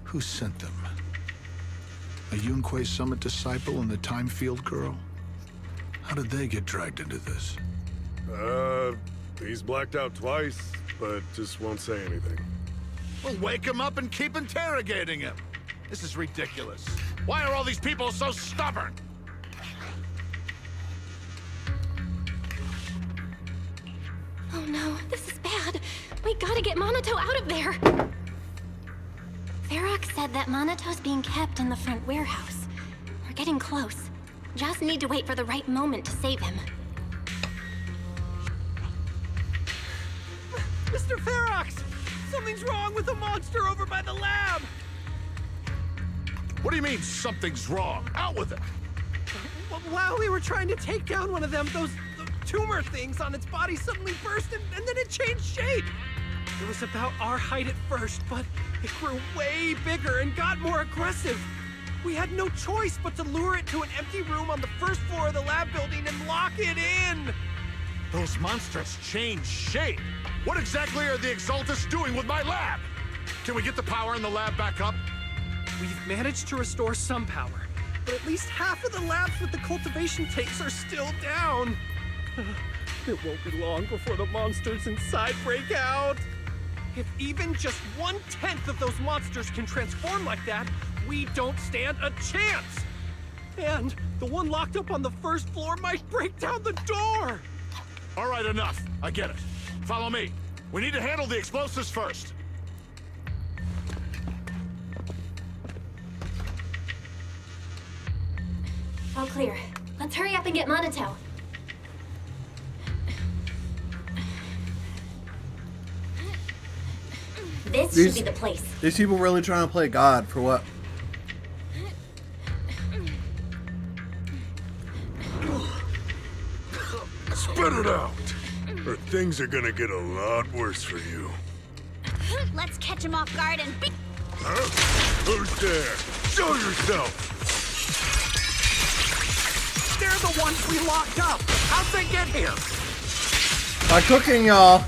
[SPEAKER 20] Who sent them? A Yunque Summit disciple and the Time Field girl? How did they get dragged into this?
[SPEAKER 24] He's blacked out twice, but just won't say anything.
[SPEAKER 20] Well, wake him up and keep interrogating him. This is ridiculous. Why are all these people so stubborn?
[SPEAKER 5] Oh no, this is bad. We gotta get Monato out of there. Ferox said that Monato's being kept in the front warehouse. We're getting close. Just need to wait for the right moment to save him.
[SPEAKER 23] Mr. Ferox! Something's wrong with the monster over by the lab!
[SPEAKER 20] What do you mean, something's wrong? Out with it!
[SPEAKER 23] While we were trying to take down one of them, those tumor things on its body suddenly burst and then it changed shape. It was about our height at first, but it grew way bigger and got more aggressive. We had no choice but to lure it to an empty room on the first floor of the lab building and lock it in.
[SPEAKER 20] Those monsters changed shape. What exactly are the Exaltus doing with my lab? Can we get the power in the lab back up?
[SPEAKER 23] We've managed to restore some power, but at least half of the labs with the cultivation tanks are still down. It won't be long before the monsters inside break out. If even just 1/10 of those monsters can transform like that, we don't stand a chance. And the one locked up on the first floor might break down the door.
[SPEAKER 20] All right, enough. I get it. Follow me. We need to handle the explosives first.
[SPEAKER 5] All clear. Let's hurry up and get Monato. This should be the place.
[SPEAKER 1] These people really trying to play God for what?
[SPEAKER 24] Spit it out, or things are gonna get a lot worse for you.
[SPEAKER 13] Let's catch him off guard and be.
[SPEAKER 24] Huh? Who's there? Show yourself!
[SPEAKER 23] They're the ones we locked up. How'd they get here?
[SPEAKER 1] By cooking, y'all.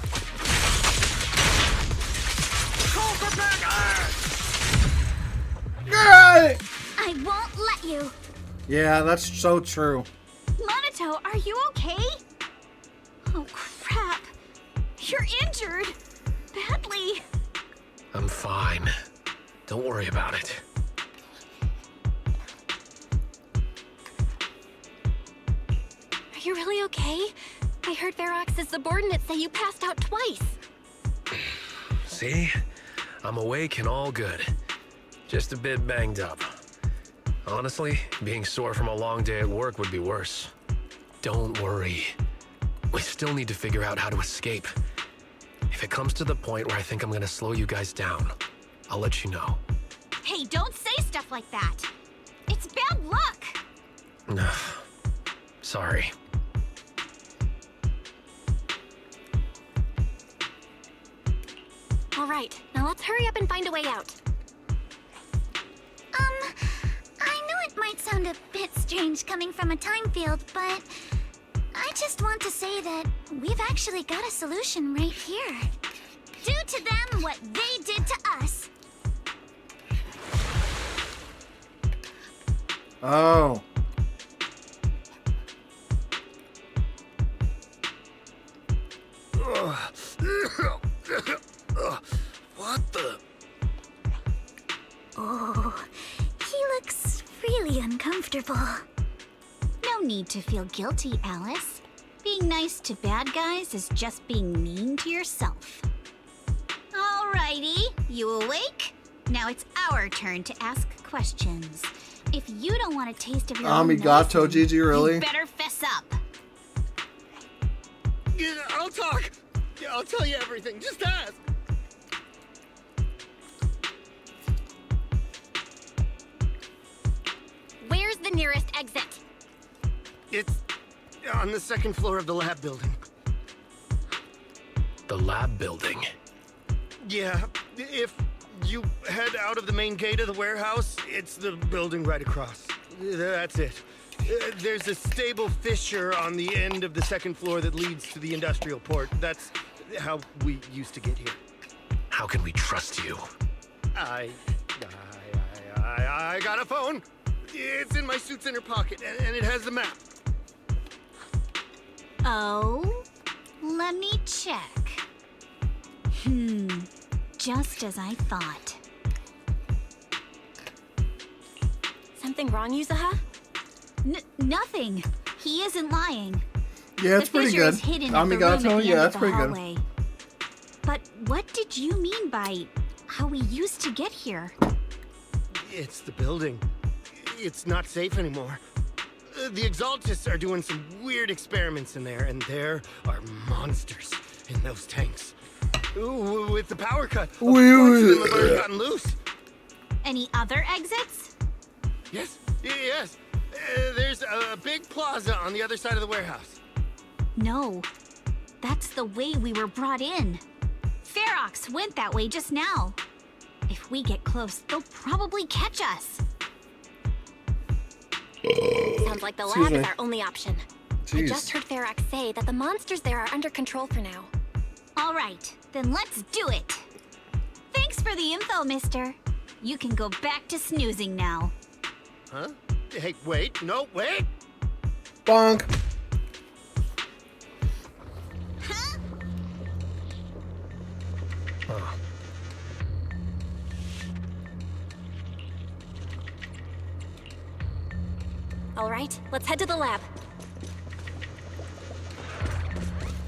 [SPEAKER 13] I won't let you.
[SPEAKER 1] Yeah, that's so true.
[SPEAKER 13] Monato, are you okay? Oh, crap. You're injured. Badly.
[SPEAKER 4] I'm fine. Don't worry about it.
[SPEAKER 5] Are you really okay? I heard Ferox's subordinates say you passed out twice.
[SPEAKER 4] See? I'm awake and all good. Just a bit banged up. Honestly, being sore from a long day at work would be worse. Don't worry. We still need to figure out how to escape. If it comes to the point where I think I'm gonna slow you guys down, I'll let you know.
[SPEAKER 13] Hey, don't say stuff like that. It's bad luck.
[SPEAKER 4] Sorry.
[SPEAKER 5] All right, now let's hurry up and find a way out.
[SPEAKER 13] I know it might sound a bit strange coming from a time field, but I just want to say that we've actually got a solution right here. Do to them what they did to us.
[SPEAKER 1] Oh.
[SPEAKER 24] What the?
[SPEAKER 13] Oh, he looks really uncomfortable. No need to feel guilty, Alice. Being nice to bad guys is just being mean to yourself. Alrighty, you awake? Now it's our turn to ask questions. If you don't want a taste of your own
[SPEAKER 1] Amigato,
[SPEAKER 13] medicine,
[SPEAKER 1] Gigi, really?
[SPEAKER 13] you better fess up.
[SPEAKER 11] Yeah, I'll talk. Yeah, I'll tell you everything. Just ask.
[SPEAKER 5] Where's the nearest exit?
[SPEAKER 11] It's on the second floor of the lab building.
[SPEAKER 4] The lab building?
[SPEAKER 11] Yeah, if you head out of the main gate of the warehouse, it's the building right across. That's it. There's a stable fissure on the end of the second floor that leads to the industrial port. That's how we used to get here.
[SPEAKER 4] How can we trust you?
[SPEAKER 11] I got a phone. It's in my suit's inner pocket, and it has the map.
[SPEAKER 13] Oh, let me check. Just as I thought.
[SPEAKER 5] Something wrong, Yuzuha?
[SPEAKER 13] Nothing. He isn't lying.
[SPEAKER 1] Yeah, it's pretty good. Amigato, yeah, that's pretty good.
[SPEAKER 13] But what did you mean by how we used to get here?
[SPEAKER 11] It's the building. It's not safe anymore. The Exaltists are doing some weird experiments in there, and there are monsters in those tanks. Ooh, with the power cut, a bunch of them have already gotten loose.
[SPEAKER 13] Any other exits?
[SPEAKER 11] Yes, yes. There's There's a big plaza on the other side of the warehouse.
[SPEAKER 13] No, that's the way we were brought in. Ferox went that way just now. If we get close, they'll probably catch us.
[SPEAKER 5] Sounds like the lab is our only option. I just heard Ferox say that the monsters there are under control for now.
[SPEAKER 13] All right, then let's do it. Thanks for the info, mister. You can go back to snoozing now.
[SPEAKER 11] Huh? Hey, wait, no, wait!
[SPEAKER 1] Bonk!
[SPEAKER 13] Huh?
[SPEAKER 5] All right, let's head to the lab.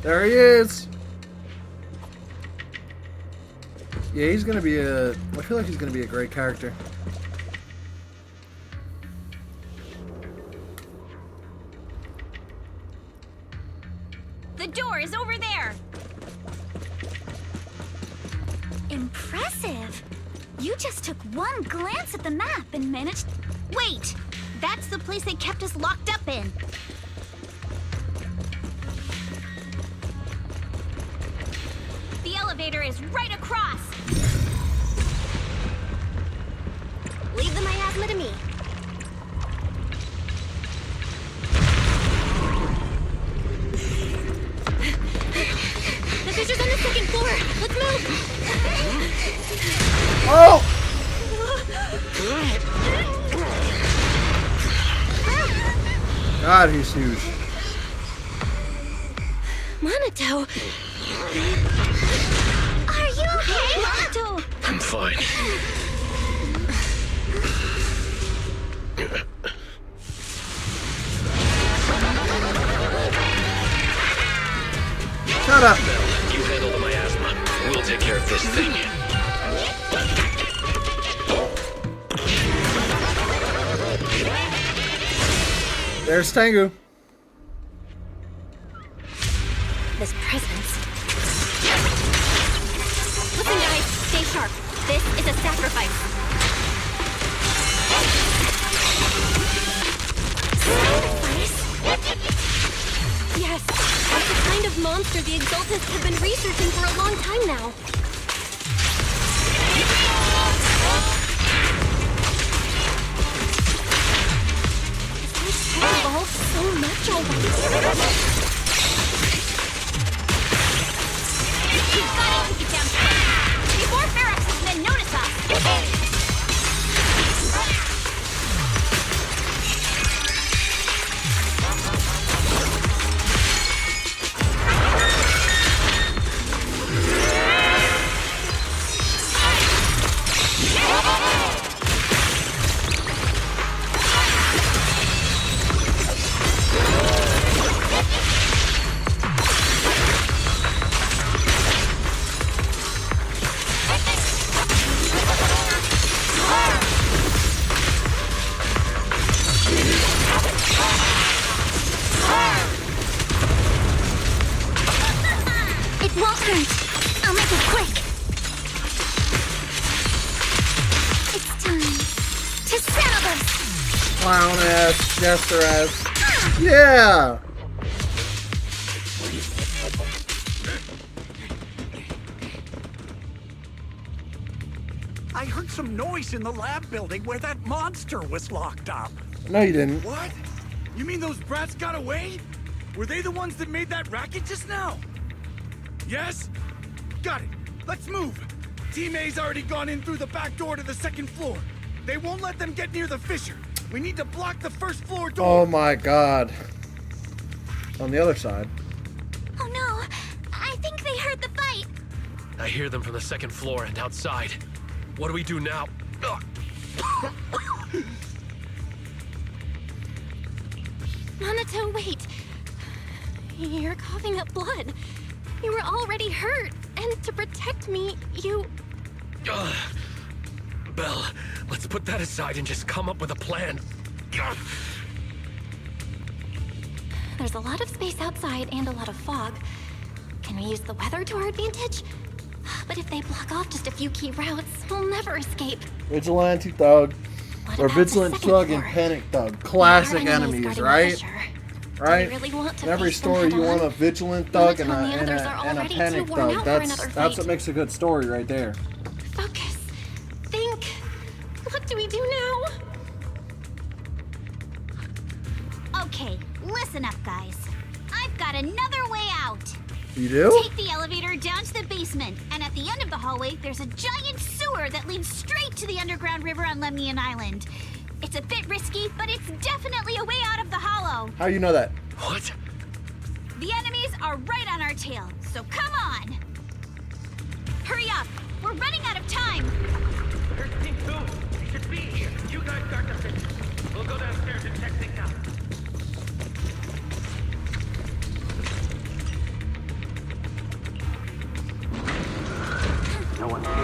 [SPEAKER 1] There he is! Yeah, he's gonna be I feel like he's gonna be a great character.
[SPEAKER 13] The door is over there! Impressive! You just took one glance at the map and managed... Wait! That's the place they kept us locked up in. The elevator is right across!
[SPEAKER 5] Leave the miasma to me. The fissure's on the second floor. Let's move.
[SPEAKER 1] Oh! God, he's huge.
[SPEAKER 5] Monato.
[SPEAKER 13] Are you okay, Monato?
[SPEAKER 4] I'm fine.
[SPEAKER 1] Shut up.
[SPEAKER 4] Bell, you handle the miasma. We'll take care of this thing.
[SPEAKER 1] There's Tengu.
[SPEAKER 5] This presence. Listen, guys, stay sharp. This is a sacrifice. Sacrifice? Yes, it's the kind of monster the Exaltists have been researching for a long time now. This has evolved so much already.
[SPEAKER 13] You've got to keep it down quick, before Ferox's men notice us! It won't hurt. I'll make it quick. It's time to settle this.
[SPEAKER 1] Clown ass, jester ass. Yeah!
[SPEAKER 10] I heard some noise in the lab building where that monster was locked up.
[SPEAKER 1] No, you didn't.
[SPEAKER 10] What? You mean those brats got away? Were they the ones that made that racket just now? Yes? Got it. Let's move. Team A's already gone in through the back door to the second floor. They won't let them get near the fissure. We need to block the first floor door.
[SPEAKER 1] Oh my god. On the other side.
[SPEAKER 13] Oh no, I think they heard the fight.
[SPEAKER 4] I hear them from the second floor and outside. What do we do now? Ugh.
[SPEAKER 5] Monato, wait. You're coughing up blood. You were already hurt, and to protect me, you...
[SPEAKER 4] Ugh. Bell, let's put that aside and just come up with a plan. Ugh.
[SPEAKER 5] There's a lot of space outside and a lot of fog. Can we use the weather to our advantage? But if they block off just a few key routes, we'll never escape.
[SPEAKER 1] Vigilante thug. Or Vigilant Thug and Panic Thug. Classic enemies, right? Right?
[SPEAKER 5] Really want
[SPEAKER 1] In every story you want a Vigilant Thug and a Panic Thug. That's what makes a good story right there.
[SPEAKER 5] Focus. Think. What do we do now?
[SPEAKER 13] Okay, listen up, guys. I've got another way out.
[SPEAKER 1] You do?
[SPEAKER 13] Take the elevator down to the basement, and at the end of the hallway, there's a giant sewer that leads straight to the underground river on Lemnian Island. It's a bit risky, but it's definitely a way out of the hollow.
[SPEAKER 1] How you know that?
[SPEAKER 4] What?
[SPEAKER 13] The enemies are right on our tail, so come on. Hurry up. We're running out of time.
[SPEAKER 19] There's Team 2. He should be here. You guys start the finish. We'll go downstairs and check things out. No one's here.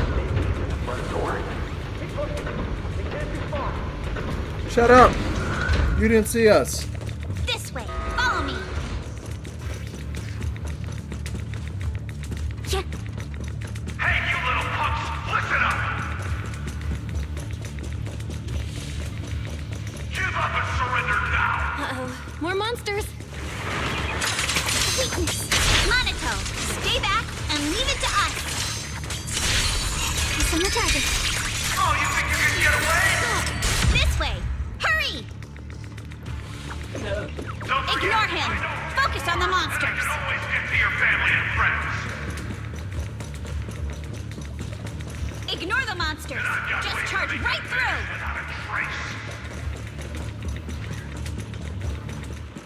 [SPEAKER 19] Maybe the front door. Keep looking. They can't be far.
[SPEAKER 1] Shut up! You didn't see us.
[SPEAKER 13] This way. Follow me. Yeah.
[SPEAKER 19] Hey, you little punks! Listen up! Give up and surrender now!
[SPEAKER 5] Uh-oh. More monsters.
[SPEAKER 13] Weakness. Monato, stay back and leave it to us. He's on the target.
[SPEAKER 19] Oh, you think you can get away?
[SPEAKER 13] This way. Hurry! Ignore him. Focus on the monsters.
[SPEAKER 19] Always get to your family and friends.
[SPEAKER 13] Ignore the monsters. Just charge right through.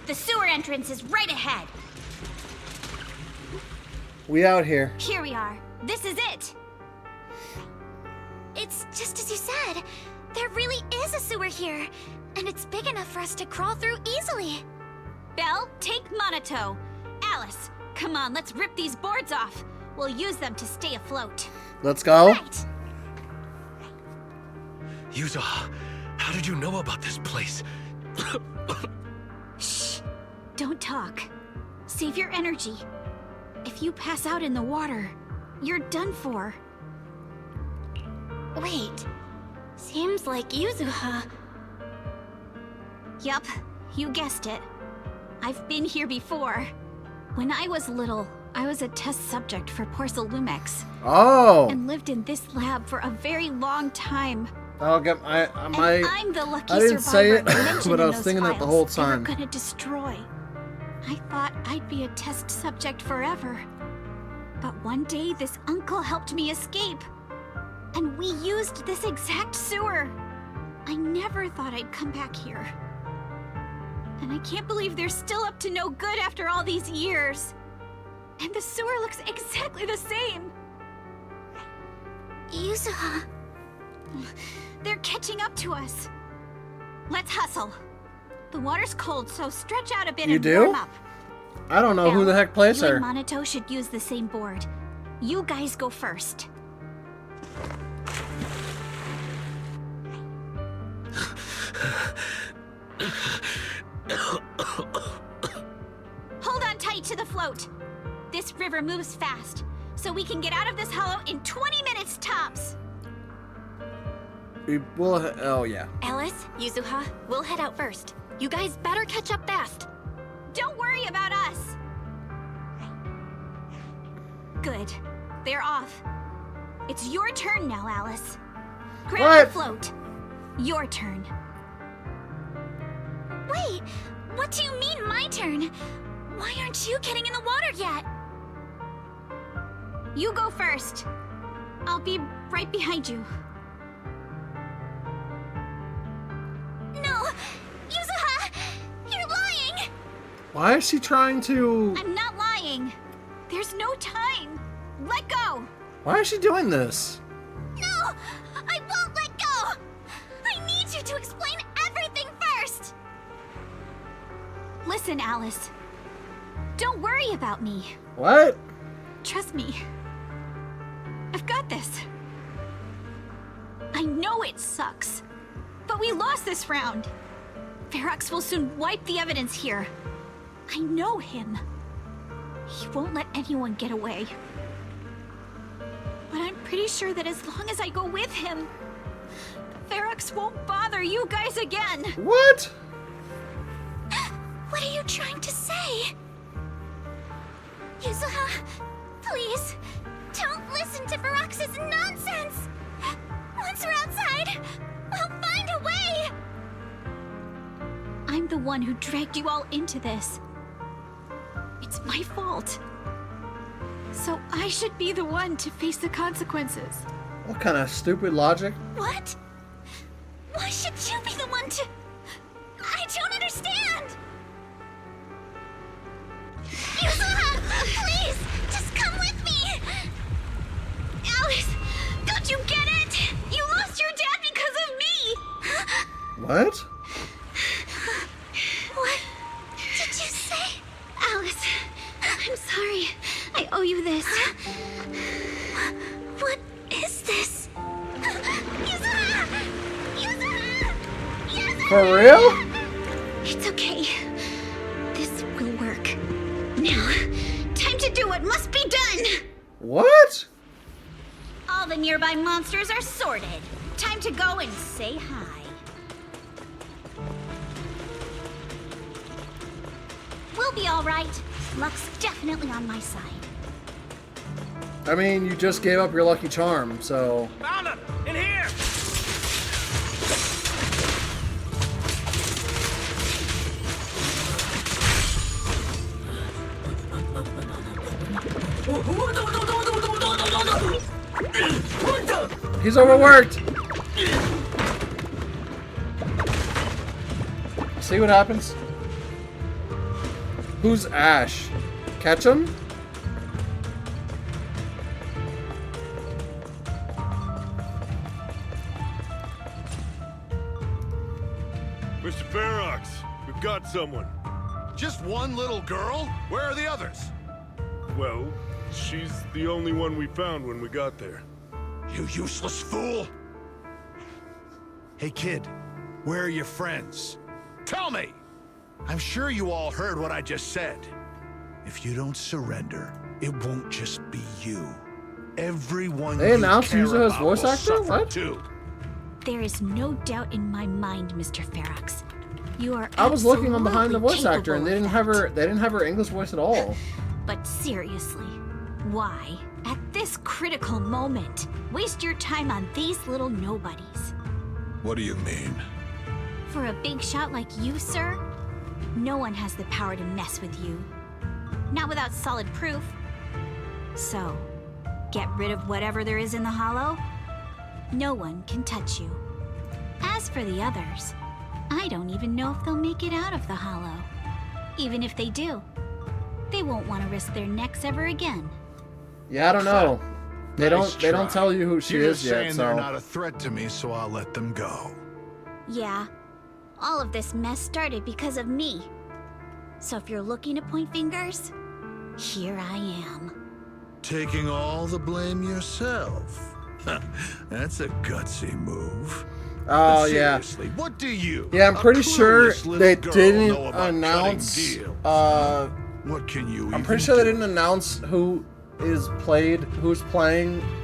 [SPEAKER 13] The sewer entrance is right ahead.
[SPEAKER 1] We out here.
[SPEAKER 13] Here we are. This is it.
[SPEAKER 5] It's just as you said. There really is a sewer here. And it's big enough for us to crawl through easily.
[SPEAKER 13] Belle, take Monato. Alice, come on, let's rip these boards off. We'll use them to stay afloat.
[SPEAKER 1] Let's go.
[SPEAKER 13] Right.
[SPEAKER 4] Yuzo, how did you know about this place?
[SPEAKER 13] Shh. Don't talk. Save your energy. If you pass out in the water, you're done for.
[SPEAKER 5] Wait. Seems like Yuzuha.
[SPEAKER 13] Yup, you guessed it. I've been here before. When I was little, I was a test subject for Porcelumex.
[SPEAKER 1] Oh!
[SPEAKER 13] And lived in this lab for a very long time.
[SPEAKER 1] I'm
[SPEAKER 13] the lucky
[SPEAKER 1] I didn't say it,
[SPEAKER 13] mentioned
[SPEAKER 1] but I
[SPEAKER 13] in
[SPEAKER 1] was
[SPEAKER 13] those
[SPEAKER 1] thinking that the
[SPEAKER 13] files
[SPEAKER 1] whole
[SPEAKER 13] they were
[SPEAKER 1] time.
[SPEAKER 13] gonna destroy. I thought I'd be a test subject forever. But one day, this uncle helped me escape. And we used this exact sewer. I never thought I'd come back here. And I can't believe they're still up to no good after all these years. And the sewer looks exactly the same.
[SPEAKER 5] Yuzuha.
[SPEAKER 13] They're catching up to us. Let's hustle. The water's cold, so stretch out a bit and warm up.
[SPEAKER 1] I don't know who the heck plays
[SPEAKER 13] you
[SPEAKER 1] her.
[SPEAKER 13] and Monato should use the same board. You guys go first. Hold on tight to the float. This river moves fast, so we can get out of this hollow in 20 minutes tops.
[SPEAKER 1] We will. Oh yeah.
[SPEAKER 5] Alice, Yuzuha, we'll head out first. You guys better catch up fast.
[SPEAKER 13] Don't worry about us. Good. They're off. It's your turn now, Alice. Grab the float. Your turn.
[SPEAKER 5] Wait, what do you mean my turn? Why aren't you getting in the water yet?
[SPEAKER 13] You go first. I'll be right behind you.
[SPEAKER 5] No! Yuzuha! You're lying!
[SPEAKER 1] Why is she trying to...
[SPEAKER 13] I'm not lying. There's no time. Let go!
[SPEAKER 1] Why is she doing this?
[SPEAKER 5] No! I won't let go! I need you to explain everything first!
[SPEAKER 13] Listen, Alice. Don't worry about me.
[SPEAKER 1] What?
[SPEAKER 13] Trust me. I've got this. I know it sucks, but we lost this round. Ferox will soon wipe the evidence here. I know him. He won't let anyone get away. But I'm pretty sure that as long as I go with him, Ferox won't bother you guys again.
[SPEAKER 1] What?
[SPEAKER 13] What are you trying to say? Yuzuha, please, don't listen to Ferox's nonsense. Once we're outside, we'll find a way. I'm the one who dragged you all into this. It's my fault. So I should be the one to face the consequences.
[SPEAKER 1] What kind of stupid logic?
[SPEAKER 13] What? Why should you be the one to... I don't understand! Yuzuha, please, just come with me! Alice, don't you get it? You lost your dad because of me!
[SPEAKER 1] What?
[SPEAKER 13] What did you say? Alice, I'm sorry. I owe you this. What is this? Yuzuha! Yuzuha! Yuzuha!
[SPEAKER 1] For real?
[SPEAKER 13] It's okay. This will work. Now, time to do what must be done!
[SPEAKER 1] What?
[SPEAKER 13] All the nearby monsters are sorted. Time to go and say hi. We'll be all right. Luck's definitely on my side.
[SPEAKER 1] I mean, you just gave up your lucky charm, so...
[SPEAKER 10] Found him! In here!
[SPEAKER 1] He's overworked! See what happens? Who's Ash? Catch him?
[SPEAKER 24] Mr. Ferox, we've got someone.
[SPEAKER 20] Just one little girl? Where are the others?
[SPEAKER 24] Well, she's the only one we found when we got there.
[SPEAKER 20] You useless fool! Hey kid, where are your friends? Tell me! I'm sure you all heard what I just said. If you don't surrender, it won't just be you. Everyone
[SPEAKER 1] They announced
[SPEAKER 20] you care
[SPEAKER 1] Yuzuha's
[SPEAKER 20] about
[SPEAKER 1] voice
[SPEAKER 20] will
[SPEAKER 1] actor?
[SPEAKER 20] suffer
[SPEAKER 1] What?
[SPEAKER 20] too.
[SPEAKER 13] There is no doubt in my mind, Mr. Ferox. You are
[SPEAKER 1] I was looking on behind the
[SPEAKER 13] absolutely
[SPEAKER 1] voice actor, and
[SPEAKER 13] capable
[SPEAKER 1] they didn't have her English voice at all.
[SPEAKER 13] But seriously, why, at this critical moment, waste your time on these little nobodies?
[SPEAKER 20] What do you mean?
[SPEAKER 13] For a big shot like you, sir, no one has the power to mess with you. Not without solid proof. So, get rid of whatever there is in the hollow. No one can touch you. As for the others, I don't even know if they'll make it out of the hollow. Even if they do, they won't want to risk their necks ever again.
[SPEAKER 1] Yeah, I don't know. They don't tell you who she
[SPEAKER 20] You're
[SPEAKER 1] is
[SPEAKER 20] just
[SPEAKER 1] yet,
[SPEAKER 20] saying
[SPEAKER 1] so...
[SPEAKER 20] they're not a threat to me, so I'll let them go.
[SPEAKER 13] Yeah, all of this mess started because of me. So if you're looking to point fingers, here I am.
[SPEAKER 20] Taking all the blame yourself. That's a gutsy move.
[SPEAKER 1] Oh,
[SPEAKER 20] But
[SPEAKER 1] yeah.
[SPEAKER 20] seriously, what do you?
[SPEAKER 1] Yeah, I'm pretty sure
[SPEAKER 20] clueless little
[SPEAKER 1] they
[SPEAKER 20] girl
[SPEAKER 1] didn't
[SPEAKER 20] know about
[SPEAKER 1] announce.
[SPEAKER 20] cutting deals? What can you?
[SPEAKER 1] I'm pretty sure they didn't announce who's playing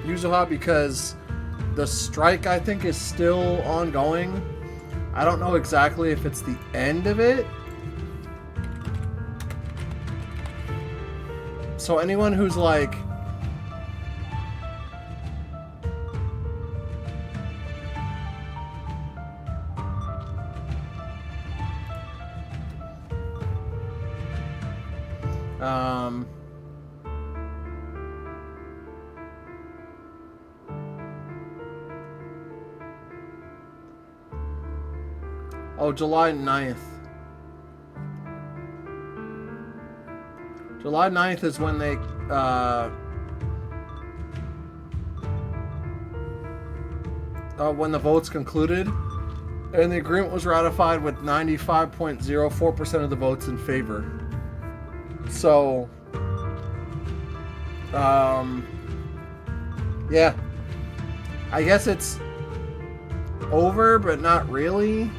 [SPEAKER 1] Yuzuha because the strike, I think, is still ongoing. I don't know exactly if it's the end of it. So anyone who's like... Oh, July 9th. July 9th is when they, when the votes concluded, and the agreement was ratified with 95.04% of the votes in favor. So, yeah. I guess it's over, but not really.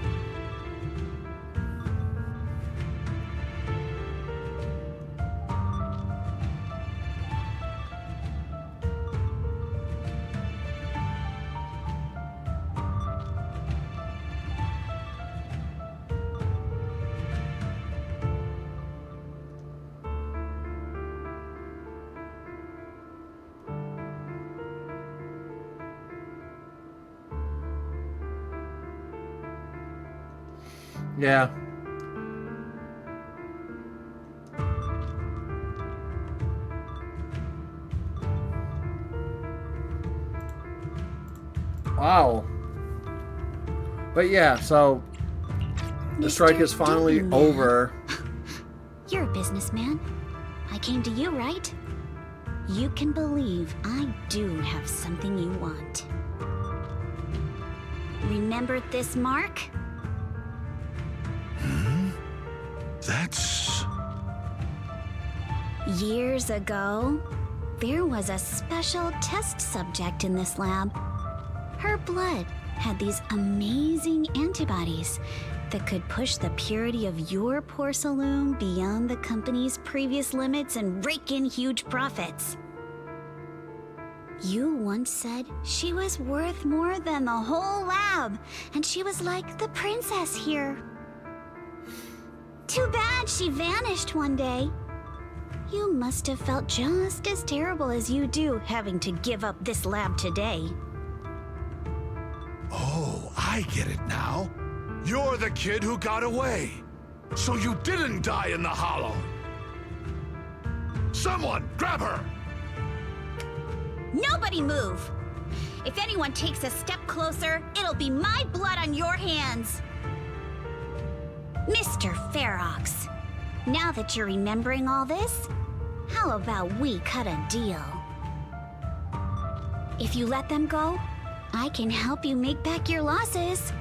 [SPEAKER 1] Yeah. Wow. But yeah, so the strike is finally over.
[SPEAKER 13] You're a businessman. I came to you, right? You can believe I do have something you want. Remember this mark?
[SPEAKER 20] That's...
[SPEAKER 13] Years ago, there was a special test subject in this lab. Her blood had these amazing antibodies that could push the purity of your porcelain beyond the company's previous limits and rake in huge profits. You once said she was worth more than the whole lab, and she was like the princess here. Too bad she vanished one day. You must have felt just as terrible as you do having to give up this lab today.
[SPEAKER 20] Oh, I get it now. You're the kid who got away. So you didn't die in the hollow. Someone, grab her!
[SPEAKER 13] Nobody move! If anyone takes a step closer, it'll be my blood on your hands! Mr. Ferox, now that you're remembering all this, how about we cut a deal? If you let them go, I can help you make back your losses.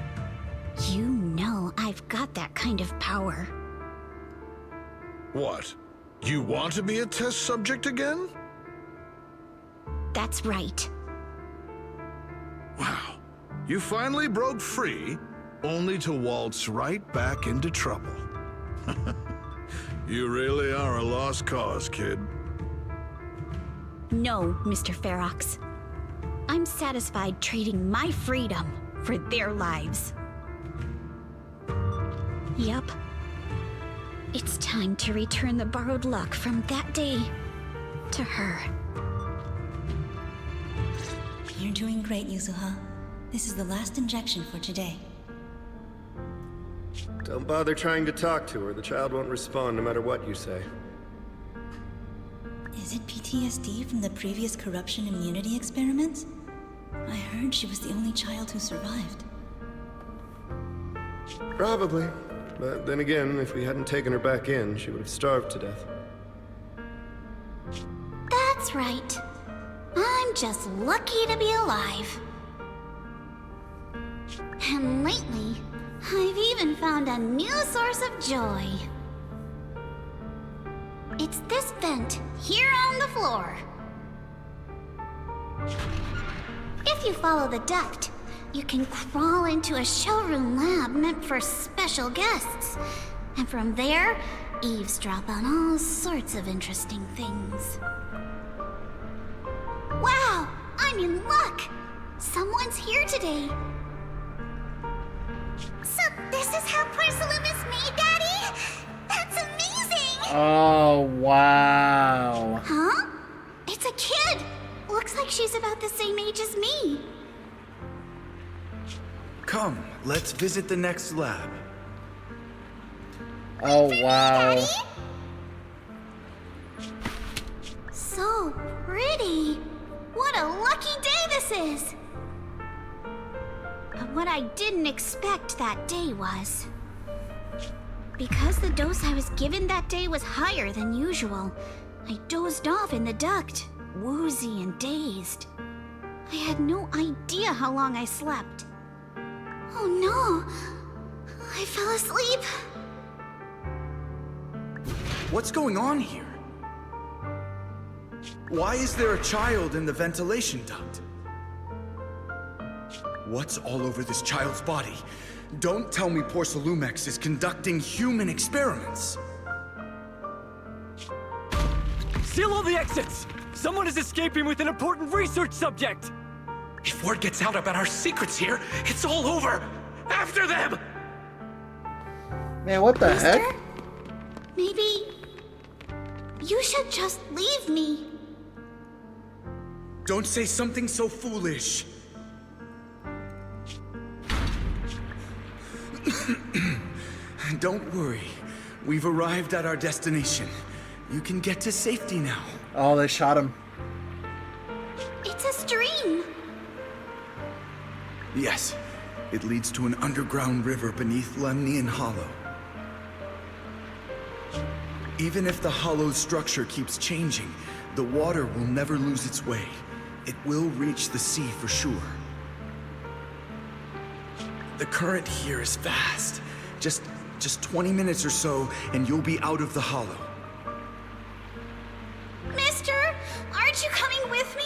[SPEAKER 13] You know I've got that kind of power.
[SPEAKER 20] What? You want to be a test subject again?
[SPEAKER 13] That's right.
[SPEAKER 20] Wow. You finally broke free, only to waltz right back into trouble. You really are a lost cause, kid.
[SPEAKER 13] No, Mr. Ferox. I'm satisfied trading my freedom for their lives. Yup. It's time to return the borrowed luck from that day to her.
[SPEAKER 9] You're doing great, Yuzuha. This is the last injection for today.
[SPEAKER 16] Don't bother trying to talk to her. The child won't respond no matter what you say.
[SPEAKER 9] Is it PTSD from the previous corruption immunity experiments? I heard she was the only child who survived.
[SPEAKER 16] Probably. But then again, if we hadn't taken her back in, she would have starved to death.
[SPEAKER 13] That's right. I'm just lucky to be alive. And lately, I've even found a new source of joy. It's this vent here on the floor. If you follow the duct, you can crawl into a showroom lab meant for special guests. And from there, eavesdrop on all sorts of interesting things. Wow! I'm in luck! Someone's here today. So this is how porcelain is made, Daddy? That's amazing!
[SPEAKER 1] Oh, wow.
[SPEAKER 13] Huh? It's a kid! Looks like she's about the same age as me.
[SPEAKER 10] Come, let's visit the next lab.
[SPEAKER 1] Oh, wow.
[SPEAKER 13] So pretty. What a lucky day this is. But what I didn't expect that day was... because the dose I was given that day was higher than usual, I dozed off in the duct, woozy and dazed. I had no idea how long I slept. Oh no! I fell asleep.
[SPEAKER 10] What's going on here? Why is there a child in the ventilation duct? What's all over this child's body? Don't tell me Porcelumex is conducting human experiments.
[SPEAKER 23] Seal all the exits! Someone is escaping with an important research subject!
[SPEAKER 4] If word gets out about our secrets here, it's all over! After them!
[SPEAKER 1] Man, what the heck?
[SPEAKER 13] Maybe... you should just leave me.
[SPEAKER 10] Don't say something so foolish. Don't worry. We've arrived at our destination. You can get to safety now.
[SPEAKER 1] Oh, they shot him.
[SPEAKER 13] It's a stream.
[SPEAKER 10] Yes, it leads to an underground river beneath Lemnian Hollow. Even if the hollow's structure keeps changing, the water will never lose its way. It will reach the sea for sure. The current here is fast. Just 20 minutes or so, and you'll be out of the hollow.
[SPEAKER 13] Mister, aren't you coming with me?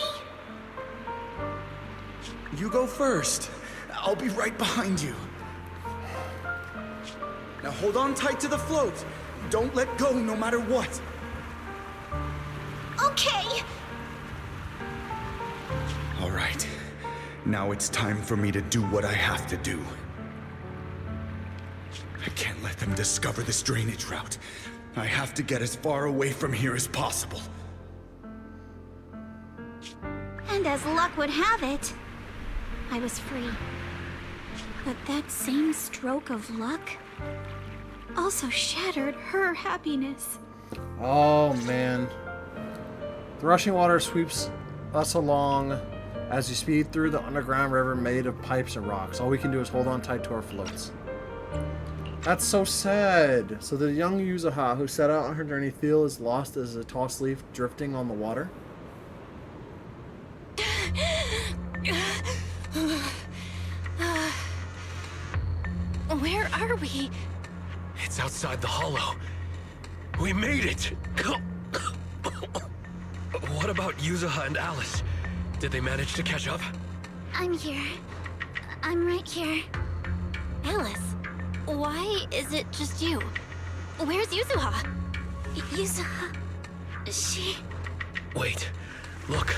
[SPEAKER 10] You go first. I'll be right behind you. Now hold on tight to the float. Don't let go no matter what.
[SPEAKER 13] Okay.
[SPEAKER 10] All right. Now it's time for me to do what I have to do. I can't let them discover this drainage route. I have to get as far away from here as possible.
[SPEAKER 13] And as luck would have it, I was free. But that same stroke of luck also shattered her happiness.
[SPEAKER 1] Oh, man. The rushing water sweeps us along as we speed through the underground river made of pipes and rocks. All we can do is hold on tight to our floats. That's so sad. So the young Yuzuha who set out on her journey feel is lost as a tossed leaf drifting on the water?
[SPEAKER 18] Where are we?
[SPEAKER 4] It's outside the hollow. We made it! What about Yuzuha and Alice? Did they manage to catch up?
[SPEAKER 5] I'm here. I'm right here.
[SPEAKER 18] Alice, why is it just you? Where's Yuzuha?
[SPEAKER 5] Yuzuha... she...
[SPEAKER 4] Wait. Look.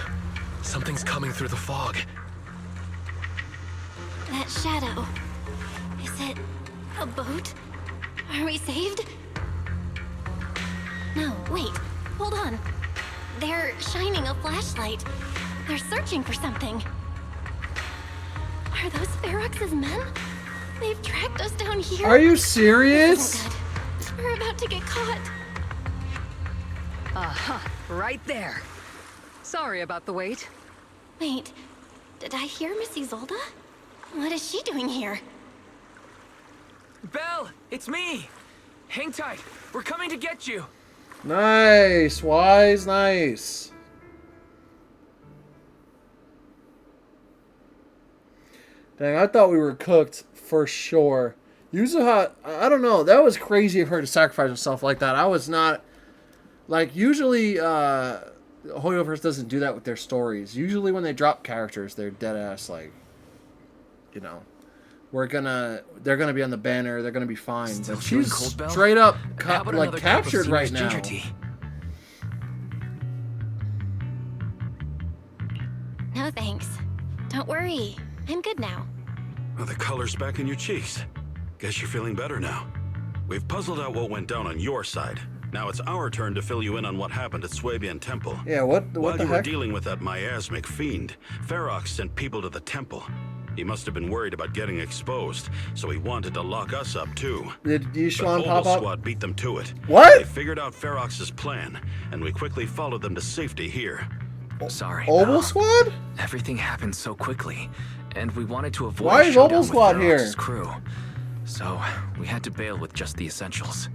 [SPEAKER 4] Something's coming through the fog.
[SPEAKER 5] That shadow... is it a boat? Are we saved?
[SPEAKER 18] No, wait. Hold on. They're shining a flashlight. They're searching for something. Are those Ferox's men? They've tracked us down here.
[SPEAKER 1] Are you serious?
[SPEAKER 18] This isn't good. We're about to get caught.
[SPEAKER 7] Aha, right there. Sorry about the wait.
[SPEAKER 18] Wait, did I hear Miss Isolde? What is she doing here?
[SPEAKER 14] Belle, it's me. Hang tight. We're coming to get you.
[SPEAKER 1] Nice. Wise, nice. Dang, I thought we were cooked for sure. Yuzuha, I don't know. That was crazy of her to sacrifice herself like that. I was not... Like, usually, Hoyoverse doesn't do that with their stories. Usually when they drop characters, they're dead-ass, like, you know, they're gonna be on the banner, they're gonna be fine.
[SPEAKER 14] Still
[SPEAKER 1] But she's
[SPEAKER 14] cold, Belle?
[SPEAKER 1] straight up,
[SPEAKER 14] How about
[SPEAKER 1] like,
[SPEAKER 14] another cup of
[SPEAKER 1] captured right
[SPEAKER 14] Seamer's
[SPEAKER 1] now.
[SPEAKER 14] ginger tea?
[SPEAKER 18] No thanks. Don't worry. I'm good now.
[SPEAKER 21] Well, the color's back in your cheeks. Guess you're feeling better now. We've puzzled out what went down on your side. Now it's our turn to fill you in on what happened at Swabian Temple.
[SPEAKER 1] Yeah, what
[SPEAKER 21] While
[SPEAKER 1] the
[SPEAKER 21] you were
[SPEAKER 1] heck?
[SPEAKER 21] dealing with that miasmic fiend, Ferox sent people to the temple. He must have been worried about getting exposed, so he wanted to lock us up too.
[SPEAKER 1] Did Yishuan
[SPEAKER 21] But
[SPEAKER 1] pop
[SPEAKER 21] Obel
[SPEAKER 1] up?
[SPEAKER 21] Squad beat them to it.
[SPEAKER 1] What?
[SPEAKER 21] They figured out Ferox's plan, and we quickly followed them to safety here.
[SPEAKER 14] Sorry,
[SPEAKER 1] Obel
[SPEAKER 14] Belle.
[SPEAKER 1] Squad?
[SPEAKER 14] Everything happened so quickly, and we wanted to avoid
[SPEAKER 1] Why
[SPEAKER 14] a
[SPEAKER 1] is
[SPEAKER 14] showdown
[SPEAKER 1] Obel
[SPEAKER 14] with
[SPEAKER 1] Squad
[SPEAKER 14] Ferox's
[SPEAKER 1] here?
[SPEAKER 14] crew. So, we had to bail with just the essentials.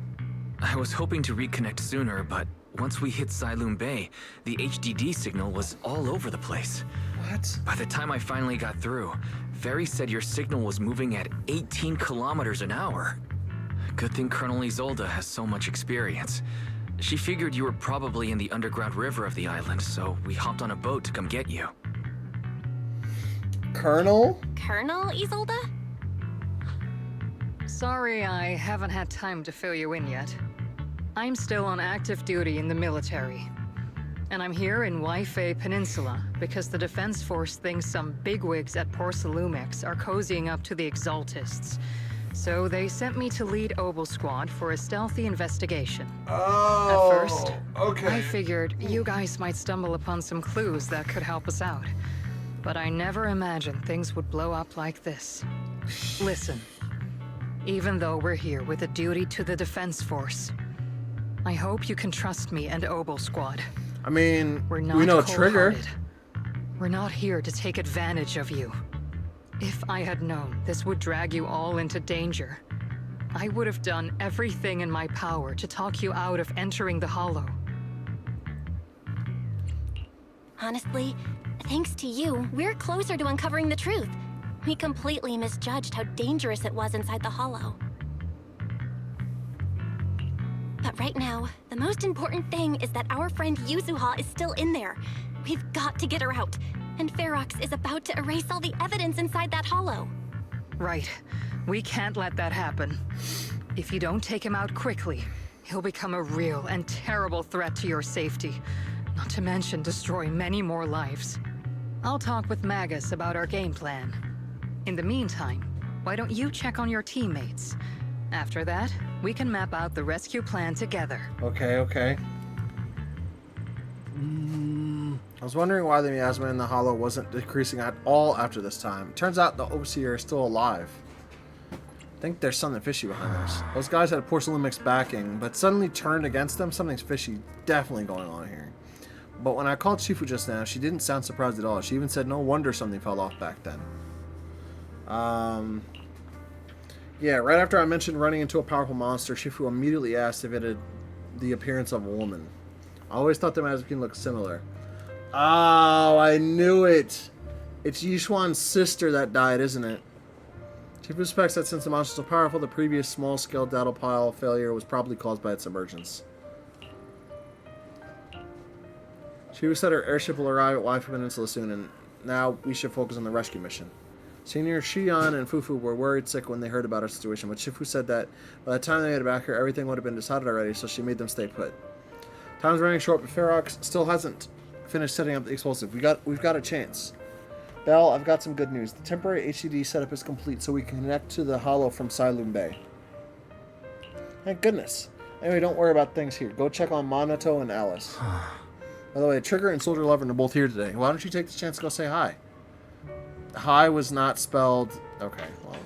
[SPEAKER 14] I was hoping to reconnect sooner, but once we hit Siloon Bay, the HDD signal was all over the place.
[SPEAKER 1] What?
[SPEAKER 14] By the time I finally got through, Ferry said your signal was moving at 18 kilometers an hour. Good thing Colonel Isolde has so much experience. She figured you were probably in the underground river of the island, so we hopped on a boat to come get you.
[SPEAKER 1] Colonel?
[SPEAKER 18] Colonel Isolde?
[SPEAKER 7] Sorry I haven't had time to fill you in yet. I'm still on active duty in the military. And I'm here in Waifei Peninsula because the Defense Force thinks some bigwigs at Porcelumex are cozying up to the Exaltists. So they sent me to lead Obel Squad for a stealthy investigation.
[SPEAKER 1] Oh,
[SPEAKER 7] At first,
[SPEAKER 1] okay.
[SPEAKER 7] I figured you guys might stumble upon some clues that could help us out. But I never imagined things would blow up like this. Listen. even though we're here with a duty to the defense force. I hope you can trust me and Obel Squad.
[SPEAKER 1] I mean,
[SPEAKER 7] we
[SPEAKER 1] know Trigger.
[SPEAKER 7] We're not here to take advantage of you. If I had known this would drag you all into danger, I would have done everything in my power to talk you out of entering the Hollow.
[SPEAKER 5] Honestly, thanks to you, we're closer to uncovering the truth. We completely misjudged how dangerous it was inside the Hollow. But right now, the most important thing is that our friend Yuzuha is still in there. We've got to get her out, and Ferox is about to erase all the evidence inside that Hollow.
[SPEAKER 7] Right. We can't let that happen. If you don't take him out quickly, he'll become a real and terrible threat to your safety. Not to mention destroy many more lives. I'll talk with Magus about our game plan. In the meantime, why don't you check on your teammates? After that, we can map out the rescue plan together.
[SPEAKER 1] Okay. I was wondering why the miasma in the Hollow wasn't decreasing at all after this time. Turns out the Overseer is still alive. I think there's something fishy behind this. Those guys had Porcelain Mix backing, but suddenly turned against them. Something's fishy definitely going on here. But when I called Shifu just now, she didn't sound surprised at all. She even said no wonder something fell off back then. Yeah, right after I mentioned running into a powerful monster, Shifu immediately asked if it had the appearance of a woman. I always thought the Mazikeen looked similar. Oh, I knew it! It's Yishuan's sister that died, isn't it? Shifu suspects that since the monster is so powerful, the previous small-scale data pile failure was probably caused by its emergence. Shifu said her airship will arrive at Waifu Peninsula soon, and now we should focus on the rescue mission. Senior Shion and Fufu were worried sick when they heard about our situation, but Shifu said that by the time they made it back here, everything would have been decided already, so she made them stay put. Time's running short, but Ferox still hasn't finished setting up the explosive. We've got a chance. Belle, I've got some good news. The temporary HDD setup is complete, so we can connect to the Hollow from Silum Bay. Thank goodness. Anyway, don't worry about things here. Go check on Minato and Alice. By the way, Trigger and Soldier Lover are both here today. Why don't you take the chance to go say hi? Hi was not spelled... Okay, well...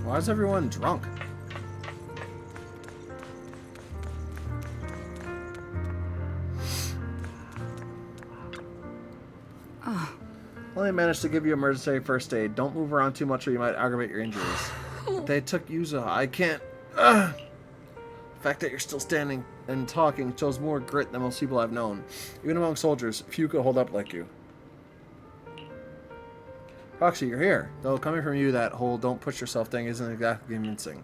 [SPEAKER 1] Why is everyone drunk?
[SPEAKER 7] Oh.
[SPEAKER 1] Only managed to give you emergency first aid. Don't move around too much or you might aggravate your injuries. They took Yuzuha. I can't... The fact that you're still standing and talking shows more grit than most people I've known. Even among soldiers, few could hold up like you. Roxy, you're here. Though coming from you, that whole don't push yourself thing isn't exactly convincing.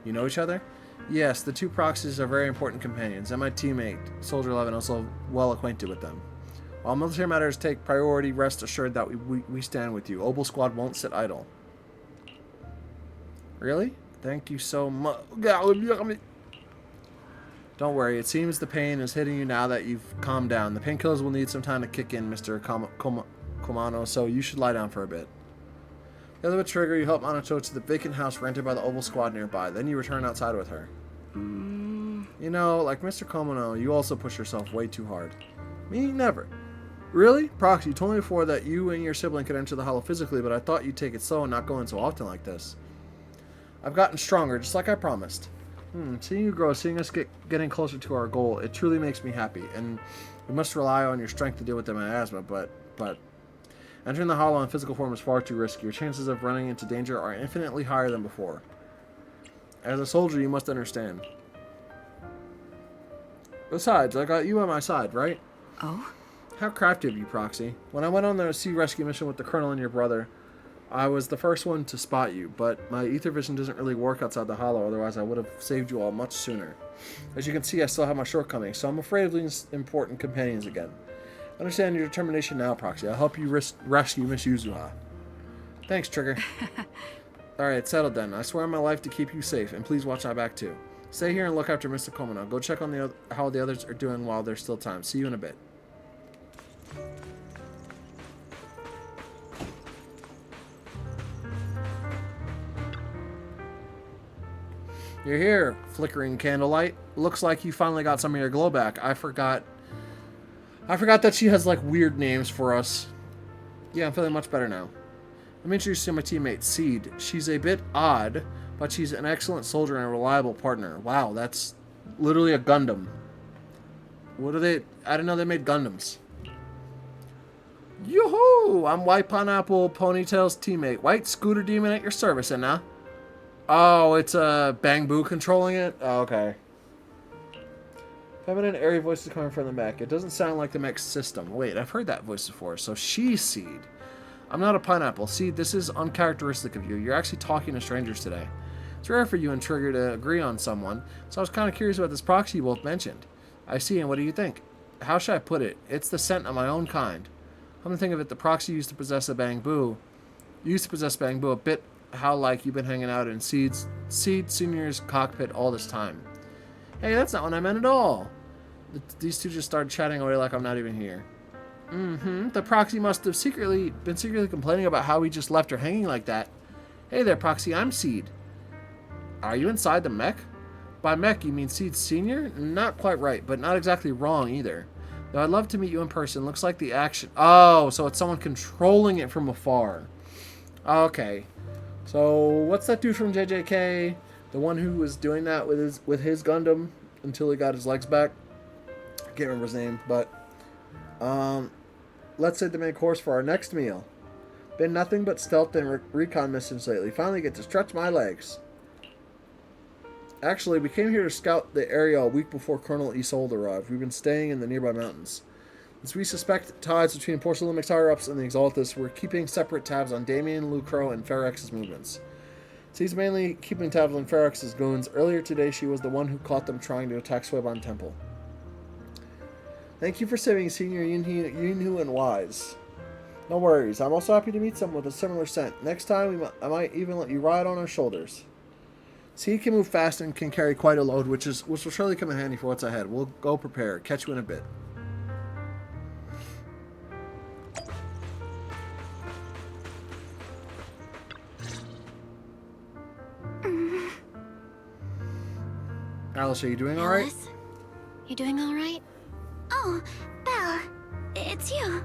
[SPEAKER 1] You know each other? Yes, the two proxies are very important companions, and my teammate, Soldier 11, also well acquainted with them. While military matters take priority, rest assured that we stand with you. Obel Squad won't sit idle. Really? Thank you so much. Don't worry, it seems the pain is hitting you now that you've calmed down. The painkillers will need some time to kick in, Mr. Komano, so you should lie down for a bit. Together with Trigger, you help Minato to the vacant house rented by the Obel Squad nearby. Then you return outside with her. You know, like Mr. Komano, you also push yourself way too hard. Me? Never. Really? Proxy, you told me before that you and your sibling could enter the Hollow physically, but I thought you'd take it slow and not go in so often like this. I've gotten stronger, just like I promised. Seeing you grow, seeing us getting closer to our goal, it truly makes me happy, and we must rely on your strength to deal with the miasma, but entering the Hollow in physical form is far too risky. Your chances of running into danger are infinitely higher than before. As a soldier, you must understand. Besides, I got you on my side, right?
[SPEAKER 7] Oh?
[SPEAKER 1] How crafty of you, Proxy. When I went on the sea rescue mission with the Colonel and your brother, I was the first one to spot you, but my ether vision doesn't really work outside the Hollow, otherwise I would have saved you all much sooner. As you can see, I still have my shortcomings, so I'm afraid of these important companions again. Understand your determination now, Proxy. I'll help you rescue Miss Yuzuha. Thanks, Trigger. Alright, settled then. I swear on my life to keep you safe, and please watch my back too. Stay here and look after Mr. Komano. Go check on how the others are doing while there's still time. See you in a bit. You're here, flickering candlelight. Looks like you finally got some of your glow back. I forgot that she has, like, weird names for us. Yeah, I'm feeling much better now. Let me introduce you to my teammate, Seed. She's a bit odd, but she's an excellent soldier and a reliable partner. Wow, that's literally a Gundam. What are they? I didn't know they made Gundams. Yoo-hoo! I'm White Pineapple Ponytail's teammate. White Scooter Demon at your service, and now? Oh, it's Bang Boo controlling it? Oh, okay. Feminine, airy voices coming from the mech. It doesn't sound like the mech's system. Wait, I've heard that voice before. So she's Seed. I'm not a pineapple. Seed, this is uncharacteristic of you. You're actually talking to strangers today. It's rare for you and Trigger to agree on someone, so I was kind of curious about this proxy you both mentioned. I see, and what do you think? How should I put it? It's the scent of my own kind. Come to think of it, the proxy used to possess Bang Boo a bit how like you've been hanging out in Seed Senior's cockpit all this time. Hey, that's not what I meant at all. These two just started chatting away like I'm not even here. The proxy must have been secretly complaining about how we just left her hanging like that. Hey there, proxy, I'm Seed. Are you inside the mech? By mech, you mean Seed Senior? Not quite right, but not exactly wrong either. Though I'd love to meet you in person. Looks like the action... Oh, so it's someone controlling it from afar. Okay. So, what's that dude from JJK? The one who was doing that with his Gundam until he got his legs back? I can't remember his name, but... let's say the main course for our next meal. Been nothing but stealth and recon missions lately. Finally get to stretch my legs. Actually, we came here to scout the area a week before Colonel Isolde arrived. We've been staying in the nearby mountains. Since we suspect ties between Porcelumix higher-ups and the Exaltus, we're keeping separate tabs on Damien, Lucro, and Ferrex's movements. She's mainly keeping tabs on Ferrex's goons. Earlier today, she was the one who caught them trying to attack Sueban Temple. Thank you for saving Senior Yunhu and Wise. No worries. I'm also happy to meet someone with a similar scent. Next time, I might even let you ride on our shoulders. See, he can move fast and can carry quite a load, which will surely come in handy for what's ahead. We'll go prepare. Catch you in a bit. Alice, are you doing all right?
[SPEAKER 5] Alice? You doing all right?
[SPEAKER 13] Oh, Belle, it's you.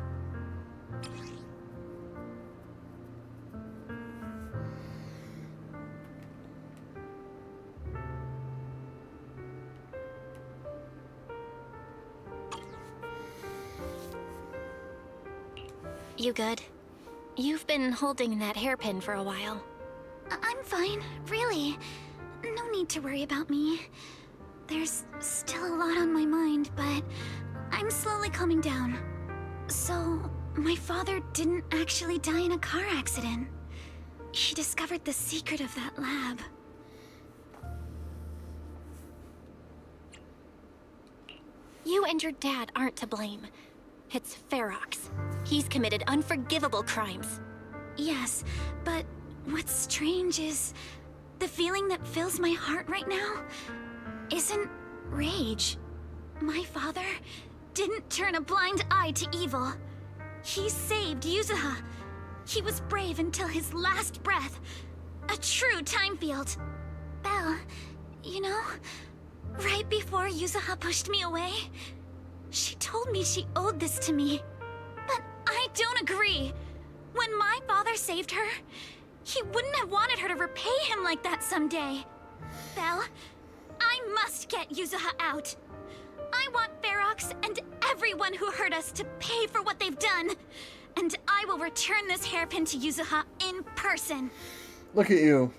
[SPEAKER 5] You good? You've been holding that hairpin for a while.
[SPEAKER 13] I'm fine, really. No need to worry about me. There's still a lot on my mind, but I'm slowly calming down. So, my father didn't actually die in a car accident. He discovered the secret of that lab.
[SPEAKER 5] You and your dad aren't to blame. It's Ferox. He's committed unforgivable crimes.
[SPEAKER 13] Yes, but what's strange is the feeling that fills my heart right now isn't rage. My father didn't turn a blind eye to evil. He saved Yuzuha. He was brave until his last breath. A true time field. Belle, you know, right before Yuzuha pushed me away, she told me she owed this to me. But I don't agree. When my father saved her, he wouldn't have wanted her to repay him like that someday. Belle, I must get Yuzuha out. I want Ferox and everyone who hurt us to pay for what they've done. And I will return this hairpin to Yuzuha in person.
[SPEAKER 1] Look at you.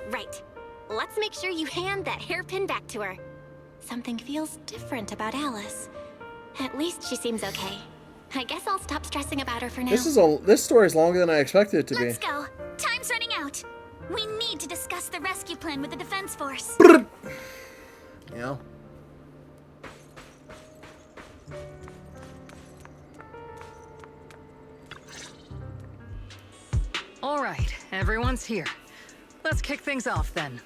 [SPEAKER 5] Right. Let's make sure you hand that hairpin back to her. Something feels different about Alice. At least she seems okay. I guess I'll stop stressing about her for now.
[SPEAKER 1] This story is longer than I expected it to be.
[SPEAKER 13] Let's go. Time's running out. We need to discuss the rescue plan with the defense force.
[SPEAKER 1] Yeah.
[SPEAKER 7] All right, everyone's here. Let's kick things off then.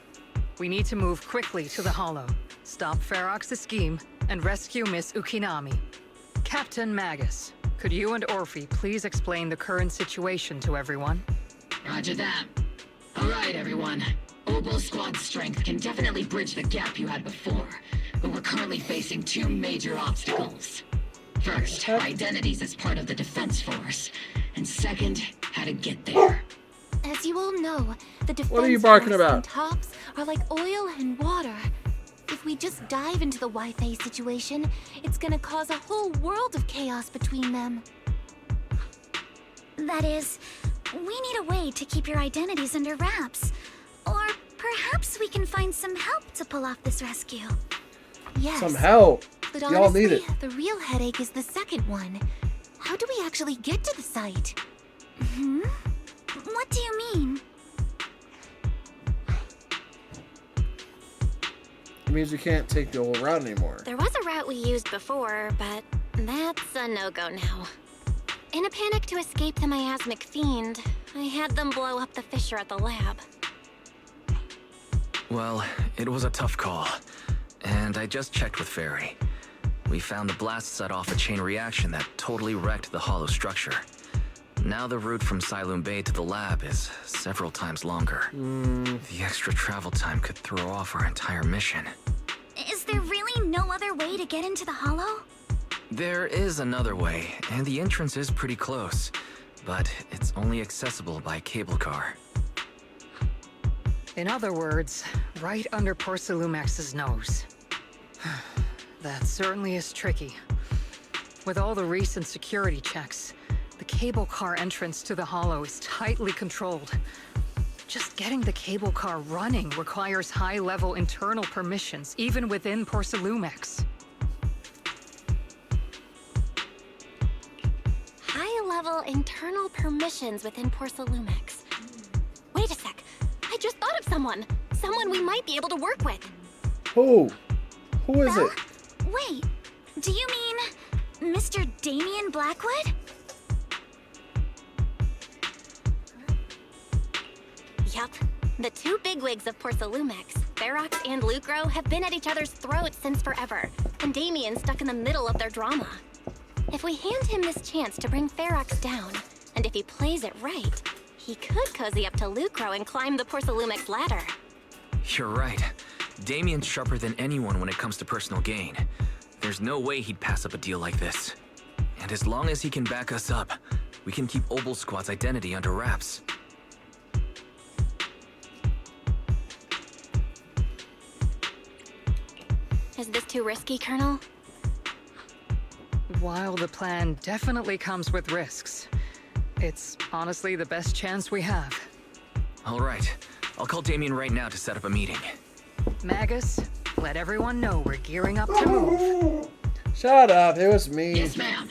[SPEAKER 7] We need to move quickly to the Hollow, stop Ferox's scheme, and rescue Miss Ukinami. Captain Magus, could you and Orphe please explain the current situation to everyone?
[SPEAKER 6] Roger that. Alright, everyone. Opal Squad's strength can definitely bridge the gap you had before, but we're currently facing two major obstacles. First, identities as part of the defense force, and second, how to get there.
[SPEAKER 18] As you all know, the defense
[SPEAKER 1] What are you barking
[SPEAKER 18] force
[SPEAKER 1] about?
[SPEAKER 18] and tops are like oil and water. If we just dive into the Wi-Fi situation, it's gonna cause a whole world of chaos between them.
[SPEAKER 13] That is, we need a way to keep your identities under wraps. Or perhaps we can find some help to pull off this rescue.
[SPEAKER 18] Yes.
[SPEAKER 1] Some help.
[SPEAKER 18] But
[SPEAKER 1] Y'all
[SPEAKER 18] honestly,
[SPEAKER 1] need it.
[SPEAKER 18] the real headache is the second one. How do we actually get to the site?
[SPEAKER 13] Hmm? What do you mean?
[SPEAKER 1] It means we can't take the old route anymore.
[SPEAKER 5] There was a route we used before, but that's a no-go now. In a panic to escape the miasmic fiend, I had them blow up the fissure at the lab.
[SPEAKER 14] Well, it was a tough call. And I just checked with Fairy. We found the blast set off a chain reaction that totally wrecked the hollow structure. Now the route from Siloam Bay to the lab is several times longer. The extra travel time could throw off our entire mission.
[SPEAKER 13] Is there really no other way to get into the hollow?
[SPEAKER 14] There is another way, and the entrance is pretty close. But it's only accessible by cable car.
[SPEAKER 7] In other words, right under Porcelumex's nose. That certainly is tricky. With all the recent security checks, the cable car entrance to the hollow is tightly controlled. Just getting the cable car running requires high-level internal permissions, even within Porcelumex.
[SPEAKER 5] High-level internal permissions within Porcelumex. Wait a sec. I just thought of someone. Someone we might be able to work with.
[SPEAKER 1] Who? Who is it?
[SPEAKER 13] Wait, do you mean Mr. Damien Blackwood?
[SPEAKER 5] Yup. The two bigwigs of Porcelumex, Ferox and Lucro, have been at each other's throats since forever, and Damien's stuck in the middle of their drama. If we hand him this chance to bring Ferox down, and if he plays it right, he could cozy up to Lucro and climb the Porcelumex ladder.
[SPEAKER 14] You're right. Damien's sharper than anyone when it comes to personal gain. There's no way he'd pass up a deal like this. And as long as he can back us up, we can keep Opal Squad's identity under wraps.
[SPEAKER 5] Is this too risky, Colonel?
[SPEAKER 7] While the plan definitely comes with risks, it's honestly the best chance we have.
[SPEAKER 14] All right. I'll call Damien right now to set up a meeting.
[SPEAKER 7] Magus, let everyone know we're gearing up to move.
[SPEAKER 1] Shut up, it was me.
[SPEAKER 6] Yes, ma'am.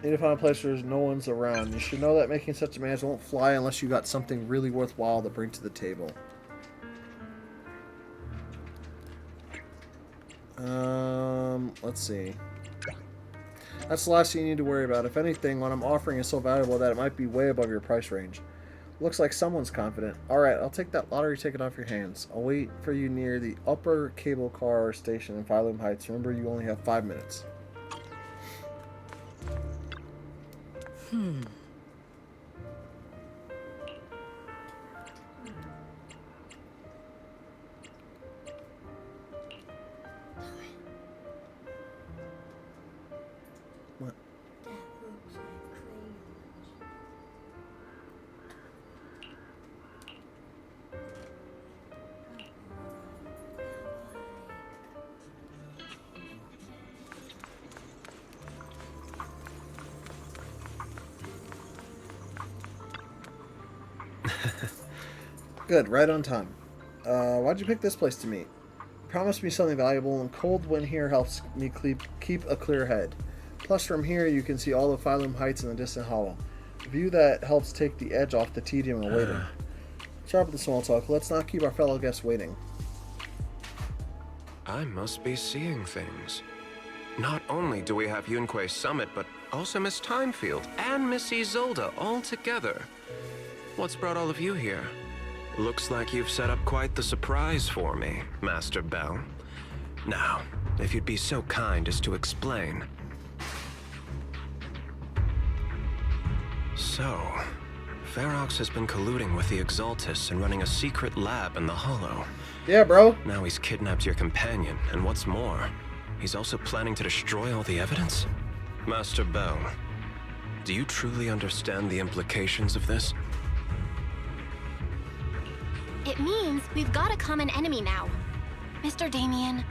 [SPEAKER 1] Need to find a place where no one's around. You should know that making such demands won't fly unless you got something really worthwhile to bring to the table. Let's see. That's the last thing you need to worry about. If anything, what I'm offering is so valuable that it might be way above your price range. Looks like someone's confident. Alright, I'll take that lottery ticket off your hands. I'll wait for you near the upper cable car station in Phylum Heights. Remember, you only have 5 minutes. What? Good, right on time. Why'd you pick this place to meet? Promise me something valuable, and cold wind here helps me keep a clear head. Plus, from here you can see all the Phylum Heights in the distant hollow. A view that helps take the edge off the tedium of waiting. Start with the small talk. Let's not keep our fellow guests waiting.
[SPEAKER 15] I must be seeing things. Not only do we have Yunque's summit, but also Miss Timefield and Miss Isolde all together. What's brought all of you here? Looks like you've set up quite the surprise for me, Master Bell. Now, if you'd be so kind as to explain. So, Ferox has been colluding with the Exaltus and running a secret lab in the Hollow.
[SPEAKER 1] Yeah, bro.
[SPEAKER 15] Now he's kidnapped your companion, and what's more, he's also planning to destroy all the evidence? Master Bell, do you truly understand the implications of this?
[SPEAKER 18] It means we've got a common enemy now. Mr. Damien,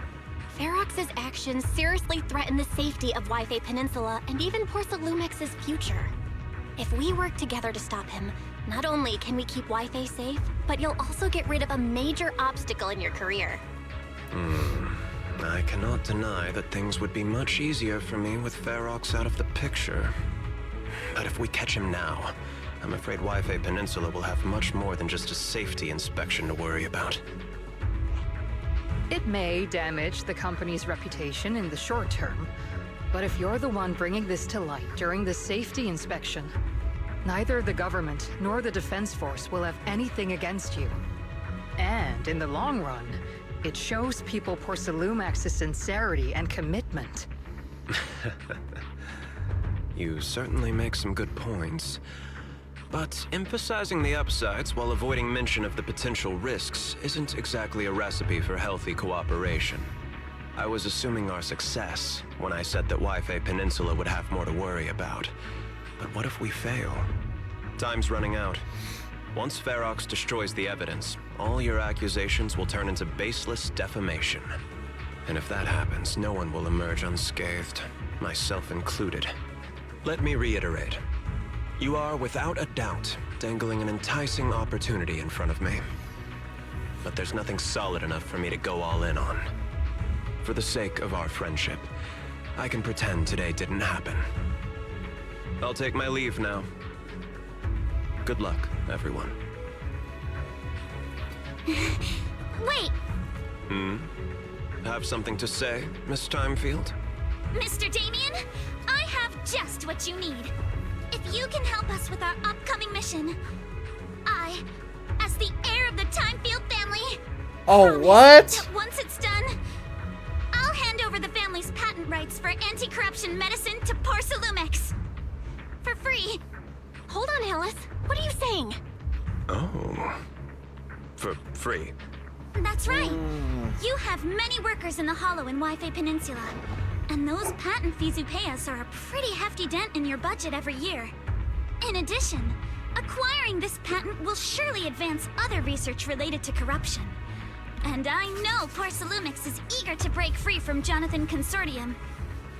[SPEAKER 18] Ferox's actions seriously threaten the safety of Wi-Fi Peninsula and even Porcelumex's future. If we work together to stop him, not only can we keep Wi-Fi safe, but you'll also get rid of a major obstacle in your career.
[SPEAKER 15] I cannot deny that things would be much easier for me with Ferox out of the picture. But if we catch him now, I'm afraid Wi-Fi Peninsula will have much more than just a safety inspection to worry about.
[SPEAKER 7] It may damage the company's reputation in the short term, but if you're the one bringing this to light during the safety inspection, neither the government nor the Defense Force will have anything against you. And in the long run, it shows people Porcelumex's sincerity and commitment.
[SPEAKER 15] You certainly make some good points. But emphasizing the upsides while avoiding mention of the potential risks isn't exactly a recipe for healthy cooperation. I was assuming our success when I said that Wi-Fi Peninsula would have more to worry about. But what if we fail? Time's running out. Once Ferox destroys the evidence, all your accusations will turn into baseless defamation. And if that happens, no one will emerge unscathed, myself included. Let me reiterate. You are, without a doubt, dangling an enticing opportunity in front of me. But there's nothing solid enough for me to go all in on. For the sake of our friendship, I can pretend today didn't happen. I'll take my leave now. Good luck, everyone.
[SPEAKER 13] Wait!
[SPEAKER 15] Have something to say, Miss Timefield?
[SPEAKER 13] Mr. Damien, I have just what you need. If you can help us with our upcoming mission, I, as the heir of the Timefield family,
[SPEAKER 1] oh, what?
[SPEAKER 13] that once it's done, I'll hand over the family's patent rights for anti-corruption medicine to Porcelumex. For free.
[SPEAKER 18] Hold on, Alice. What are you saying?
[SPEAKER 15] Oh. For free?
[SPEAKER 13] That's right. You have many workers in the Hollow in Wi-Fi Peninsula. And those patent fees you pay us are a pretty hefty dent in your budget every year. In addition, acquiring this patent will surely advance other research related to corruption. And I know Porcelumex is eager to break free from Jonathan Consortium.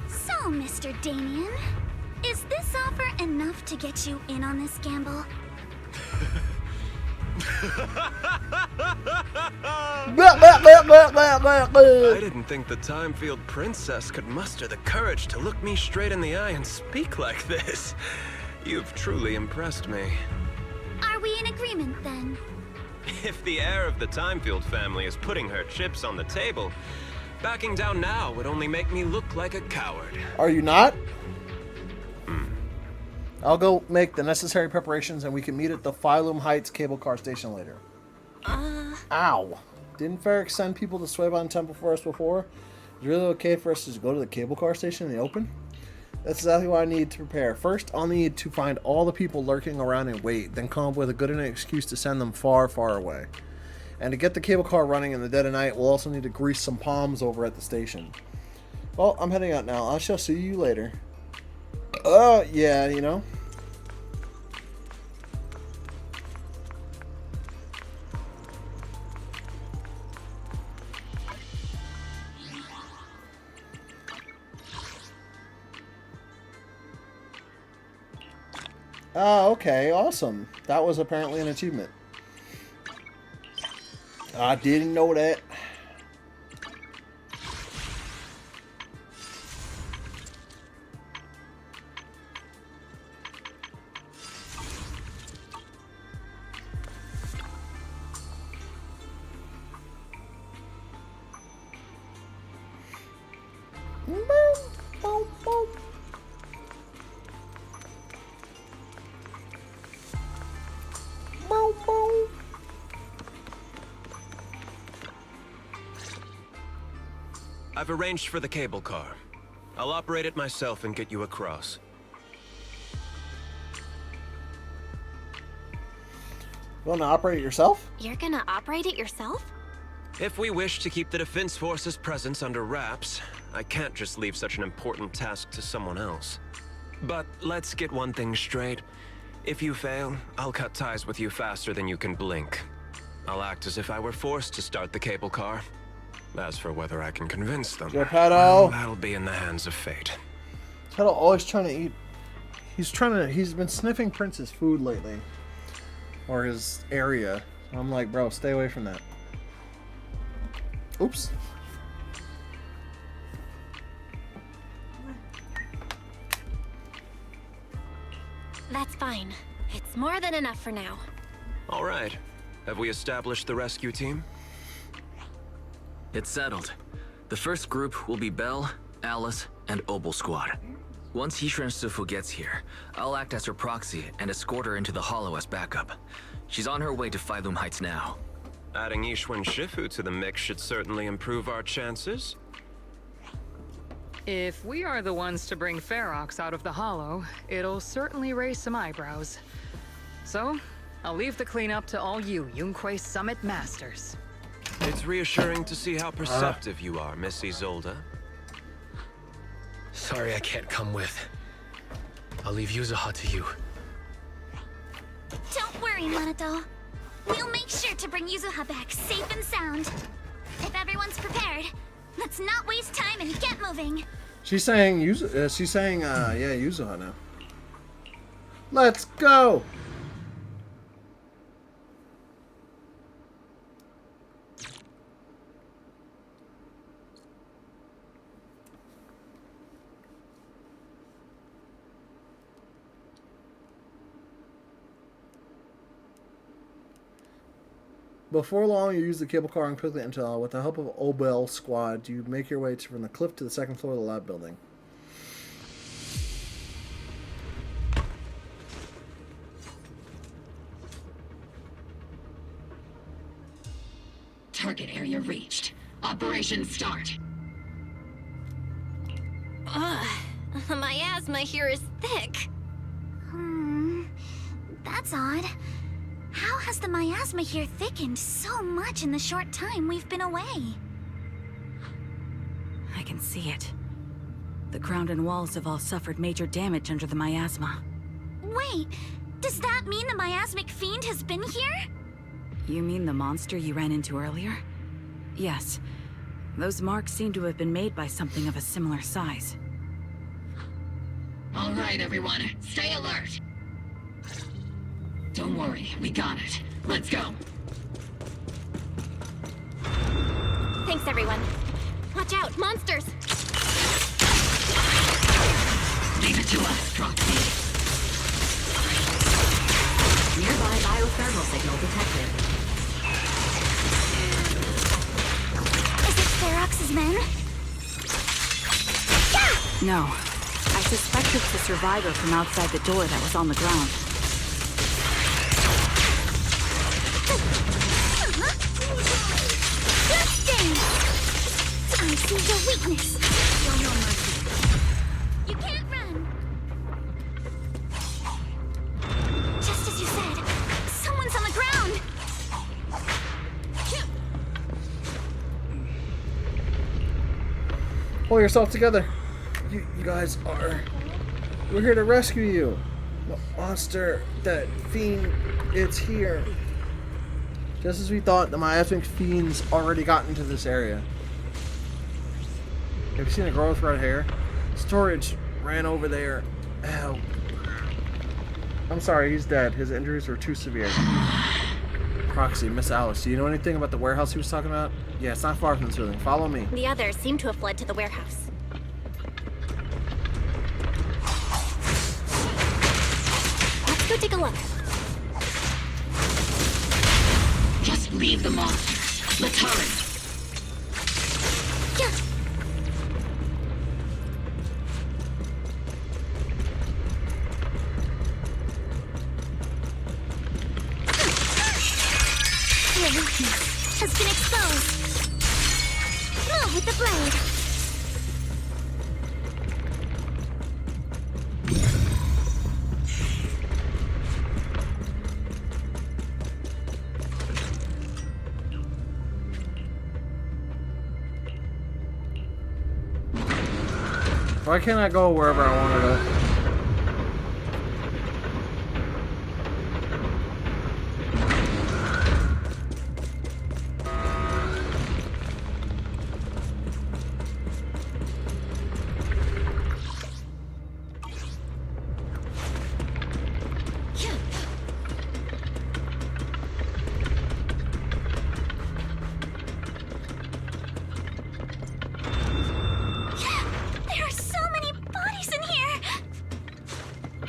[SPEAKER 13] So, Mr. Damien, is this offer enough to get you in on this gamble?
[SPEAKER 15] I didn't think the Timefield princess could muster the courage to look me straight in the eye and speak like this. You've truly impressed me.
[SPEAKER 13] Are we in agreement then?
[SPEAKER 15] If the heir of the Timefield family is putting her chips on the table, backing down now would only make me look like a coward.
[SPEAKER 1] Are you not? I'll go make the necessary preparations and we can meet at the Phylum Heights cable car station later. Ow. Didn't Ferox send people to Swaybon Temple for us before? Is it really okay for us to just go to the cable car station in the open? That's exactly what I need to prepare. First, I'll need to find all the people lurking around and wait, then come up with a good enough excuse to send them far, far away. And to get the cable car running in the dead of night, we'll also need to grease some palms over at the station. Well, I'm heading out now. I shall see you later. Yeah, you know. Oh, okay, awesome. That was apparently an achievement. I didn't know that.
[SPEAKER 15] I've arranged for the cable car. I'll operate it myself and get you across.
[SPEAKER 1] You want to operate it yourself?
[SPEAKER 5] You're gonna operate it yourself?
[SPEAKER 15] If we wish to keep the Defense Force's presence under wraps, I can't just leave such an important task to someone else. But let's get one thing straight. If you fail, I'll cut ties with you faster than you can blink. I'll act as if I were forced to start the cable car. As for whether I can convince them,
[SPEAKER 1] Geppetto.
[SPEAKER 15] well, that'll be in the hands of fate.
[SPEAKER 1] Geppetto always trying to eat. He's been sniffing Prince's food lately. Or his area. I'm like, bro, stay away from that. Oops.
[SPEAKER 5] That's fine. It's more than enough for now.
[SPEAKER 15] All right. Have we established the rescue team?
[SPEAKER 14] It's settled. The first group will be Belle, Alice, and Opal Squad. Once Hishran Sufu gets here, I'll act as her proxy and escort her into the Hollow as backup. She's on her way to Phylum Heights now.
[SPEAKER 15] Adding Ishwan Shifu to the mix should certainly improve our chances.
[SPEAKER 7] If we are the ones to bring Ferox out of the Hollow, it'll certainly raise some eyebrows. So, I'll leave the cleanup to all you Yunquei Summit Masters.
[SPEAKER 15] It's reassuring to see how perceptive you are, Miss Isolde.
[SPEAKER 4] Sorry I can't come with. I'll leave Yuzuha to you.
[SPEAKER 13] Don't worry, Monato. We'll make sure to bring Yuzuha back safe and sound. If everyone's prepared, let's not waste time and get moving.
[SPEAKER 1] She's saying Yuzuha now. Let's go. Before long, you use the cable car and quickly enter. With the help of Obel Squad, you make your way from the cliff to the second floor of the lab building.
[SPEAKER 6] Target area reached. Operation start.
[SPEAKER 5] Ugh, my asthma here is thick.
[SPEAKER 13] That's odd. How has the miasma here thickened so much in the short time we've been away?
[SPEAKER 3] I can see it. The ground and walls have all suffered major damage under the miasma.
[SPEAKER 13] Wait, does that mean the miasmic fiend has been here?
[SPEAKER 3] You mean the monster you ran into earlier? Yes. Those marks seem to have been made by something of a similar size.
[SPEAKER 6] All right, everyone, stay alert. Don't worry, we got it. Let's go.
[SPEAKER 5] Thanks, everyone. Watch out, monsters!
[SPEAKER 6] Leave it to us, Proxy.
[SPEAKER 3] Nearby biothermal signal detected.
[SPEAKER 13] Is it Ferox's men?
[SPEAKER 3] No. I suspect it's the survivor from outside the door that was on the ground.
[SPEAKER 13] I see your weakness. Show no mercy. You can't run. Just as you said, someone's on the ground.
[SPEAKER 1] Pull yourself together. You guys are... We're here to rescue you. The monster, that fiend, it's here. Just as we thought, the miasmic fiend's already gotten into this area. Have you seen a girl with red hair? Storage ran over there. Ow. I'm sorry, he's dead. His injuries were too severe. Proxy, Miss Alice, do you know anything about the warehouse he was talking about? Yeah, it's not far from this building. Follow me.
[SPEAKER 5] The others seem to have fled to the warehouse. Let's go take a look.
[SPEAKER 6] Just leave the monsters. Let's hurry.
[SPEAKER 13] Your weakness has been exposed. Move with the blade.
[SPEAKER 1] Why can't I go wherever I want to go?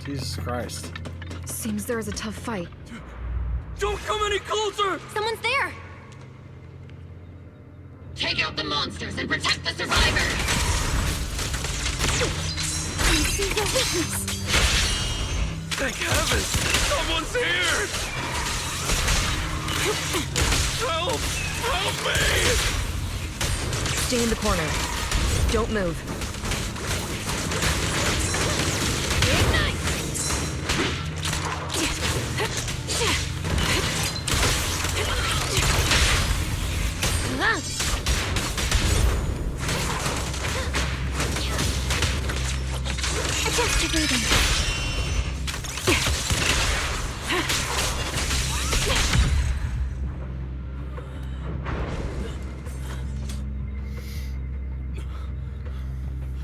[SPEAKER 1] Jesus Christ.
[SPEAKER 7] Seems there is a tough fight.
[SPEAKER 23] Don't come any closer!
[SPEAKER 5] Someone's there!
[SPEAKER 6] Take out the monsters and protect the survivors!
[SPEAKER 13] I see your weakness.
[SPEAKER 23] Thank heavens! Someone's here! Help! Help me!
[SPEAKER 7] Stay in the corner. Don't move.
[SPEAKER 13] Adjust your breathing.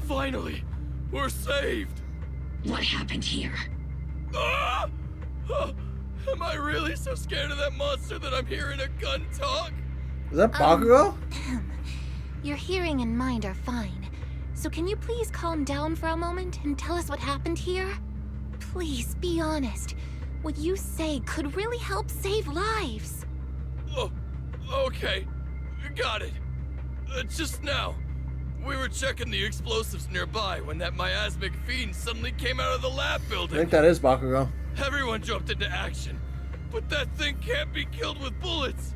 [SPEAKER 23] Finally! We're saved!
[SPEAKER 6] What happened here?
[SPEAKER 23] Ah! Oh, am I really so scared of that monster that I'm hearing a gun talk?
[SPEAKER 1] Is that Bakugo?
[SPEAKER 5] Your hearing and mind are fine. So can you please calm down for a moment and tell us what happened here? Please, be honest. What you say could really help save lives.
[SPEAKER 23] Oh, okay. Got it. Just now, we were checking the explosives nearby when that miasmic fiend suddenly came out of the lab
[SPEAKER 1] I
[SPEAKER 23] building.
[SPEAKER 1] think that is Bakugo.
[SPEAKER 23] Everyone jumped into action, but that thing can't be killed with bullets.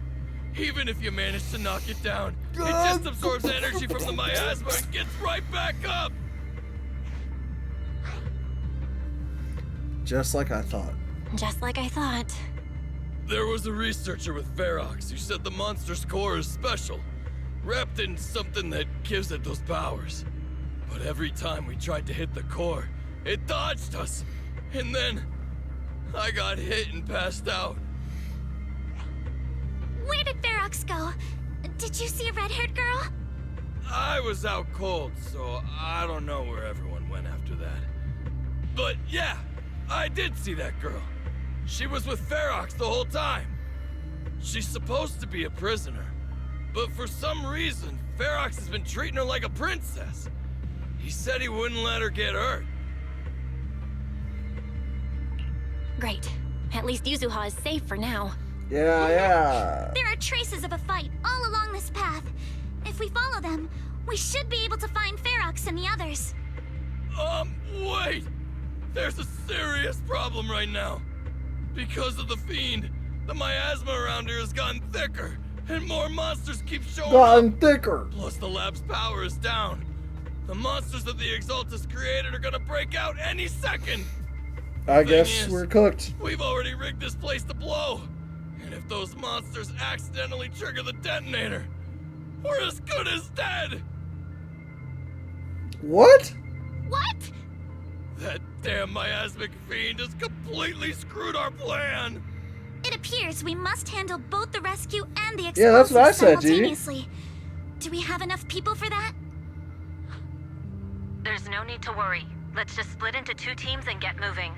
[SPEAKER 23] Even if you manage to knock it down, it just absorbs energy from the miasma and gets right back up.
[SPEAKER 1] Just like I thought.
[SPEAKER 5] Just like I thought.
[SPEAKER 23] There was a researcher with Ferox who said the monster's core is special, wrapped in something that gives it those powers. But every time we tried to hit the core, it dodged us. And then I got hit and passed out.
[SPEAKER 13] Where did Ferox go? Did you see a red-haired girl?
[SPEAKER 23] I was out cold, so I don't know where everyone went after that. But yeah, I did see that girl. She was with Ferox the whole time. She's supposed to be a prisoner, but for some reason, Ferox has been treating her like a princess. He said he wouldn't let her get hurt.
[SPEAKER 5] Great. At least Yuzuha is safe for now.
[SPEAKER 1] Yeah.
[SPEAKER 13] There are traces of a fight all along this path. If we follow them, we should be able to find Ferox and the others.
[SPEAKER 23] Wait! There's a serious problem right now. Because of the fiend, the miasma around here has gotten thicker, and more monsters keep showing up.
[SPEAKER 1] Thicker.
[SPEAKER 23] Plus the lab's power is down. The monsters that the Exaltus created are gonna break out any second.
[SPEAKER 1] I guess we're cooked.
[SPEAKER 23] We've already rigged this place to blow. And if those monsters accidentally trigger the detonator, we're as good as dead!
[SPEAKER 1] What?
[SPEAKER 13] What?
[SPEAKER 23] That damn miasmic fiend has completely screwed our plan!
[SPEAKER 13] It appears we must handle both the rescue and the explosives
[SPEAKER 1] Yeah, that's what I said, Gigi.
[SPEAKER 13] simultaneously. Do we have enough people for that?
[SPEAKER 3] There's no need to worry. Let's just split into 2 teams and get moving.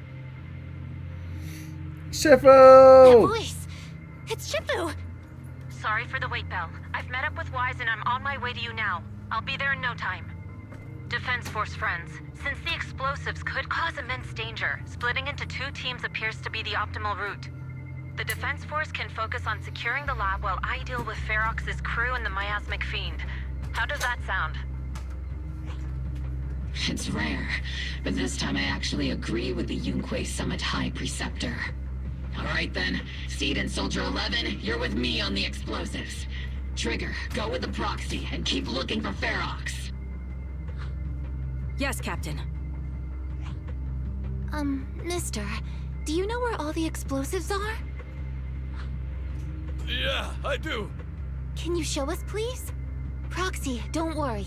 [SPEAKER 1] Shifu!
[SPEAKER 13] That voice! It's Shifu!
[SPEAKER 3] Sorry for the wait, Belle. I've met up with Wise and I'm on my way to you now. I'll be there in no time. Defense Force friends, since the explosives could cause immense danger, splitting into 2 teams appears to be the optimal route. The Defense Force can focus on securing the lab while I deal with Ferox's crew and the miasmic fiend. How does that sound?
[SPEAKER 6] It's rare, but this time I actually agree with the Yunque Summit High Preceptor. Alright then, Seed and Soldier 11, you're with me on the explosives. Trigger, go with the proxy and keep looking for Ferox.
[SPEAKER 3] Yes, Captain.
[SPEAKER 5] Mister, do you know where all the explosives are?
[SPEAKER 23] Yeah, I do.
[SPEAKER 5] Can you show us, please? Proxy, don't worry.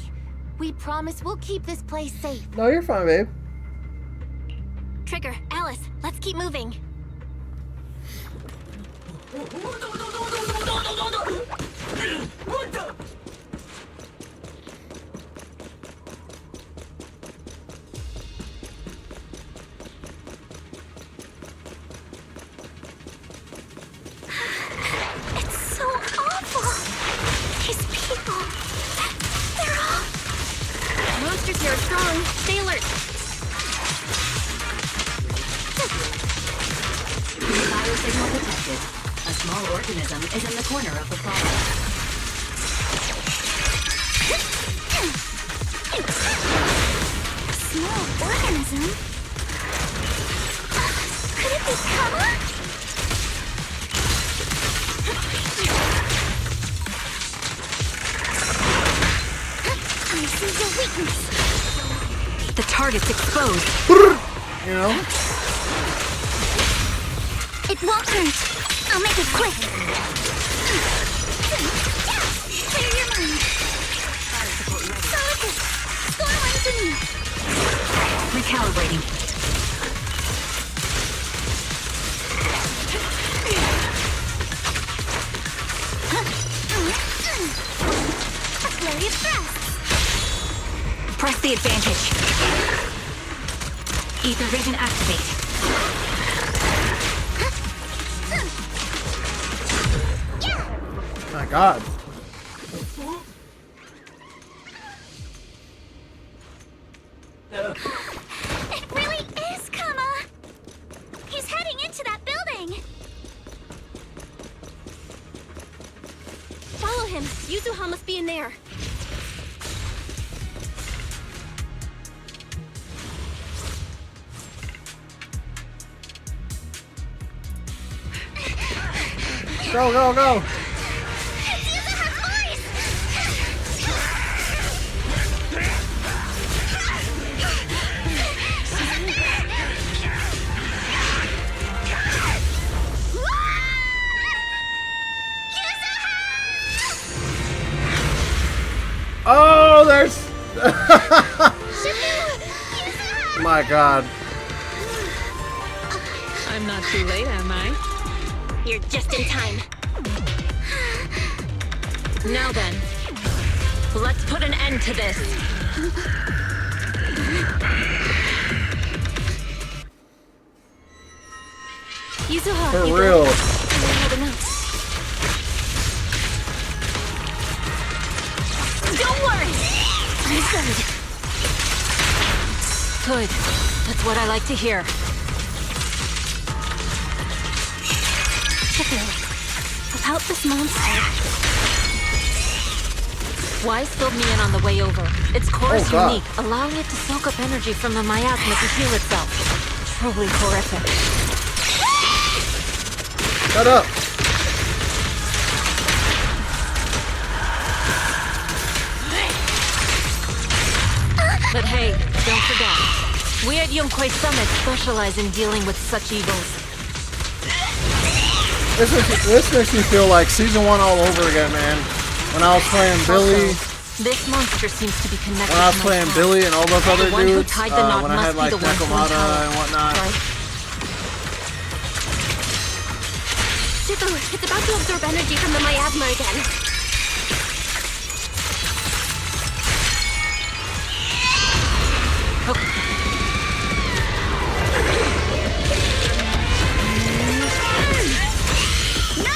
[SPEAKER 18] We promise we'll keep this place safe.
[SPEAKER 1] No, you're fine, babe.
[SPEAKER 18] Trigger, Alice, let's keep moving.
[SPEAKER 13] It's so awful. These people, they're all...
[SPEAKER 18] Monsters here are strong. Stay alert.
[SPEAKER 6] Biosignal detected. A small organism is in the corner of the plaza.
[SPEAKER 13] Small organism? Could it be Kama? I see your weakness.
[SPEAKER 3] The target's exposed.
[SPEAKER 1] You know?
[SPEAKER 13] It won't hurt. I'll make it quick. Clear your mind. Solid hit. Score one to me.
[SPEAKER 3] Recalibrating.
[SPEAKER 13] A flurry of thrusts.
[SPEAKER 3] Press the advantage. Ether vision activate.
[SPEAKER 1] My God.
[SPEAKER 13] It really is Kama. He's heading into that building.
[SPEAKER 18] Follow him. Yuzuha must be in there.
[SPEAKER 1] Go, go, go. Oh, there's... My God.
[SPEAKER 7] I'm not too late, am I?
[SPEAKER 18] You're just in time. Now then, let's put an end to this. Yuzuha,
[SPEAKER 1] For
[SPEAKER 18] you
[SPEAKER 1] real.
[SPEAKER 18] good? I'm holding out. Don't worry. I'm good. Good. That's what I like to hear.
[SPEAKER 13] About this monster.
[SPEAKER 3] Wise filled me in on the way over. Its core is
[SPEAKER 1] God.
[SPEAKER 3] unique, allowing it to soak up energy from the miasma to heal itself. Truly horrific.
[SPEAKER 1] Shut up.
[SPEAKER 3] But hey, don't forget, we at Yunkwei Summit specialize in dealing with such evils.
[SPEAKER 1] This makes me feel like season 1 all over again, man. When I was playing Billy,
[SPEAKER 3] This monster seems to be connected
[SPEAKER 1] when I was
[SPEAKER 3] to my
[SPEAKER 1] playing
[SPEAKER 3] past.
[SPEAKER 1] Billy and all those other
[SPEAKER 3] The one who
[SPEAKER 1] dudes,
[SPEAKER 3] tied the knot
[SPEAKER 1] when I had
[SPEAKER 3] must
[SPEAKER 1] like
[SPEAKER 3] be the one who
[SPEAKER 1] Nekomata
[SPEAKER 3] untied it,
[SPEAKER 1] and whatnot.
[SPEAKER 3] right?
[SPEAKER 18] Shifu, it's about to absorb energy from the miasma again.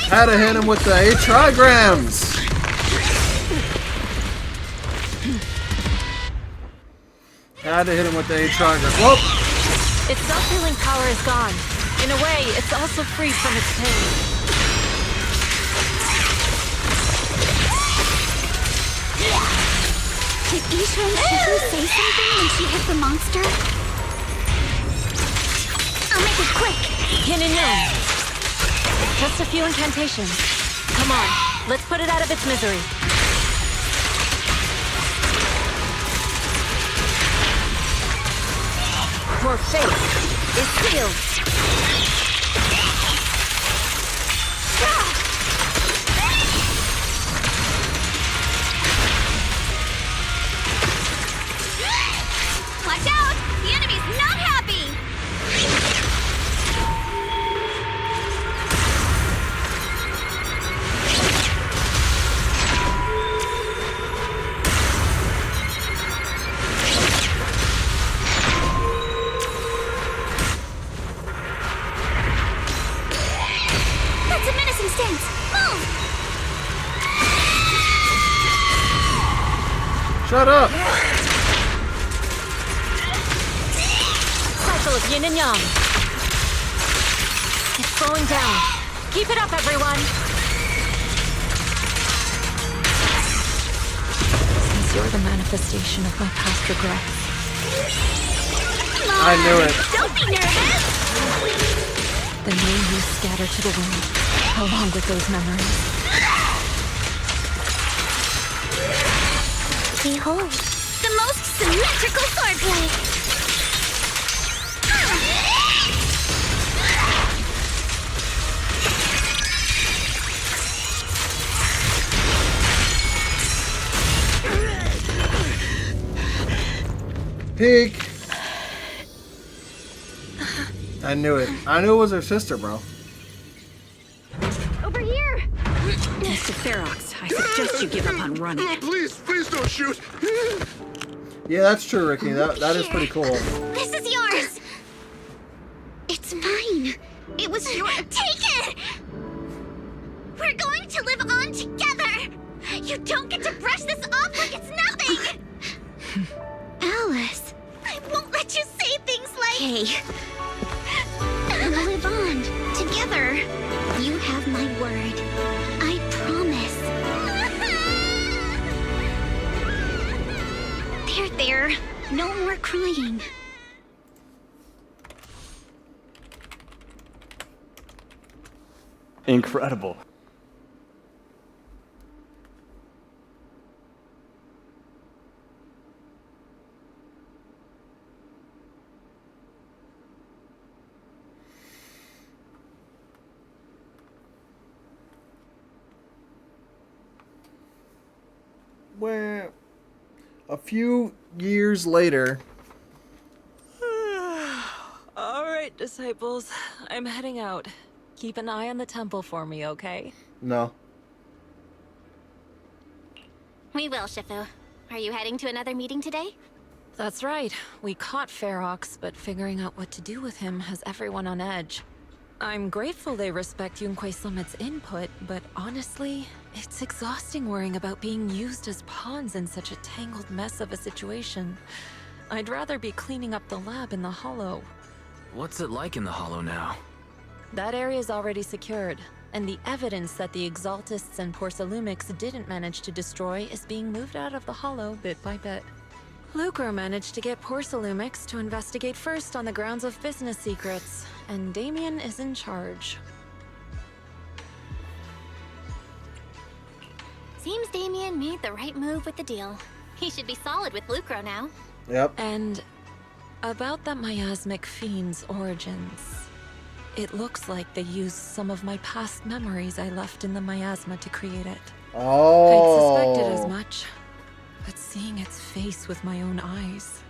[SPEAKER 1] Had to hit him with the 8 trigrams. Had to hit him with the 8 trigrams. Whoop!
[SPEAKER 3] Its self-healing power is gone. In a way, it's also freed from its pain.
[SPEAKER 13] Did Isha and Shifu say something when she hit the monster? I'll make it quick.
[SPEAKER 3] Yin and Yang. Just a few incantations. Come on, let's put it out of its misery. Your fate is sealed.
[SPEAKER 13] distance! Move!
[SPEAKER 1] Shut up!
[SPEAKER 3] Cycle of yin and yang. It's slowing down. Keep it up, everyone. Since you're the manifestation of my past regrets.
[SPEAKER 1] I knew it.
[SPEAKER 13] Don't be nervous!
[SPEAKER 3] The name you scatter to the wind, along with those memories.
[SPEAKER 13] Behold, the most symmetrical swordplay!
[SPEAKER 1] Peek! I knew it. I knew it was her sister, bro.
[SPEAKER 6] Over here! Mr. Ferox, I suggest you give up on running.
[SPEAKER 20] Please don't shoot!
[SPEAKER 1] Yeah, that's true, Ricky. That is pretty cool.
[SPEAKER 13] This is yours! It's mine. It was your. Take it! We're going to live on together! You don't get to brush this off like it's nothing! Alice, I won't let you say things like. Hey. We'll live on together. You have my word. I promise. There. No more crying.
[SPEAKER 12] Incredible.
[SPEAKER 1] Where a few years later.
[SPEAKER 3] All right, disciples. I'm heading out. Keep an eye on the temple for me, okay?
[SPEAKER 1] No.
[SPEAKER 5] We will, Shifu. Are you heading to another meeting today?
[SPEAKER 3] That's right. We caught Ferox, but figuring out what to do with him has everyone on edge. I'm grateful they respect Yunque Summit's input, but honestly, it's exhausting worrying about being used as pawns in such a tangled mess of a situation. I'd rather be cleaning up the lab in the Hollow.
[SPEAKER 14] What's it like in the Hollow now?
[SPEAKER 3] That area's already secured, and the evidence that the Exaltists and Porcelumics didn't manage to destroy is being moved out of the Hollow bit by bit. Lucro managed to get Porcelumics to investigate first on the grounds of business secrets, and Damien is in charge.
[SPEAKER 5] Seems Damien made the right move with the deal. He should be solid with Lucro now.
[SPEAKER 1] Yep.
[SPEAKER 3] And about that miasmic fiend's origins. It looks like they used some of my past memories I left in the miasma to create it.
[SPEAKER 1] Oh.
[SPEAKER 3] I'd suspected as much, but seeing its face with my own eyes,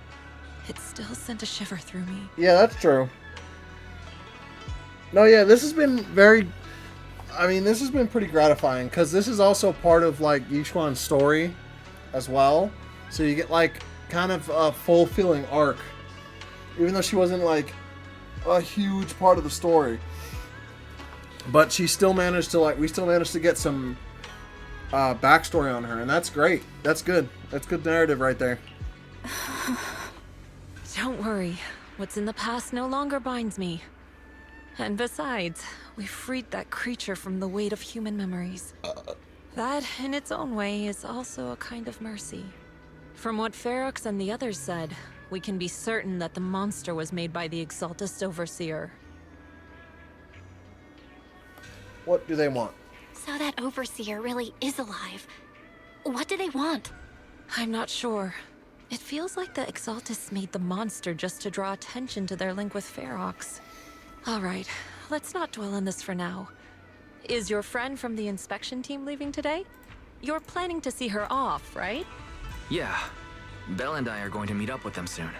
[SPEAKER 3] it still sent a shiver through me.
[SPEAKER 1] Yeah, that's true. No, yeah, this has been very... I mean, this has been pretty gratifying, because this is also part of, like, Yixuan's story as well. So you get, like, kind of a fulfilling arc. Even though she wasn't, like, a huge part of the story. But she still managed to, like, we still managed to get some backstory on her, and that's great. That's good. That's good narrative right there.
[SPEAKER 3] Don't worry. What's in the past no longer binds me. And besides, we freed that creature from the weight of human memories. That, in its own way, is also a kind of mercy. From what Ferox and the others said, we can be certain that the monster was made by the Exaltist Overseer.
[SPEAKER 1] What do they want?
[SPEAKER 5] So that Overseer really is alive. What do they want?
[SPEAKER 3] I'm not sure. It feels like the Exaltists made the monster just to draw attention to their link with Ferox. Alright, let's not dwell on this for now. Is your friend from the inspection team leaving today? You're planning to see her off, right?
[SPEAKER 14] Yeah. Belle and I are going to meet up with them soon.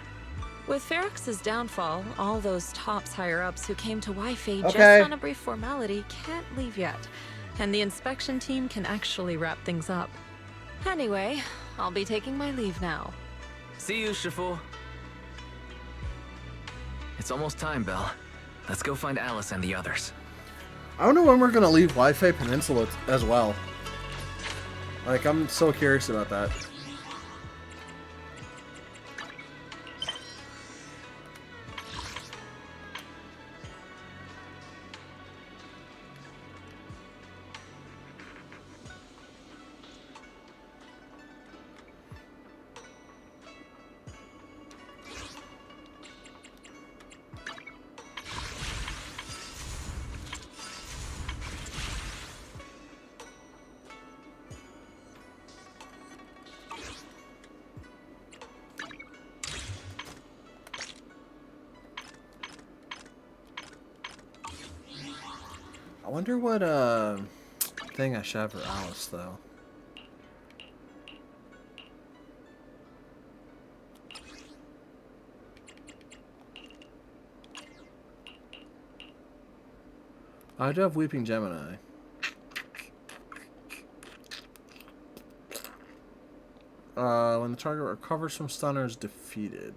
[SPEAKER 3] With Ferox's downfall, all those tops higher-ups who came to Wi-Fi just on a brief formality can't leave yet. And the inspection team can actually wrap things up. Anyway, I'll be taking my leave now.
[SPEAKER 14] See you, Shifu. It's almost time, Belle. Let's go find Alice and the others.
[SPEAKER 1] I don't know when we're gonna leave Wi-Fi Peninsula as well. Like, I'm so curious about that. I wonder what thing I should have for Alice though. I do have Weeping Gemini. When the target recovers from stun or is defeated.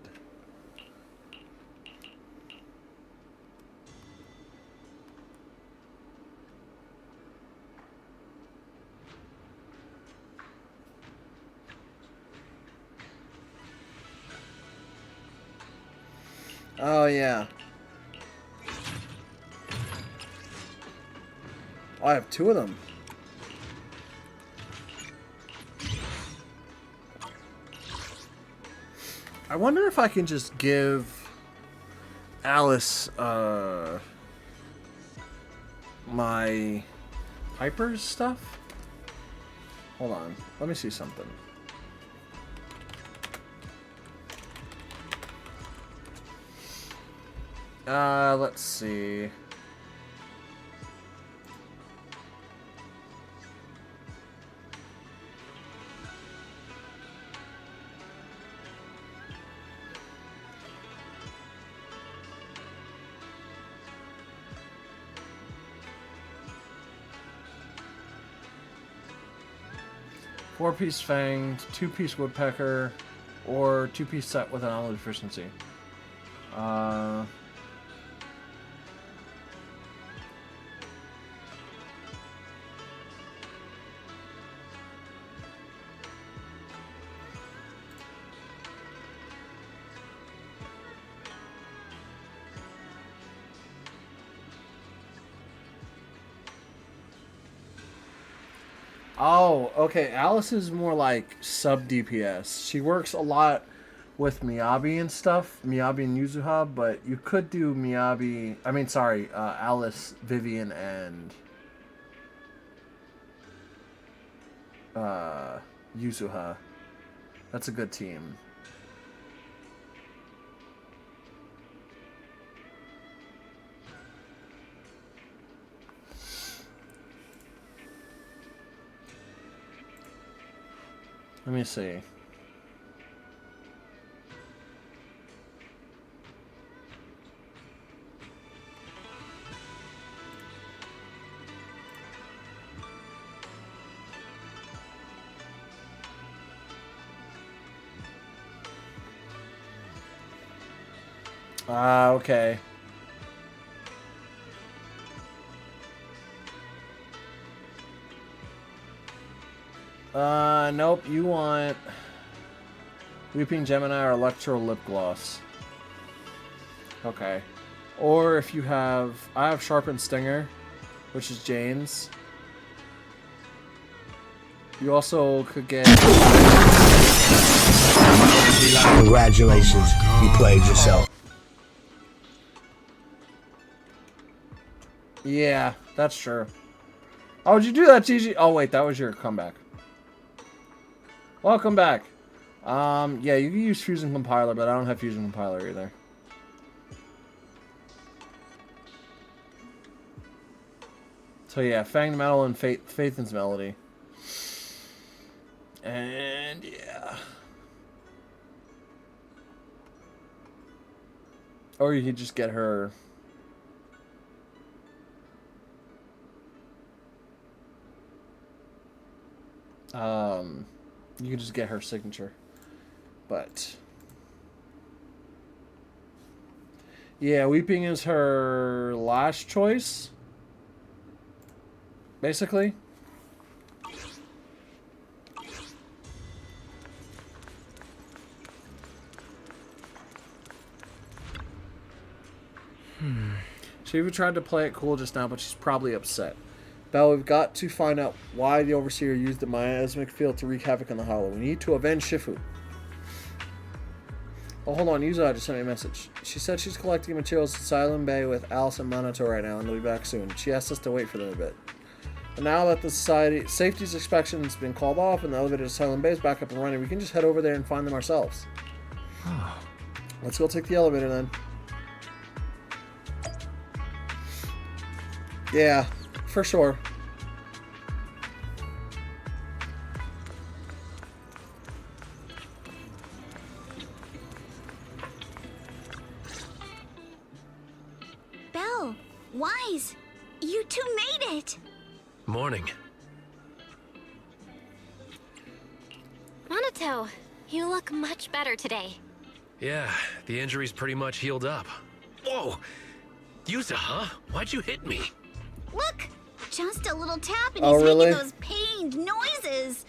[SPEAKER 1] Oh, yeah. Oh, I have two of them. I wonder if I can just give Alice my Piper's stuff. Hold on. Let me see something. Let's see. Four-piece fanged, two-piece woodpecker, or two-piece set with an olive deficiency. Oh, okay. Alice is more like sub DPS. She works a lot with Miyabi and stuff, Miyabi and Yuzuha, but you could do Miyabi. I mean, sorry, Alice, Vivian, and Yuzuha. That's a good team. Let me see. Okay. Nope, you want Weeping Gemini or Electro Lip Gloss. Okay. Or if you have... I have Sharpened Stinger, which is Jane's. You also could get...
[SPEAKER 2] Congratulations, you played yourself.
[SPEAKER 1] Yeah, that's true. Oh, did you do that, Gigi? Oh, wait, that was your comeback. Welcome back. Yeah, you can use Fusion Compiler, but I don't have Fusion Compiler either. So yeah, Fanged Metal and Faithin's Melody. And yeah. Or you could just get her... you can just get her signature. But... yeah, Weeping is her last choice. basically. She even tried to play it cool just now, but she's probably upset. Belle, we've got to find out why the Overseer used the miasmic field to wreak havoc on the Hollow. We need to avenge Shifu. Oh, hold on. Yuza just sent me a message. She said she's collecting materials in Silent Bay with Alice and Minato right now, and they'll be back soon. She asked us to wait for them a bit. But now that the safety's inspection has been called off and the elevator to Silent Bay is back up and running, we can just head over there and find them ourselves. Let's go take the elevator then. Yeah, for sure.
[SPEAKER 13] Belle, Wise, you two made it.
[SPEAKER 4] Morning.
[SPEAKER 5] Minato, you look much better today.
[SPEAKER 4] Yeah, the injury's pretty much healed up. Whoa! Yuza, huh? Why'd you hit me?
[SPEAKER 13] Look, just a little tap and
[SPEAKER 1] Oh,
[SPEAKER 13] he's
[SPEAKER 1] really?
[SPEAKER 13] making those pained noises.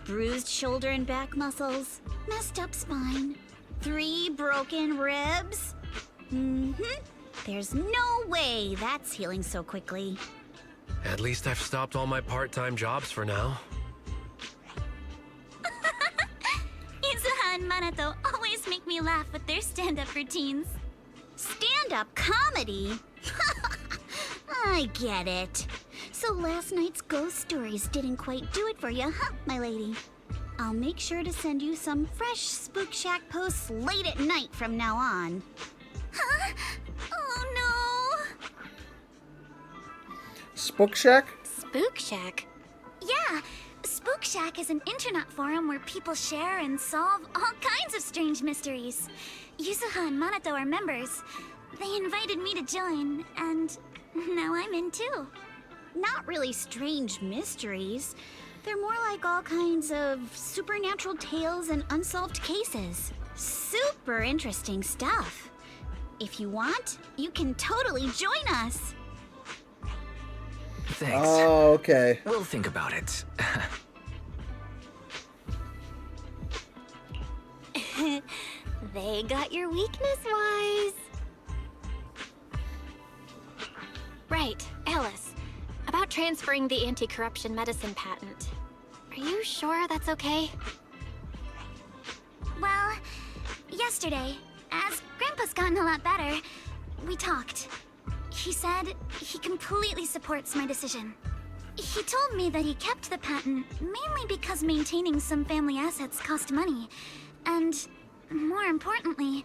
[SPEAKER 13] Bruised shoulder and back muscles, messed up spine, 3 broken ribs. There's no way that's healing so quickly.
[SPEAKER 4] At least I've stopped all my part-time jobs for now.
[SPEAKER 13] Izuha and Minato always make me laugh with their stand-up routines. Stand-up comedy? I get it. So last night's ghost stories didn't quite do it for you, huh, my lady? I'll make sure to send you some fresh Spook Shack posts late at night from now on. Huh? Oh no!
[SPEAKER 1] Spook Shack?
[SPEAKER 5] Spook Shack?
[SPEAKER 13] Yeah, Spook Shack is an internet forum where people share and solve all kinds of strange mysteries. Yuzuha and Minato are members. They invited me to join, and now I'm in too. Not really strange mysteries. They're more like all kinds of supernatural tales and unsolved cases. Super interesting stuff. If you want, you can totally join us.
[SPEAKER 14] Thanks.
[SPEAKER 1] Oh, okay.
[SPEAKER 14] We'll think about it.
[SPEAKER 5] They got your weakness, Wise. Right, Alice. About transferring the anti-corruption medicine patent. Are you sure that's okay?
[SPEAKER 13] Well, yesterday, as Grandpa's gotten a lot better, we talked. He said he completely supports my decision. He told me that he kept the patent mainly because maintaining some family assets cost money. And more importantly,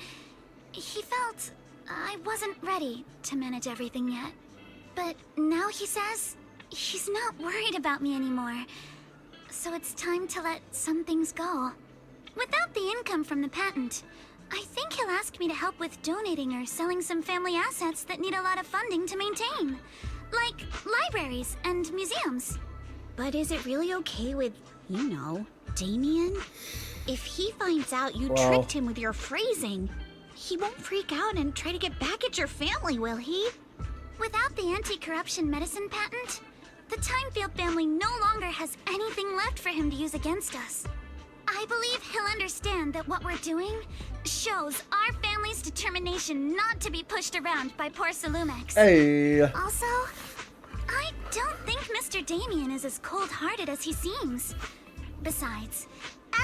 [SPEAKER 13] he felt I wasn't ready to manage everything yet. But now he says he's not worried about me anymore. So it's time to let some things go. Without the income from the patent, I think he'll ask me to help with donating or selling some family assets that need a lot of funding to maintain. Like libraries and museums. But is it really okay with, you know, Damien? If he finds out you tricked him with your phrasing, he won't freak out and try to get back at your family, will he? Without the anti-corruption medicine patent, the Timefield family no longer has anything left for him to use against us. I believe he'll understand that what we're doing shows our family's determination not to be pushed around by poor Salumex.
[SPEAKER 1] Hey.
[SPEAKER 13] Also, I don't think Mr. Damien is as cold-hearted as he seems. Besides,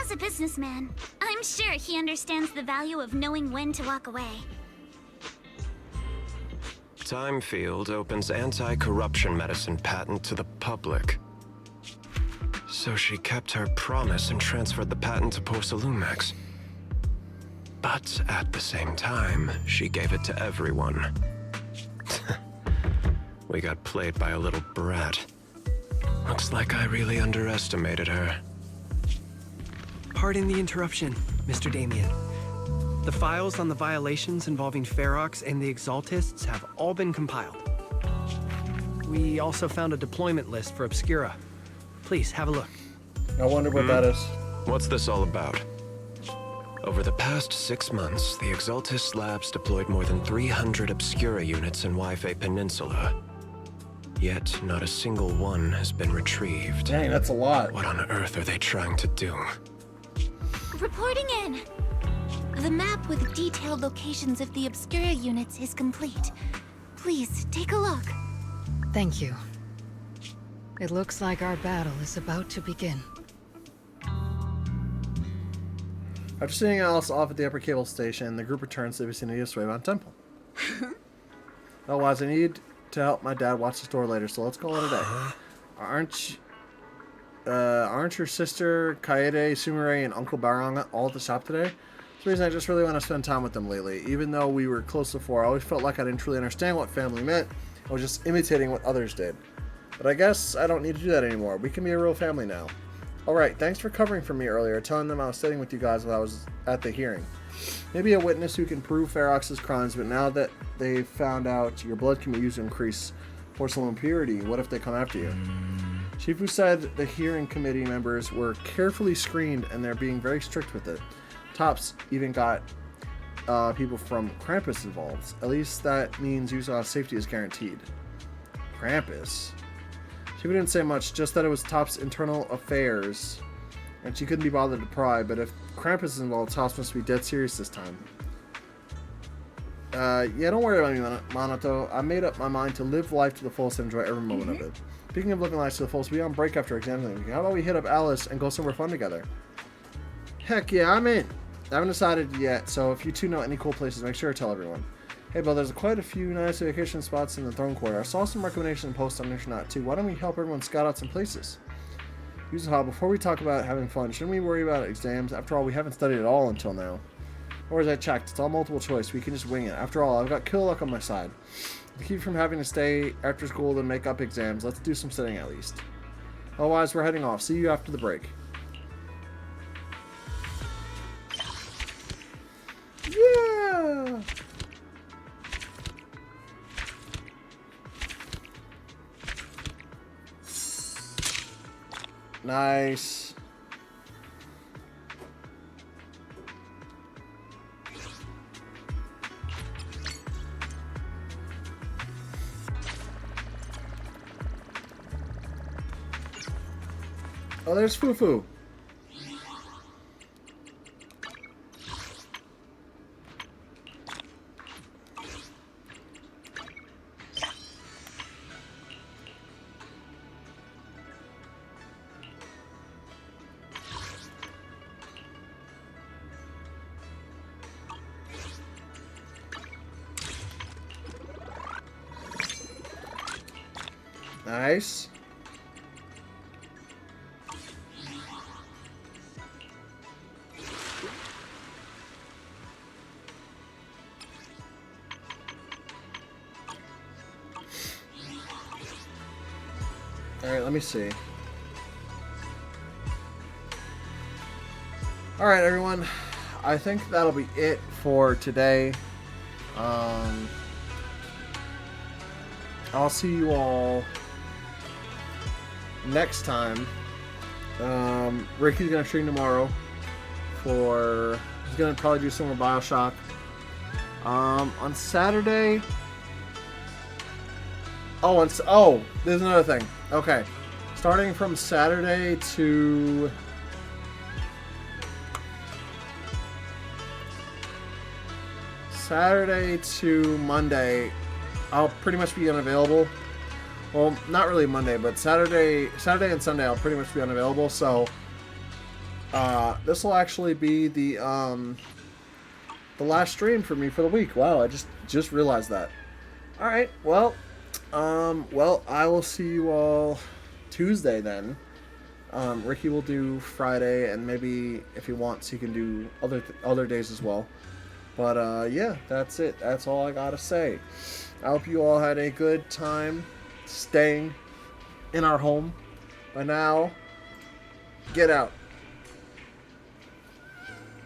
[SPEAKER 13] as a businessman, I'm sure he understands the value of knowing when to walk away.
[SPEAKER 15] Timefield opens anti-corruption medicine patent to the public. So she kept her promise and transferred the patent to poor Salumex. But at the same time, she gave it to everyone. We got played by a little brat. Looks like I really underestimated her.
[SPEAKER 8] Pardon the interruption, Mr. Damien. The files on the violations involving Ferox and the Exaltists have all been compiled. We also found a deployment list for Obscura. Please, have a look.
[SPEAKER 1] I wonder what that is.
[SPEAKER 15] What's this all about? Over the past 6 months, the Exaltist labs deployed more than 300 Obscura units in Wi-Fi Peninsula. Yet not a single one has been retrieved.
[SPEAKER 1] Dang, that's a lot.
[SPEAKER 15] What on earth are they trying to do?
[SPEAKER 18] Reporting in. The map with detailed locations of the Obscura units is complete. Please, take a look.
[SPEAKER 7] Thank you. It looks like our battle is about to begin.
[SPEAKER 1] After seeing Alice off at the upper cable station, the group returns to the vicinity of Swaybond Temple. Otherwise, I need to help my dad watch the store later, so let's call it a day. Aren't your sister, Kaede, Sumire, and Uncle Barong all at the shop today? That's the reason I just really want to spend time with them lately. Even though we were close before, I always felt like I didn't truly understand what family meant. I was just imitating what others did. But I guess I don't need to do that anymore. We can be a real family now. Alright, thanks for covering for me earlier, telling them I was sitting with you guys while I was at the hearing. Maybe a witness who can prove Ferox's crimes, but now that they've found out your blood can be used to increase porcelain purity, what if they come after you? Shifu said the hearing committee members were carefully screened and they're being very strict with it. Tops even got people from Krampus involved. At least that means Yuza's safety is guaranteed. Krampus? Shifu didn't say much, just that it was Top's internal affairs, and she couldn't be bothered to pry, but if Krampus is involved, Tops must be dead serious this time. Yeah, don't worry about me, Minato. I made up my mind to live life to the fullest and enjoy every moment of it. Speaking of living life to the fullest, we'll be on break after exams. How about we hit up Alice and go somewhere fun together? Heck yeah, I'm in. I haven't decided yet, so if you two know any cool places, make sure to tell everyone. Hey, Bill, there's quite a few nice vacation spots in the Throne Quarter. I saw some recommendations posts on Internet too. Why don't we help everyone scout out some places? Yuzuha, before we talk about having fun, shouldn't we worry about exams? After all, we haven't studied at all until now. Or as I checked, it's all multiple choice. We can just wing it. After all, I've got kill luck on my side. To keep from having to stay after school to make up exams, let's do some studying at least. Otherwise, we're heading off. See you after the break. Yeah! Nice. Oh, there's Fufu. Nice. Alright, let me see. Alright, everyone. I think that'll be it for today. I'll see you all next time. Ricky's gonna stream tomorrow he's gonna probably do some more BioShock. On Saturday. Oh, there's another thing. Okay. Starting from Saturday to Monday, I'll pretty much be unavailable. Well, not really Monday, but Saturday and Sunday I'll pretty much be unavailable. So this will actually be the last stream for me for the week. Wow, I just realized that. All right, well, I will see you all Tuesday then. Ricky will do Friday, and maybe if he wants, he can do other days as well. But yeah, that's it. That's all I gotta say. I hope you all had a good time staying in our home. But now, get out.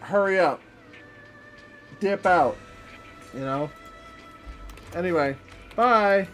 [SPEAKER 1] Hurry up. Dip out. You know? Anyway, bye.